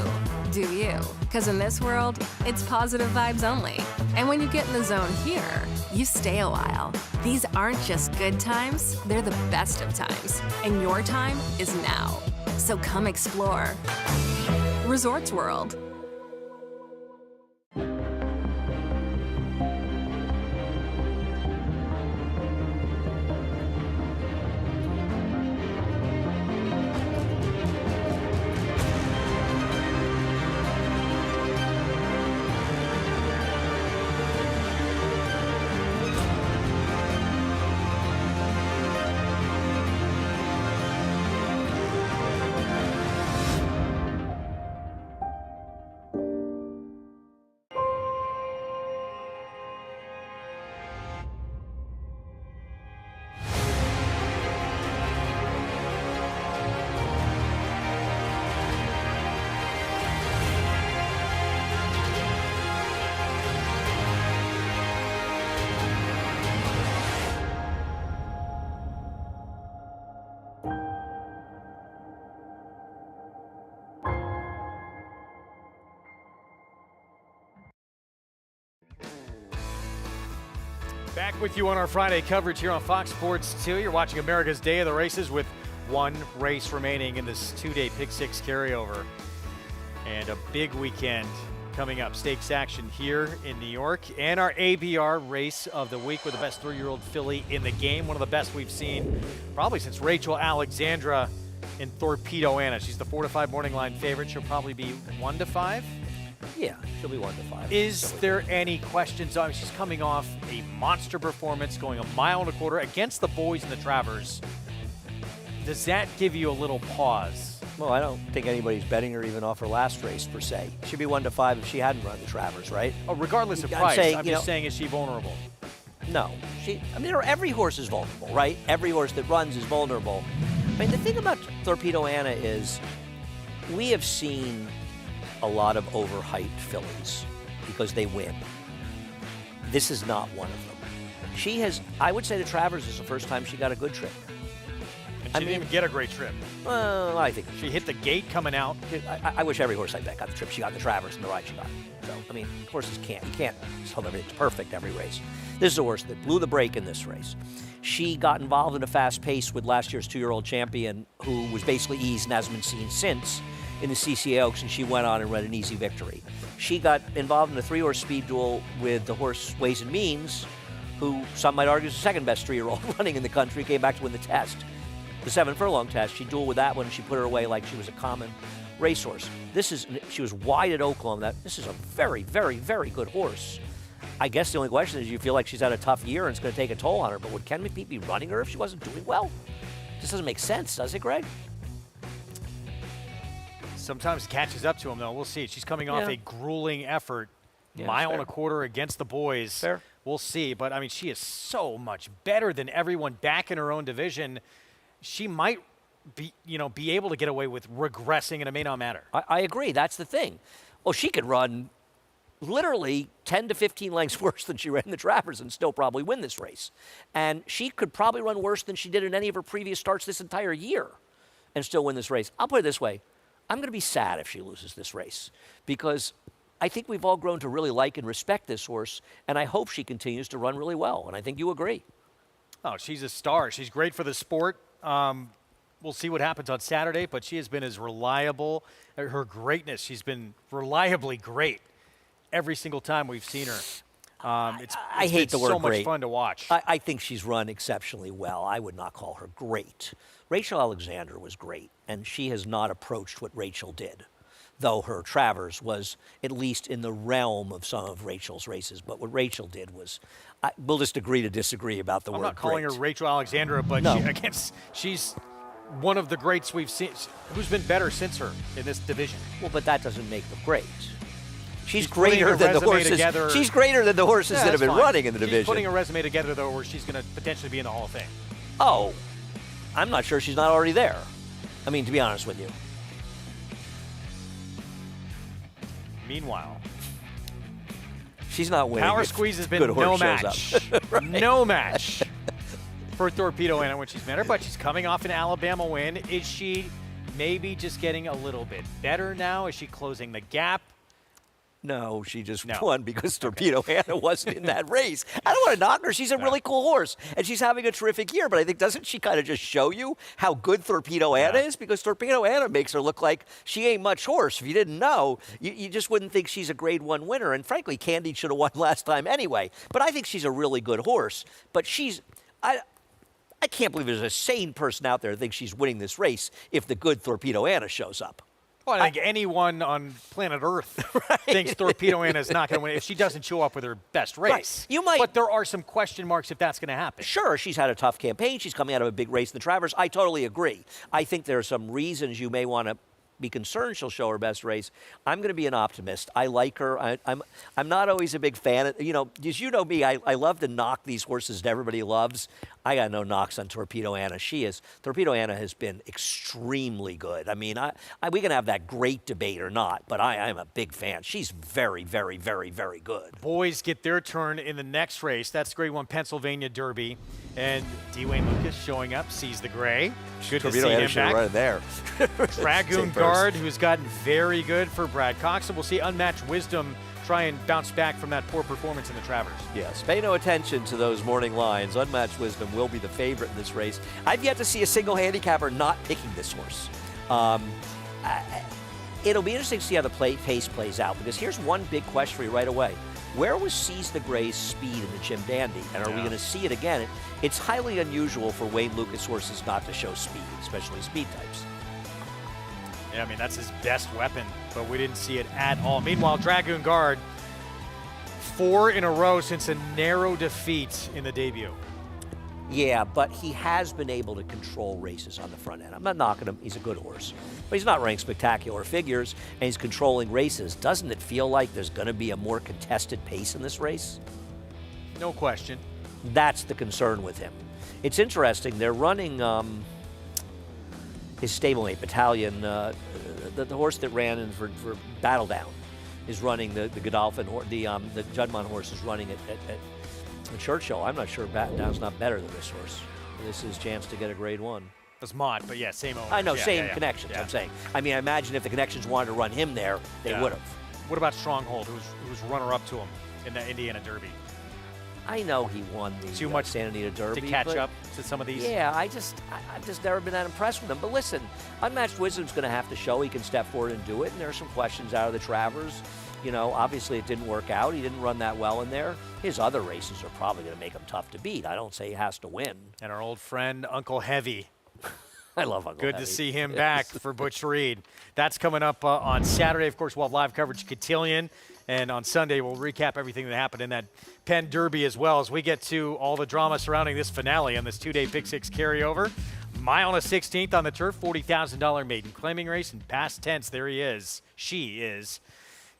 do you. Because in this world, it's positive vibes only. And when you get in the zone here, you stay a while. These aren't just good times, they're the best of times. And your time is now. So come explore. Resorts World. Back with you on our Friday coverage here on Fox Sports 2. You're watching America's Day of the Races with one race remaining in this two-day Pick 6 carryover. And a big weekend coming up. Stakes action here in New York. And our ABR race of the week with the best 3-year-old filly in the game. One of the best we've seen probably since Rachel Alexandra in Torpedo Anna. She's the 4-5 morning line favorite. She'll probably be 1-5. Yeah, she'll be 1-5. Is there any questions? I mean, she's coming off a monster performance, going 1.25 miles against the boys in the Travers. Does that give you a little pause? Well, I don't think anybody's betting her even off her last race, per se. She'd be 1-5 if she hadn't run the Travers, right? Oh, regardless of price, I'm just saying, is she vulnerable? No. Every horse is vulnerable, right? Every horse that runs is vulnerable. I mean, the thing about Torpedo Anna is we have seen a lot of overhyped fillies because they win. This is not one of them. I would say the Travers is the first time she got a good trip. And she didn't even get a great trip. Well, I think she hit the gate coming out. I wish every horse I bet got the trip she got in the Travers and the ride she got. So, I mean, horses you can't tell them it's perfect every race. This is a horse that blew the break in this race. She got involved in a fast pace with last year's 2-year-old champion who was basically eased and hasn't been seen since in the CCA Oaks, and she went on and ran an easy victory. She got involved in a 3-horse speed duel with the horse Ways and Means, who some might argue is the second best 3-year-old running in the country, came back to win the test. The 7-furlong test, she dueled with that one, and she put her away like she was a common racehorse. She was wide at Oaklawn. This is a very, very, very good horse. I guess the only question is, you feel like she's had a tough year and it's going to take a toll on her, but would Ken McPeak be running her if she wasn't doing well? This doesn't make sense, does it, Greg? Sometimes catches up to him, though. We'll see. She's coming off a grueling effort, 1.25 miles against the boys. Fair. We'll see. But, I mean, she is so much better than everyone back in her own division. She might be able to get away with regressing, and it may not matter. I agree. That's the thing. Well, she could run literally 10 to 15 lengths worse than she ran in the Travers and still probably win this race. And she could probably run worse than she did in any of her previous starts this entire year and still win this race. I'll put it this way. I'm going to be sad if she loses this race because I think we've all grown to really like and respect this horse, and I hope she continues to run really well, and I think you agree. Oh, she's a star. She's great for the sport. We'll see what happens on Saturday, but she has been as reliable. Her greatness, she's been reliably great every single time we've seen her. It's hate the word so great. much fun to watch. I think she's run exceptionally well. I would not call her great. Rachel Alexandra was great, and she has not approached what Rachel did, though her Travers was at least in the realm of some of Rachel's races. But what Rachel did was, we'll just agree to disagree about the word I'm not calling great. her Rachel Alexandra, but No. she's one of the greats we've seen. Who's been better since her in this division? Well, but that doesn't make them great. She's putting greater a than the resume horses. together. She's greater than the horses that have been fine. running in the She's division. putting a resume together, though, where she's going to potentially be in the Hall of Fame. Oh, I'm not sure she's not already there. I mean, to be honest with you. Meanwhile, she's not winning. Power if Squeeze has been good no horse shows match. up. Right. No match for Torpedo Anna when she's met her, but she's coming off an Alabama win. Is she maybe just getting a little bit better now? Is she closing the gap? No, she just won because Torpedo Anna wasn't in that race. I don't want to knock her. She's a really cool horse, and she's having a terrific year. But I think, doesn't she kind of just show you how good Torpedo Anna is? Because Torpedo Anna makes her look like she ain't much horse. If you didn't know, you just wouldn't think she's a Grade 1 winner. And frankly, Candy should have won last time anyway. But I think she's a really good horse. But I can't believe there's a sane person out there that thinks she's winning this race if the good Torpedo Anna shows up. Well, I think anyone on planet Earth thinks Torpedo Anna is not going to win if she doesn't show up with her best race. Right. But there are some question marks if that's going to happen. Sure, she's had a tough campaign. She's coming out of a big race in the Travers. I totally agree. I think there are some reasons you may want to be concerned she'll show her best race. I'm going to be an optimist. I like her. I'm not always a big fan. As you know me, I love to knock these horses that everybody loves. I got no knocks on Torpedo Anna. Torpedo Anna has been extremely good. I mean, we can have that great debate or not, but I'm a big fan. She's very, very, very, very good. Boys get their turn in the next race. That's Grade 1 Pennsylvania Derby. And Dwayne Lucas showing up, sees the gray. Good to see him back. Right there. Dragoon Guard, who's gotten very good for Brad Cox. And we'll see Unmatched Wisdom try and bounce back from that poor performance in the Travers. Yes, pay no attention to those morning lines. Unmatched Wisdom will be the favorite in this race. I've yet to see a single handicapper not picking this horse. It'll be interesting to see how the pace plays out, because here's one big question for you right away. Where was Seize the Gray's speed in the Jim Dandy? And are we going to see it again? It's highly unusual for Wayne Lucas horses not to show speed, especially speed types. Yeah, I mean, that's his best weapon, but we didn't see it at all. Meanwhile, Dragoon Guard, 4 in a row since a narrow defeat in the debut. Yeah, but he has been able to control races on the front end. I'm not knocking him. He's a good horse. But he's not running spectacular figures, and he's controlling races. Doesn't it feel like there's going to be a more contested pace in this race? No question. That's the concern with him. It's interesting. They're running his stablemate, Battalion, the horse that ran in for Battle Down is running the Godolphin, the Judmont horse is running at Churchill. I'm not sure Battle Down's not better than this horse. This is his chance to get a Grade 1. It was Mott, but yeah, same owner. I know, same connections, I'm saying. I mean, I imagine if the connections wanted to run him there, they would have. What about Stronghold, who was runner-up to him in the Indiana Derby? I know he won the Too much Santa Anita Derby. to catch up to some of these? Yeah, I've just never been that impressed with him. But listen, Unmatched Wisdom's going to have to show he can step forward and do it, and there are some questions out of the Travers. You know, obviously it didn't work out. He didn't run that well in there. His other races are probably going to make him tough to beat. I don't say he has to win. And our old friend, Uncle Heavy. I love Uncle Good Heavy. to see him back for Butch Reed. That's coming up on Saturday. Of course, we'll have live coverage of Cotillion. And on Sunday, we'll recap everything that happened in that Penn Derby as well as we get to all the drama surrounding this finale on this two-day Pick 6 carryover. Mile and a 16th on the turf, $40,000 maiden claiming race. In past tense, there he is. She is.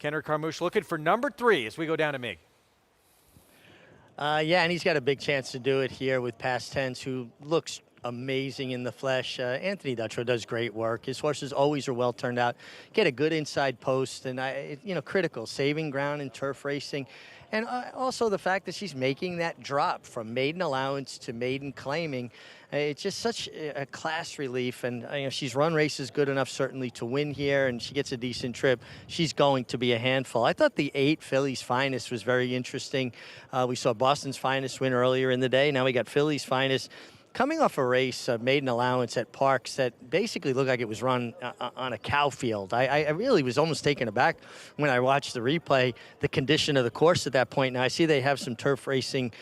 Kendrick Carmouche looking for number 3 as we go down to Mig. Yeah, and he's got a big chance to do it here with Past Tense, who looks amazing in the flesh. Anthony Dutrow does great work. His horses always are well turned out. Get a good inside post, and critical, saving ground in turf racing. And also the fact that she's making that drop from maiden allowance to maiden claiming. It's just such a class relief, and she's run races good enough certainly to win here, and she gets a decent trip. She's going to be a handful. I thought the 8 Philly's Finest was very interesting. We saw Boston's Finest win earlier in the day. Now we got Philly's Finest. Coming off a race, maiden allowance at Parks that basically looked like it was run on a cow field. I really was almost taken aback when I watched the replay, the condition of the course at that point. Now I see they have some turf racing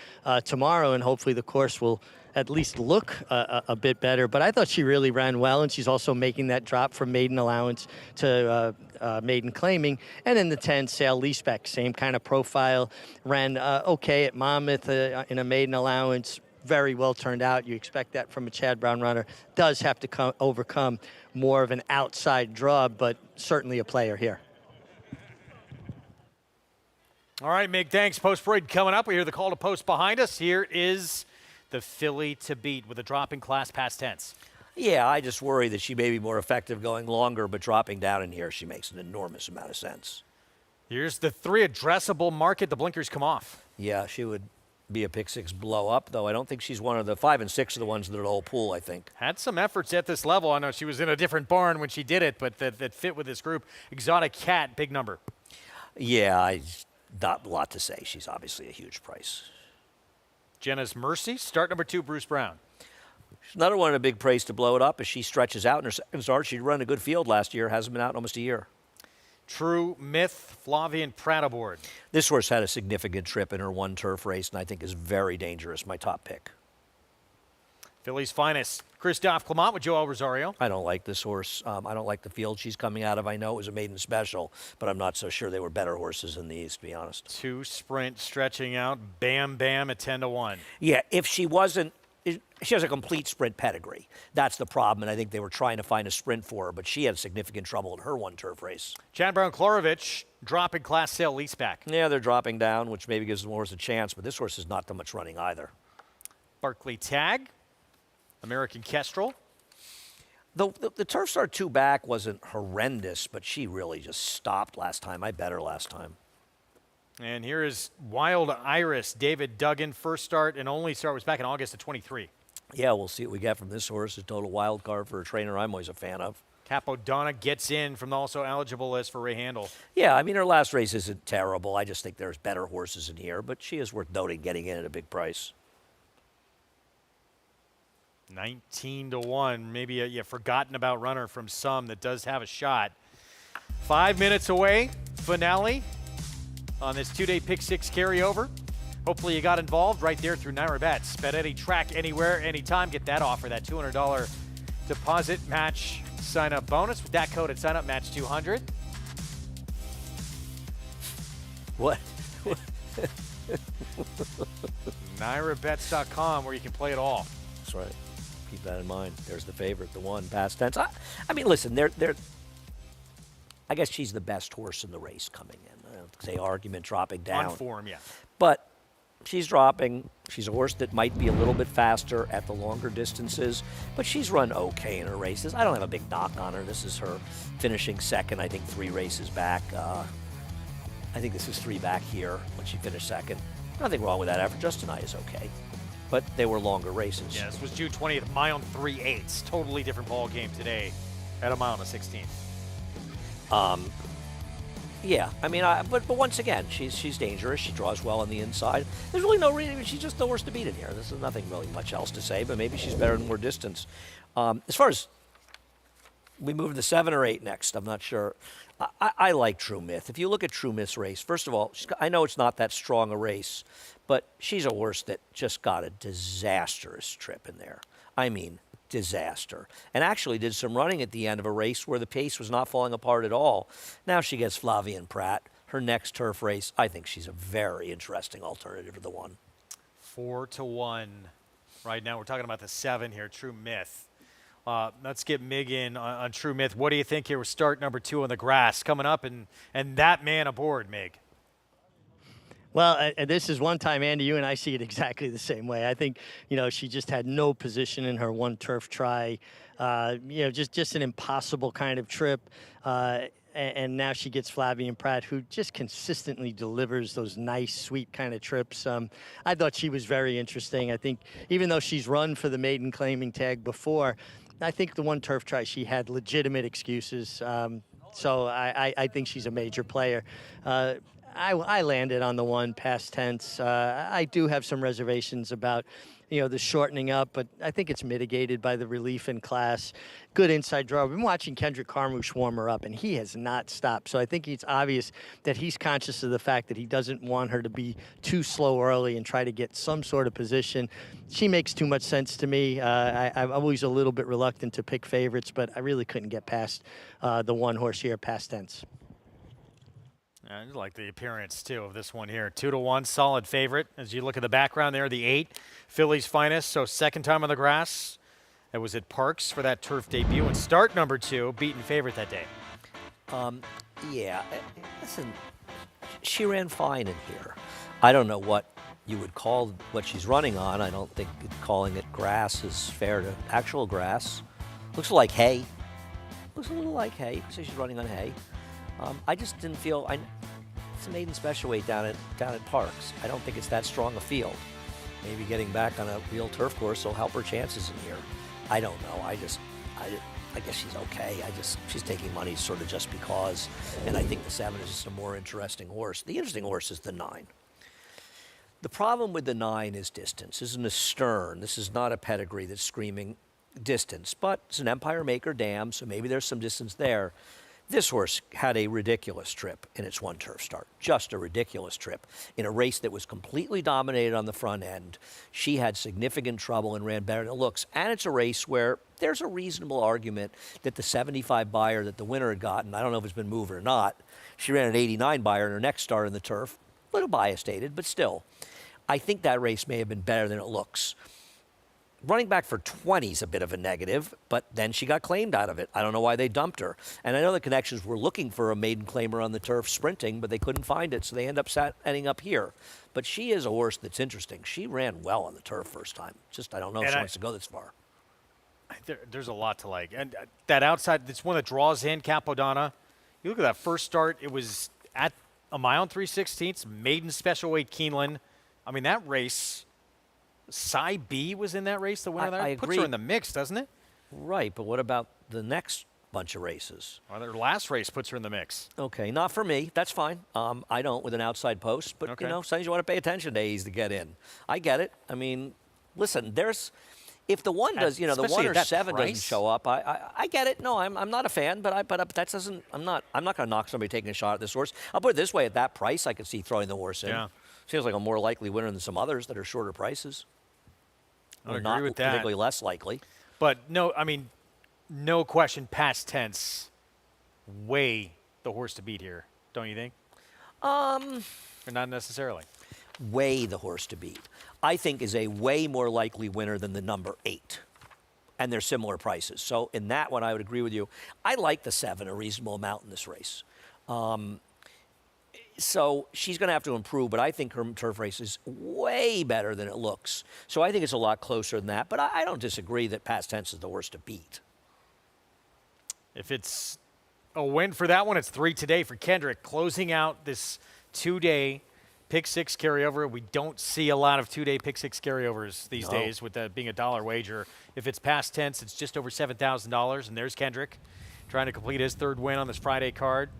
tomorrow, and hopefully the course will at least look a bit better. But I thought she really ran well, and she's also making that drop from maiden allowance to maiden claiming. And then the 10, Sale Leaseback, same kind of profile. Ran okay at Monmouth in a maiden allowance. very well turned out. You expect that from a Chad Brown runner. Does have to overcome more of an outside draw, but certainly a player here. All right, Mig, thanks. Post parade coming up. We hear the call to post behind us. Here is the filly to beat with a drop in class past tense. Yeah, I just worry that she may be more effective going longer, but dropping down in here, she makes an enormous amount of sense. Here's the 3 addressable market. The blinkers come off. Yeah, she would be a pick 6 blow up, though I don't think she's one of the 5 and 6 are the ones that are the whole pool, I think. Had some efforts at this level. I know she was in a different barn when she did it, but that fit with this group. Exotic Cat, big number. Yeah, not a lot to say. She's obviously a huge price. Jenna's Mercy, start number 2, Bruce Brown. She's another one at a big price to blow it up. As she stretches out in her second start, she'd run a good field last year, hasn't been out in almost a year. True Myth, Flavian Pratt aboard. This horse had a significant trip in her one turf race, and I think is very dangerous. My top pick. Philly's finest, Christophe Clement with Joel Rosario. I don't like this horse. I don't like the field she's coming out of. I know it was a maiden special, but I'm not so sure they were better horses in these, to be honest. 2 sprint stretching out, Bam Bam at 10-1. Yeah, if she wasn't, she has a complete sprint pedigree. That's the problem, and I think they were trying to find a sprint for her, but she had significant trouble in her one turf race. Chad Brown Klorovich, dropping class sale leaseback. Yeah, they're dropping down, which maybe gives the horse a chance, but this horse is not that much running either. Barclay Tag, American Kestrel. The turf start 2 back wasn't horrendous, but she really just stopped last time. I bet her last time. And here is Wild Iris, David Duggan. First start and only start was back in August of 23. Yeah, we'll see what we get from this horse. A total wild card for a trainer I'm always a fan of. Capodonna gets in from the also eligible list for Ray Handel. Yeah, I mean, her last race isn't terrible. I just think there's better horses in here, but she is worth noting getting in at a big price. 19-1, maybe a forgotten about runner from some that does have a shot. 5 minutes away, finale on this 2-day Pick 6 carryover. Hopefully you got involved right there through Naira Bets. Bet any track, anywhere, anytime. Get that offer, that $200 deposit match sign-up bonus. With that code at sign-up, match 200. What? NairaBets.com, where you can play it all. That's right. Keep that in mind. There's the favorite, the one, past tense. I mean, listen, I guess she's the best horse in the race coming in. I don't say argument dropping down. On form, yeah. But she's dropping. She's a horse that might be a little bit faster at the longer distances, but she's run okay in her races. I don't have a big knock on her. This is her finishing second, I think 3 races back. I think this is 3 back here when she finished second. Nothing wrong with that effort. Just tonight is okay. But they were longer races. Yeah, this was June 20th, mile and 3/8. Totally different ball game today at a mile and a 16. Yeah, I mean, but once again, she's dangerous. She draws well on the inside. There's really no reason. She's just the horse to beat in here. There's nothing really much else to say, but maybe she's better in more distance. As far as we move to 7 or 8 next, I'm not sure. I like True Myth. If you look at True Myth's race, first of all, I know it's not that strong a race, but she's a horse that just got a disastrous trip in there. I mean, disaster. And actually did some running at the end of a race where the pace was not falling apart at all. Now she gets Flavian Pratt. Her next turf race, I think she's a very interesting alternative to the one. 4-1. Right now we're talking about the 7 here, True Myth. Let's get Mig in on True Myth. What do you think here with start number 2 on the grass coming up and that man aboard, Mig? Well, this is one time, Andy, you and I see it exactly the same way. I think, she just had no position in her one turf try. Just an impossible kind of trip. And now she gets Flavian Pratt, who just consistently delivers those nice, sweet kind of trips. I thought she was very interesting. I think even though she's run for the maiden claiming tag before, I think the one turf try, she had legitimate excuses. So I think she's a major player. I landed on the one past tense. I do have some reservations about, the shortening up, but I think it's mitigated by the relief in class. Good inside draw. I've been watching Kendrick Carmouche warm her up, and he has not stopped. So I think it's obvious that he's conscious of the fact that he doesn't want her to be too slow early and try to get some sort of position. She makes too much sense to me. I'm always a little bit reluctant to pick favorites, but I really couldn't get past the one horse here, past tense. I like the appearance, too, of this one here. 2-1, solid favorite. As you look at the background there, the 8, Philly's finest. So second time on the grass. That was at Parks for that turf debut. And start number 2, beaten favorite that day. Yeah, listen, she ran fine in here. I don't know what you would call what she's running on. I don't think calling it grass is fair to actual grass. Looks like hay. Looks a little like hay, so she's running on hay. I just didn't feel, it's a maiden special weight down at Parks. I don't think it's that strong a field. Maybe getting back on a real turf course will help her chances in here. I don't know. I guess she's okay. She's taking money sort of just because, and I think the 7 is just a more interesting horse. The interesting horse is the 9. The problem with the 9 is distance. This isn't a Stern. This is not a pedigree that's screaming distance, but it's an Empire Maker dam, so maybe there's some distance there. This horse had a ridiculous trip in its one turf start, just a ridiculous trip. In a race that was completely dominated on the front end, she had significant trouble and ran better than it looks. And it's a race where there's a reasonable argument that the 75 buyer that the winner had gotten, I don't know if it's been moved or not, she ran an 89 buyer in her next start in the turf, a little bias stated, but still. I think that race may have been better than it looks. Running back for 20 is a bit of a negative, but then she got claimed out of it. I don't know why they dumped her. And I know the connections were looking for a maiden claimer on the turf sprinting, but they couldn't find it, so they ending up here. But she is a horse that's interesting. She ran well on the turf first time. Just I don't know if she wants to go this far. There's a lot to like. And that outside, it's one that draws in Capodonna. You look at that first start, it was at a mile and 3/16, maiden special weight Keeneland. I mean, that race, Cy B was in that race, the winner there? I Puts agree. her in the mix, doesn't it? Right, but what about the next bunch of races? Well, their last race puts her in the mix. Okay, not for me. That's fine. I don't with an outside post, but, Okay. you know, sometimes you want to pay attention to A's to get in. I get it. I mean, listen, if the 1 does, the 1 or 7 doesn't show up, I get it. No, I'm not a fan, but that doesn't, I'm not going to knock somebody taking a shot at this horse. I'll put it this way, at that price, I could see throwing the horse in. Yeah. Seems like a more likely winner than some others that are shorter prices. I Or agree not with that. particularly less likely. But no question, past tense, way the horse to beat here, don't you think? Or not necessarily. Way the horse to beat, I think, is a way more likely winner than the number 8. And they're similar prices. So in that one, I would agree with you. I like the 7 a reasonable amount in this race. So she's going to have to improve, but I think her turf race is way better than it looks. So I think it's a lot closer than that. But I don't disagree that past tense is the horse to beat. If it's a win for that one, it's 3 today for Kendrick, closing out this 2-day pick 6 carryover. We don't see a lot of 2-day pick 6 carryovers these days, with that being a $1 wager. If it's past tense, it's just over $7,000, and there's Kendrick trying to complete his 3rd win on this Friday card.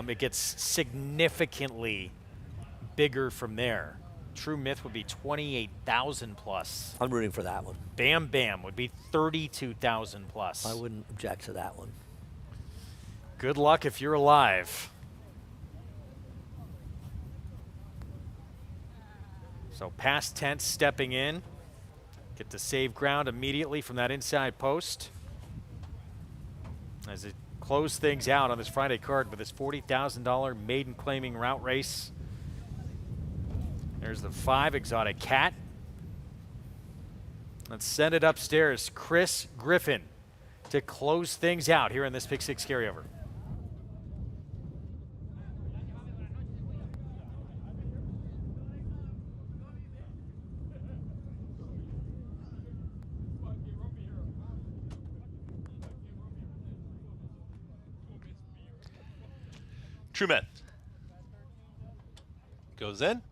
It gets significantly bigger from there. True Myth would be 28,000 plus. I'm rooting for that one. Bam Bam would be 32,000 plus. I wouldn't object to that one. Good luck if you're alive. So past tense stepping in. Get to save ground immediately from that inside post. As it close things out on this Friday card with this $40,000 maiden claiming route race. There's the 5 Exotic Cat. Let's send it upstairs. Chris Griffin to close things out here in this pick 6 carryover. True Myth goes in.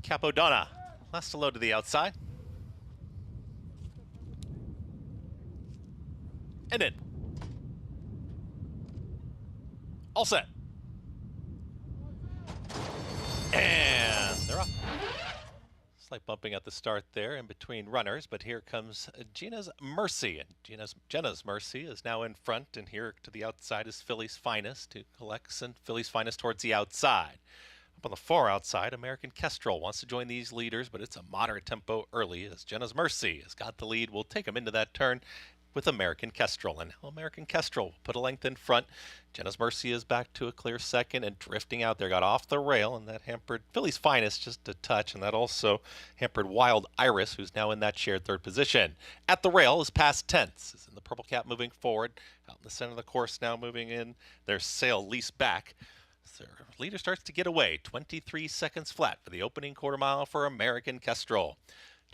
Capodonna, last to load to the outside. And in. All set. And they're off. Slight bumping at the start there in between runners, but here comes Gina's Mercy. And Jenna's Mercy is now in front, and here to the outside is Philly's Finest, who collects and Philly's Finest towards the outside. Up on the far outside, American Kestrel wants to join these leaders, but it's a moderate tempo early as Jenna's Mercy has got the lead. We'll take him into that turn. with American Kestrel. And now American Kestrel will put a length in front. Jenna's Mercy is back to a clear second and drifting out there. Got off the rail, and that hampered Philly's Finest just a touch, and that also hampered Wild Iris, who's now in that shared third position. At the rail is Past Tense. Is in the purple cap moving forward. Out in the center of the course now moving in. There's Sail Lease back. So leader starts to get away. 23 seconds flat for the opening quarter mile for American Kestrel.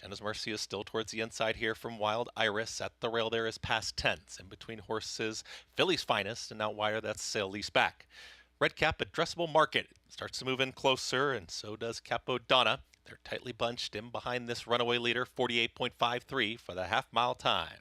Jenna's Mercy is still towards the inside here from Wild Iris. At the rail there is Past Tense. In between horses, Philly's Finest, and out wider that's Sail Lease back. Red Cap Addressable Market starts to move in closer, and so does Capodonna. They're tightly bunched in behind this runaway leader, 48.53 for the half-mile time.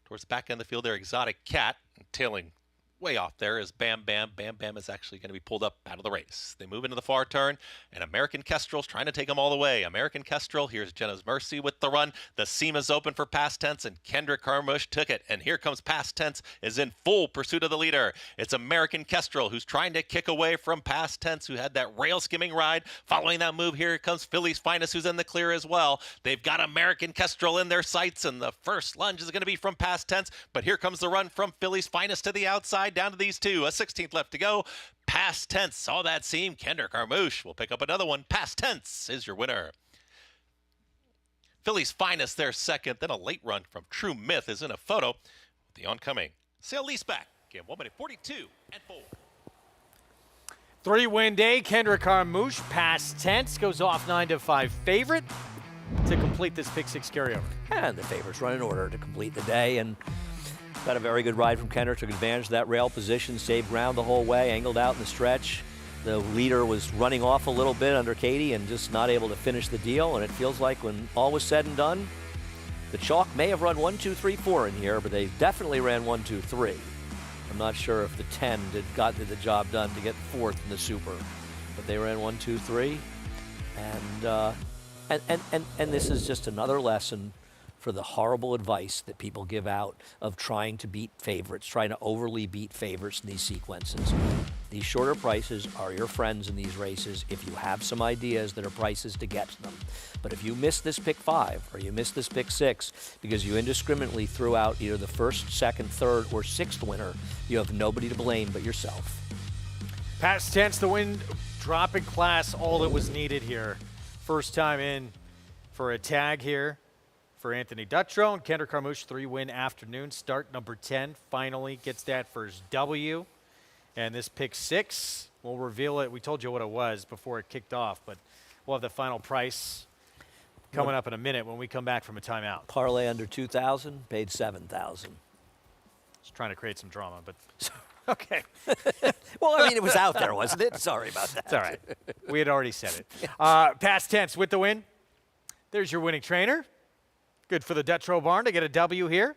Towards the back end of the field there, Exotic Cat, tailing way off there is Bam Bam. Bam Bam is actually going to be pulled up out of the race. They move into the far turn, and American Kestrel's trying to take them all the way. American Kestrel, here's Jenna's Mercy with the run. The seam is open for Past Tense, and Kendrick Carmouche took it. And here comes Past Tense, is in full pursuit of the leader. It's American Kestrel who's trying to kick away from Past Tense, who had that rail skimming ride. Following that move, here comes Philly's Finest, who's in the clear as well. They've got American Kestrel in their sights, and the first lunge is going to be from Past Tense, but here comes the run from Philly's Finest to the outside, down to these two. A 16th left to go. Past Tense saw that seam. Kendrick Carmouche will pick up another one. Past Tense is your winner. Philly's Finest there second. Then a late run from True Myth is in a photo. The oncoming Sail Lease back. Again, 1 minute 42 and 4. 3-win day. Kendrick Carmouche, Past Tense, goes off 9-5 favorite to complete this pick six carryover. And the favorites run in order to complete the day, and got a very good ride from Kendrick, took advantage of that rail position, saved ground the whole way, angled out in the stretch. The leader was running off a little bit under Katie and just not able to finish the deal, and it feels like when all was said and done, the chalk may have run 1, 2, 3, 4 in here, but they definitely ran 1, 2, 3. I'm not sure if the 10 got the job done to get fourth in the Super, but they ran 1, 2, 3, and this is just another lesson for the horrible advice that people give out of trying to beat favorites, trying to overly beat favorites in these sequences. These shorter prices are your friends in these races if you have some ideas that are prices to get to them. But if you miss this pick 5 or you miss this pick 6 because you indiscriminately threw out either the first, second, third, or sixth winner, you have nobody to blame but yourself. Past Tense, the win, drop in class, all that was needed here. First time in for a tag here for Anthony Dutrow, and Kendrick Carmouche, 3-win afternoon. Start number 10 finally gets that first W. And this pick 6, we'll reveal it. We told you what it was before it kicked off, but we'll have the final price coming up in a minute when we come back from a timeout. Parlay under 2,000, paid 7,000. Just trying to create some drama, but okay. Well, I mean, it was out there, wasn't it? Sorry about that. It's all right. We had already said it. Past Tense with the win. There's your winning trainer. Good for the Dutrow barn to get a W here.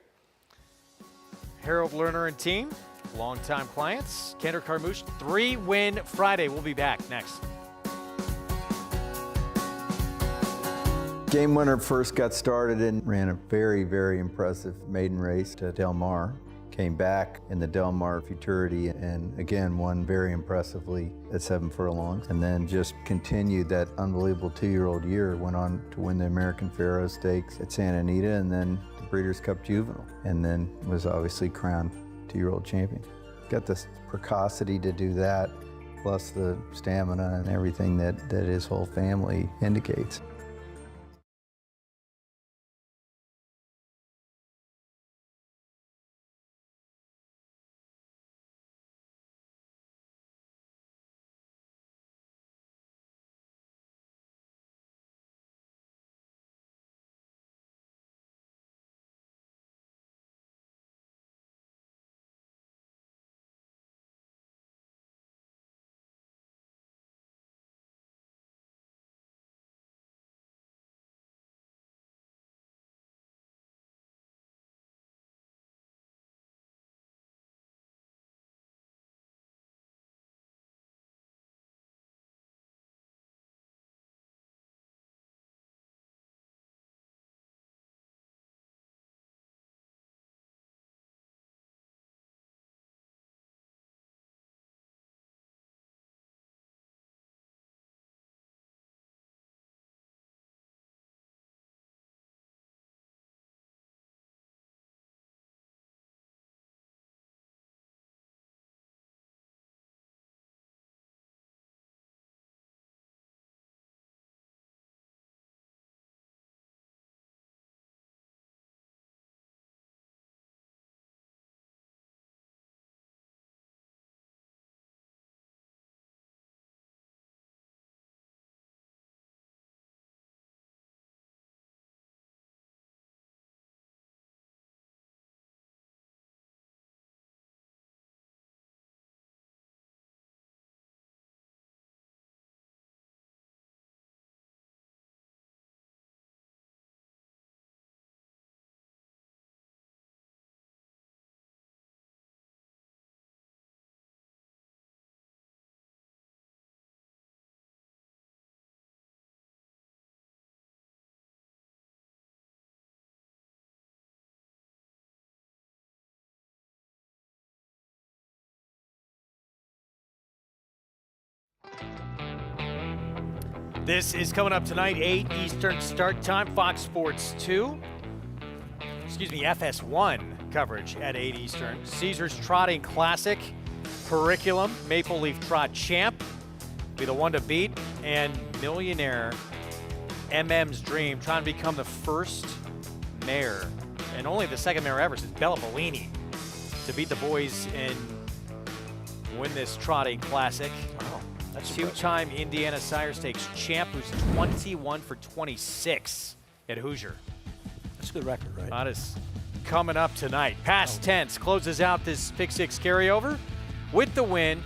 Harold Lerner and team, longtime clients. Kendrick Carmouche, 3-win Friday. We'll be back next. Game winner first got started and ran a very, very impressive maiden race to Del Mar. Came back in the Del Mar Futurity and again won very impressively at 7 furlongs, and then just continued that unbelievable 2-year-old year. Went on to win the American Pharoah Stakes at Santa Anita and then the Breeders' Cup Juvenile, and then was obviously crowned 2-year-old champion. Got the precocity to do that, plus the stamina and everything that his whole family indicates. This is coming up tonight, 8 Eastern start time, Fox Sports 2. FS1 coverage at 8 Eastern. Caesars Trotting Classic, Curriculum, Maple Leaf Trot Champ, be the one to beat, and Millionaire MM's Dream, trying to become the first mare, and only the second mare ever since Bella Bellini, to beat the boys and win this Trotting Classic. Wow, that's two-time Indiana Sire Stakes champ, who's 21 for 26 at Hoosier. That's a good record, right? That is coming up tonight. Past tense closes out this Pick 6 carryover with the win.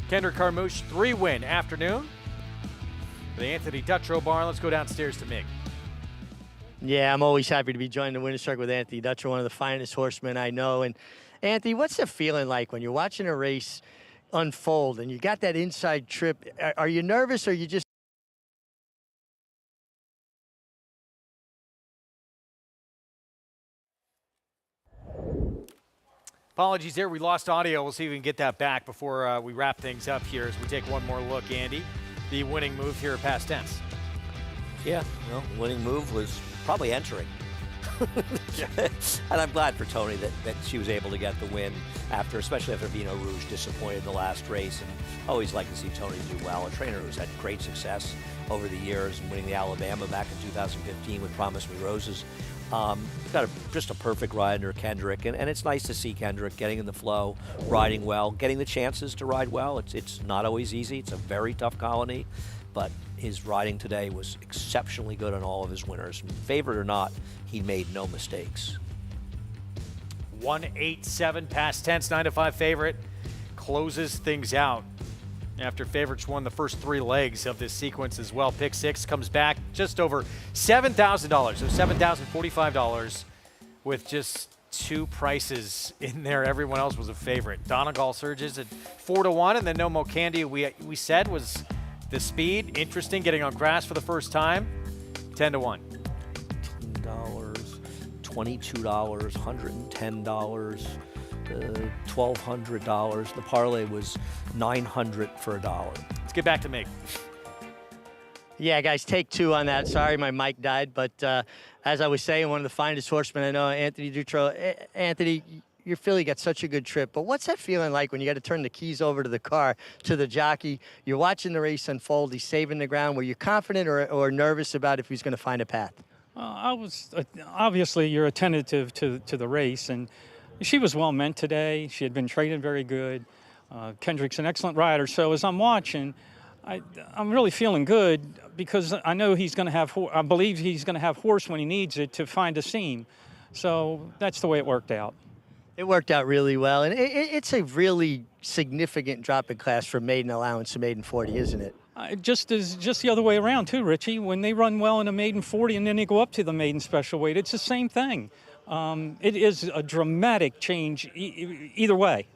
Kendrick Carmouche, 3-win afternoon. The Anthony Dutrow Barn. Let's go downstairs to Mig. Yeah, I'm always happy to be joining the winner's circle with Anthony Dutrow, one of the finest horsemen I know. And Anthony, what's the feeling like when you're watching a race unfold and you got that inside trip? Are you nervous, or you just... Apologies there, we lost audio. We'll see if we can get that back before we wrap things up here as we take one more look, Andy. The winning move here at Past Tense. Yeah, well, the winning move was probably entering. And I'm glad for Tony that she was able to get the win especially after Vino Rouge disappointed in the last race. And always like to see Tony do well. A trainer who's had great success over the years, and winning the Alabama back in 2015 with Promise Me Roses. Got just a perfect ride under Kendrick, and it's nice to see Kendrick getting in the flow, riding well, getting the chances to ride well. It's not always easy. It's a very tough colony, but his riding today was exceptionally good on all of his winners. Favorite or not, he made no mistakes. 187 Past Tense, 9-5 favorite, closes things out after favorites won the first 3 legs of this sequence as well. Pick 6 comes back just over $7,000, so $7,045 with just 2 prices in there. Everyone else was a favorite. Donegal surges at 4-1, and then No Mo Candy, we said was the speed. Interesting, getting on grass for the first time. 10-1. $10, $22, $110. $1,200. The parlay was $900 for $1. Let's get back to me. Yeah, guys, take 2 on that. Sorry, my mic died, but as I was saying, one of the finest horsemen I know, Anthony Dutrow. Anthony, your filly got such a good trip, but what's that feeling like when you got to turn the keys over to the car, to the jockey? You're watching the race unfold. He's saving the ground. Were you confident or nervous about if he's going to find a path? I was obviously you're attentive to the race, and she was well meant today. She had been traded very good. Kendrick's an excellent rider. So as I'm watching, I'm really feeling good because I know he's going to have. I believe he's going to have horse when he needs it to find a seam. So that's the way it worked out. It worked out really well, and it's a really significant drop in class from maiden allowance to maiden 40, isn't it? Just the other way around too, Richie. When they run well in a maiden 40 and then they go up to the maiden special weight, it's the same thing. It is a dramatic change either way.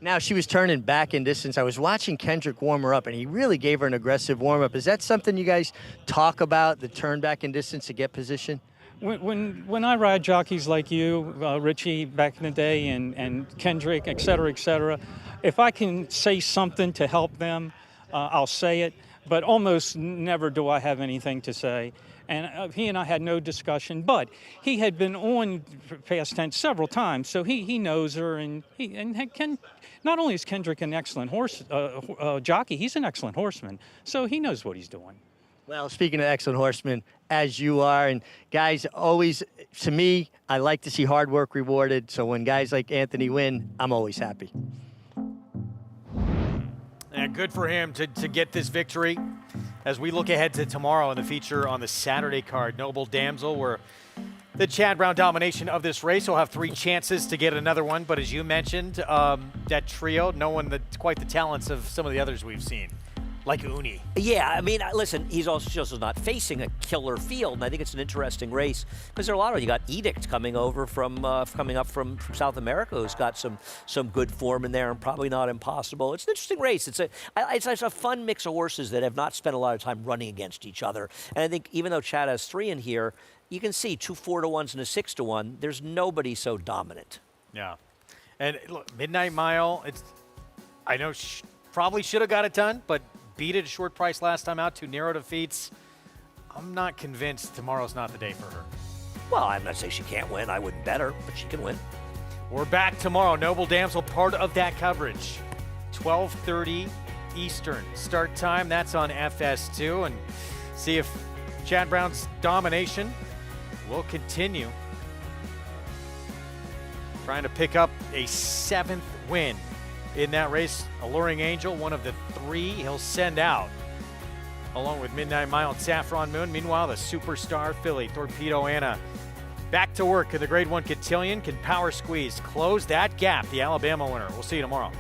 Now, she was turning back in distance. I was watching Kendrick warm her up, and he really gave her an aggressive warm-up. Is that something you guys talk about, the turn back in distance to get position? When I ride jockeys like you, Richie, back in the day, and Kendrick, et cetera, if I can say something to help them, I'll say it. But almost never do I have anything to say. And he and I had no discussion, but he had been on Past Tense several times, so he knows her, and not only is Kendrick an excellent jockey, he's an excellent horseman, so he knows what he's doing. Well, speaking of excellent horsemen, as you are, and guys, always, to me, I like to see hard work rewarded, so when guys like Anthony win, I'm always happy. And good for him to get this victory. As we look ahead to tomorrow in the feature on the Saturday card, Noble Damsel, where the Chad Brown domination of this race will have 3 chances to get another one. But as you mentioned, that trio, no one quite the talents of some of the others we've seen, like Uni. Yeah, I mean, listen, he's also not facing a killer field, and I think it's an interesting race because there are a lot of you got Edict coming up from South America, who's got some good form in there, and probably not impossible. It's an interesting race. It's a fun mix of horses that have not spent a lot of time running against each other, and I think even though Chad has 3 in here, you can see 2 4-1s and a 6-1. There's nobody so dominant. Yeah, and look, Midnight Mile. I know probably should have got it done, but beat it a short price last time out, 2 narrow defeats. I'm not convinced tomorrow's not the day for her. Well, I'm not saying she can't win. I wouldn't bet her, but she can win. We're back tomorrow. Noble Damsel, part of that coverage. 12:30 Eastern start time. That's on FS2. And see if Chad Brown's domination will continue. Trying to pick up a 7th win in that race. Alluring Angel, one of the 3 he'll send out, along with Midnight Mile and Saffron Moon. Meanwhile, the superstar filly, Torpedo Anna, back to work in the Grade 1 Cotillion. Can Power Squeeze close that gap? The Alabama winner. We'll see you tomorrow.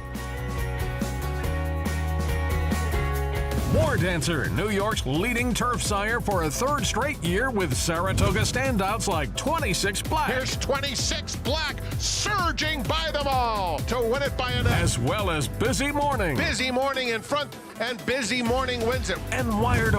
War Dancer, New York's leading turf sire for a 3rd straight year with Saratoga standouts like 26 Black. Here's 26 Black surging by them all to win it by an as well as Busy Morning. Busy Morning in front, and Busy Morning wins it. And Wired